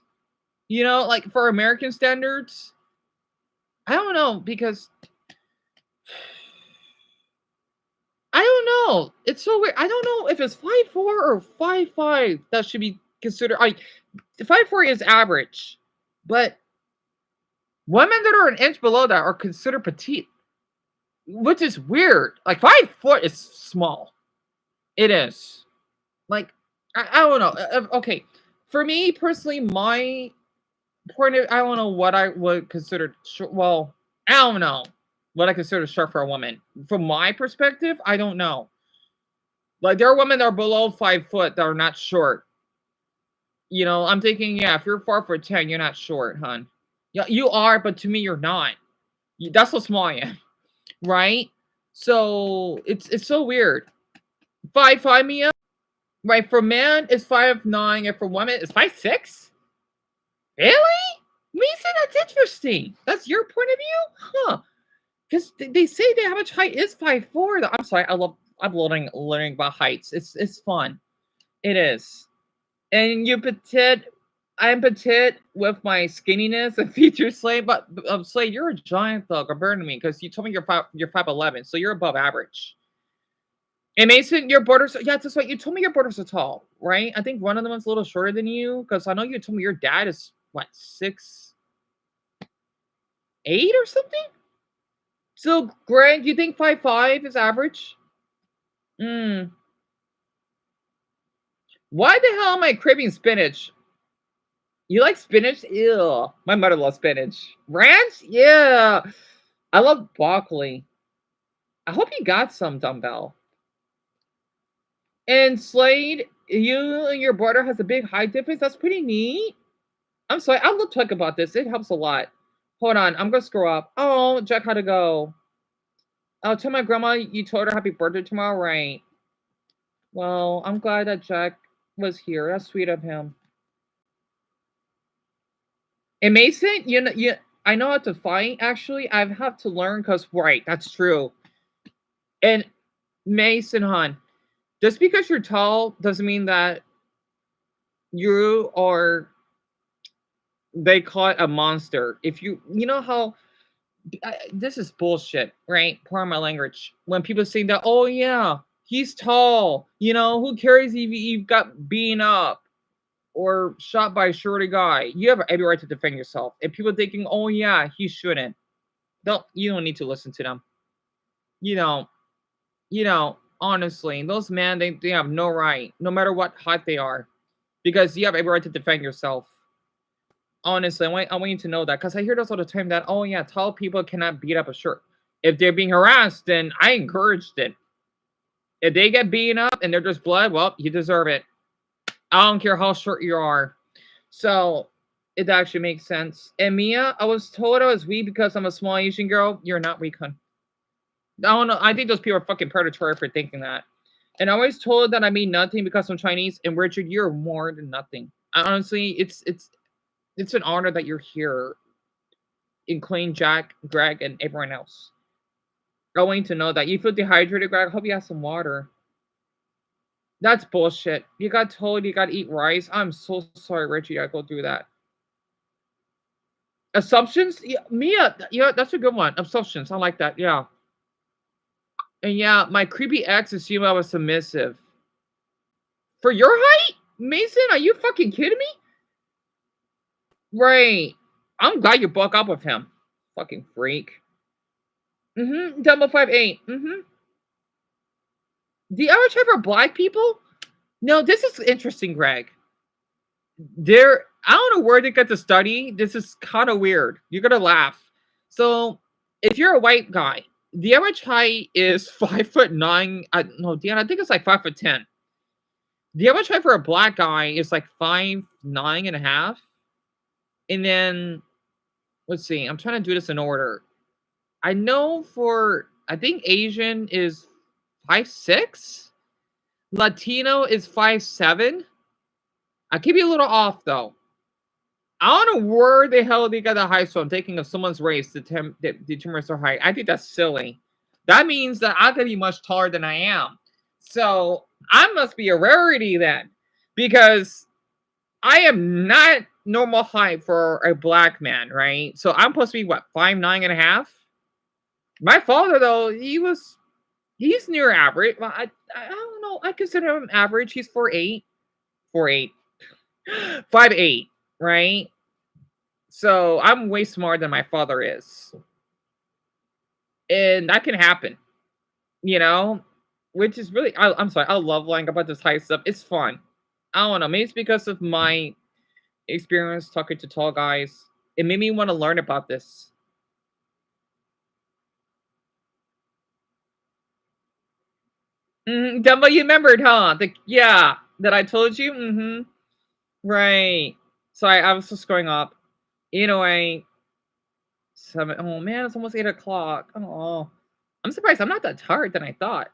You know, like for American standards, I don't know, because I don't know. It's so weird. I don't know if it's 5'4" or 5'5" that should be considered. 5'4" is average, but women that are an inch below that are considered petite, which is weird. Like 5'4" is small. It is. Like, I don't know. Okay, for me personally, my point of, I don't know what I would consider short. Well, I don't know what I consider short for a woman. From my perspective, I don't know. Like, there are women that are below 5 foot that are not short. You know, I'm thinking, yeah, if you're 4'10", you're not short, hon. Yeah, you are, but to me, you're not. That's how small I am, right? So it's so weird. 5'5", Mia. Right, for man, it's 5'9", and for women, it's 5'6". Really? Lisa, that's interesting. That's your point of view? Huh. Because they say the average height is 5'4". I'm sorry, I'm learning about heights. It's fun. It is. And you petite, I'm petite with my skinniness and feature Slade, but Slade, you're a giant though compared to me, because you told me you're 5'11", so you're above average. And Mason, your borders, yeah, that's right. You told me your borders are tall, right? I think one of them is a little shorter than you, because I know you told me your dad is what, 6'8" or something. So, Greg, you think 5'5" is average? Why the hell am I craving spinach? You like spinach? Ew. My mother loves spinach. Ranch? Yeah. I love broccoli. I hope you got some, Dumbbell. And Slade, you and your brother has a big height difference. That's pretty neat. I'm sorry. I'll look talk about this. It helps a lot. Hold on. I'm going to scroll up. Oh, Jack had to go. I'll tell my grandma you told her happy birthday tomorrow, right? Well, I'm glad that Jack was here. That's sweet of him. And Mason, I know how to fight, actually. I have to learn, because, right, that's true. And Mason, hon, just because you're tall doesn't mean that you are, they call it a monster. If you know how, this is bullshit, right? Pardon my language. When people say that, oh yeah, he's tall. You know, who cares if you've got beaten up or shot by a shorty guy? You have every right to defend yourself. And people thinking, oh yeah, he shouldn't. You don't need to listen to them. You know, honestly, those men, they have no right, no matter what height they are, because you have every right to defend yourself. Honestly, I want you to know that, because I hear this all the time that, oh yeah, tall people cannot beat up a short. If they're being harassed, then I encouraged it. If they get beaten up and they're just blood, well, you deserve it. I don't care how short you are. So it actually makes sense. And Mia, I was told I was weak because I'm a small Asian girl. You're not weak, hun. I don't know. I think those people are fucking predatory for thinking that. And I always told that I mean nothing because I'm Chinese. And Richard, you're more than nothing. Honestly, it's an honor that you're here, including Jack, Greg, and everyone else. I want you to know that you feel dehydrated, Greg. I hope you have some water. That's bullshit. You got told you got to eat rice. I'm so sorry, Richie. I go through that. Assumptions? Yeah, Mia, yeah, that's a good one. Assumptions. I like that. Yeah. And yeah, my creepy ex assumed I was submissive. For your height? Mason, are you fucking kidding me? Right. I'm glad you broke up with him. Fucking freak. Dumbo 5'8". Do you ever try for black people? No, this is interesting, Greg. I don't know where they got the study. This is kind of weird. You're gonna laugh. So, if you're a white guy, the average height is 5'9". No, Dan, I think it's like 5'10". The average height for a black guy is like 5'9.5". And then, let's see. I'm trying to do this in order. I know I think Asian is 5'6". Latino is 5'7". I could be a little off though. I don't know where the hell they got the height from, taking of someone's race to determine their height. I think that's silly. That means that I could be much taller than I am. So I must be a rarity then, because I am not normal height for a black man, right? So I'm supposed to be what, 5'9.5"? My father though, he's near average. I don't know. I consider him average. He's 4'8". 5'8", right? So I'm way smarter than my father is. And that can happen, you know? Which is really, I'm sorry, I love learning about this height stuff. It's fun. I don't know. Maybe it's because of my experience talking to tall guys. It made me want to learn about this. Dumbo, you remembered, huh? Yeah, that I told you? Right. Sorry, I was just going up. Anyway, 7. Oh man, it's almost 8 o'clock. Oh, I'm surprised I'm not that tired than I thought.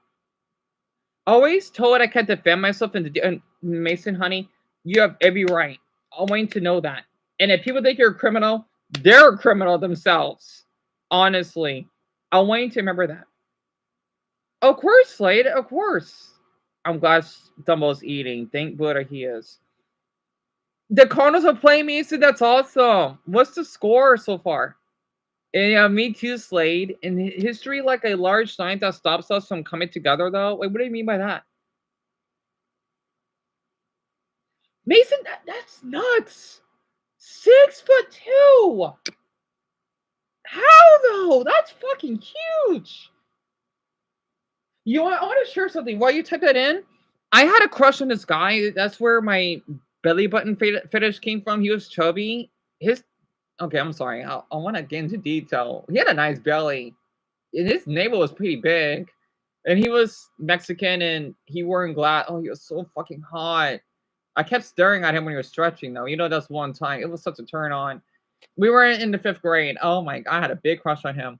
Always told I can't defend myself and Mason, honey, you have every right. I want you to know that. And if people think you're a criminal, they're a criminal themselves. Honestly, I want you to remember that. Of course, Slade. Of course. I'm glad Dumbo's eating. Thank Buddha he is. The Cardinals are playing Mason. That's awesome. What's the score so far? And yeah, me too, Slade. In history, like a large sign that stops us from coming together, though. Wait, what do you mean by that? Mason, that's nuts. 6'2". How though? That's fucking huge. You know what? I want to share something. While you type that in, I had a crush on this guy. That's where my belly button fetish came from. He was chubby. Okay, I'm sorry. I want to get into detail. He had a nice belly. And his navel was pretty big. And he was Mexican and he wore glass. Oh, he was so fucking hot. I kept staring at him when he was stretching, though. You know, that's one time. It was such a turn on. We were in the 5th grade. Oh my God, I had a big crush on him.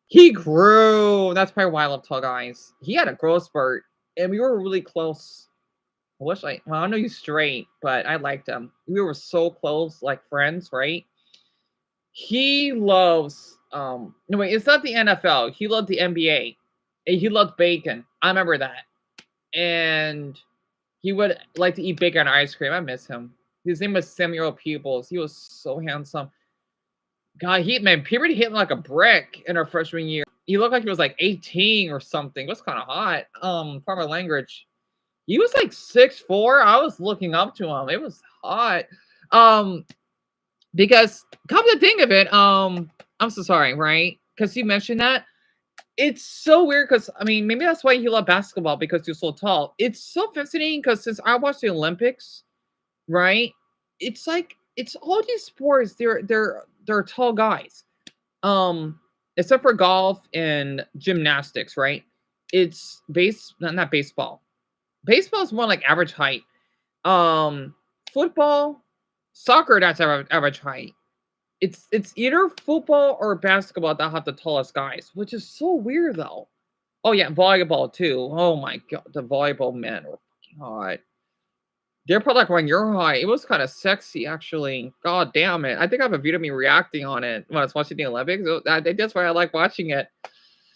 He grew. That's probably why I love tall guys. He had a growth spurt, and we were really close. Well, I know he's straight, but I liked him. We were so close, like friends, right? He loves, no wait, it's not the NFL. He loved the NBA. And he loved bacon. I remember that. And he would like to eat bacon and ice cream. I miss him. His name was Samuel Peebles. He was so handsome. God, puberty hit him like a brick in our freshman year. He looked like he was like 18 or something. It was kind of hot. Pardon my language. He was like 6'4". I was looking up to him. It was hot. Because come to think of it, I'm so sorry, right? Because you mentioned that. It's so weird because, I mean, maybe that's why he loved basketball, because you're so tall. It's so fascinating because since I watched the Olympics, right? It's like, it's all these sports, they're tall guys. Except for golf and gymnastics, right? It's not baseball. Baseball is more like average height. Football, soccer, that's average height. It's either football or basketball that have the tallest guys, which is so weird though. Oh yeah, volleyball too. Oh my God, the volleyball men were fucking hot. They're probably like when you're high. It was kind of sexy, actually. God damn it. I think I have a video of me reacting on it when I was watching the Olympics. That's why I like watching it.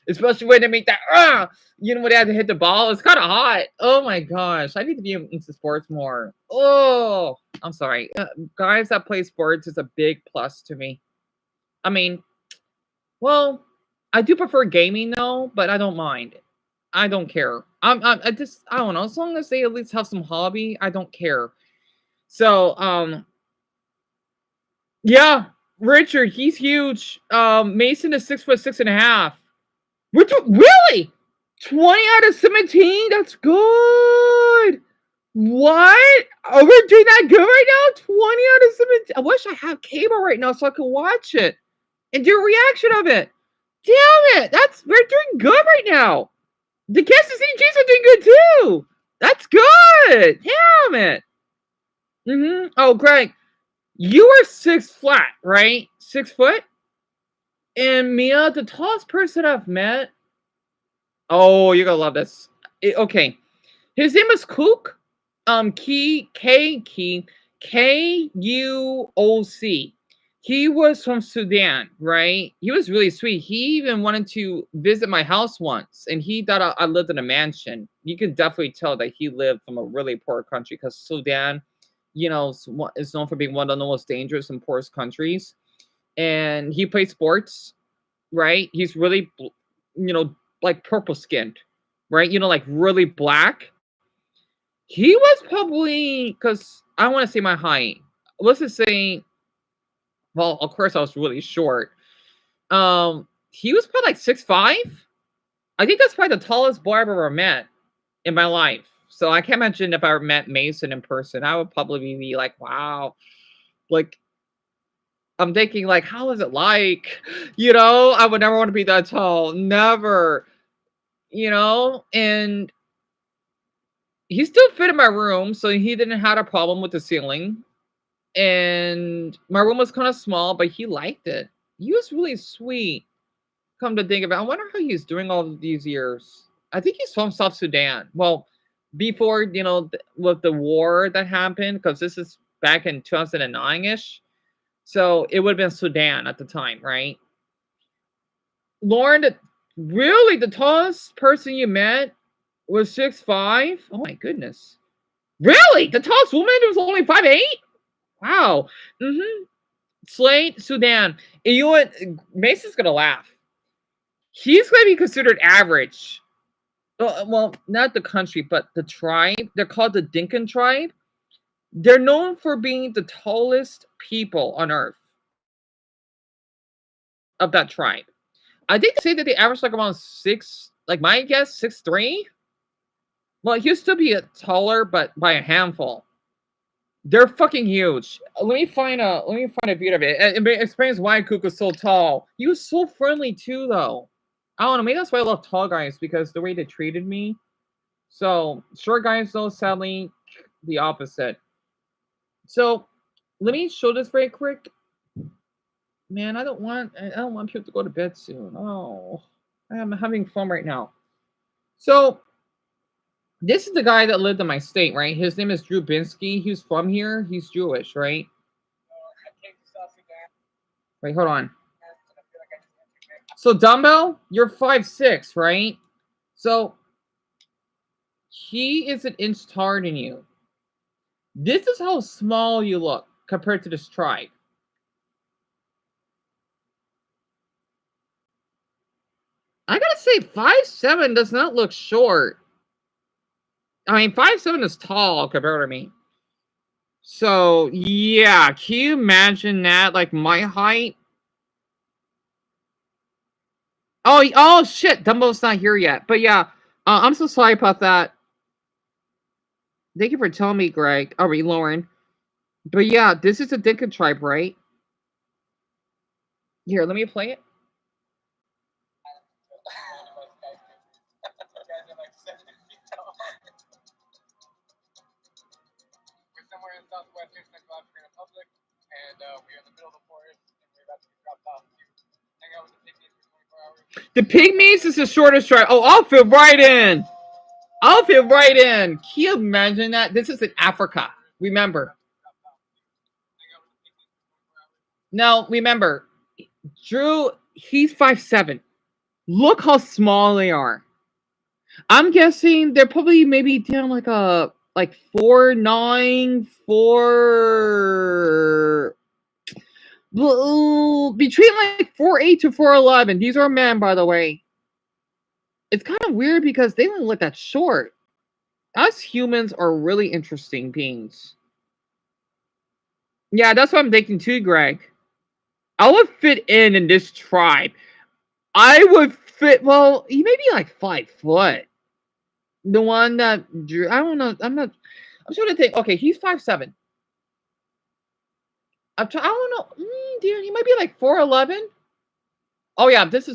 Especially when they make that, you know, when they have to hit the ball. It's kind of hot. Oh my gosh. I need to be into sports more. Oh, I'm sorry. Guys that play sports is a big plus to me. I mean, well, I do prefer gaming though, but I don't mind. I don't care. I just, I don't know. As long as they at least have some hobby, I don't care. So, yeah, Richard, he's huge. Mason is 6'6.5". Which really 20 out of 17? That's good. What? Are we doing that good right now? 20 out of 17. I wish I had cable right now so I could watch it and do a reaction of it. Damn it. We're doing good right now. The Kansas City Chiefs are doing good too. That's good. Damn it. Oh, Greg, you are 6 flat, right? 6 foot? And Mia, the tallest person I've met. Oh, you're gonna love this. Okay. His name is Kook. Kuoc. He was from Sudan, right? He was really sweet. He even wanted to visit my house once, and he thought I lived in a mansion. You can definitely tell that he lived from a really poor country because Sudan, is known for being one of the most dangerous and poorest countries. And he played sports, right? He's really, like purple skinned, right? Like really black. He was probably, because I want to say my height. Let's just say, well, of course I was really short. He was probably like 6'5". I think that's probably the tallest boy I've ever met in my life. So I can't imagine if I ever met Mason in person, I would probably be like, wow. Like, I'm thinking like, how is it like? I would never want to be that tall. Never. And he still fit in my room, so he didn't have a problem with the ceiling. And my room was kind of small, but he liked it. He was really sweet. Come to think of it, I wonder how he's doing all of these years. I think he's from South Sudan. Well, before, with the war that happened, because this is back in 2009-ish. So it would have been Sudan at the time, right? Lauren, really, the tallest person you met was 6'5"? Oh my goodness. Really? The tallest woman was only 5'8"? Wow. Slade, Sudan. And you know what? Mason's gonna laugh. He's gonna be considered average. Well, not the country, but the tribe. They're called the Dinkan tribe. They're known for being the tallest people on earth of that tribe. I think they say that they average like around 6, like my guess, 6'3". Well, he used to be taller, but by a handful. They're fucking huge. Let me find a video of it. It explains why Kook was so tall. He was so friendly too, though. I don't know. Maybe that's why I love tall guys, because the way they treated me. So short guys, though, sadly, the opposite. So let me show this very quick. Man, I don't want people to go to bed soon. Oh, I'm having fun right now. So this is the guy that lived in my state, right? His name is Drew Binsky. He's from here. He's Jewish, right? Wait, hold on. So Dumbbell, you're 5'6", right? So he is an inch taller than you. This is how small you look compared to this tribe. I gotta say, 5'7" does not look short. I mean, 5'7" is tall compared to me. So, yeah. Can you imagine that? Like, my height? Oh, shit. Dumbo's not here yet. But, yeah. I'm so sorry about that. Thank you for telling me, Greg. Oh, Lauren. But, yeah. This is a Dinka tribe, right? Here, let me play it. Southwestern Central African Republic, and we're in the middle of the forest, and we're about to be dropped off to hang out with the pygmies for 24 hours. The pygmies is the shortest tribe. Oh, I'll fit right in. Can you imagine that? This is in Africa. Remember. Now, remember, Drew, he's 5'7". Look how small they are. I'm guessing they're probably maybe down like 4'9", 4. between like 4'8" to 4'11". These are men, by the way. It's kind of weird because they don't look that short. Us humans are really interesting beings. Yeah, that's what I'm thinking too, Greg. I would fit in this tribe. I would fit. Well, he may be like 5 foot. The one that drew. I don't know. I'm trying to think. Okay, he's 5'7". I don't know. Dude, he might be like 4'11". Oh yeah, this.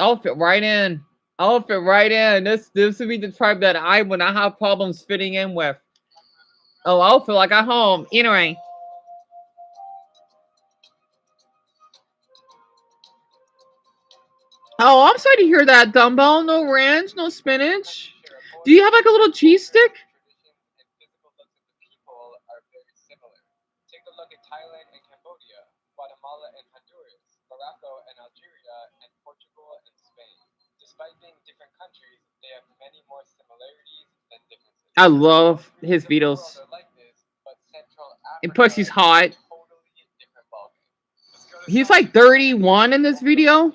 I'll fit right in. I'll fit right in. This would be the tribe that I would not have problems fitting in with. Oh, I'll feel like at home. Anyway. Oh, I'm sorry to hear that, Dumbbell. No ranch, no spinach. Do you have like a little cheese stick? Take a look at Thailand and Cambodia, Guatemala and Honduras, Morocco and Algeria, and Portugal and Spain. Despite being different countries, they have many more similarities than differences. I love his videos. And plus, he's hot. He's like 31 in this video.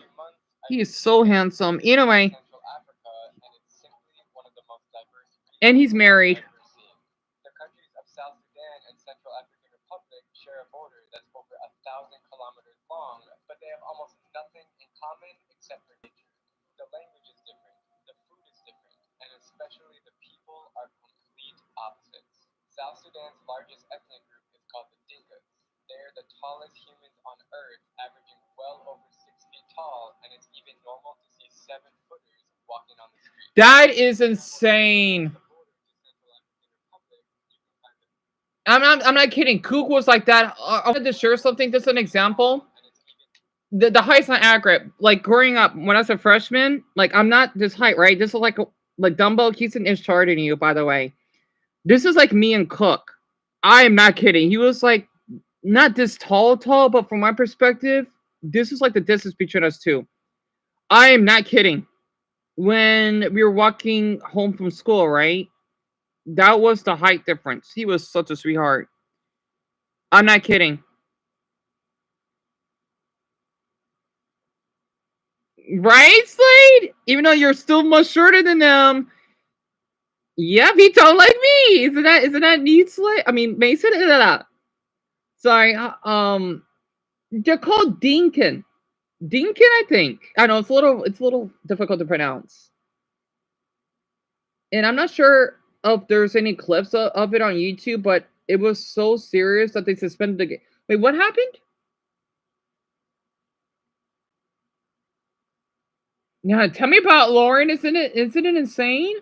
He is so handsome. Anyway. And he's married. The countries of South Sudan and Central African Republic share a border that's over 1,000 kilometers long, but they have almost nothing in common except for nature. The language is different, the food is different, and especially the people are complete opposites. South Sudan's largest ethnic group is called the Dinkas. They are the tallest humans on Earth, averaging well over 6 feet tall, and it's even normal to see 7-footers walking on the street. That is insane. I'm not kidding. Kook was like that. I wanted to share something. Just an example. The height's not accurate. Like growing up, when I was a freshman, like I'm not this height, right? This is like Dumbbell. He's an inch taller than you, by the way. This is like me and Cook. I am not kidding. He was like not this tall, but from my perspective, this is like the distance between us two. I am not kidding. When we were walking home from school, right? That was the height difference. He was such a sweetheart. I'm not kidding. Right, Slade? Even though you're still much shorter than them. Yep, he tall like me. Isn't that neat, Slade? I mean, Mason. Sorry. They're called Dinkin. Dinkin, I think. I know it's a little difficult to pronounce. And I'm not sure if there's any clips of it on YouTube, but it was so serious that they suspended the game. Wait, what happened? Yeah, tell me about Lauren. Isn't it insane?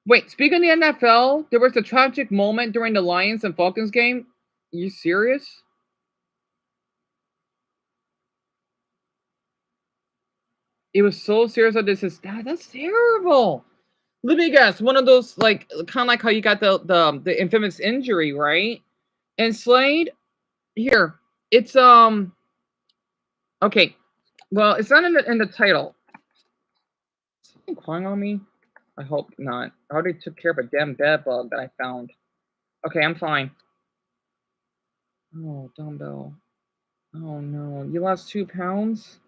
Wait, speaking of the NFL, there was a tragic moment during the Lions and Falcons game. Are you serious? It was so serious that that's terrible. Let me guess, one of those like kind of like how you got the infamous injury, right? And Slade, here, it's okay. Well, it's not in the title. Is something crying on me? I hope not. I already took care of a damn bed bug that I found. Okay, I'm fine. Oh, Dumbbell. Oh no, you lost 2 pounds?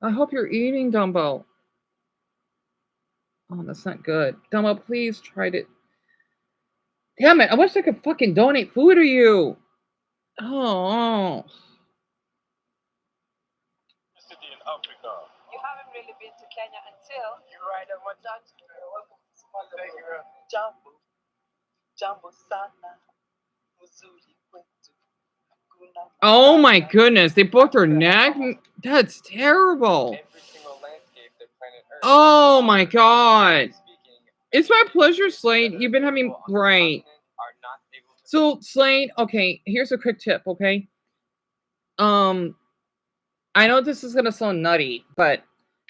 I hope you're eating, Dumbbell. Oh, that's not good. Dumbbell, please try to... Damn it, I wish I could fucking donate food to you. Oh. You haven't really been to Kenya until... You're right on my touch. Welcome to Thank you, bro. Jambo sana. Muzuri kwetu. Oh my goodness, they broke their neck? That's terrible. Oh my god. It's my pleasure, Slade. You've been having... Right. So, Slade, okay, here's a quick tip, okay? I know this is gonna sound nutty, but,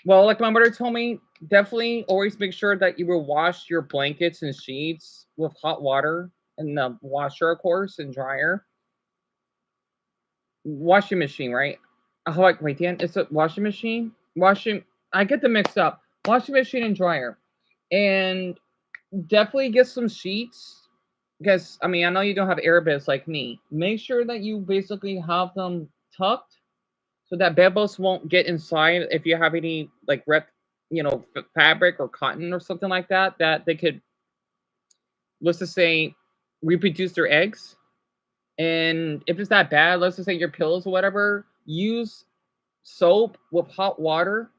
well, like my mother told me, definitely always make sure that you will wash your blankets and sheets with hot water and the washer, of course, and dryer. Washing machine, right? Oh, wait, Dan, it's a washing machine? I get them mixed up. Washing machine and dryer. And definitely get some sheets because I mean I know you don't have air beds like me. Make sure that you basically have them tucked so that bed bugs won't get inside if you have any like fabric or cotton or something like that that they could, let's just say, reproduce their eggs. And if it's that bad, let's just say your pillows or whatever, use soap with hot water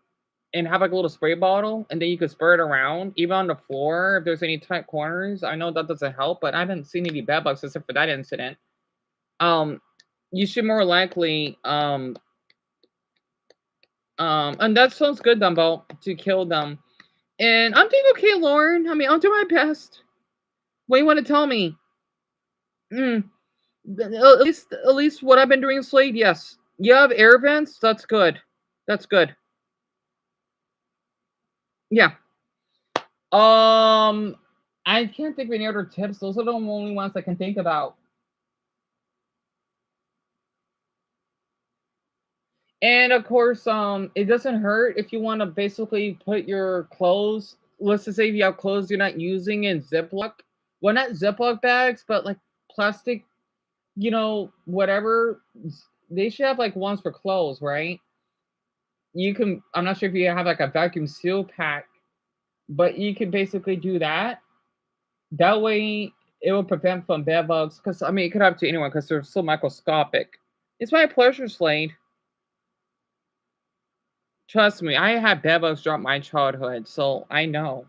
and have like a little spray bottle, and then you could spray it around, even on the floor if there's any tight corners. I know that doesn't help, but I haven't seen any bed bugs except for that incident. You should more likely and that sounds good, Dumbo, to kill them. And I'm doing okay, Lauren. I mean, I'll do my best. What do you want to tell me? At least what I've been doing, Slade. Yes, you have air vents. That's good. That's good. Yeah. I can't think of any other tips. Those are the only ones I can think about. And of course, it doesn't hurt if you want to basically put your clothes. Let's just say if you have clothes you're not using in Ziploc. Well, not Ziploc bags, but like plastic, whatever. They should have like ones for clothes, right? You can. I'm not sure if you have like a vacuum seal pack, but you can basically do that. That way, it will prevent from bed bugs. Because I mean, it could happen to anyone because they're so microscopic. It's my pleasure, Slade. Trust me, I had bed bugs throughout my childhood, so I know.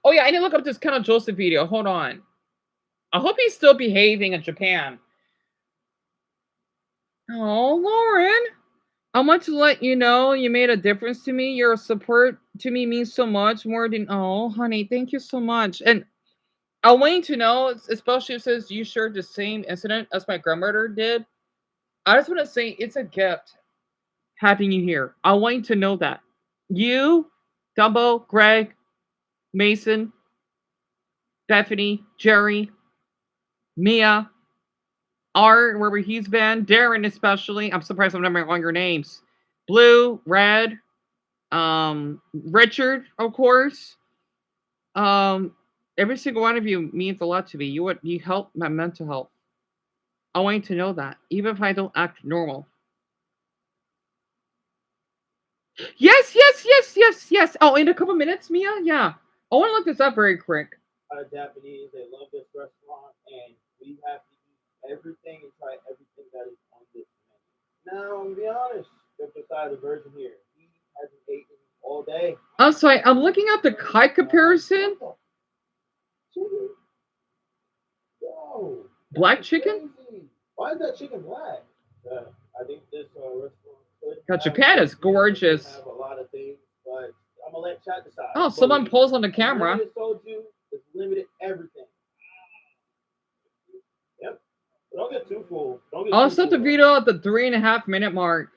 Oh yeah, I need to look up this Colonel Joseph video. Hold on. I hope he's still behaving in Japan. Oh, Lauren. I want to let you know you made a difference to me. Your support to me means so much more than, oh, honey, thank you so much. And I want you to know, especially since you shared the same incident as my grandmother did, I just want to say it's a gift having you here. I want you to know that. You, Dumbo, Greg, Mason, Bethany, Jerry, Mia, Art, wherever he's been, Darren especially. I'm surprised I'm remembering all your names. Blue, Red, Richard, of course. Every single one of you means a lot to me. You help my mental health. I want you to know that, even if I don't act normal. Yes. Oh, in a couple minutes, Mia. Yeah, I want to look this up very quick. Japanese, they love this restaurant, and we have to eat everything and try everything that is on this menu. Now, I'm gonna be honest, just beside the version here, he hasn't eaten all day. I'm sorry, I'm looking at the height comparison. Whoa, Black chicken? crazy. Why is that chicken black? I think this restaurant could God, Japan is gorgeous. have a lot of things, but I'm gonna let chat decide. Oh, someone pulls on the camera. Limited soju is limited everything. Yep. But don't get too full. I'll set the video at the 3.5 minute mark.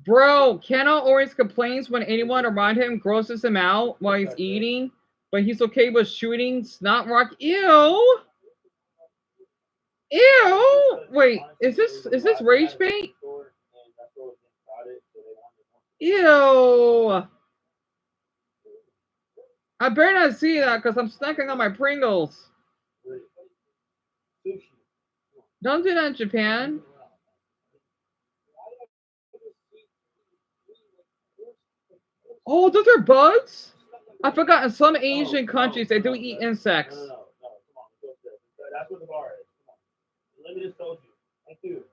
Bro, Keno always complains when anyone around him grosses him out while he's eating, but he's okay with shooting snot rock. Ew. Ew. Wait, is this rage bait? Ew. I better not see that because I'm snacking on my Pringles. Don't do that in Japan. Oh, those are bugs? I forgot in some Asian countries they do eat insects. No, come on. That's what the bar is. Come on. Limited soju. Thank you.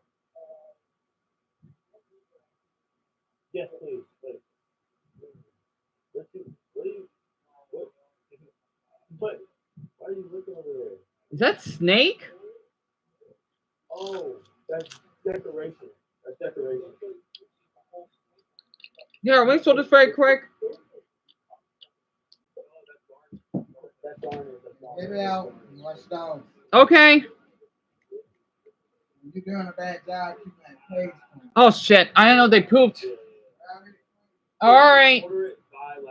Yes, please. What? Why are you looking over there? Is that Snake? Oh, that's decoration. Yeah, let me show this very quick. Get it out and watch dogs. Okay. You're doing a bad job keeping that place clean. Oh shit! I didn't know they pooped. All right,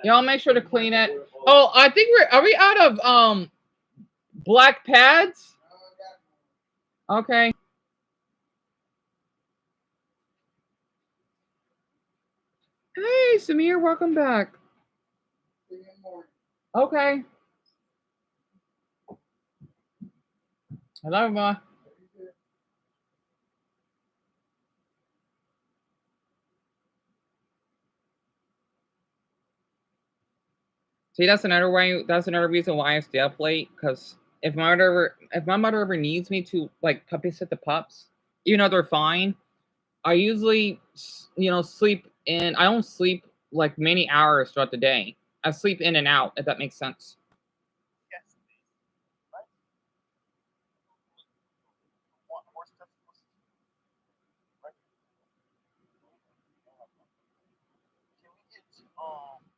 y'all make sure to clean it. Oh, I think are we out of black pads? Okay. Hey, Samir, welcome back. Okay. Hello, Ma. See, that's another way. That's another reason why I stay up late. Because if my mother ever needs me to like puppy sit the pups, even though they're fine, I usually, sleep in. I don't sleep like many hours throughout the day. I sleep in and out. If that makes sense.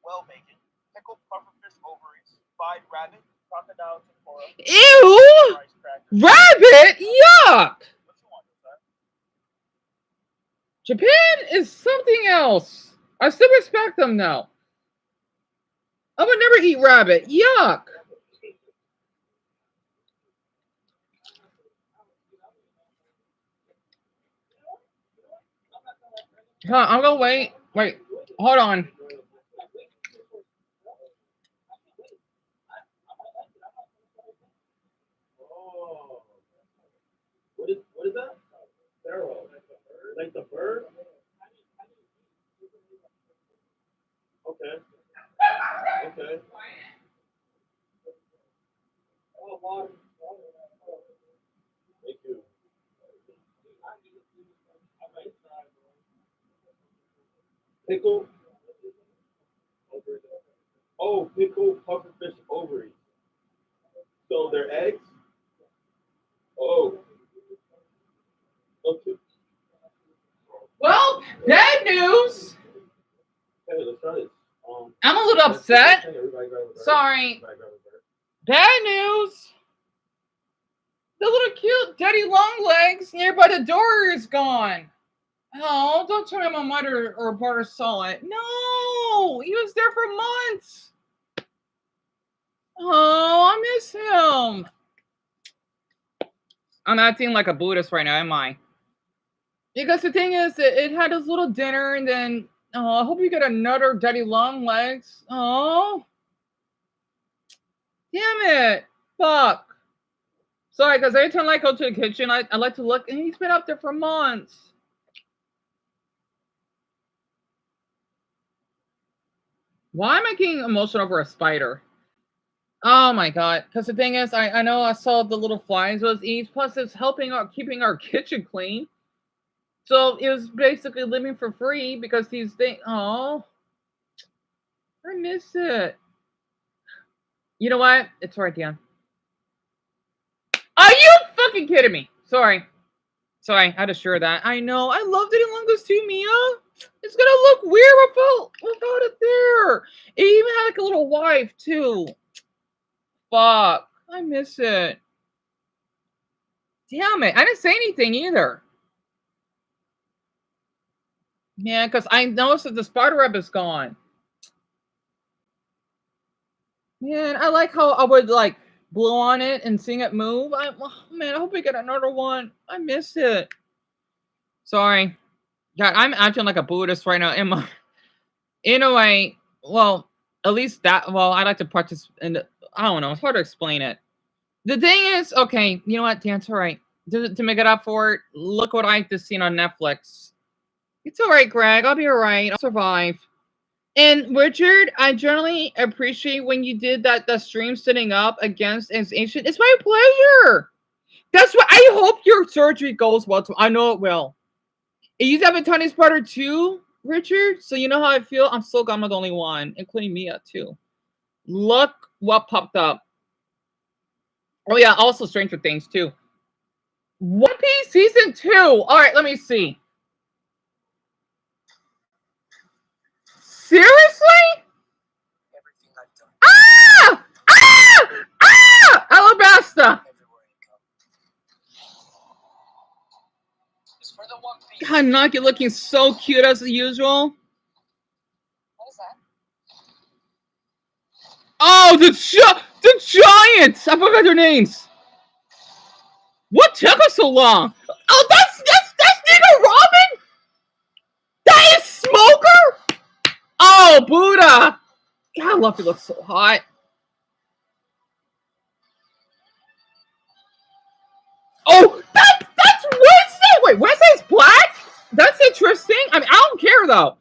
Well bacon, pickled pufferfish ovaries, fried rabbit, crocodile tempura. Ew! Rabbit! Yuck! Japan is something else. I still respect them though. I would never eat rabbit. Yuck! Huh, I'm gonna wait. Wait, hold on. Oh. What is that? Sparrow. Like the bird? Okay. Okay. Thank you. Pickle. Oh, pickle pufferfish ovaries. So they're eggs? Oh. Okay. Well, bad news. Hey, let's try this. I'm a little upset. Sorry. Bad news. The little cute Daddy Longlegs nearby the door is gone. Oh, don't tell me my mother or brother saw it. No, he was there for months. Oh, I miss him. I'm acting like a Buddhist right now, am I? Because the thing is, it had his little dinner, and then, I hope you get another Daddy Longlegs. Oh. Damn it. Fuck. Sorry, because every time I go to the kitchen, I like to look, and he's been up there for months. Why am I getting emotional over a spider? Oh my god. Because the thing is, I know I saw the little flies was eating, plus it's helping out keeping our kitchen clean. So it was basically living for free because these things. Oh. I miss it. You know what? It's right, Dan. Are you fucking kidding me? Sorry, I had to share that. I know. I loved it in Longos too, Mia. It's gonna look weird without it there. It even had like a little wife too. Fuck. I miss it. Damn it. I didn't say anything either. Yeah, because I noticed that the spider web is gone. Man, I like how I would like blow on it and seeing it move. Man, I hope we get another one. I miss it. Sorry. God, I'm acting like a Buddhist right now. In a way, well, at least that, well, I like to practice, and I don't know, it's hard to explain it. The thing is, okay, you know what, Dan's all right. To make it up for it, look what I've just seen on Netflix. It's all right, Greg. I'll be all right. I'll survive. And Richard, I generally appreciate when you did the stream sitting up against as ancient. It's my pleasure. That's what I hope your surgery goes well. I know it will. You have a tiny spider too, Richard. So you know how I feel. I'm so glad I'm not the only one, including Mia too. Look what popped up. Oh yeah, also Stranger Things too. One Piece season 2. All right, let me see. Seriously? Ah! Ah! Ah! Alabasta. God, Knock, you're looking so cute as usual. What is that? Oh, the Giants! I forgot their names. What took us so long? Oh, that's Nigga Robin? That is Smoker? Oh, Buddha. God, Luffy looks so hot. Oh, that's Wednesday. Wait, Wednesday's black? That's interesting. I mean, I don't care though.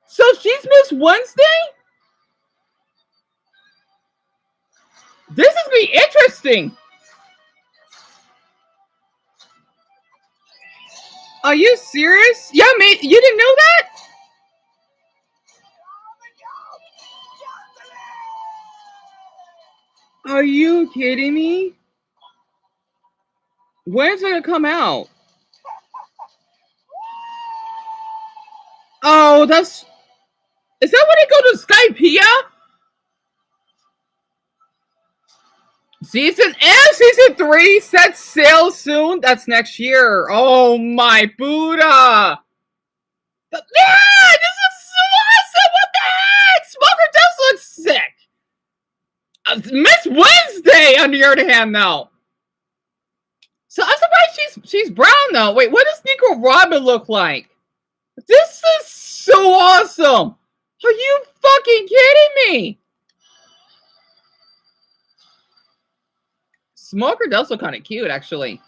So she's Miss Wednesday? This is gonna be interesting. Are you serious? Yeah, mate, you didn't know that? Are you kidding me? When's it gonna come out? Oh, is that when they go to Skypiea? Season 3 sets sail soon. That's next year. Oh my Buddha! Yeah, this is so awesome. What the heck? Smoker does look sick. Miss Wednesday, on the other hand, though. So I'm surprised she's brown though. Wait, what does Nico Robin look like? This is so awesome. Are you fucking kidding me? Smoker does look kind of cute, actually.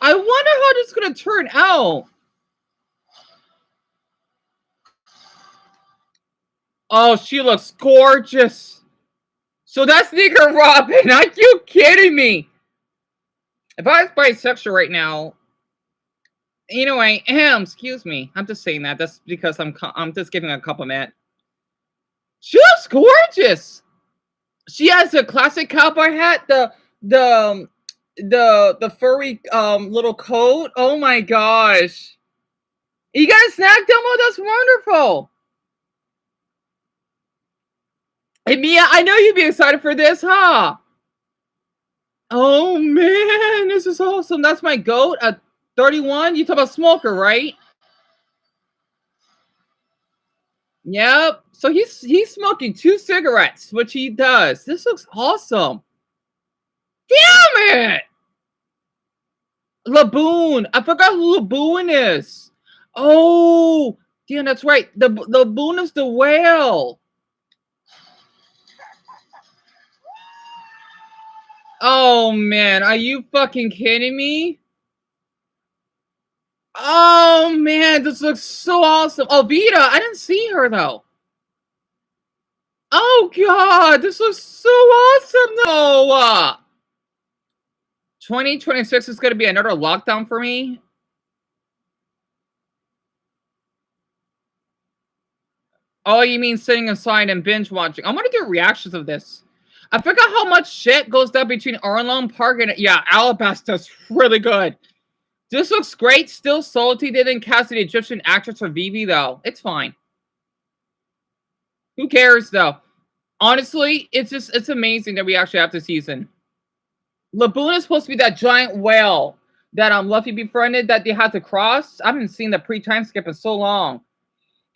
I wonder how this is going to turn out. Oh, she looks gorgeous. So that's Nico Robin. Are you kidding me? If I was bisexual right now, anyway, excuse me. I'm just saying that. That's because I'm just giving a compliment. She looks gorgeous. She has a classic cowboy hat, the furry little coat. Oh my gosh. You got a snack demo? That's wonderful. Hey Mia, I know you'd be excited for this, huh? Oh man, this is awesome. That's my goat at 31. You talk about Smoker, right? Yep. So he's smoking 2 cigarettes, which he does. This looks awesome. Damn it! Laboon. I forgot who Laboon is. Oh, damn, that's right. The Laboon is the whale. Oh man, are you fucking kidding me? Oh man, this looks so awesome. Oh, Vita, I didn't see her though. Oh god, this looks so awesome though. 2026 is going to be another lockdown for me. Oh, you mean sitting inside and binge watching? I want to do reactions of this. I forgot how much shit goes down between Arlen Park and Alabasta's really good. This looks great. Still salty. They didn't cast the Egyptian actress for Vivi though. It's fine. Who cares though? Honestly, it's amazing that we actually have this season. Laboon is supposed to be that giant whale that Luffy befriended that they had to cross. I haven't seen the pre-time skip in so long.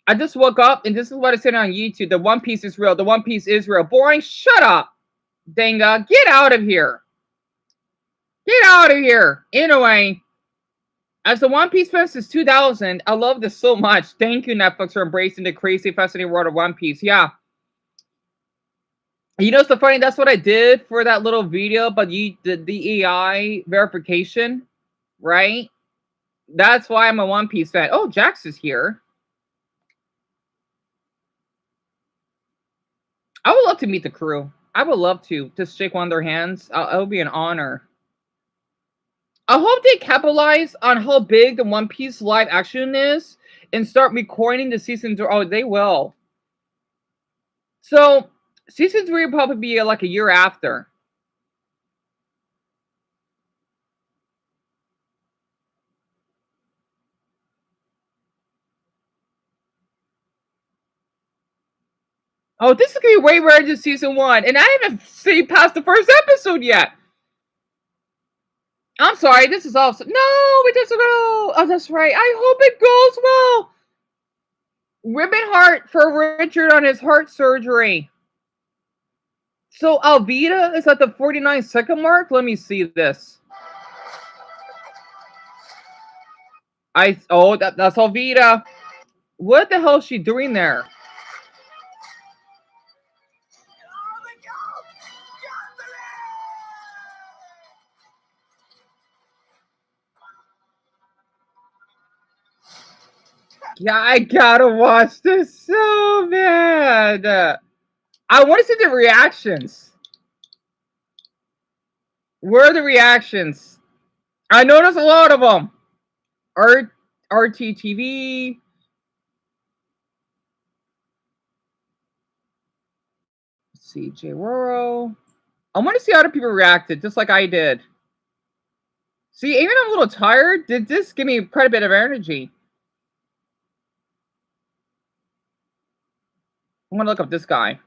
I just woke up and this is what I said on YouTube. The One Piece is real. The One Piece is real. Boring. Shut up. Danga. Get out of here. Get out of here. Anyway, as the One Piece fan since 2000, I love this so much. Thank you, Netflix, for embracing the crazy, fascinating world of One Piece. Yeah. You know, it's so funny. That's what I did for that little video, but the AI verification, right? That's why I'm a One Piece fan. Oh, Jax is here. I would love to meet the crew. I would love to just shake one of their hands. It would be an honor. I hope they capitalize on how big the One Piece live action is and start recording the season. Oh, they will. So season 3 will probably be like a year after. Oh, this is gonna be way better than season 1, and I haven't seen past the first episode yet. I'm sorry, this is awesome. No, it doesn't go. Oh, that's right. I hope it goes well. Ribbon heart for Richard on his heart surgery. So Alvida is at the 49-second mark. Let me see this. That's Alvita. What the hell is she doing there? Yeah, I gotta watch this so bad. I want to see the reactions. Where are the reactions? I noticed a lot of them. RTTV. CJ Roro. I want to see how other people reacted, just like I did. See, even I'm a little tired. Did this give me quite a bit of energy? I'm gonna look up this guy.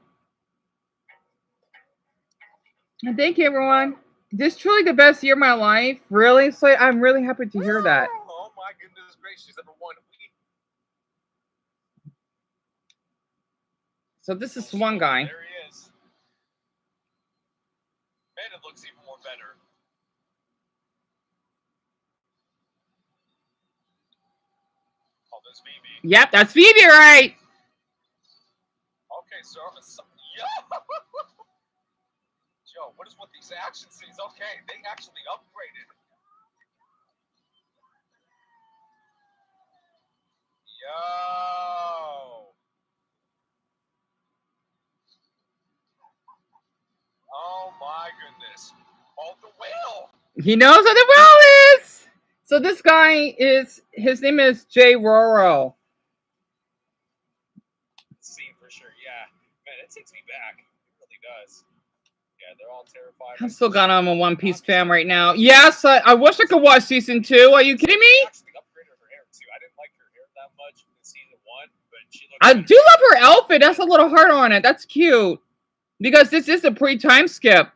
And thank you, everyone. This is truly the best year of my life. Really, so I'm really happy to hear that. Oh my goodness gracious! Number one. So this is one guy. There he is. Man, it looks even more better. Oh, there's Phoebe. Yep, that's Phoebe, right? Okay, so yeah. Joe, what is with these action scenes? Okay, they actually upgraded. Yo. Oh my goodness. Oh, the whale. He knows what the whale is. So this guy his name is Jay Roro. Scene for sure, yeah. Man, it takes me back. It really does. Yeah, they're all terrified. I'm still got on a One Piece fan right now. Yes, I wish I could watch season 2. Are you kidding me? Actually upgraded her hair too. I didn't like her hair that much in season 1, but she looked I do love her outfit. That's a little hard on it. That's cute. Because this is a pre-time skip.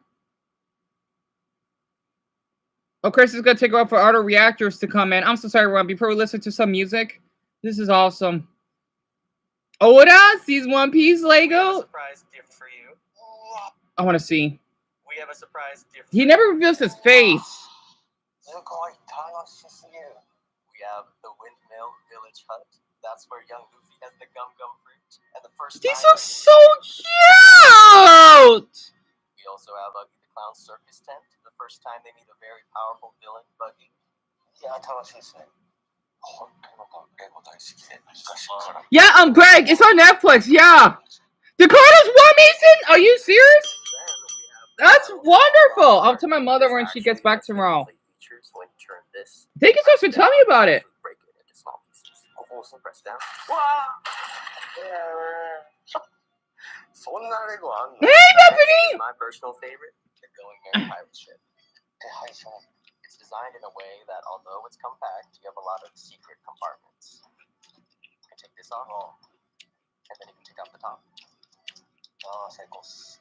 Oh, Chris is going to take over for auto reactors to come in. I'm so sorry, everyone. Before we listen to some music, this is awesome. Oda sees One Piece Lego. Surprise gift for you. I want to see. We have a surprise gift. He never reveals his face. We have the Windmill Village Hut. That's where young Luffy has the gum fruit. And the first These time are so cute. we also have Buggy the Clown Circus Tent. The first time they meet a very powerful villain, Buggy. Yeah, Greg, it's on Netflix. Yeah. Dakota's One Mason? Are you serious? That's wonderful. I'll tell my mother when she gets back tomorrow. Thank you so much for telling me about it. Hey, Bethany! My personal favorite, the Going Merry pirate ship. It's designed in a way that, although it's compact, you have a lot of secret compartments. You can take this off, and then you can take off the top.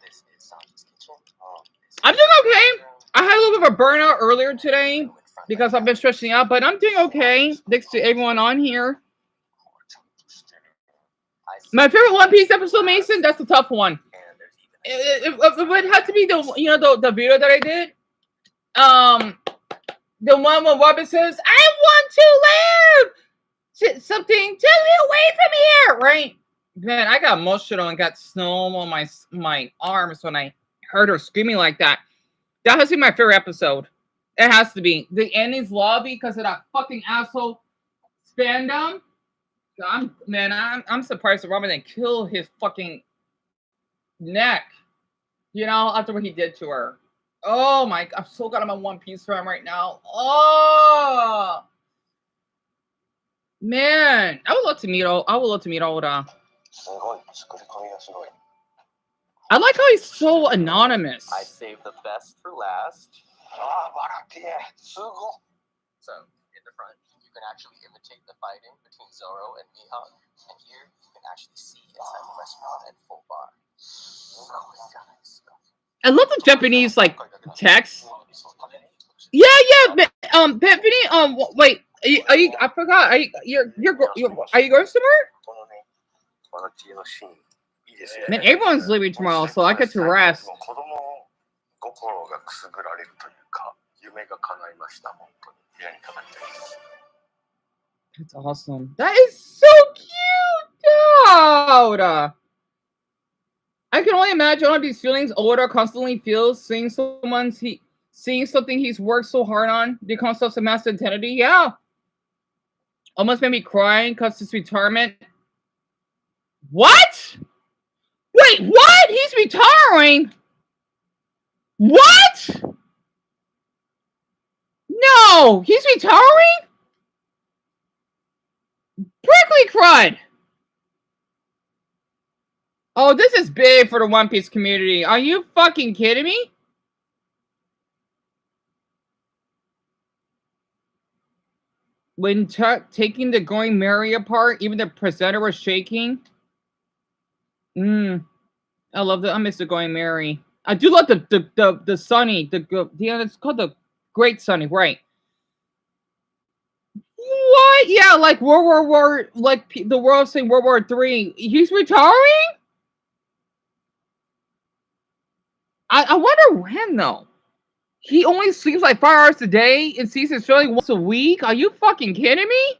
This is Sanji's kitchen. I'm doing okay. I had a little bit of a burnout earlier today because I've been stretching out, but I'm doing okay. Thanks to everyone on here. My favorite One Piece episode, Mason, that's the tough one. It would have to be the video that I did. The one when Robin says, "I want to live." Something, take me away from here, right? Man, I got emotional and got snow on my arms when I heard her screaming like that. That has to be my favorite episode. It has to be. The Annie's lobby because of that fucking asshole Spandam. I'm surprised that Robin didn't kill his fucking neck. After what he did to her. Oh my! I'm so glad I'm on One Piece fan right now. Oh man, I would love to meet Oda. I like how he's so anonymous. I saved the best for last. So, in the front, you can actually imitate the fighting between Zoro and Mihawk. And here, you can actually see inside the restaurant and full bar. I love the Japanese text. Yeah. Bethany, wait. Are you? I forgot. Are you going somewhere? Man, everyone's leaving tomorrow, so I get to rest. That's awesome. That is so cute, dude. I can only imagine all these feelings Oda constantly feels seeing seeing something he's worked so hard on become such a massive identity. Yeah. Almost made me cry because his retirement. What? Wait, what? He's retiring? What? No, he's retiring? Prickly crud. Oh, this is big for the One Piece community. Are you fucking kidding me? When taking the Going Merry apart, even the presenter was shaking. I love I miss the Going Merry. I do love the Sunny. Yeah, it's called the Great Sunny, right? What? Yeah, like World War, like the world saying World War III. He's retiring? I wonder when though. He only sleeps like 5 hours a day and sees his family once a week. Are you fucking kidding me?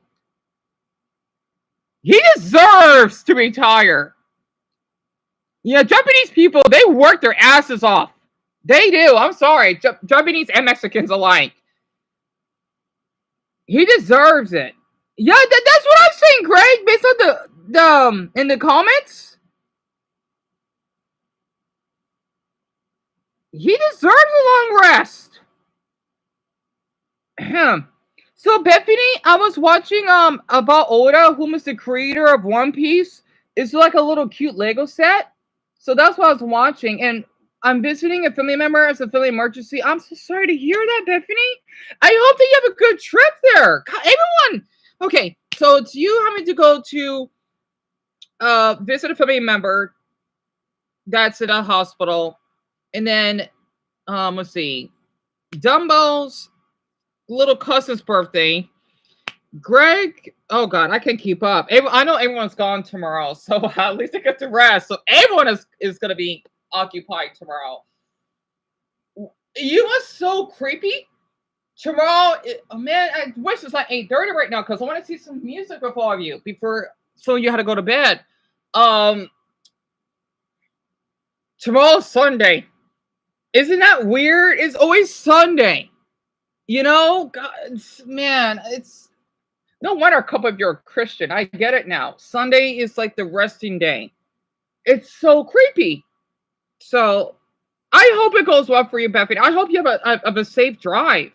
He deserves to retire. Yeah, Japanese people, they work their asses off. They do. I'm sorry. Japanese and Mexicans alike. He deserves it. Yeah, that's what I'm saying, Greg, based on the in the comments. He deserves a long rest. So Bethany, I was watching about Oda, whom is the creator of One Piece. It's like a little cute Lego set. So that's what I was watching, and I'm visiting a family member as a family emergency. I'm so sorry to hear that, Bethany. I hope that you have a good trip there. Everyone, okay. So it's you having to go to visit a family member that's in a hospital, and then let's see, Dumbo's little cousin's birthday. Greg, oh god, I can't keep up. I know everyone's gone tomorrow, so at least I get to rest. So everyone is going to be occupied tomorrow. You are so creepy. Tomorrow, oh man, I wish it's like 8:30 right now because I want to see some music with all of you before some of you had to go to bed. Tomorrow's Sunday. Isn't that weird? It's always Sunday. You know, God, man, it's no wonder a couple of you are Christian. I get it now. Sunday is like the resting day. It's so creepy. So I hope it goes well for you, Bethany. I hope you have a safe drive.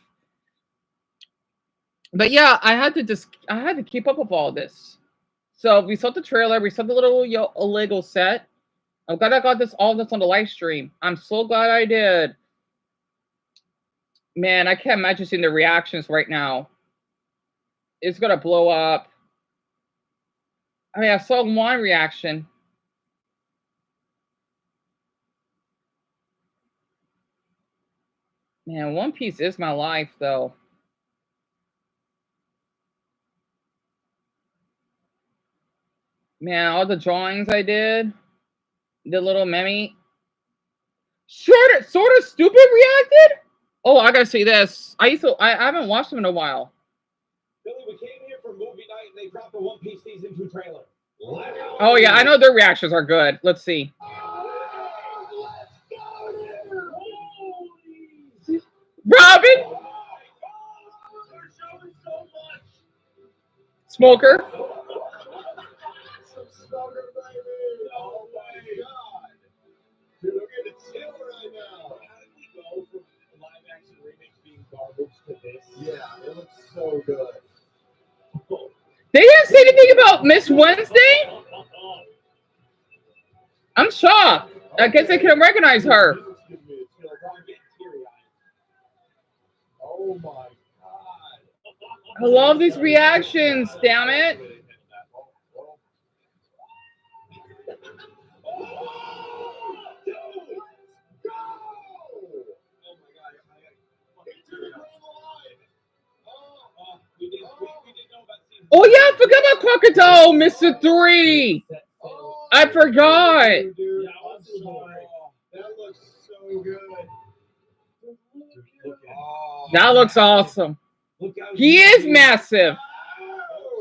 But yeah, I had to keep up with all this. So we saw the trailer. We saw the little Lego set. I'm glad I got all this on the live stream. I'm so glad I did. Man, I can't imagine seeing the reactions right now. It's gonna blow up. I mean, I saw one reaction. Man, One Piece is my life, though. Man, all the drawings I did, the little meme. Sort of stupid reacted. Oh, I gotta see this. I haven't watched them in a while. Billy, we came here for movie night and they dropped the One Piece season 2 trailer. Oh yeah, I know their reactions are good. Let's see. Robin, Smoker. Oh my god. Dude, we're gonna chill right now. How did we go from live action remakes being garbage to this? Yeah, it looks so good. They didn't say anything about Miss Wednesday? I'm shocked. I guess they couldn't recognize her. Oh my god. I love these reactions, damn it. Oh yeah, I forgot about Crocodile, Mr. 3. I forgot. That looks so good. That looks awesome. He is massive.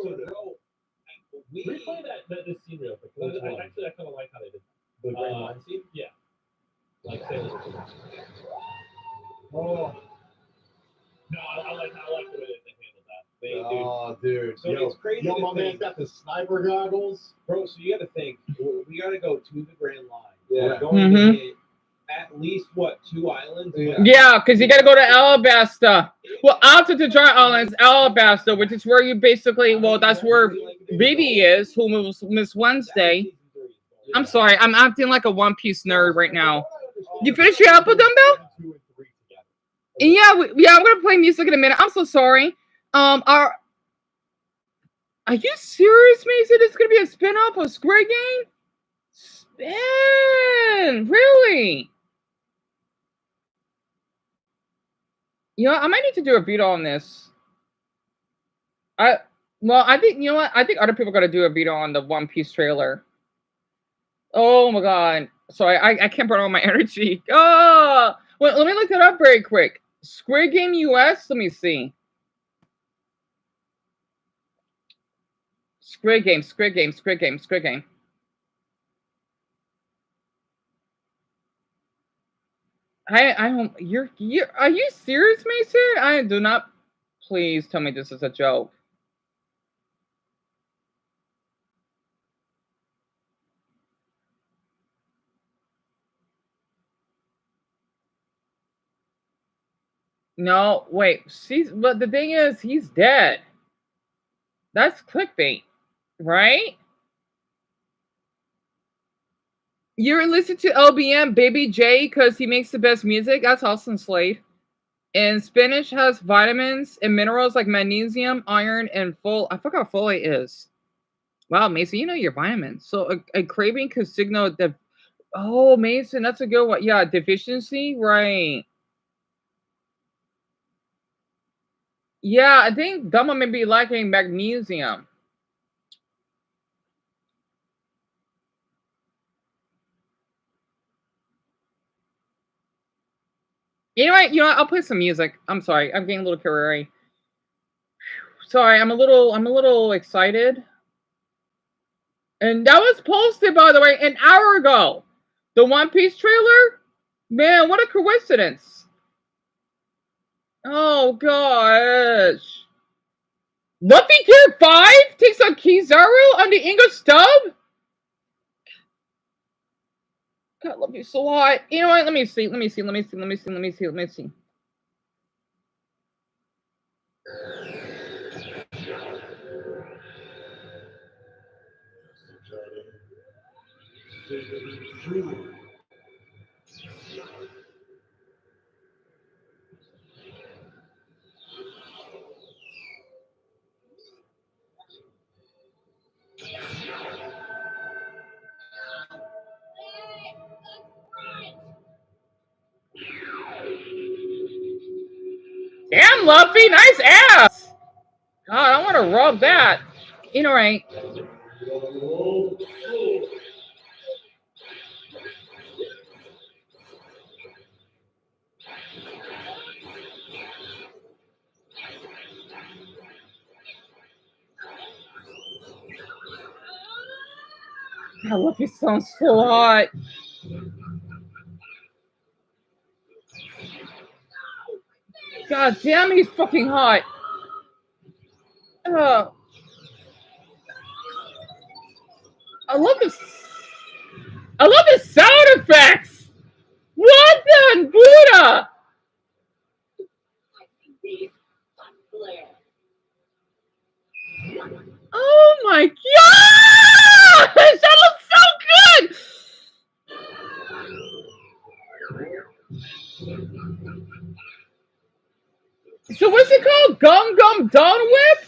Bro, replay this scene real quick. Actually, I kind of like how they did The Grand Line scene? Yeah. Like Sailor. Oh. No, I like the way they handled that. Oh, dude. So it's crazy. Yo, to my man's think, got the sniper goggles. bro. So you got to think, we got to go to the Grand Line. Yeah. We're going to hit at least what 2 islands? Yeah, because you got to go to Alabasta. Well, after the Dry Islands, Alabasta, which is where you basically, well, that's where Vivi is, who was Miss Wednesday. I'm sorry, I'm acting like a One Piece nerd right now. You finish your apple dumbbell? Yeah, I'm gonna play music in a minute. I'm so sorry. Are you serious, Mason? It's gonna be a spin-off of Squid Game? Spin, really? You know, I might need to do a video on this. I think, you know what? I think other people got to do a video on the One Piece trailer. Oh my god! Sorry, I can't burn all my energy. Oh, well, let me look that up very quick. Squid Game US. Let me see. Squid Game. I don't. You're. Are you serious, Mason? I do not. Please tell me this is a joke. No, wait. But the thing is, he's dead. That's clickbait, right? You're listening to LBM Baby J because he makes the best music. That's Austin Slade. And spinach has vitamins and minerals like magnesium, iron, and I forgot what folate is. Wow, Mason, you know your vitamins. So a craving could signal that. Oh, Mason, that's a good one. Yeah, deficiency, right? Yeah, I think Dama may be lacking magnesium. Anyway, you know what? I'll play some music. I'm sorry, I'm getting a little carried away. Sorry, I'm a little excited. And that was posted, by the way, an hour ago. The One Piece trailer? Man, what a coincidence. Oh, gosh. Luffy Tier 5 takes on Kizaru on the English dub? God, love you so hot. You know what? Let me see. Damn, Luffy, nice ass. God, I want to rub that. You know, right? God, Luffy sounds so hot. God damn, he's fucking hot. I love this. I love the sound effects. What the Buddha? Oh my god! That looks so good. So what's it called? Gum Gum Dawn Whip?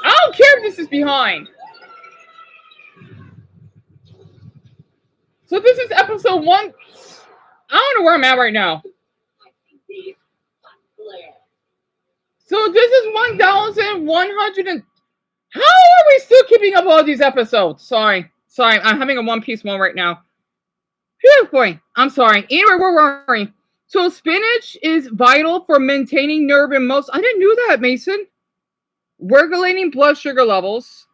I don't care if this is behind. So this is episode 1. I don't know where I'm at right now. So this is 1,100 and... How are we still keeping up all these episodes? Sorry, I'm having a One Piece moment right now. Phew, boy, I'm sorry. Anyway, we're worrying. So spinach is vital for maintaining nerve and muscle. I didn't know that, Mason. Regulating blood sugar levels.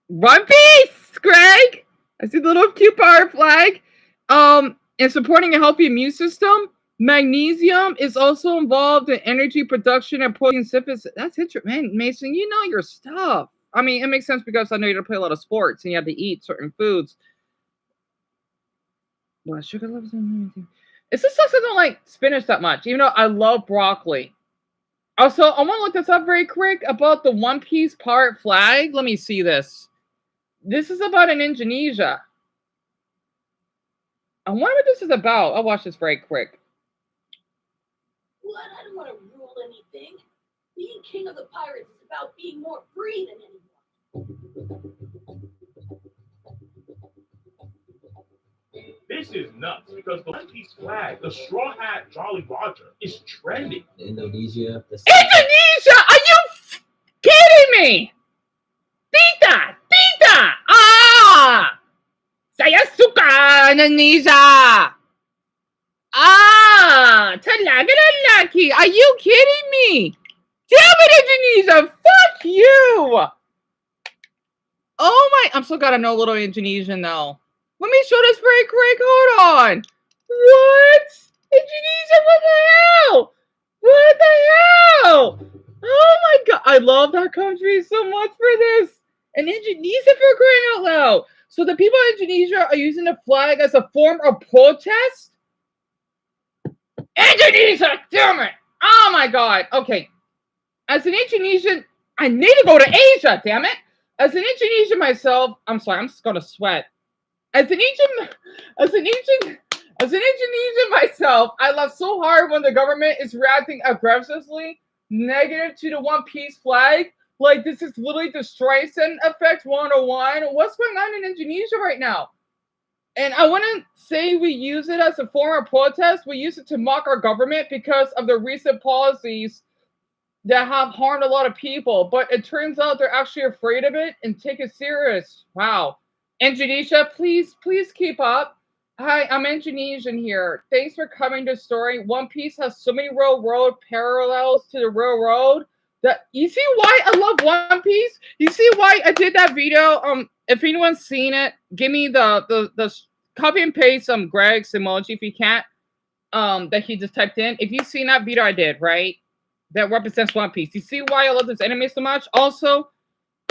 One Piece, Greg. I see the little cute power flag. And supporting a healthy immune system. Magnesium is also involved in energy production and protein synthesis. That's interesting, man. Mason, you know your stuff. I mean, it makes sense because I know you don't play a lot of sports and you have to eat certain foods. Blood sugar levels. It's just sucks I don't like spinach that much, even though I love broccoli. Also, I want to look this up very quick about the One Piece pirate flag. Let me see this. This is about in Indonesia. I wonder what this is about. I'll watch this very quick. What? I don't want to rule anything. Being king of the pirates is about being more free than anyone. This is nuts because the One Piece flag, the Straw Hat Jolly Roger, is trending. Indonesia. Indonesia? Are you kidding me? Tita! Tita! Ah! Saya suka Indonesia! Ah! Talaga lalaki! Are you kidding me? Damn it, Indonesia! Fuck you! Oh my... I'm still gotta know a little Indonesian though. Let me show this very quick. Hold on. What? Indonesia, what the hell? What the hell? Oh my god. I love that country so much for this. And Indonesia for crying out loud. So the people in Indonesia are using the flag as a form of protest? Indonesia, damn it. Oh my god. Okay. As an Indonesian, I need to go to Asia, damn it. As an Indonesian myself, I'm sorry, I'm just gonna sweat. As an Indonesian myself, I laugh so hard when the government is reacting aggressively negative to the One Piece flag. Like, this is literally the Streisand effect 101. What's going on in Indonesia right now? And I wouldn't say we use it as a form of protest. We use it to mock our government because of the recent policies that have harmed a lot of people. But it turns out they're actually afraid of it and take it serious. Wow. Indonesia, please keep up. Hi, I'm Indonesian here. Thanks for coming to Story. One Piece has so many railroad parallels to the railroad. That you see why I love One Piece? You see why I did that video? If anyone's seen it, give me the copy and paste Greg's emoji if you can't. That he just typed in. If you've seen that video I did, right? That represents One Piece. You see why I love this anime so much? Also,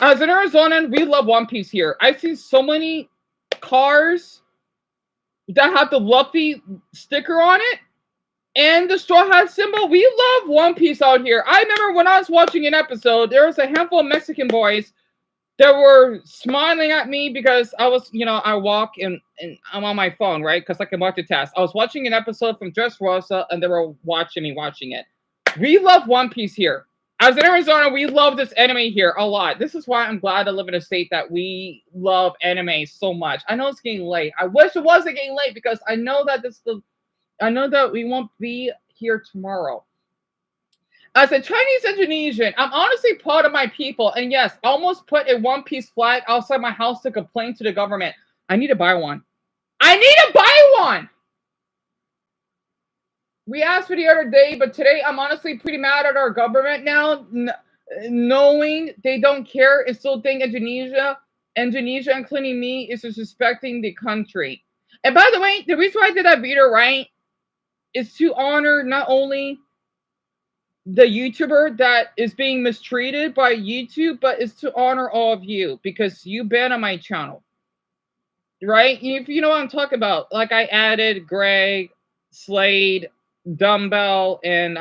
as an Arizonan, we love One Piece here. I've seen so many cars that have the Luffy sticker on it and the Straw Hat symbol. We love One Piece out here. I remember when I was watching an episode, there was a handful of Mexican boys that were smiling at me because I was, I walk and I'm on my phone, right? Because I can multitask. I was watching an episode from Dressrosa and they were watching me watching it. We love One Piece here. As in Arizona, we love this anime here a lot. This is why I'm glad to live in a state that we love anime so much. I know it's getting late. I wish it wasn't getting late because I know that we won't be here tomorrow. As a Chinese Indonesian, I'm honestly proud of my people. And yes, I almost put a One Piece flag outside my house to complain to the government. I need to buy one. I need to buy one! We asked for the other day, but today I'm honestly pretty mad at our government now, knowing they don't care and still think Indonesia, including me, is disrespecting the country. And by the way, the reason why I did that video, right, is to honor not only the YouTuber that is being mistreated by YouTube, but it's to honor all of you because you've been on my channel, right? If you know what I'm talking about, like I added Greg, Slade, Dumbbell, and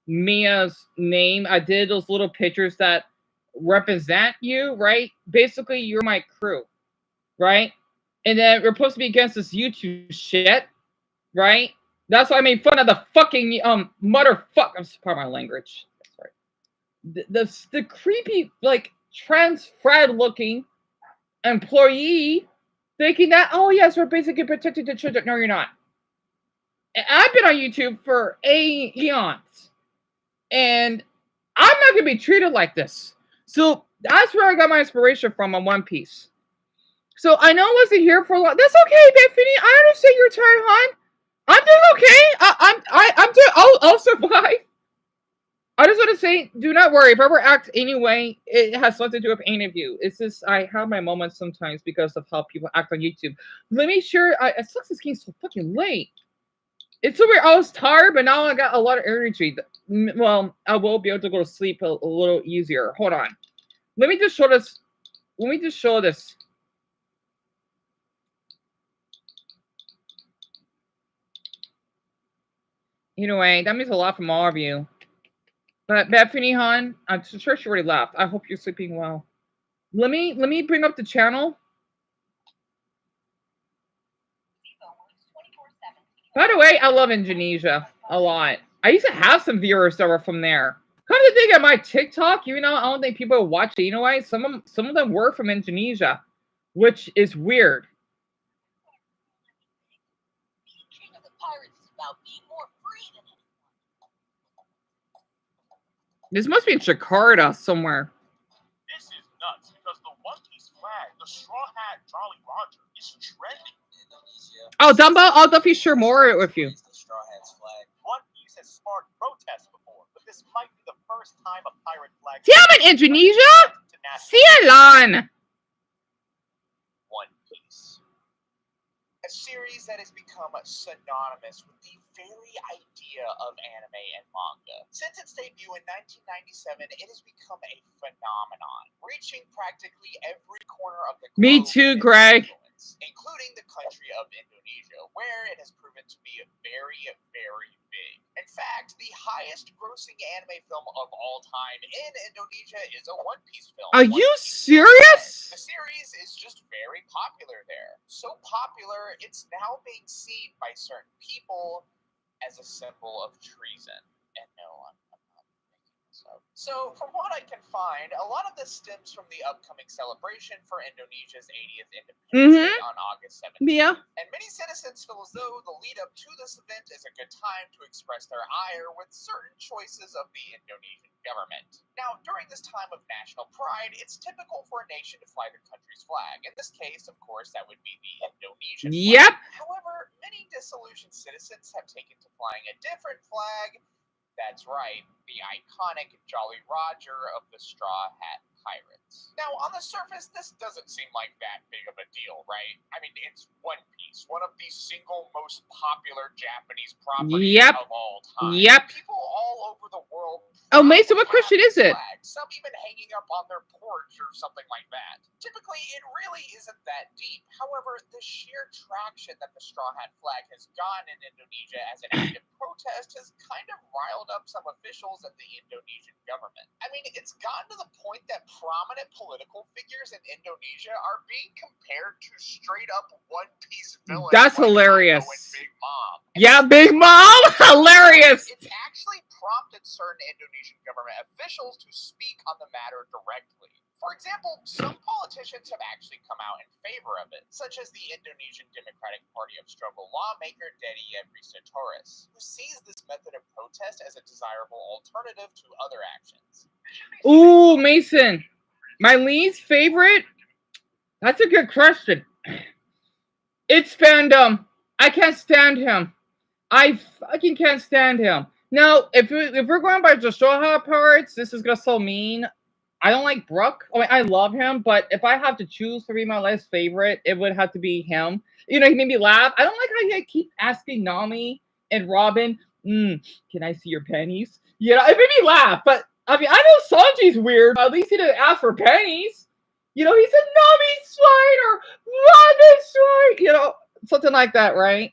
Mia's name. I did those little pictures that represent you, right? Basically, you're my crew, right? And then we're supposed to be against this YouTube shit, right? That's why I made fun of the fucking motherfucker. I'm sorry, my language. Sorry. The creepy, like, trans Fred looking employee thinking that, oh yes, we're basically protecting the children. No, you're not. I've been on YouTube for eons, and I'm not going to be treated like this. So that's where I got my inspiration from on One Piece. So I know I wasn't here for a lot. That's okay, Bethany. I understand you're tired, hon. I'm doing okay. I'm doing. I'll survive. I just want to say, do not worry. If I ever act anyway, it has nothing to do with any of you. It's just I have my moments sometimes because of how people act on YouTube. Let me share. It sucks this game's so fucking late. It's so weird. I was tired, but now I got a lot of energy. Well, I will be able to go to sleep a little easier. Hold on. Let me just show this. Let me just show this. Anyway, that means a lot from all of you. But Bethany Han, I'm sure she already left. I hope you're sleeping well. Let me bring up the channel. By the way, I love Indonesia a lot. I used to have some viewers that were from there. Come to think of my TikTok, even though I don't think people watch it anyway, some of them were from Indonesia, which is weird. Being king of the pirates is about being more free than anyone. This must be in Jakarta somewhere. This is nuts because the One Piece flag, the Straw Hat Jolly Roger, is trending. Oh, Dumbo, I'll definitely share more with you. One Piece has sparked protests before, but this might be the first time a pirate flag. Damn it, Indonesia! Sialan! One Piece. A series that has become synonymous with the very idea of anime and manga. Since its debut in 1997, it has become a phenomenon, reaching practically every corner of the globe. Me too, Greg. Including the country of Indonesia, where it has proven to be very, very big. In fact, the highest grossing anime film of all time in Indonesia is a One Piece film. Are you serious? The series is just very popular there. So popular, it's now being seen by certain people as a symbol of treason. And no, I'm not making this up. So, from what I can find, a lot of this stems from the upcoming celebration for Indonesia's 80th Independence Day on August 17th. Yeah. And many citizens feel as though the lead up to this event is a good time to express their ire with certain choices of the Indonesian government. Now, during this time of national pride, it's typical for a nation to fly their country's flag. In this case, of course, that would be the Indonesian Yep. flag. However, many disillusioned citizens have taken to flying a different flag. That's right, the iconic Jolly Roger of the Straw Hat Pirates. Now, on the surface, this doesn't seem like that big of a deal, right? I mean, it's One Piece, one of the single most popular Japanese properties of all time. Yep. People all over the world. Oh, Mason, what question is it? Some even hanging up on their porch or something like that. Typically, it really isn't that deep. However, the sheer traction that the Straw Hat flag has gotten in Indonesia as an active protest has kind of riled up some officials at the Indonesian government. I mean, it's gotten to the point that prominent political figures in Indonesia are being compared to straight up One Piece villains. That's like hilarious. Iroh and Big Mom. Yeah, Big Mom! Hilarious! It's actually prompted certain Indonesian government officials to speak on the matter directly. For example, some politicians have actually come out in favor of it, such as the Indonesian Democratic Party of Struggle lawmaker Dedi Edrisa Torres, who sees this method of protest as a desirable alternative to other actions. Ooh, Mason. My least favorite? That's a good question. It's fandom. I can't stand him. I fucking can't stand him. Now, if we're going by the Straw Hat Pirates, this is gonna so mean. I don't like Brooke. I mean, I love him, but if I have to choose to be my least favorite, it would have to be him. You know, he made me laugh. I don't like how you keep asking Nami and Robin, can I see your pennies? You know, it made me laugh, but I mean, I know Sanji's weird, but at least he didn't ask for pennies. You know, he said Nami's right or Robin's right, you know, something like that, right?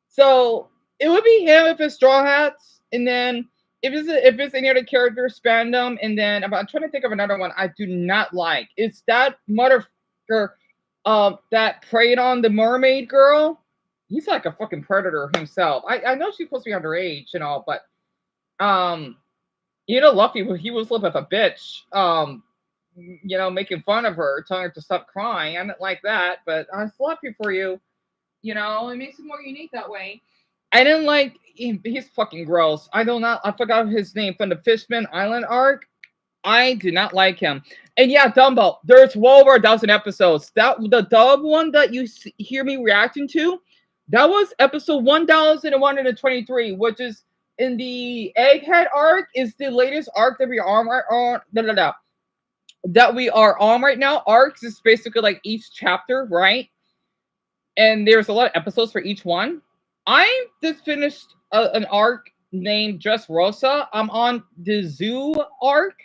So it would be him if it's Straw Hats, and then if it's any other character, Spandam, and then I'm trying to think of another one I do not like. It's that motherfucker that preyed on the mermaid girl. He's like a fucking predator himself. I know she's supposed to be underage and all, but you know, Luffy, he was living with a bitch. You know, making fun of her, telling her to stop crying. I didn't like that, but I was Luffy for you. You know, it makes it more unique that way. I didn't like he's fucking gross. I forgot his name from the Fishman Island arc. I do not like him. And yeah, Dumbo, there's well over 1,000 episodes. The dub one that you hear me reacting to, That was episode 1023, which is in the Egghead arc. Is the latest arc that we are on. That we are on right now. Arcs is basically like each chapter, right? And there's a lot of episodes for each one. I just finished an arc named Just Rosa. I'm on the zoo arc,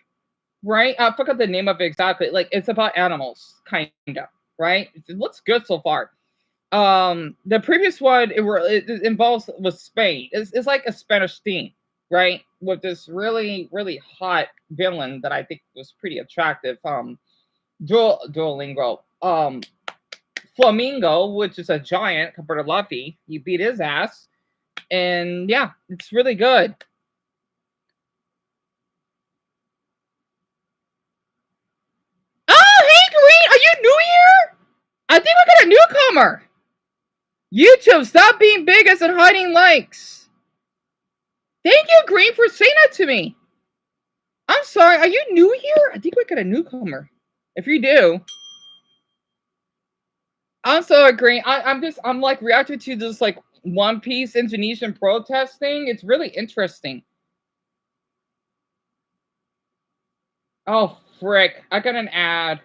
right? I forgot the name of it exactly. Like it's about animals, kind of, right? It looks good so far. The previous one it involves with Spain. It's like a Spanish theme, right? With this really hot villain that I think was pretty attractive. Duolingo. Flamingo, which is a giant compared to Luffy. You beat his ass. And yeah, it's really good. Oh, hey, Green, are you new here? I think we got a newcomer. YouTube, stop being bigots and hiding likes. Thank you, Green, for saying that to me. I'm sorry, are you new here? I think we got a newcomer. If you do. I'm sorry, Green. I'm like reacting to this like One Piece Indonesian protest thing. It's really interesting. Oh, frick. I got an ad.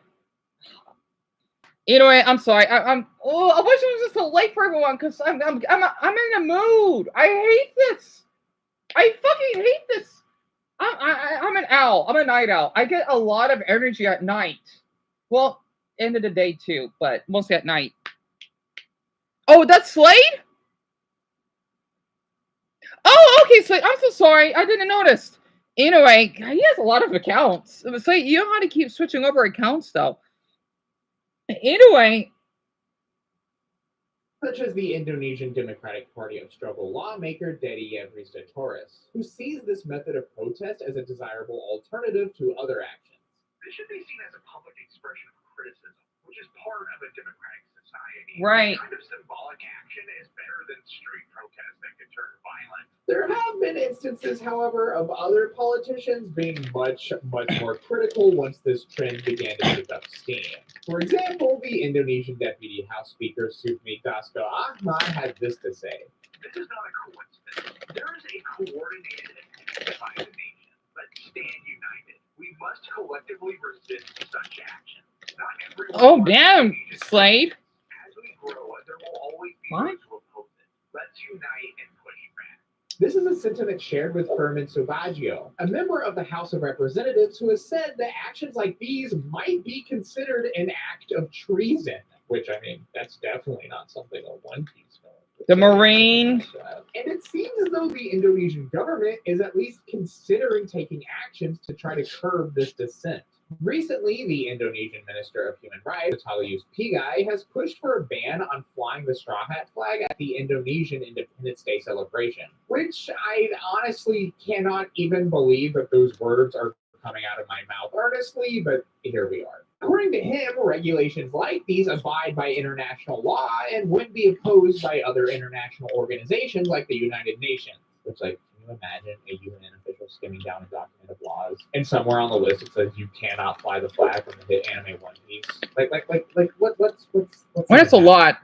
Anyway, I'm sorry. I wish it was just a late for everyone because I'm in a mood. I hate this. I fucking hate this. I'm an owl. I'm a night owl. I get a lot of energy at night. Well, end of the day too, but mostly at night. Oh, that's Slade? Oh, okay, Slade. I'm so sorry. I didn't notice. Anyway, he has a lot of accounts. Slade, you know how to keep switching over accounts, though. Anyway. Such as the Indonesian Democratic Party of Struggle lawmaker Dedi Evrista Torres, who sees this method of protest as a desirable alternative to other actions. This should be seen as a public expression of criticism, which is part of a democratic society. Right. This kind of symbolic action is better than street protests that could turn violent. There have been instances, however, of other politicians being much more critical once this trend began to pick up steam. For example, the Indonesian Deputy House Speaker Sufmi Dasko Ahmad had this to say. This is not a coincidence. There is a coordinated attempt by the nation. Let's stand united. We must collectively resist such action. Not everyone. Oh, damn, Slade. As we grow, there will always be what? those who oppose it. Let's unite and push back. This is a sentiment shared with Firmin Subaggio, a member of the House of Representatives who has said that actions like these might be considered an act of treason, which, I mean, that's definitely not something a One Piece film. The Marine. And it seems as though the Indonesian government is at least considering taking actions to try to curb this dissent. Recently, the Indonesian Minister of Human Rights, Vitalius Pigai, has pushed for a ban on flying the Straw Hat flag at the Indonesian Independence Day celebration, which I honestly cannot even believe that those words are coming out of my mouth earnestly, but here we are. According to him, regulations like these abide by international law and wouldn't be opposed by other international organizations like the United Nations, which, like, can you imagine a UN official skimming down a document of laws and somewhere on the list it says you cannot fly the flag from the hit anime One Piece? What's That's a lot.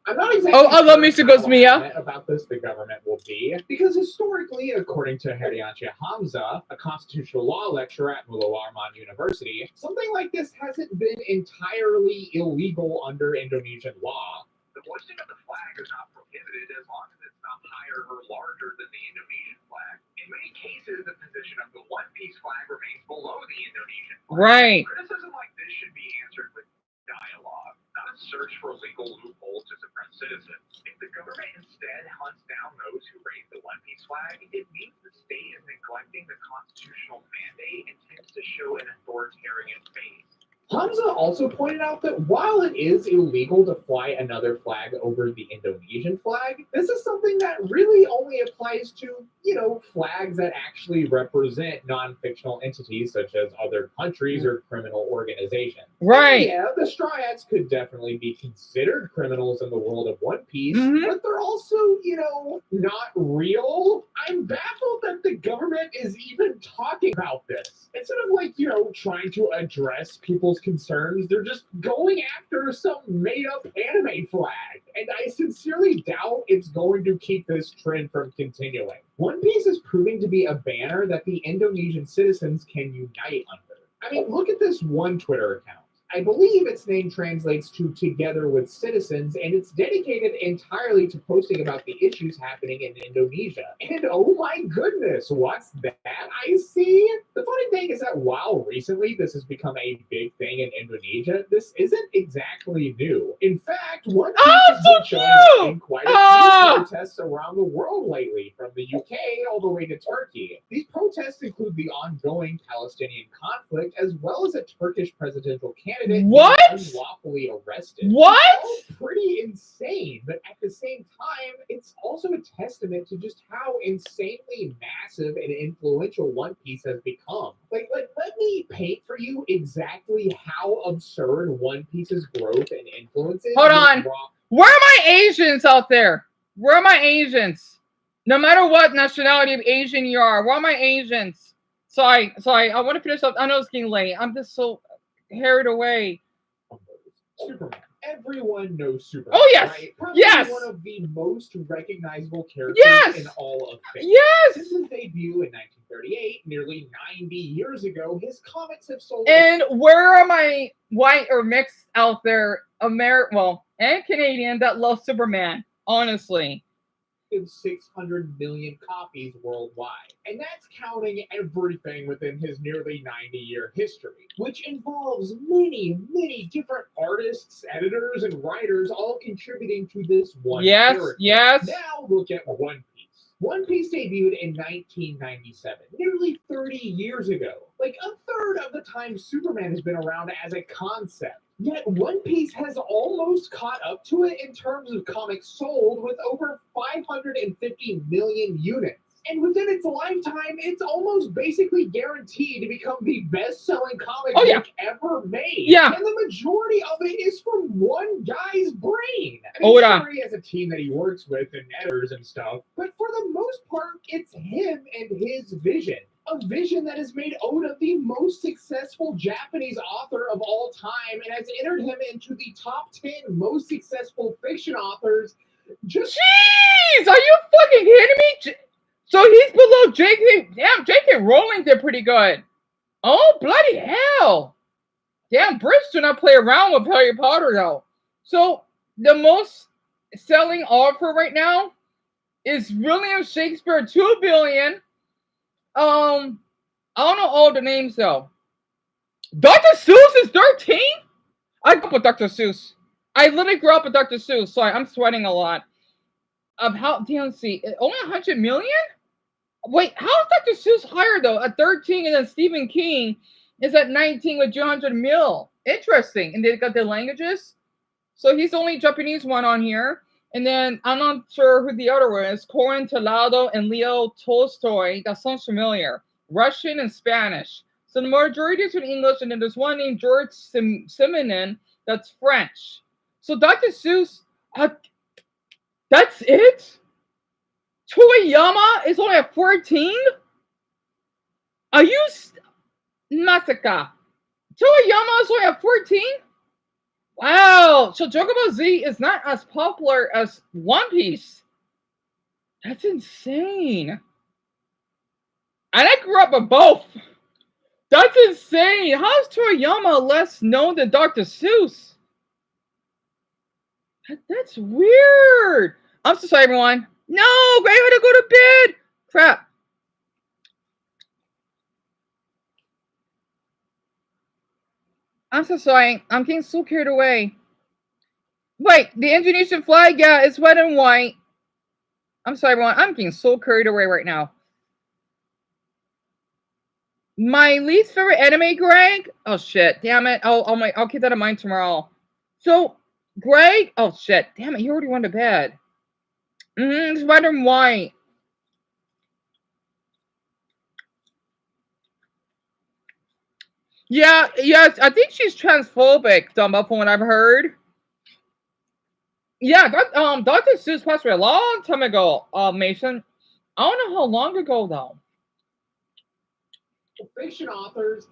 I'm not exactly I love Mr. Gosmiya. About this the government will be, because historically, according to Heriansyah Hamza, a constitutional law lecturer at Mullah Arman University, something like this hasn't been entirely illegal under Indonesian law. The hoisting of the flag is not prohibited as long as it's not higher or larger than the Indonesian flag. In many cases, the position of the One Piece flag remains below the Indonesian flag. Right. Criticism like this should be answered with dialogue, not a search for legal loopholes to suppress citizens. If the government instead hunts down those who raise the One Piece flag, it means the state is neglecting the constitutional mandate and tends to show an authoritarian face. Hamza also pointed out that while it is illegal to fly another flag over the Indonesian flag, this is something that really only applies to, flags that actually represent non-fictional entities such as other countries or criminal organizations. Right. And yeah, the Straw Hats could definitely be considered criminals in the world of One Piece, but they're also, not real. I'm baffled that the government is even talking about this. Instead of like, you know, trying to address people's concerns, they're just going after some made-up anime flag. And I sincerely doubt it's going to keep this trend from continuing. One Piece is proving to be a banner that the Indonesian citizens can unite under. I mean, look at this one Twitter account. I believe its name translates to Together with Citizens, and it's dedicated entirely to posting about the issues happening in Indonesia. And oh my goodness, what's that I see? The funny thing is that while recently this has become a big thing in Indonesia, this isn't exactly new. In fact, One Piece has been showing up in quite a few protests around the world lately, from the UK all the way to Turkey. These protests include the ongoing Palestinian conflict, as well as a Turkish presidential candidate What? unlawfully arrested. What? It's all pretty insane, but at the same time, it's also a testament to just how insanely massive and influential One Piece has become. Like let me paint for you exactly how absurd One Piece's growth and influence is. Hold on. Where are my Asians out there? Where are my Asians? No matter what nationality of Asian you are, where are my Asians? Sorry, I want to finish up. I know it's getting late. I'm just so carried away. Superman. Everyone knows Superman. Oh yes, right? Probably yes. one of the most recognizable characters in all of fiction. Yes. Since his debut in 1938, nearly 90 years ago, his comics have sold. And where are my white or mixed out there, and Canadian that love Superman? Honestly. 600 million copies worldwide. And that's counting everything within his nearly 90-year history, which involves many, many different artists, editors, and writers all contributing to this one character. Yes. Now look at One Piece. One Piece debuted in 1997, nearly 30 years ago. Like a third of the time Superman has been around as a concept. Yet One Piece has almost caught up to it in terms of comics sold, with over 550 million units. And within its lifetime, it's almost basically guaranteed to become the best-selling comic book ever made. Yeah. And the majority of it is from one guy's brain. I mean, sure, he has a team that he works with and editors and stuff, but for the most part, it's him and his vision. A vision that has made Oda the most successful Japanese author of all time and has entered him into the top 10 most successful fiction authors. Jeez, are you fucking kidding me? So he's below J.K. Damn, J.K. Rowling did pretty good. Oh, bloody hell. Damn, Brits do not play around with Harry Potter, though. So the most selling author right now is William Shakespeare, 2 billion. I don't know all the names though. Dr. Seuss is 13? I grew up with Dr. Seuss. I literally grew up with Dr. Seuss. Sorry, I'm sweating a lot. How DNC? Only 100 million? Wait, how is Dr. Seuss higher though? At 13, and then Stephen King is at 19 with 200 mil. Interesting. And they got the languages. So he's the only Japanese one on here. And then I'm not sure who the other one is. Corin Talado and Leo Tolstoy. That sounds familiar. Russian and Spanish. So the majority is in English, and then there's one named George Simenon that's French. So Dr. Seuss, that's it? Toriyama is only at 14? Are you Masaka? Toriyama is only at 14? Wow, so Dragon Ball Z is not as popular as One Piece. That's insane. And I grew up with both. That's insane. How is Toriyama less known than Dr. Seuss? That's weird. I'm so sorry, everyone. No, I gotta go to bed. Crap. I'm so sorry. I'm getting so carried away. Wait, the Indonesian flag, yeah, it's red and white. I'm sorry, everyone. I'm getting so carried away right now. My least favorite anime, Greg? Oh, shit. Damn it. I'll keep that in mind tomorrow. So, Greg? Oh, shit. Damn it. You already went to bed. It's red and white. Yeah, yes, I think she's transphobic, Dumbo, from what I've heard. Yeah, Dr. Seuss passed away a long time ago, Mason. I don't know how long ago, though. fiction authors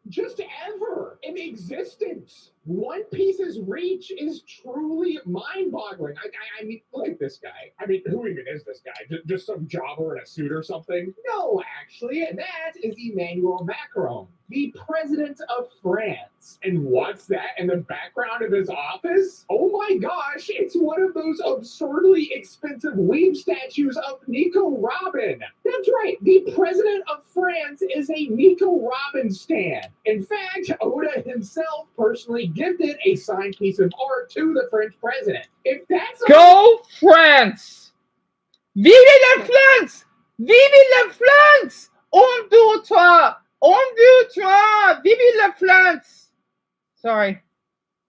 just ever in existence. One Piece's reach is truly mind-boggling. I mean, look at this guy. I mean, who even is this guy? Just some jobber in a suit or something? No, actually, that is Emmanuel Macron, the president of France. And what's that in the background of his office? Oh my gosh, it's one of those absurdly expensive weave statues of Nico Robin. That's right, the president of France is a Nico Robin stan. In fact, Oda himself personally gifted a signed piece of art to the French president. If that's Go France! Vive la France! Vive la France! On deux trois! On deux trois! Vive la France! Sorry.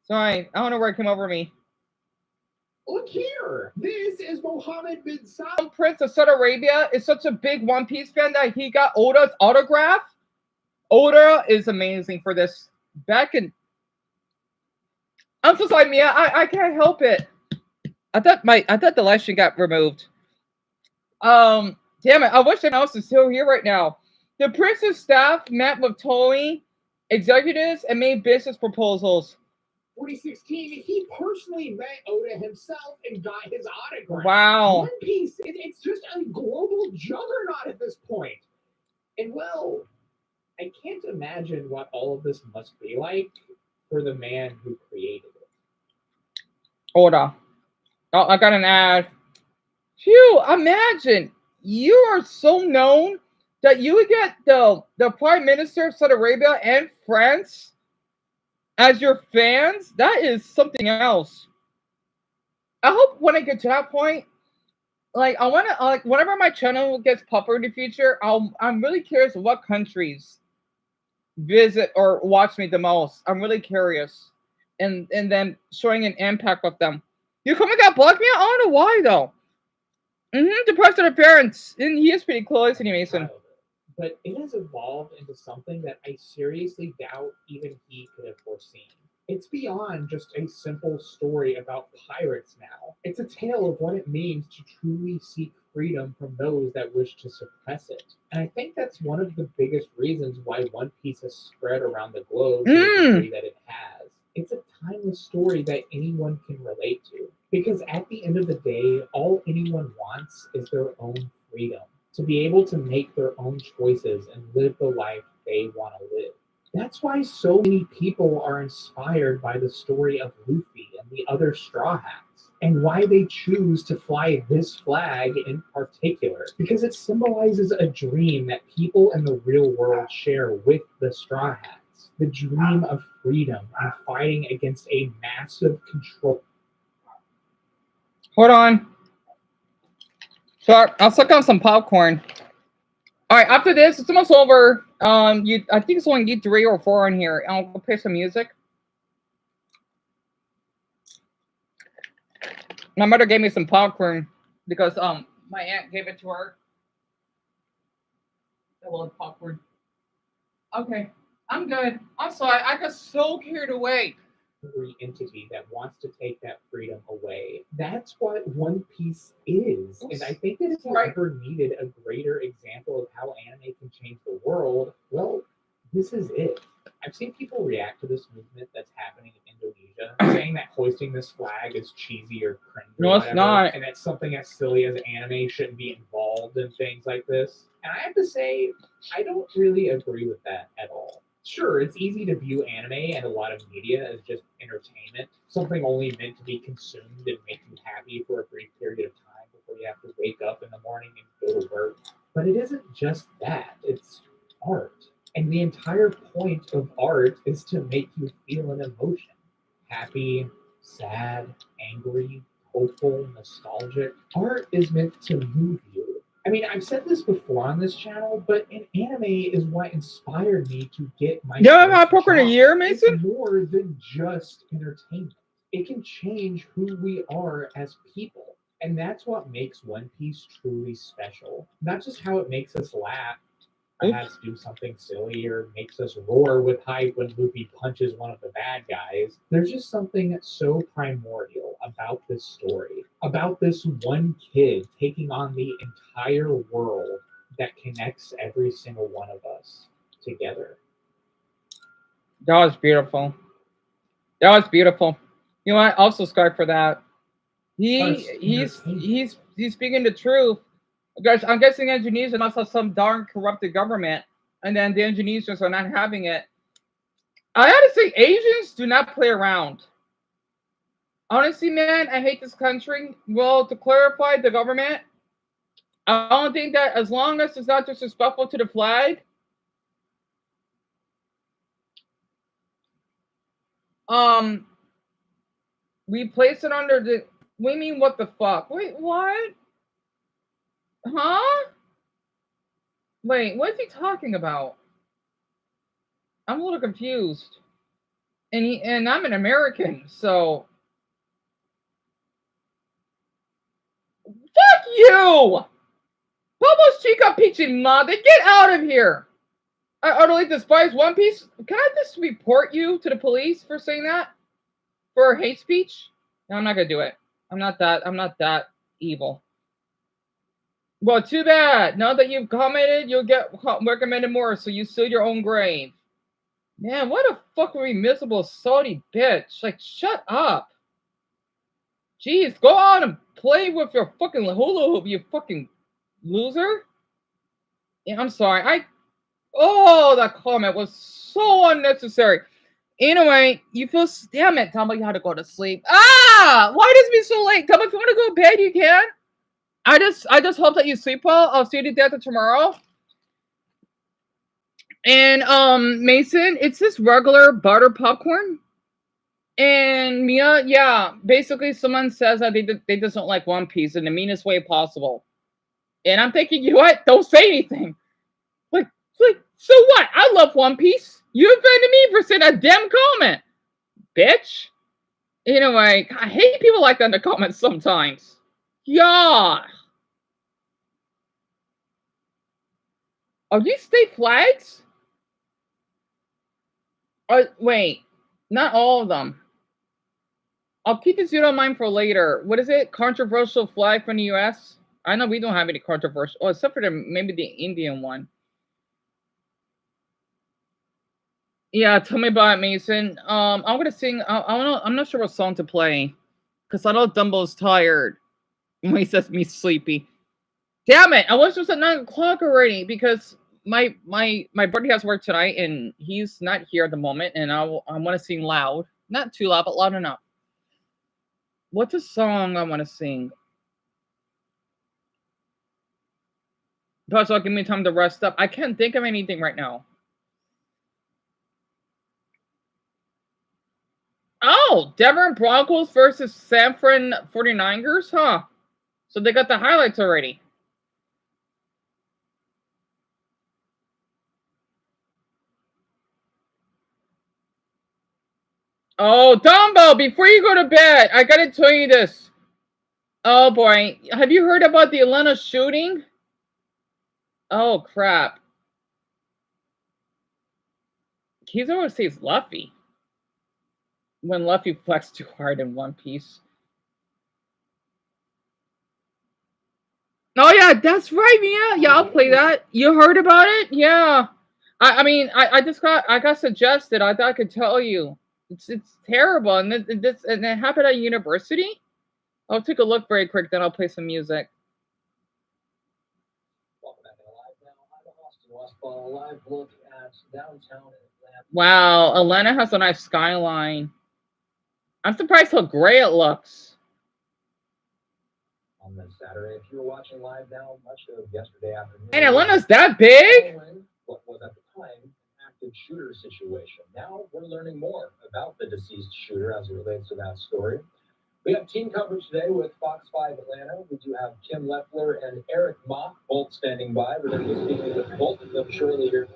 I don't know where it came over me. Look here. This is Mohammed bin Salman. Prince of Saudi Arabia is such a big One Piece fan that he got Oda's autograph. Oda is amazing for this. I'm so sorry, Mia. I can't help it. I thought the live stream got removed. Damn it. I wish anyone else was still here right now. The prince's staff met with Toei executives and made business proposals. 2016, he personally met Oda himself and got his autograph. Wow. One Piece, it's just a global juggernaut at this point. And well, I can't imagine what all of this must be like for the man who created it. Oda. Oh, I got an ad. Phew, imagine you are so known that you would get the Prime Minister of Saudi Arabia and France as your fans. That is something else. I hope when I get to that point, like I want to, like whenever my channel gets popular in the future, I'm really curious what countries visit or watch me the most. I'm really curious, and then showing an impact of them. You come and got blocked me? I don't know why though. The president of parents, and he is pretty cool, isn't he, Mason? But it has evolved into something that I seriously doubt even he could have foreseen. It's beyond just a simple story about pirates now. It's a tale of what it means to truly seek freedom from those that wish to suppress it. And I think that's one of the biggest reasons why One Piece has spread around the globe to the degree that it has. It's a timeless story that anyone can relate to. Because at the end of the day, all anyone wants is their own freedom. To be able to make their own choices and live the life they want to live. That's why so many people are inspired by the story of Luffy and the other Straw Hats, and why they choose to fly this flag in particular, because it symbolizes a dream that people in the real world share with the Straw Hats, the dream of freedom and fighting against a massive control. Hold on. So I'll suck on some popcorn. All right, after this, it's almost over. I think it's only 3 or 4 on here. I'll play some music. My mother gave me some popcorn because my aunt gave it to her. I love popcorn. Okay, I'm good. I'm sorry, I got so carried away. Entity that wants to take that freedom away. That's what One Piece is. And I think that if you ever needed a greater example of how anime can change the world, well, this is it. I've seen people react to this movement that's happening in Indonesia, saying that hoisting this flag is cheesy or cringe. No, it's not. And that something as silly as anime shouldn't be involved in things like this. And I have to say, I don't really agree with that at all. Sure, it's easy to view anime and a lot of media as just entertainment, something only meant to be consumed and make you happy for a brief period of time before you have to wake up in the morning and go to work. But it isn't just that, it's art. And the entire point of art is to make you feel an emotion. Happy, sad, angry, hopeful, nostalgic. Art is meant to move you. I mean, I've said this before on this channel, but an anime is what inspired me to get my. You haven't had popcorn in a year, Mason? It's more than just entertainment. It can change who we are as people. And that's what makes One Piece truly special. Not just how it makes us laugh, perhaps do something silly, or makes us roar with hype when Luffy punches one of the bad guys. There's just something so primordial about this story, about this one kid taking on the entire world that connects every single one of us. together. That was beautiful. That was beautiful. You know what? I'll subscribe for that. He's speaking the truth. Guys, I'm guessing Indonesia must have some darn corrupted government, and then the Indonesians are not having it. I gotta say, Asians do not play around. Honestly, man, I hate this country. Well, to clarify, the government, I don't think that as long as it's not disrespectful to the flag, we place it under the. We mean what the fuck? Wait, what? Huh? Wait, what is he talking about? I'm a little confused. And I'm an American, so fuck you! Vamos chica pichi madre, get out of here! I utterly despise One Piece. Can I just report you to the police for saying that? For hate speech? No, I'm not gonna do it. I'm not that evil. Well, too bad. Now that you've commented, you'll get recommended more, so you seal your own grave. Man, what a fucking miserable, salty bitch. Like, shut up. Jeez, go on and play with your fucking hula hoop, you fucking loser. Yeah, I'm sorry. Oh, that comment was so unnecessary. Anyway, you feel, damn it, tell me you had to go to sleep. Ah, why does it be so late? Tell me if you want to go to bed, you can. I just hope that you sleep well. I'll see you to death tomorrow. And Mason, it's this regular butter popcorn. And Mia, yeah, basically someone says that they just don't like One Piece in the meanest way possible. And I'm thinking, you know what? Don't say anything. Like, so what? I love One Piece. You offended me for saying a damn comment, bitch. Anyway, I hate people like that in the comments sometimes. Yeah. Are these state flags? Wait, not all of them. I'll keep this video in mind for later. What is it? Controversial flag from the U.S.? I know we don't have any controversial. Oh, except for maybe the Indian one. Yeah, tell me about it, Mason. I'm gonna sing. I'm not sure what song to play, cause I know Dumbo's tired when he says me sleepy. Damn it! I was just at 9 o'clock already because my buddy has work tonight and he's not here at the moment, and I want to sing loud, not too loud, but loud enough. What's a song I want to sing? Plus, I'll give me time to rest up. I can't think of anything right now. Oh, Denver Broncos versus San Fran 49ers, huh? So they got the highlights already. Oh, Dumbo, before you go to bed, I gotta tell you this. Oh boy, have you heard about the Atlanta shooting? Oh crap. He's always says Luffy. When Luffy flexed too hard in One Piece. Oh yeah, that's right, Mia. Yeah, I'll play that. You heard about it? Yeah. I mean, I got suggested. I thought I could tell you. It's terrible, and it happened at university. I'll take a look very quick, then I'll play some music. Welcome back to Live Now. I'm Austin Westfall. Live look at downtown Atlanta. Wow, Atlanta has a nice skyline. I'm surprised how gray it looks. On this Saturday, if you were watching Live Now, much of yesterday afternoon. And Atlanta's that big? What was at the time an active shooter situation. Now we're learning more about the deceased shooter as it relates to that story. We have team coverage today with Fox 5 Atlanta. We do have Kim Leffler and Eric Mock both standing by. We're going to be speaking with both of them shortly here.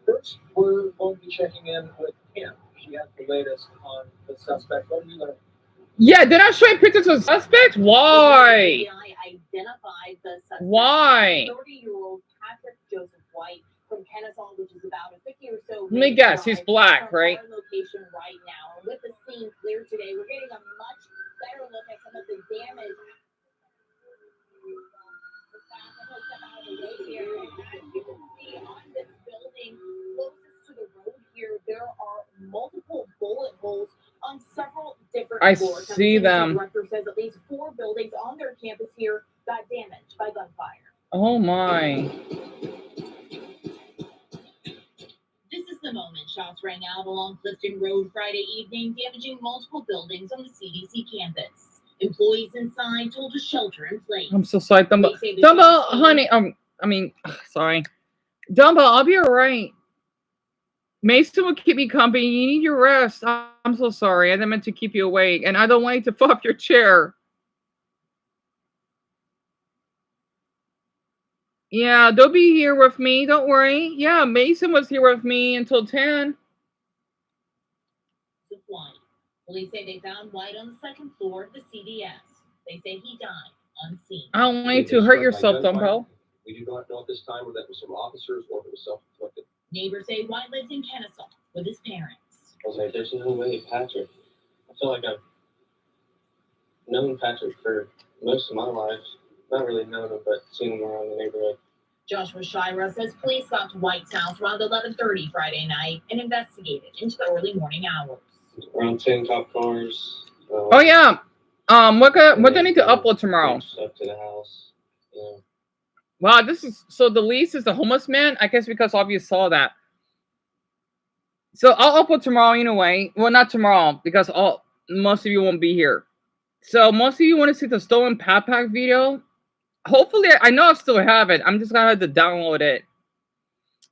First, we're going to be checking in with Kim. She has the latest on the suspect. What do you learn? Yeah, they're not showing pictures of suspects? Why? Identified the suspect. Why? 30-year-old Patrick Joseph White from Kennesaw, which is about a 50 or so. Let me guess, he's black, right? Our location right now. And with the scene clear today, we're getting a much better look at some of the damage. I'm going to step out of the way here, and as you can see on this building, close poles on several different I floors. Now, the see CDC them. director says at least 4 buildings on their campus here got damaged by gunfire. Oh my. This is the moment shots rang out along Clifton Road Friday evening, damaging multiple buildings on the CDC campus. Employees inside told to shelter in place. I'm so sorry, Dumbo. Police say the Dumbo, shots came- honey. Sorry. Dumbo, I'll be alright. Mason will keep me company. You need your rest. I'm so sorry. I didn't meant to keep you awake, and I don't want you to fall off your chair. Yeah, they'll be here with me. Don't worry. Yeah, Mason was here with me until 10. White. Police say they found White on the second floor of the CDS. They say he died unseen. I don't want you to hurt yourself, Dumbo. We do not know at this time whether that was from officers or if it was self-inflicted. Neighbors say White lives in Kennesaw with his parents. I was like, there's no way Patrick. I feel like I've known Patrick for most of my life. Not really known him, but seen him around the neighborhood. Joshua Shira says police got to White's house around 11:30 Friday night and investigated into the early morning hours. Around 10 cop cars. Oh yeah. What do I need to upload tomorrow? Up to the house. Yeah. Wow, this is so the lease is the homeless man. I guess because all of you saw that. So I'll upload tomorrow anyway. Well, not tomorrow because most of you won't be here. So most of you want to see the stolen backpack video. Hopefully, I know I still have it. I'm just gonna have to download it.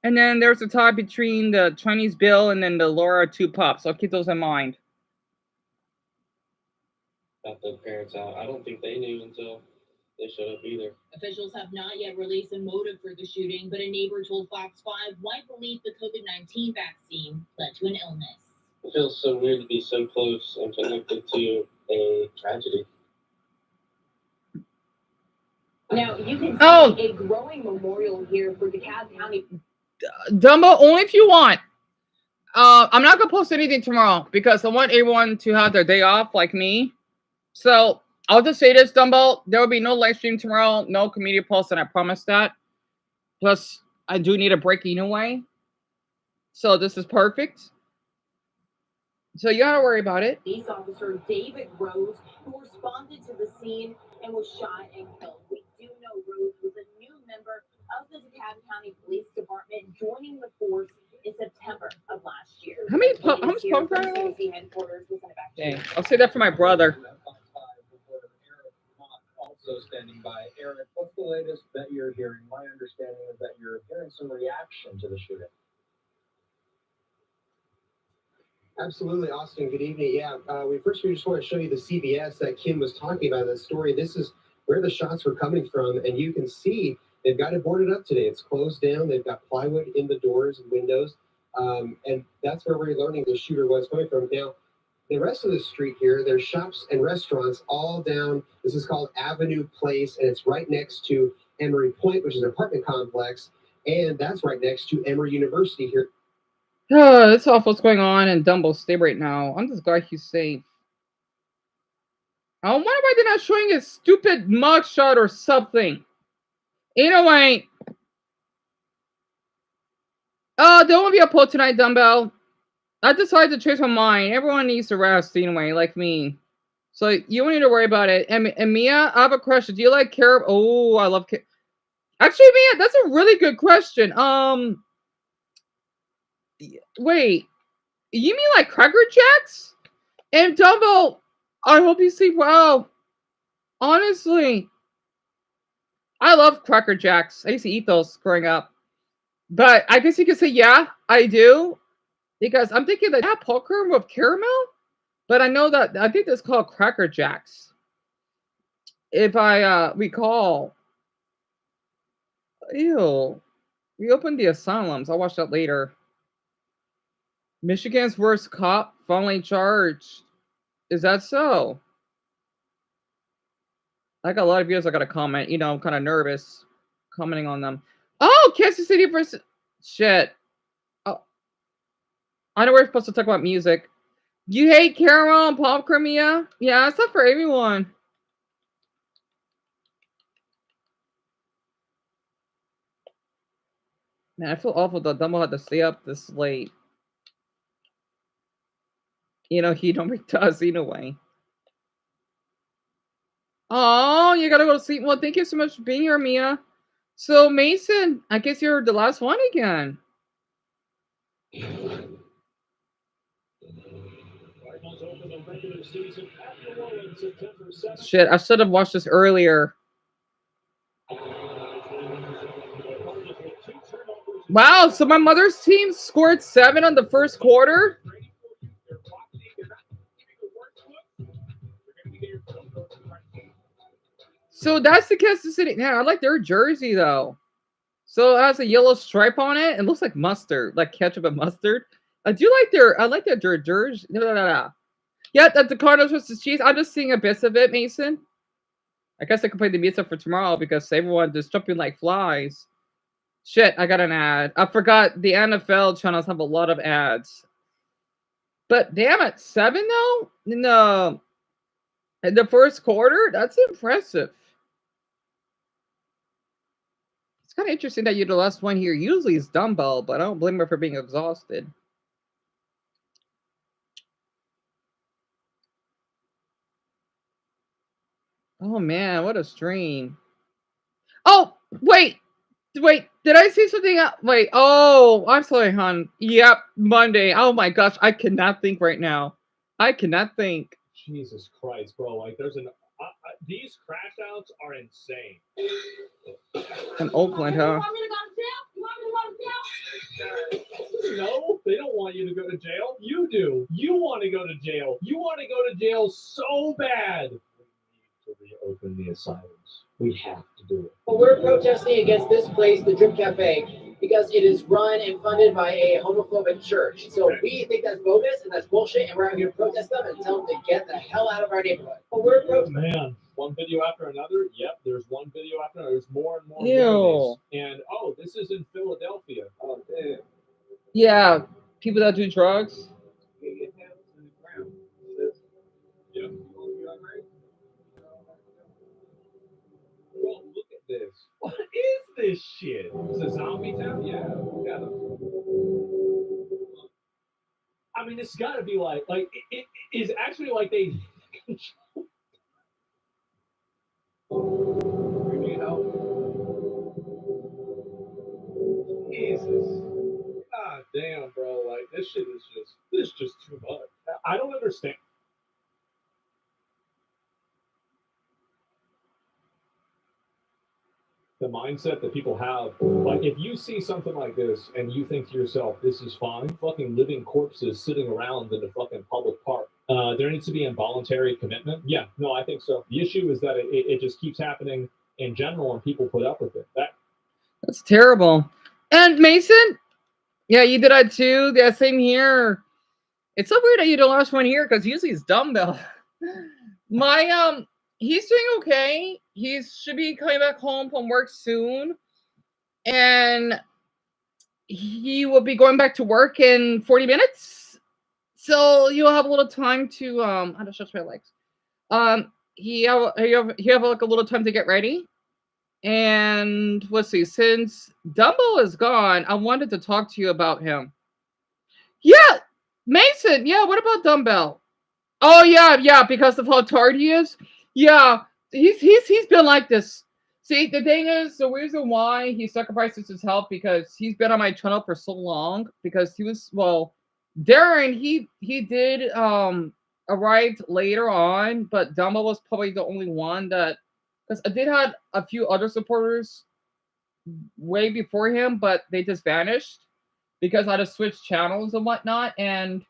And then there's a tie between the Chinese Bill and then the Laura 2 pups. I'll keep those in mind. Got the parents out. I don't think they knew until they showed up either. Officials have not yet released a motive for the shooting, but a neighbor told Fox 5 White believed the COVID-19 vaccine led to an illness. It feels so weird to be so close and connected to a tragedy. Now, you can see a growing memorial here for DeKalb County. Dumbo, only if you want. I'm not gonna post anything tomorrow because I want everyone to have their day off like me. So I'll just say this, Dumbo. There will be no live stream tomorrow, no community post, and I promise that. Plus, I do need a break anyway. So this is perfect. So you gotta worry about it. Police officer David Rose, who responded to the scene and was shot and killed. We do know Rose was a new member of the DeKalb County Police Department, joining the force in September of last year. How many pumps are there? Okay, I'll say that for my brother. Also standing by. Eric, what's the latest that you're hearing? My understanding is that you're hearing some reaction to the shooting. Absolutely, Austin. Good evening. Yeah, we just want to show you the CBS that Kim was talking about in that story. This is where the shots were coming from, and you can see they've got it boarded up today. It's closed down. They've got plywood in the doors and windows, and that's where we're learning the shooter was coming from. Now, the rest of the street here, there's shops and restaurants all down. This is called Avenue Place, and it's right next to Emory Point, which is an apartment complex, and that's right next to Emory University here. That's off what's going on in Dumbo State right now. I'm just glad he's safe. I wonder why they're not showing a stupid mugshot or something. Anyway. There won't be a poll tonight, Dumbo. I decided to change my mind. Everyone needs to rest anyway, like me. So you don't need to worry about it. And Mia, I have a question. Do you like carob? Oh, I love carob. Actually, Mia, that's a really good question. Wait, you mean like Cracker Jacks? And Dumbo, I hope you sleep well. Honestly, I love Cracker Jacks. I used to eat those growing up. But I guess you could say, yeah, I do. Because I'm thinking that popcorn with caramel. But I know that, I think that's called Cracker Jacks. If I recall. Ew. We opened the asylums. I'll watch that later. Michigan's worst cop finally charged. Is that so? I got a lot of viewers I got to comment. You know, I'm kind of nervous commenting on them. Oh, Kansas City versus... Shit. Oh. I know we're supposed to talk about music. You hate caramel and popcorn, Mia? Yeah, it's not for everyone. Man, I feel awful that Dumbo had to stay up this late. You know, he normally does anyway. Oh, you gotta go to sleep. Well, thank you so much for being here, Mia. So, Mason, I guess you're the last one again. Shit, I should have watched this earlier. Wow, so my mother's team scored 7 on the first quarter. So that's the Kansas City. Yeah, I like their jersey though. So it has a yellow stripe on it. It looks like mustard, like ketchup and mustard. I like their jersey. No. Yeah, that's the Cardinals versus Chiefs. I'm just seeing a bit of it, Mason. I guess I could play the music for tomorrow because everyone just jumping like flies. Shit, I got an ad. I forgot the NFL channels have a lot of ads. But damn it, 7 though? No. In the first quarter? That's impressive. It's kind of interesting that you're the last one here. Usually it's Dumbbell, but I don't blame her for being exhausted. Oh man, what a stream. Oh, wait. Did I see something else? Wait, oh, I'm sorry, hon. Yep, Monday. Oh my gosh, I cannot think right now. I cannot think. Jesus Christ, bro! Like, there's these crash outs are insane. In Oakland, huh? No, they don't want you to go to jail. You do. You want to go to jail. You want to go to jail so bad. We need to reopen the asylums. We have to do it. Well, we're protesting against this place, the Drip Cafe, because it is run and funded by a homophobic church. So we think that's bogus and that's bullshit, and we're going to protest them and tell them to get the hell out of our neighborhood. Well, we're protesting. Man, one video after another. Yep, there's one video after another. There's more and more. Ew. And oh, this is in Philadelphia. Oh, damn. Yeah, people that do drugs. Yep. Well, look at this. What is this shit? Is it Zombie Town? Yeah. I mean, it's got to be like it is actually like they. Jesus. God damn, bro. Like, this shit is just too much. I don't understand. The mindset that people have, like, if you see something like this and you think to yourself, this is fine, fucking living corpses sitting around in the fucking public park. There needs to be involuntary commitment. Yeah, no, I think so. The issue is that it just keeps happening in general and people put up with it. That's terrible. And Mason, yeah, you did that too. Yeah, same here. It's so weird that you're the last one here because usually it's Dumbbell. He's doing okay. He should be coming back home from work soon. And he will be going back to work in 40 minutes. So you'll have a little time to how to stretch my legs. He have like a little time to get ready. And let's see, since Dumbo is gone, I wanted to talk to you about him. Yeah, Mason, yeah, what about Dumbbell? Oh yeah, because of how tired he is. Yeah, he's been like this. See, the thing is, the reason why he sacrifices his health because he's been on my channel for so long because he was Darren, he did arrived later on, but Dumbo was probably the only one that because I did have a few other supporters way before him, but they just vanished because I had to switch channels and whatnot. And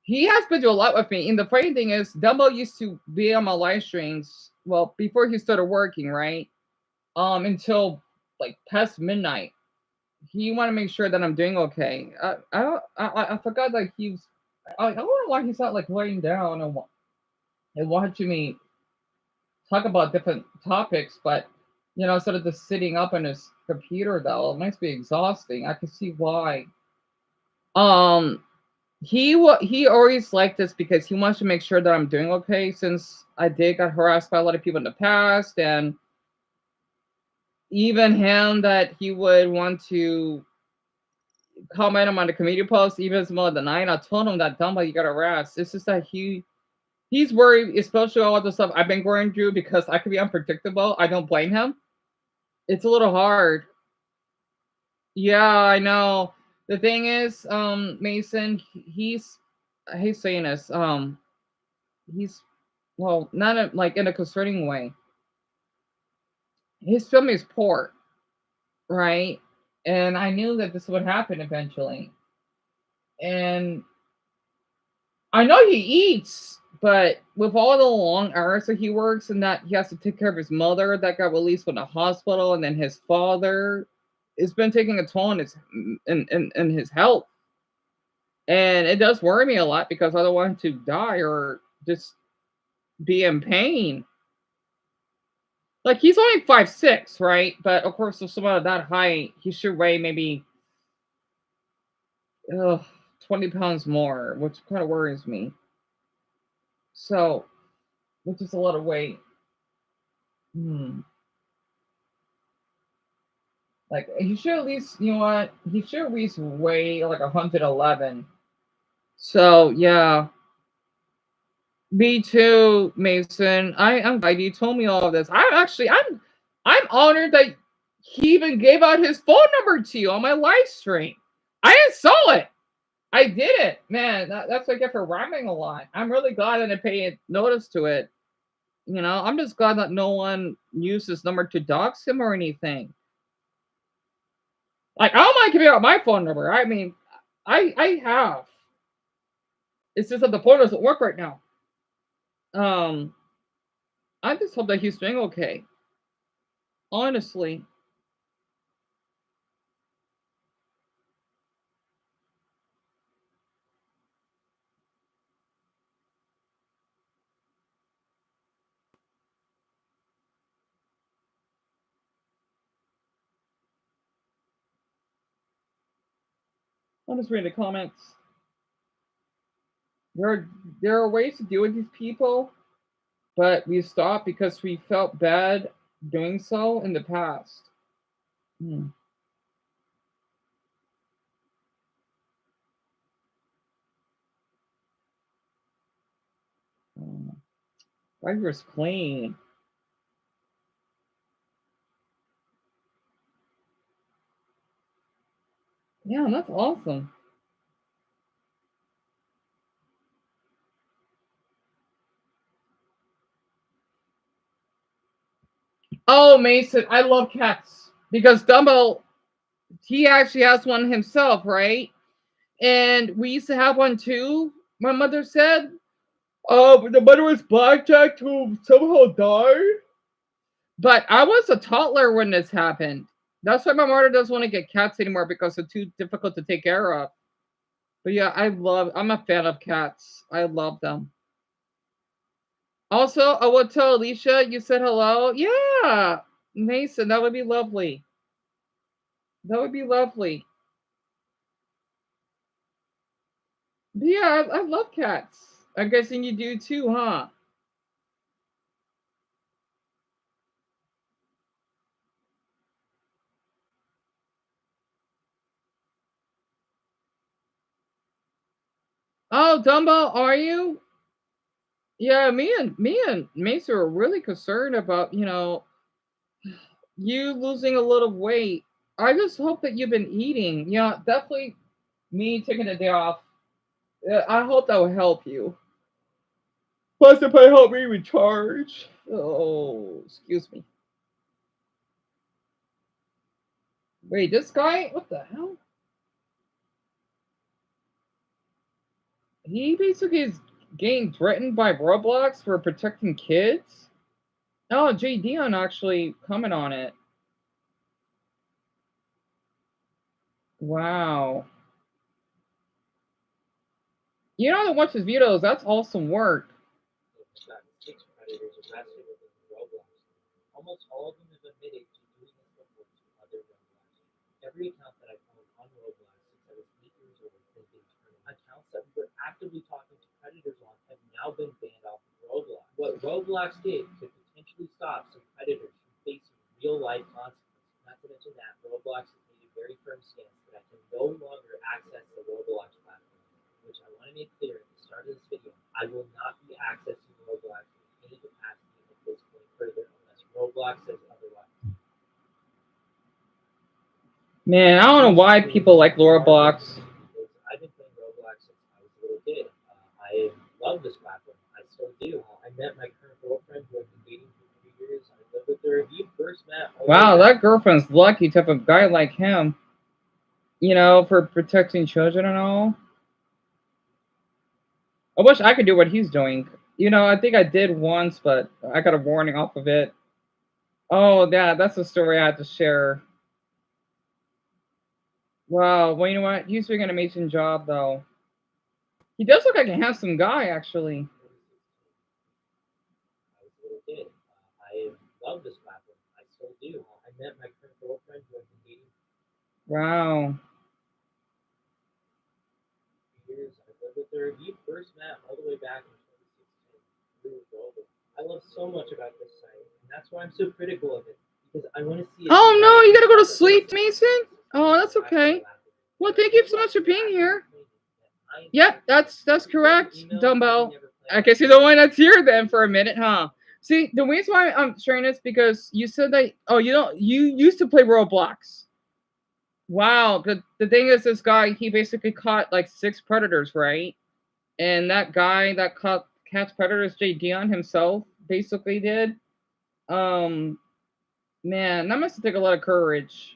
he has been through a lot with me. And the funny thing is, Dumbo used to be on my live streams, well, before he started working, right? Until like past midnight. He wanted to make sure that I'm doing okay. I forgot like I don't know why he's not like laying down and watching me talk about different topics, but instead of just sitting up on his computer though, it must be exhausting. I can see why. He always liked this because he wants to make sure that I'm doing okay since I did got harassed by a lot of people in the past, and even him that he would want to comment him on the community post, even in the middle of the night. I told him that Dumbo, you gotta rest. It's just that he's worried, especially all the stuff I've been going through because I could be unpredictable. I don't blame him. It's a little hard. Yeah, I know. The thing is, Mason, I hate saying this, he's well, not like in a concerning way. His family is poor, right? And I knew that this would happen eventually. And I know he eats, but with all the long hours that he works and that he has to take care of his mother that got released from the hospital, and then his father, it's been taking a toll on in his health. And it does worry me a lot because I don't want him to die or just be in pain. Like he's only 5'6", right? But of course, with someone of that height, he should weigh maybe 20 pounds more, which kind of worries me. So, which is a lot of weight. Like he should at least, you know what? He should at least weigh like 111. So yeah. Me too, Mason. I'm glad you told me all of this. I'm honored that he even gave out his phone number to you on my live stream. I didn't saw it. I did it, man. That's what I get for rhyming a lot. I'm really glad I didn't pay notice to it. You know, I'm just glad that no one used this number to dox him or anything. Like, I don't mind giving out my phone number. I mean, I have. It's just that the phone doesn't work right now. I just hope that he's doing okay. Honestly. I'll just read the comments. There are ways to deal with these people, but we stopped because we felt bad doing so in the past. River's clean. Yeah, that's awesome. Oh, Mason, I love cats because Dumbo, he actually has one himself, right? And we used to have one too. My mother said, but the mother was blackjack who somehow died. But I was a toddler when this happened. That's why my mother doesn't want to get cats anymore because they're too difficult to take care of. But yeah, I'm a fan of cats. I love them. Also, I will tell Alicia you said hello. Yeah, Mason, that would be lovely. That would be lovely. But yeah, I love cats. I'm guessing you do too, huh? Oh, Dumbo, are you? Yeah, me and Mason are really concerned about, you losing a little weight. I just hope that you've been eating. Yeah, definitely me taking a day off. I hope that will help you. Plus, if I help me recharge. Oh, excuse me. Wait, this guy? What the hell? He basically is getting threatened by Roblox for protecting kids? Oh, Jay Dion actually comment on it. Wow. You know how to watch his videos. That's awesome work. Six predators arrested within Roblox. Almost all of them have admitted to doing this before to other Roblox. Every account that I found on Roblox since I was 8 years old has been turned. Accounts that we were actively talking to predators on have now been banned off of Roblox. What Roblox did could potentially stop some predators from facing real life consequences. Not to mention that Roblox has made a very firm stance that I can no longer want to make clear at the start of this video, I will not be accessing Roblox in any capacity at this point further unless Roblox says otherwise. Man, I don't know why people like Roblox. I've been playing Roblox since I was a little kid. I love this platform. I still do. I met my current girlfriend who I've been dating for 3 years. I lived with her. You first met. Wow, that girlfriend's lucky to have a guy like him. You know, for protecting children and all. I wish I could do what he's doing. You know, I think I did once, but I got a warning off of it. Oh, yeah, that's a story I had to share. Wow, well, you know what? He's doing an amazing job, though. He does look like a handsome guy, actually. I was a little kid. I love this platform. I still do. I met my current girlfriend who I've been dating Wow. for years. I lived with her. You first met all the way back in 2016. We were global. I love so much about this site, and that's why I'm so critical of it, because I want to see it. Oh, no, you gotta go to sleep, Mason? Oh, that's okay. Well, thank you so much for being here. Yep, that's correct, Dumbbell. I guess you're the one that's here then for a minute, huh? See, the reason why I'm sharing this because you said that you used to play Roblox. Wow, the thing is this guy, he basically caught like 6 predators, right? And that guy that catch predators, Jay Dion himself, basically did. Man, that must take a lot of courage.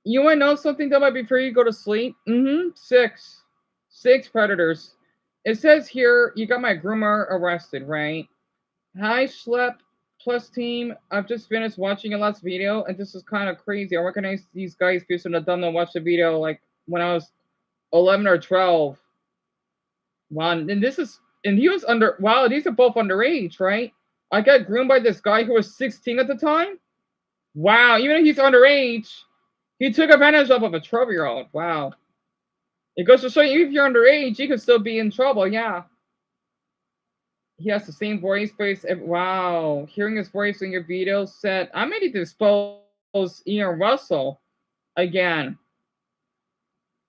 You want to know something, Dumbbell, before you go to sleep? 6 predators. It says here, you got my groomer arrested, right? Hi, Schlep Plus team. I've just finished watching your last video, and this is kind of crazy. I recognize these guys because I've done to watch the video like when I was 11 or 12. Wow, and he was under. Wow, these are both underage, right? I got groomed by this guy who was 16 at the time. Wow, even if he's underage, he took advantage of a 12-year-old. Wow. It goes to show you if you're underage, you can still be in trouble. Yeah. He has the same voice. Wow. Hearing his voice in your video said, I may need to expose Ian Russell again.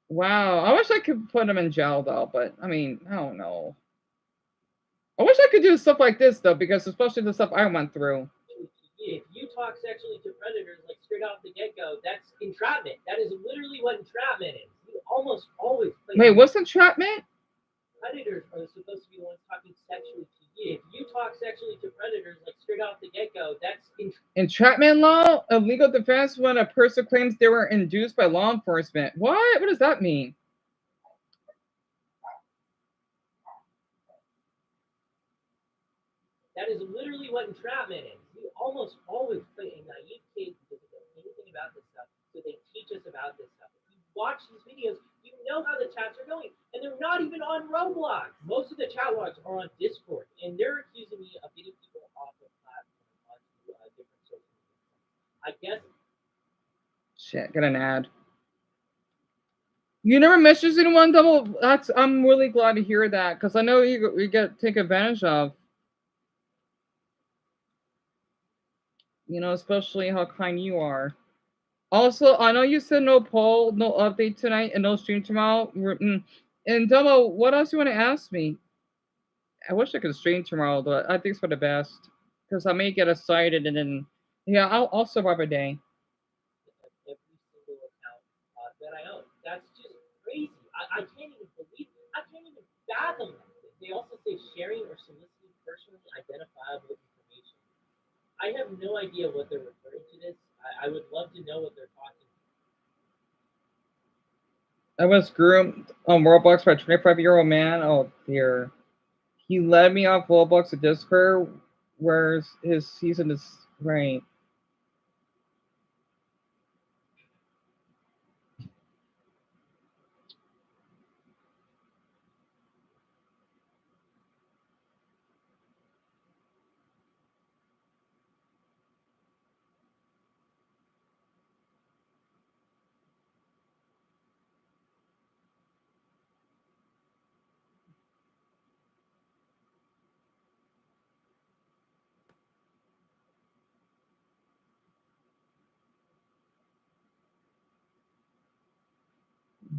Wow. I wish I could put him in jail, though. But, I mean, I don't know. I wish I could do stuff like this, though, because especially the stuff I went through. If you talk sexually to predators, like straight off the get-go, that's entrapment. That is literally what entrapment is. You almost always play. Wait, what's entrapment? Predators are supposed to be the ones talking sexually to you. If you talk sexually to predators, like straight off the get-go, that's entrapment law, a legal defense when a person claims they were induced by law enforcement. What? What does that mean? That is literally what entrapment is. You almost always play a naive kid who doesn't know anything about this stuff, so they teach us about this stuff. If you watch these videos, you know how the chats are going, and they're not even on Roblox. Most of the chat logs are on Discord, and they're accusing me of getting people off the platform onto different social media. I guess. Shit, got an ad. You never messaged anyone, Double? I'm really glad to hear that, because I know you get taken advantage of. You know, especially how kind you are. Also, I know you said no poll, no update tonight, and no stream tomorrow. And Double, what else you want to ask me? I wish I could stream tomorrow, but I think it's for the best. Because I may get excited and then, yeah, I'll survive a day. Every single account that I own. That's just crazy. I can't even believe it. I can't even fathom that. They also say sharing or soliciting personally identifiable information. I have no idea what they're referring to this. I would love to know what they're talking about. I was groomed on Roblox by a 25-year-old man. Oh, dear. He led me off Roblox to Discord, where his season is right.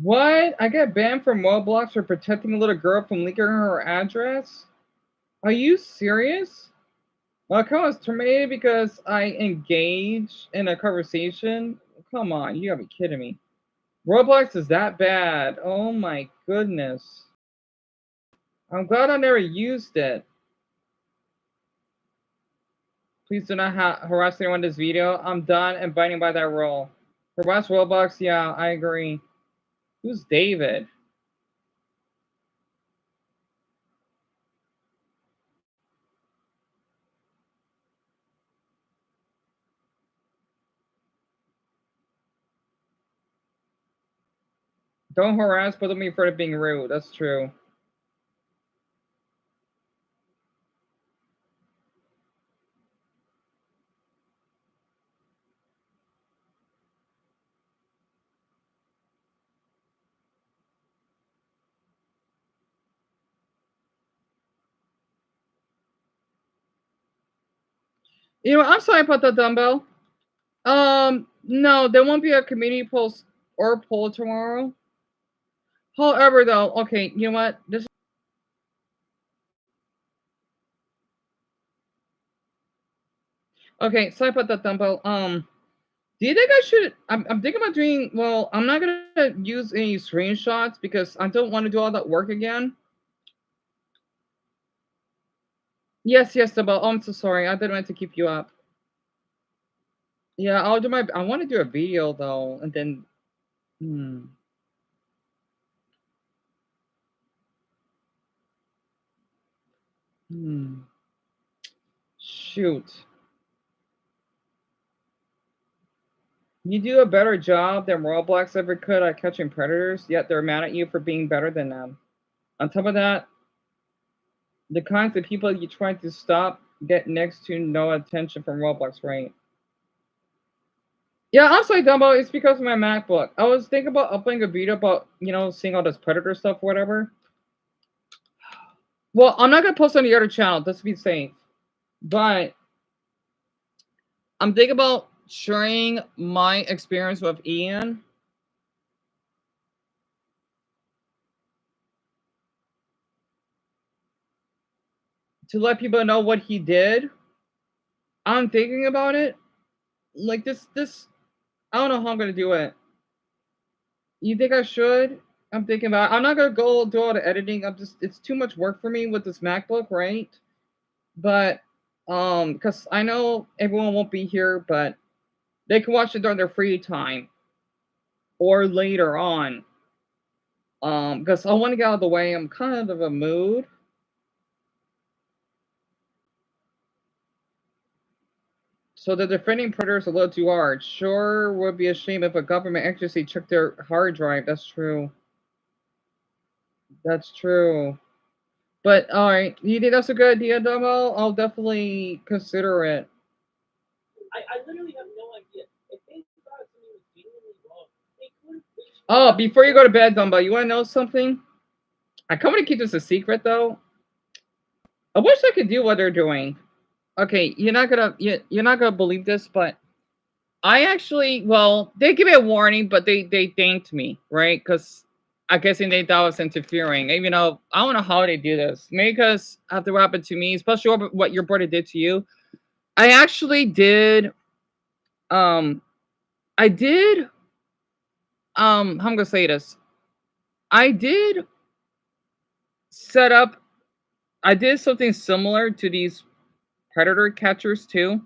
What? I get banned from Roblox for protecting a little girl from leaking her address? Are you serious? My account was terminated because I engaged in a conversation? Come on, you gotta be kidding me. Roblox is that bad. Oh my goodness. I'm glad I never used it. Please do not harass anyone in this video. I'm done abiding by that rule. Harass Roblox? Yeah, I agree. Who's David? Don't harass, but don't be afraid of being rude. That's true. You know, I'm sorry about that, Dumbbell. No, there won't be a community post or poll tomorrow. However, though, okay, you know what? This. Okay, sorry about that, Dumbbell. Do you think I should? I'm thinking about doing. Well, I'm not gonna use any screenshots because I don't want to do all that work again. Yes, Dumbbell. Oh, I'm so sorry. I didn't want to keep you up. Yeah, I'll do my. I want to do a video though, and then. Shoot. You do a better job than Roblox ever could at catching predators, yet they're mad at you for being better than them. On top of that, the kinds of people you try to stop get next to no attention from Roblox, right? Yeah, I'm sorry, Dumbo. It's because of my MacBook. I was thinking about uploading a video about, seeing all this predator stuff or whatever. Well, I'm not going to post on the other channel, just to be safe. But I'm thinking about sharing my experience with Ian. To let people know what he did. I'm thinking about it. Like this, I don't know how I'm going to do it. You think I should? I'm thinking about it. I'm not going to go do all the editing. It's too much work for me with this MacBook, right? But, because I know everyone won't be here, but they can watch it during their free time or later on. Because I want to get out of the way. I'm kind of a mood. So the defending predators a little too hard. Sure would be a shame if a government agency took their hard drive. That's true. That's true. But all right, you think that's a good idea, Dumbo? I'll definitely consider it. I literally have no idea. If they thought something was genuinely wrong, they could. Oh, before you go to bed, Dumbo, you want to know something? I kind of want to keep this a secret, though. I wish I could do what they're doing. Okay, you're not gonna believe this, but I actually, well, they give me a warning, but they thanked me, right? Because I guess they thought I was interfering. Even though I don't know how they do this. Maybe because after what happened to me, especially what your brother did to you, I actually did. How I'm gonna say this. I did set up. I did something similar to these predator catchers too.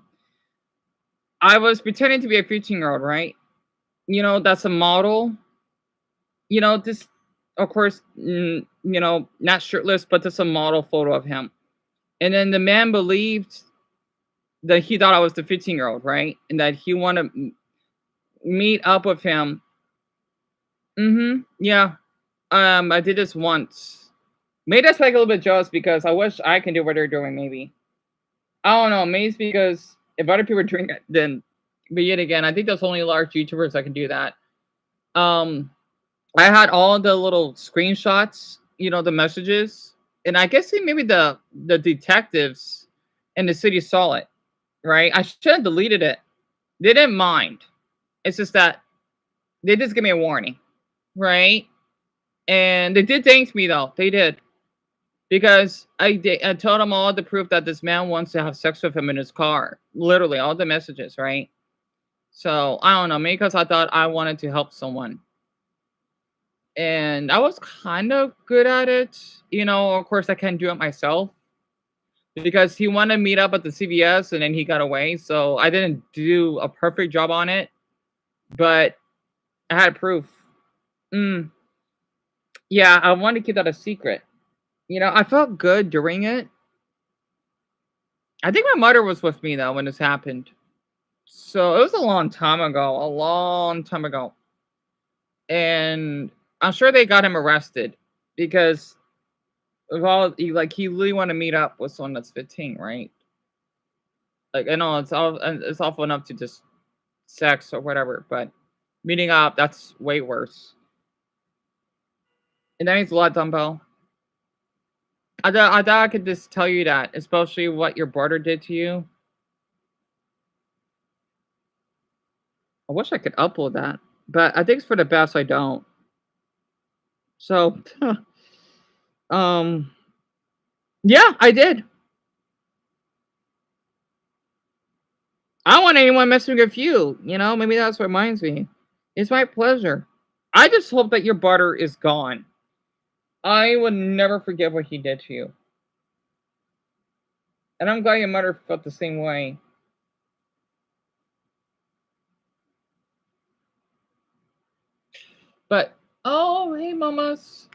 I was pretending to be a 15-year-old, right? That's a model. This, of course, not shirtless, but just a model photo of him. And then the man believed that he thought I was the 15-year-old, right? And that he wanted to meet up with him. Yeah. I did this once. Made us like a little bit jealous because I wish I can do what they're doing, maybe. I don't know. Maybe it's because if other people drink it, then, but yet again, I think there's only large YouTubers that can do that. I had all the little screenshots, the messages, and I guess maybe the detectives in the city saw it, right? I should have deleted it. They didn't mind. It's just that they just give me a warning. right? And they did thank me though. They did. Because I told them all the proof that this man wants to have sex with him in his car. Literally, all the messages, right? So, I don't know, maybe because I thought I wanted to help someone. And I was kind of good at it. You know, of course, I can't do it myself. Because he wanted to meet up at the CVS and then he got away. So, I didn't do a perfect job on it. But I had proof. Yeah, I wanted to keep that a secret. You know, I felt good during it. I think my mother was with me though when this happened. So it was a long time ago. And I'm sure they got him arrested because of all he really want to meet up with someone that's 15, right? Like I know it's awful enough to just sex or whatever, but meeting up, that's way worse. And that means a lot, Dumbo. I thought I could just tell you that, especially what your brother did to you. I wish I could upload that, but I think it's for the best I don't. So, yeah, I did. I don't want anyone messing with you. You know, maybe that's what reminds me. It's my pleasure. I just hope that your brother is gone. I would never forget what he did to you. And I'm glad your mother felt the same way. But, oh, hey, mamas.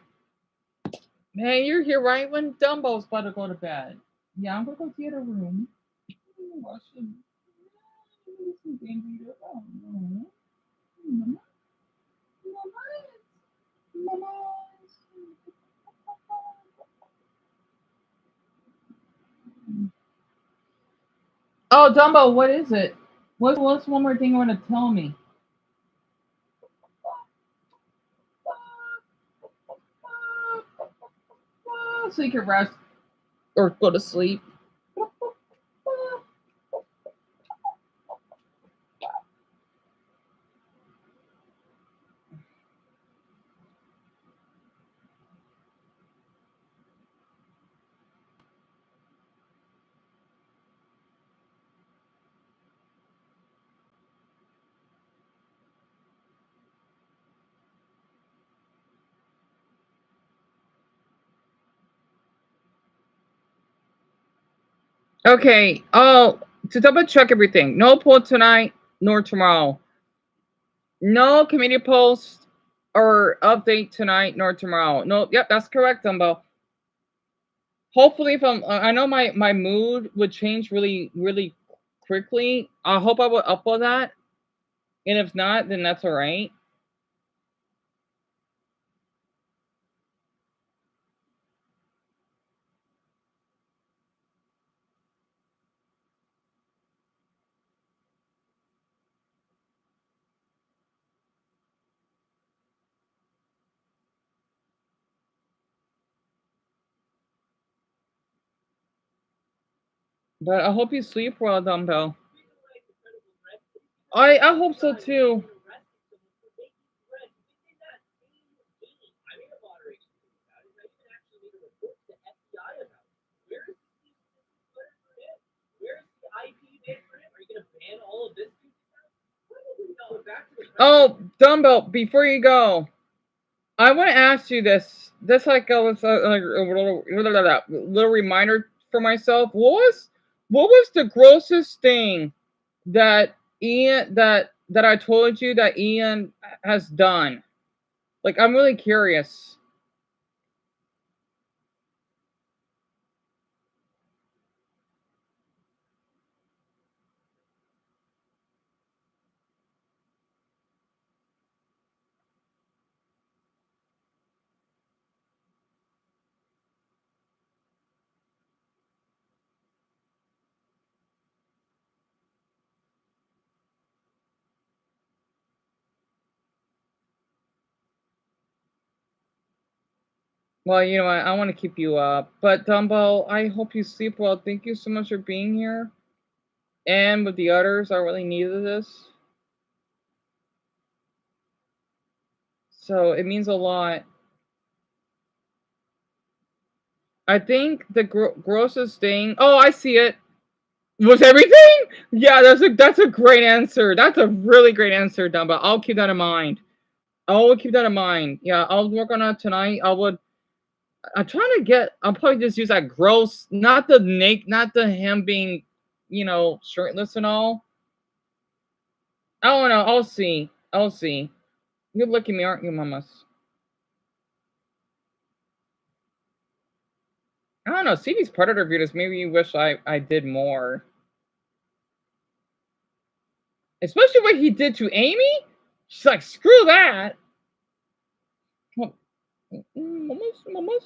Hey, you're here right when Dumbo's about to go to bed. Yeah, I'm going to go to the other room. Watch some baby. Oh, Dumbo, what is it? What's one more thing you want to tell me? So you can rest or go to sleep. Okay. Oh, to double check everything. No poll tonight nor tomorrow. No community post or update tonight nor tomorrow. No, yep, that's correct, Dumbo. Hopefully, if I know my mood would change really quickly. I hope I will upload that, and if not, then that's all right. But I hope you sleep well, Dumbo. I hope so too. Oh, Dumbo, before you go, I want to ask you this. This like a little reminder for myself. What was the grossest thing that that I told you that Ian has done? Like, I'm really curious. Well, you know what? I want to keep you up. But, Dumbo, I hope you sleep well. Thank you so much for being here. And with the others, I really needed this. So it means a lot. I think the grossest thing. Oh, I see it. Was everything? Yeah, that's a great answer. That's a really great answer, Dumba. I'll keep that in mind. I'll keep that in mind. Yeah, I'll work on that tonight. I'm trying to get. I'll probably just use that gross, not the him being, shirtless and all. I don't know. I'll see. I'll see. You're looking at me, aren't you, mamas? I don't know. See these Predator videos. Maybe you wish I did more. Especially what he did to Amy. She's like, screw that. Mamas.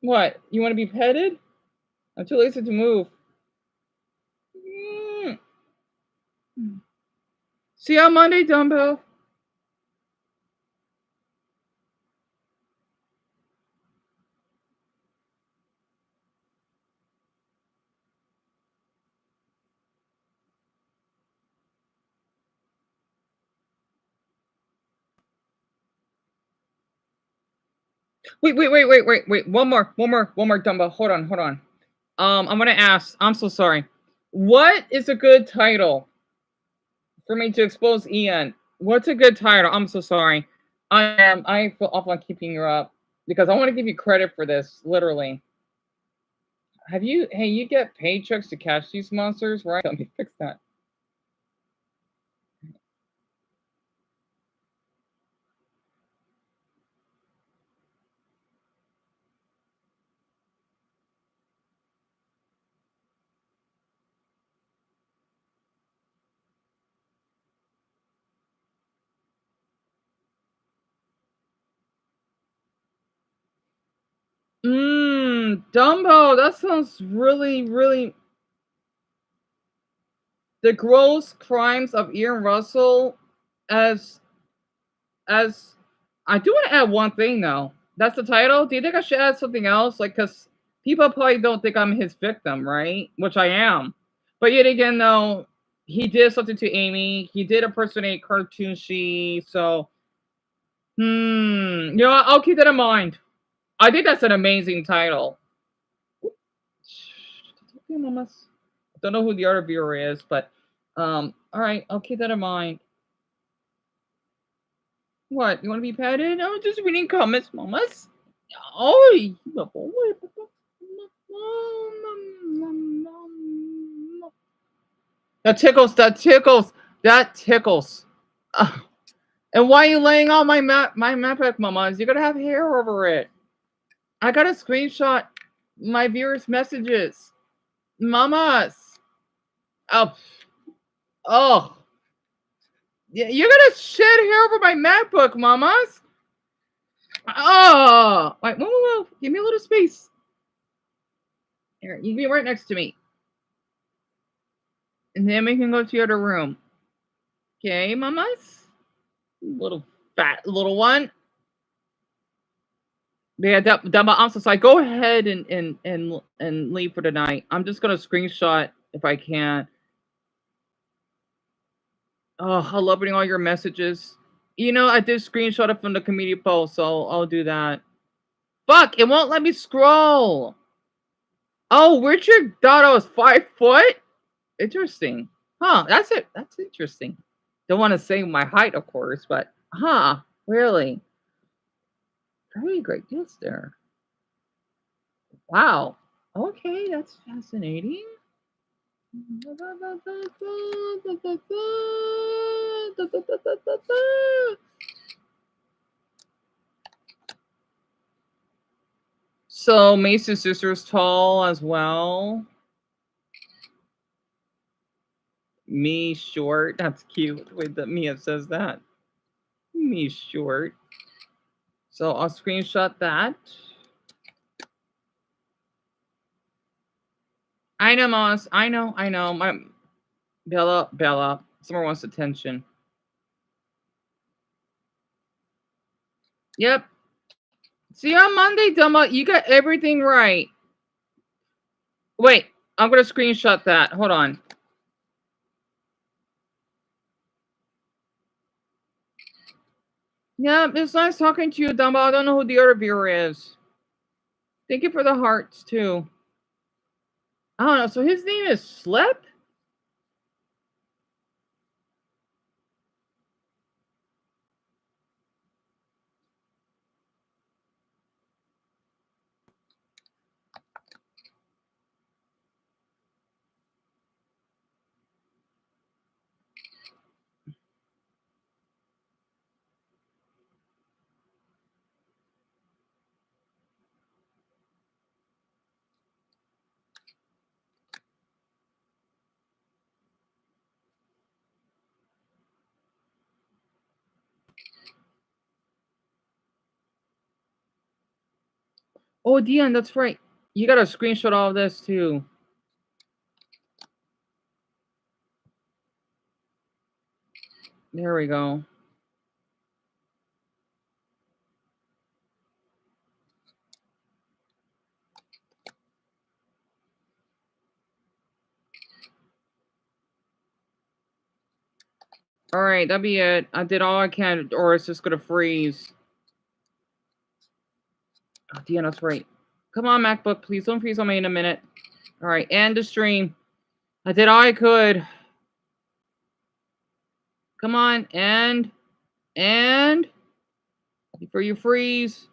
What? You want to be petted? I'm too lazy to move. See you on Monday, Dumbo. Wait. One more, Dumbo. Hold on. I'm gonna ask. I'm so sorry. What is a good title for me to expose Ian? What's a good title? I'm so sorry. I feel awful on keeping you up because I want to give you credit for this. Literally. You get paychecks to catch these monsters, right? Let me fix that. Dumbo, that sounds really, really. The gross crimes of Ian Russell, as I do want to add one thing though. That's the title. Do you think I should add something else? Like, cause people probably don't think I'm his victim, right? Which I am. But yet again, though, he did something to Amy. He did impersonate Cartoon She. So, I'll keep that in mind. I think that's an amazing title. Don't know who the other viewer is, but all right, I'll keep that in mind. What? You want to be petted? I'm just reading comments, mamas. Oh, that tickles. And why are you laying on my MacBook, mamas? You're gonna have hair over it. I gotta screenshot my viewers' messages. Mamas. Oh. You're gonna shed hair over my MacBook, mamas. Oh. Wait, whoa. Give me a little space. Here, you can be right next to me. And then we can go to your other room. Okay, mamas? Little fat little one. Yeah, Dumbo, I'm so sorry. Go ahead and leave for tonight. I'm just gonna screenshot if I can. Oh, I love reading all your messages. I did screenshot it from the community post, so I'll do that. Fuck, it won't let me scroll. Oh, Richard thought I was 5 foot? Interesting. Huh, that's it. That's interesting. Don't want to say my height, of course, but really? Very great guess there. Wow. Okay, that's fascinating. So Mace's sister's tall as well. Me short. That's cute. The way that Mia says that. Me short. So I'll screenshot that. I know, Moss. I know. My Bella. Someone wants attention. Yep. See you on Monday, Dumbo. You got everything right. Wait, I'm gonna screenshot that. Hold on. Yeah, it's nice talking to you, Dumbo. I don't know who the other viewer is. Thank you for the hearts, too. I don't know. So his name is Slip? Oh, Dion, that's right. You got to screenshot all of this, too. There we go. All right, that'll be it. I did all I can, or it's just going to freeze. Oh, Dion, that's right. Come on, MacBook. Please don't freeze on me in a minute. All right, end the stream. I did all I could. Come on, and before you freeze.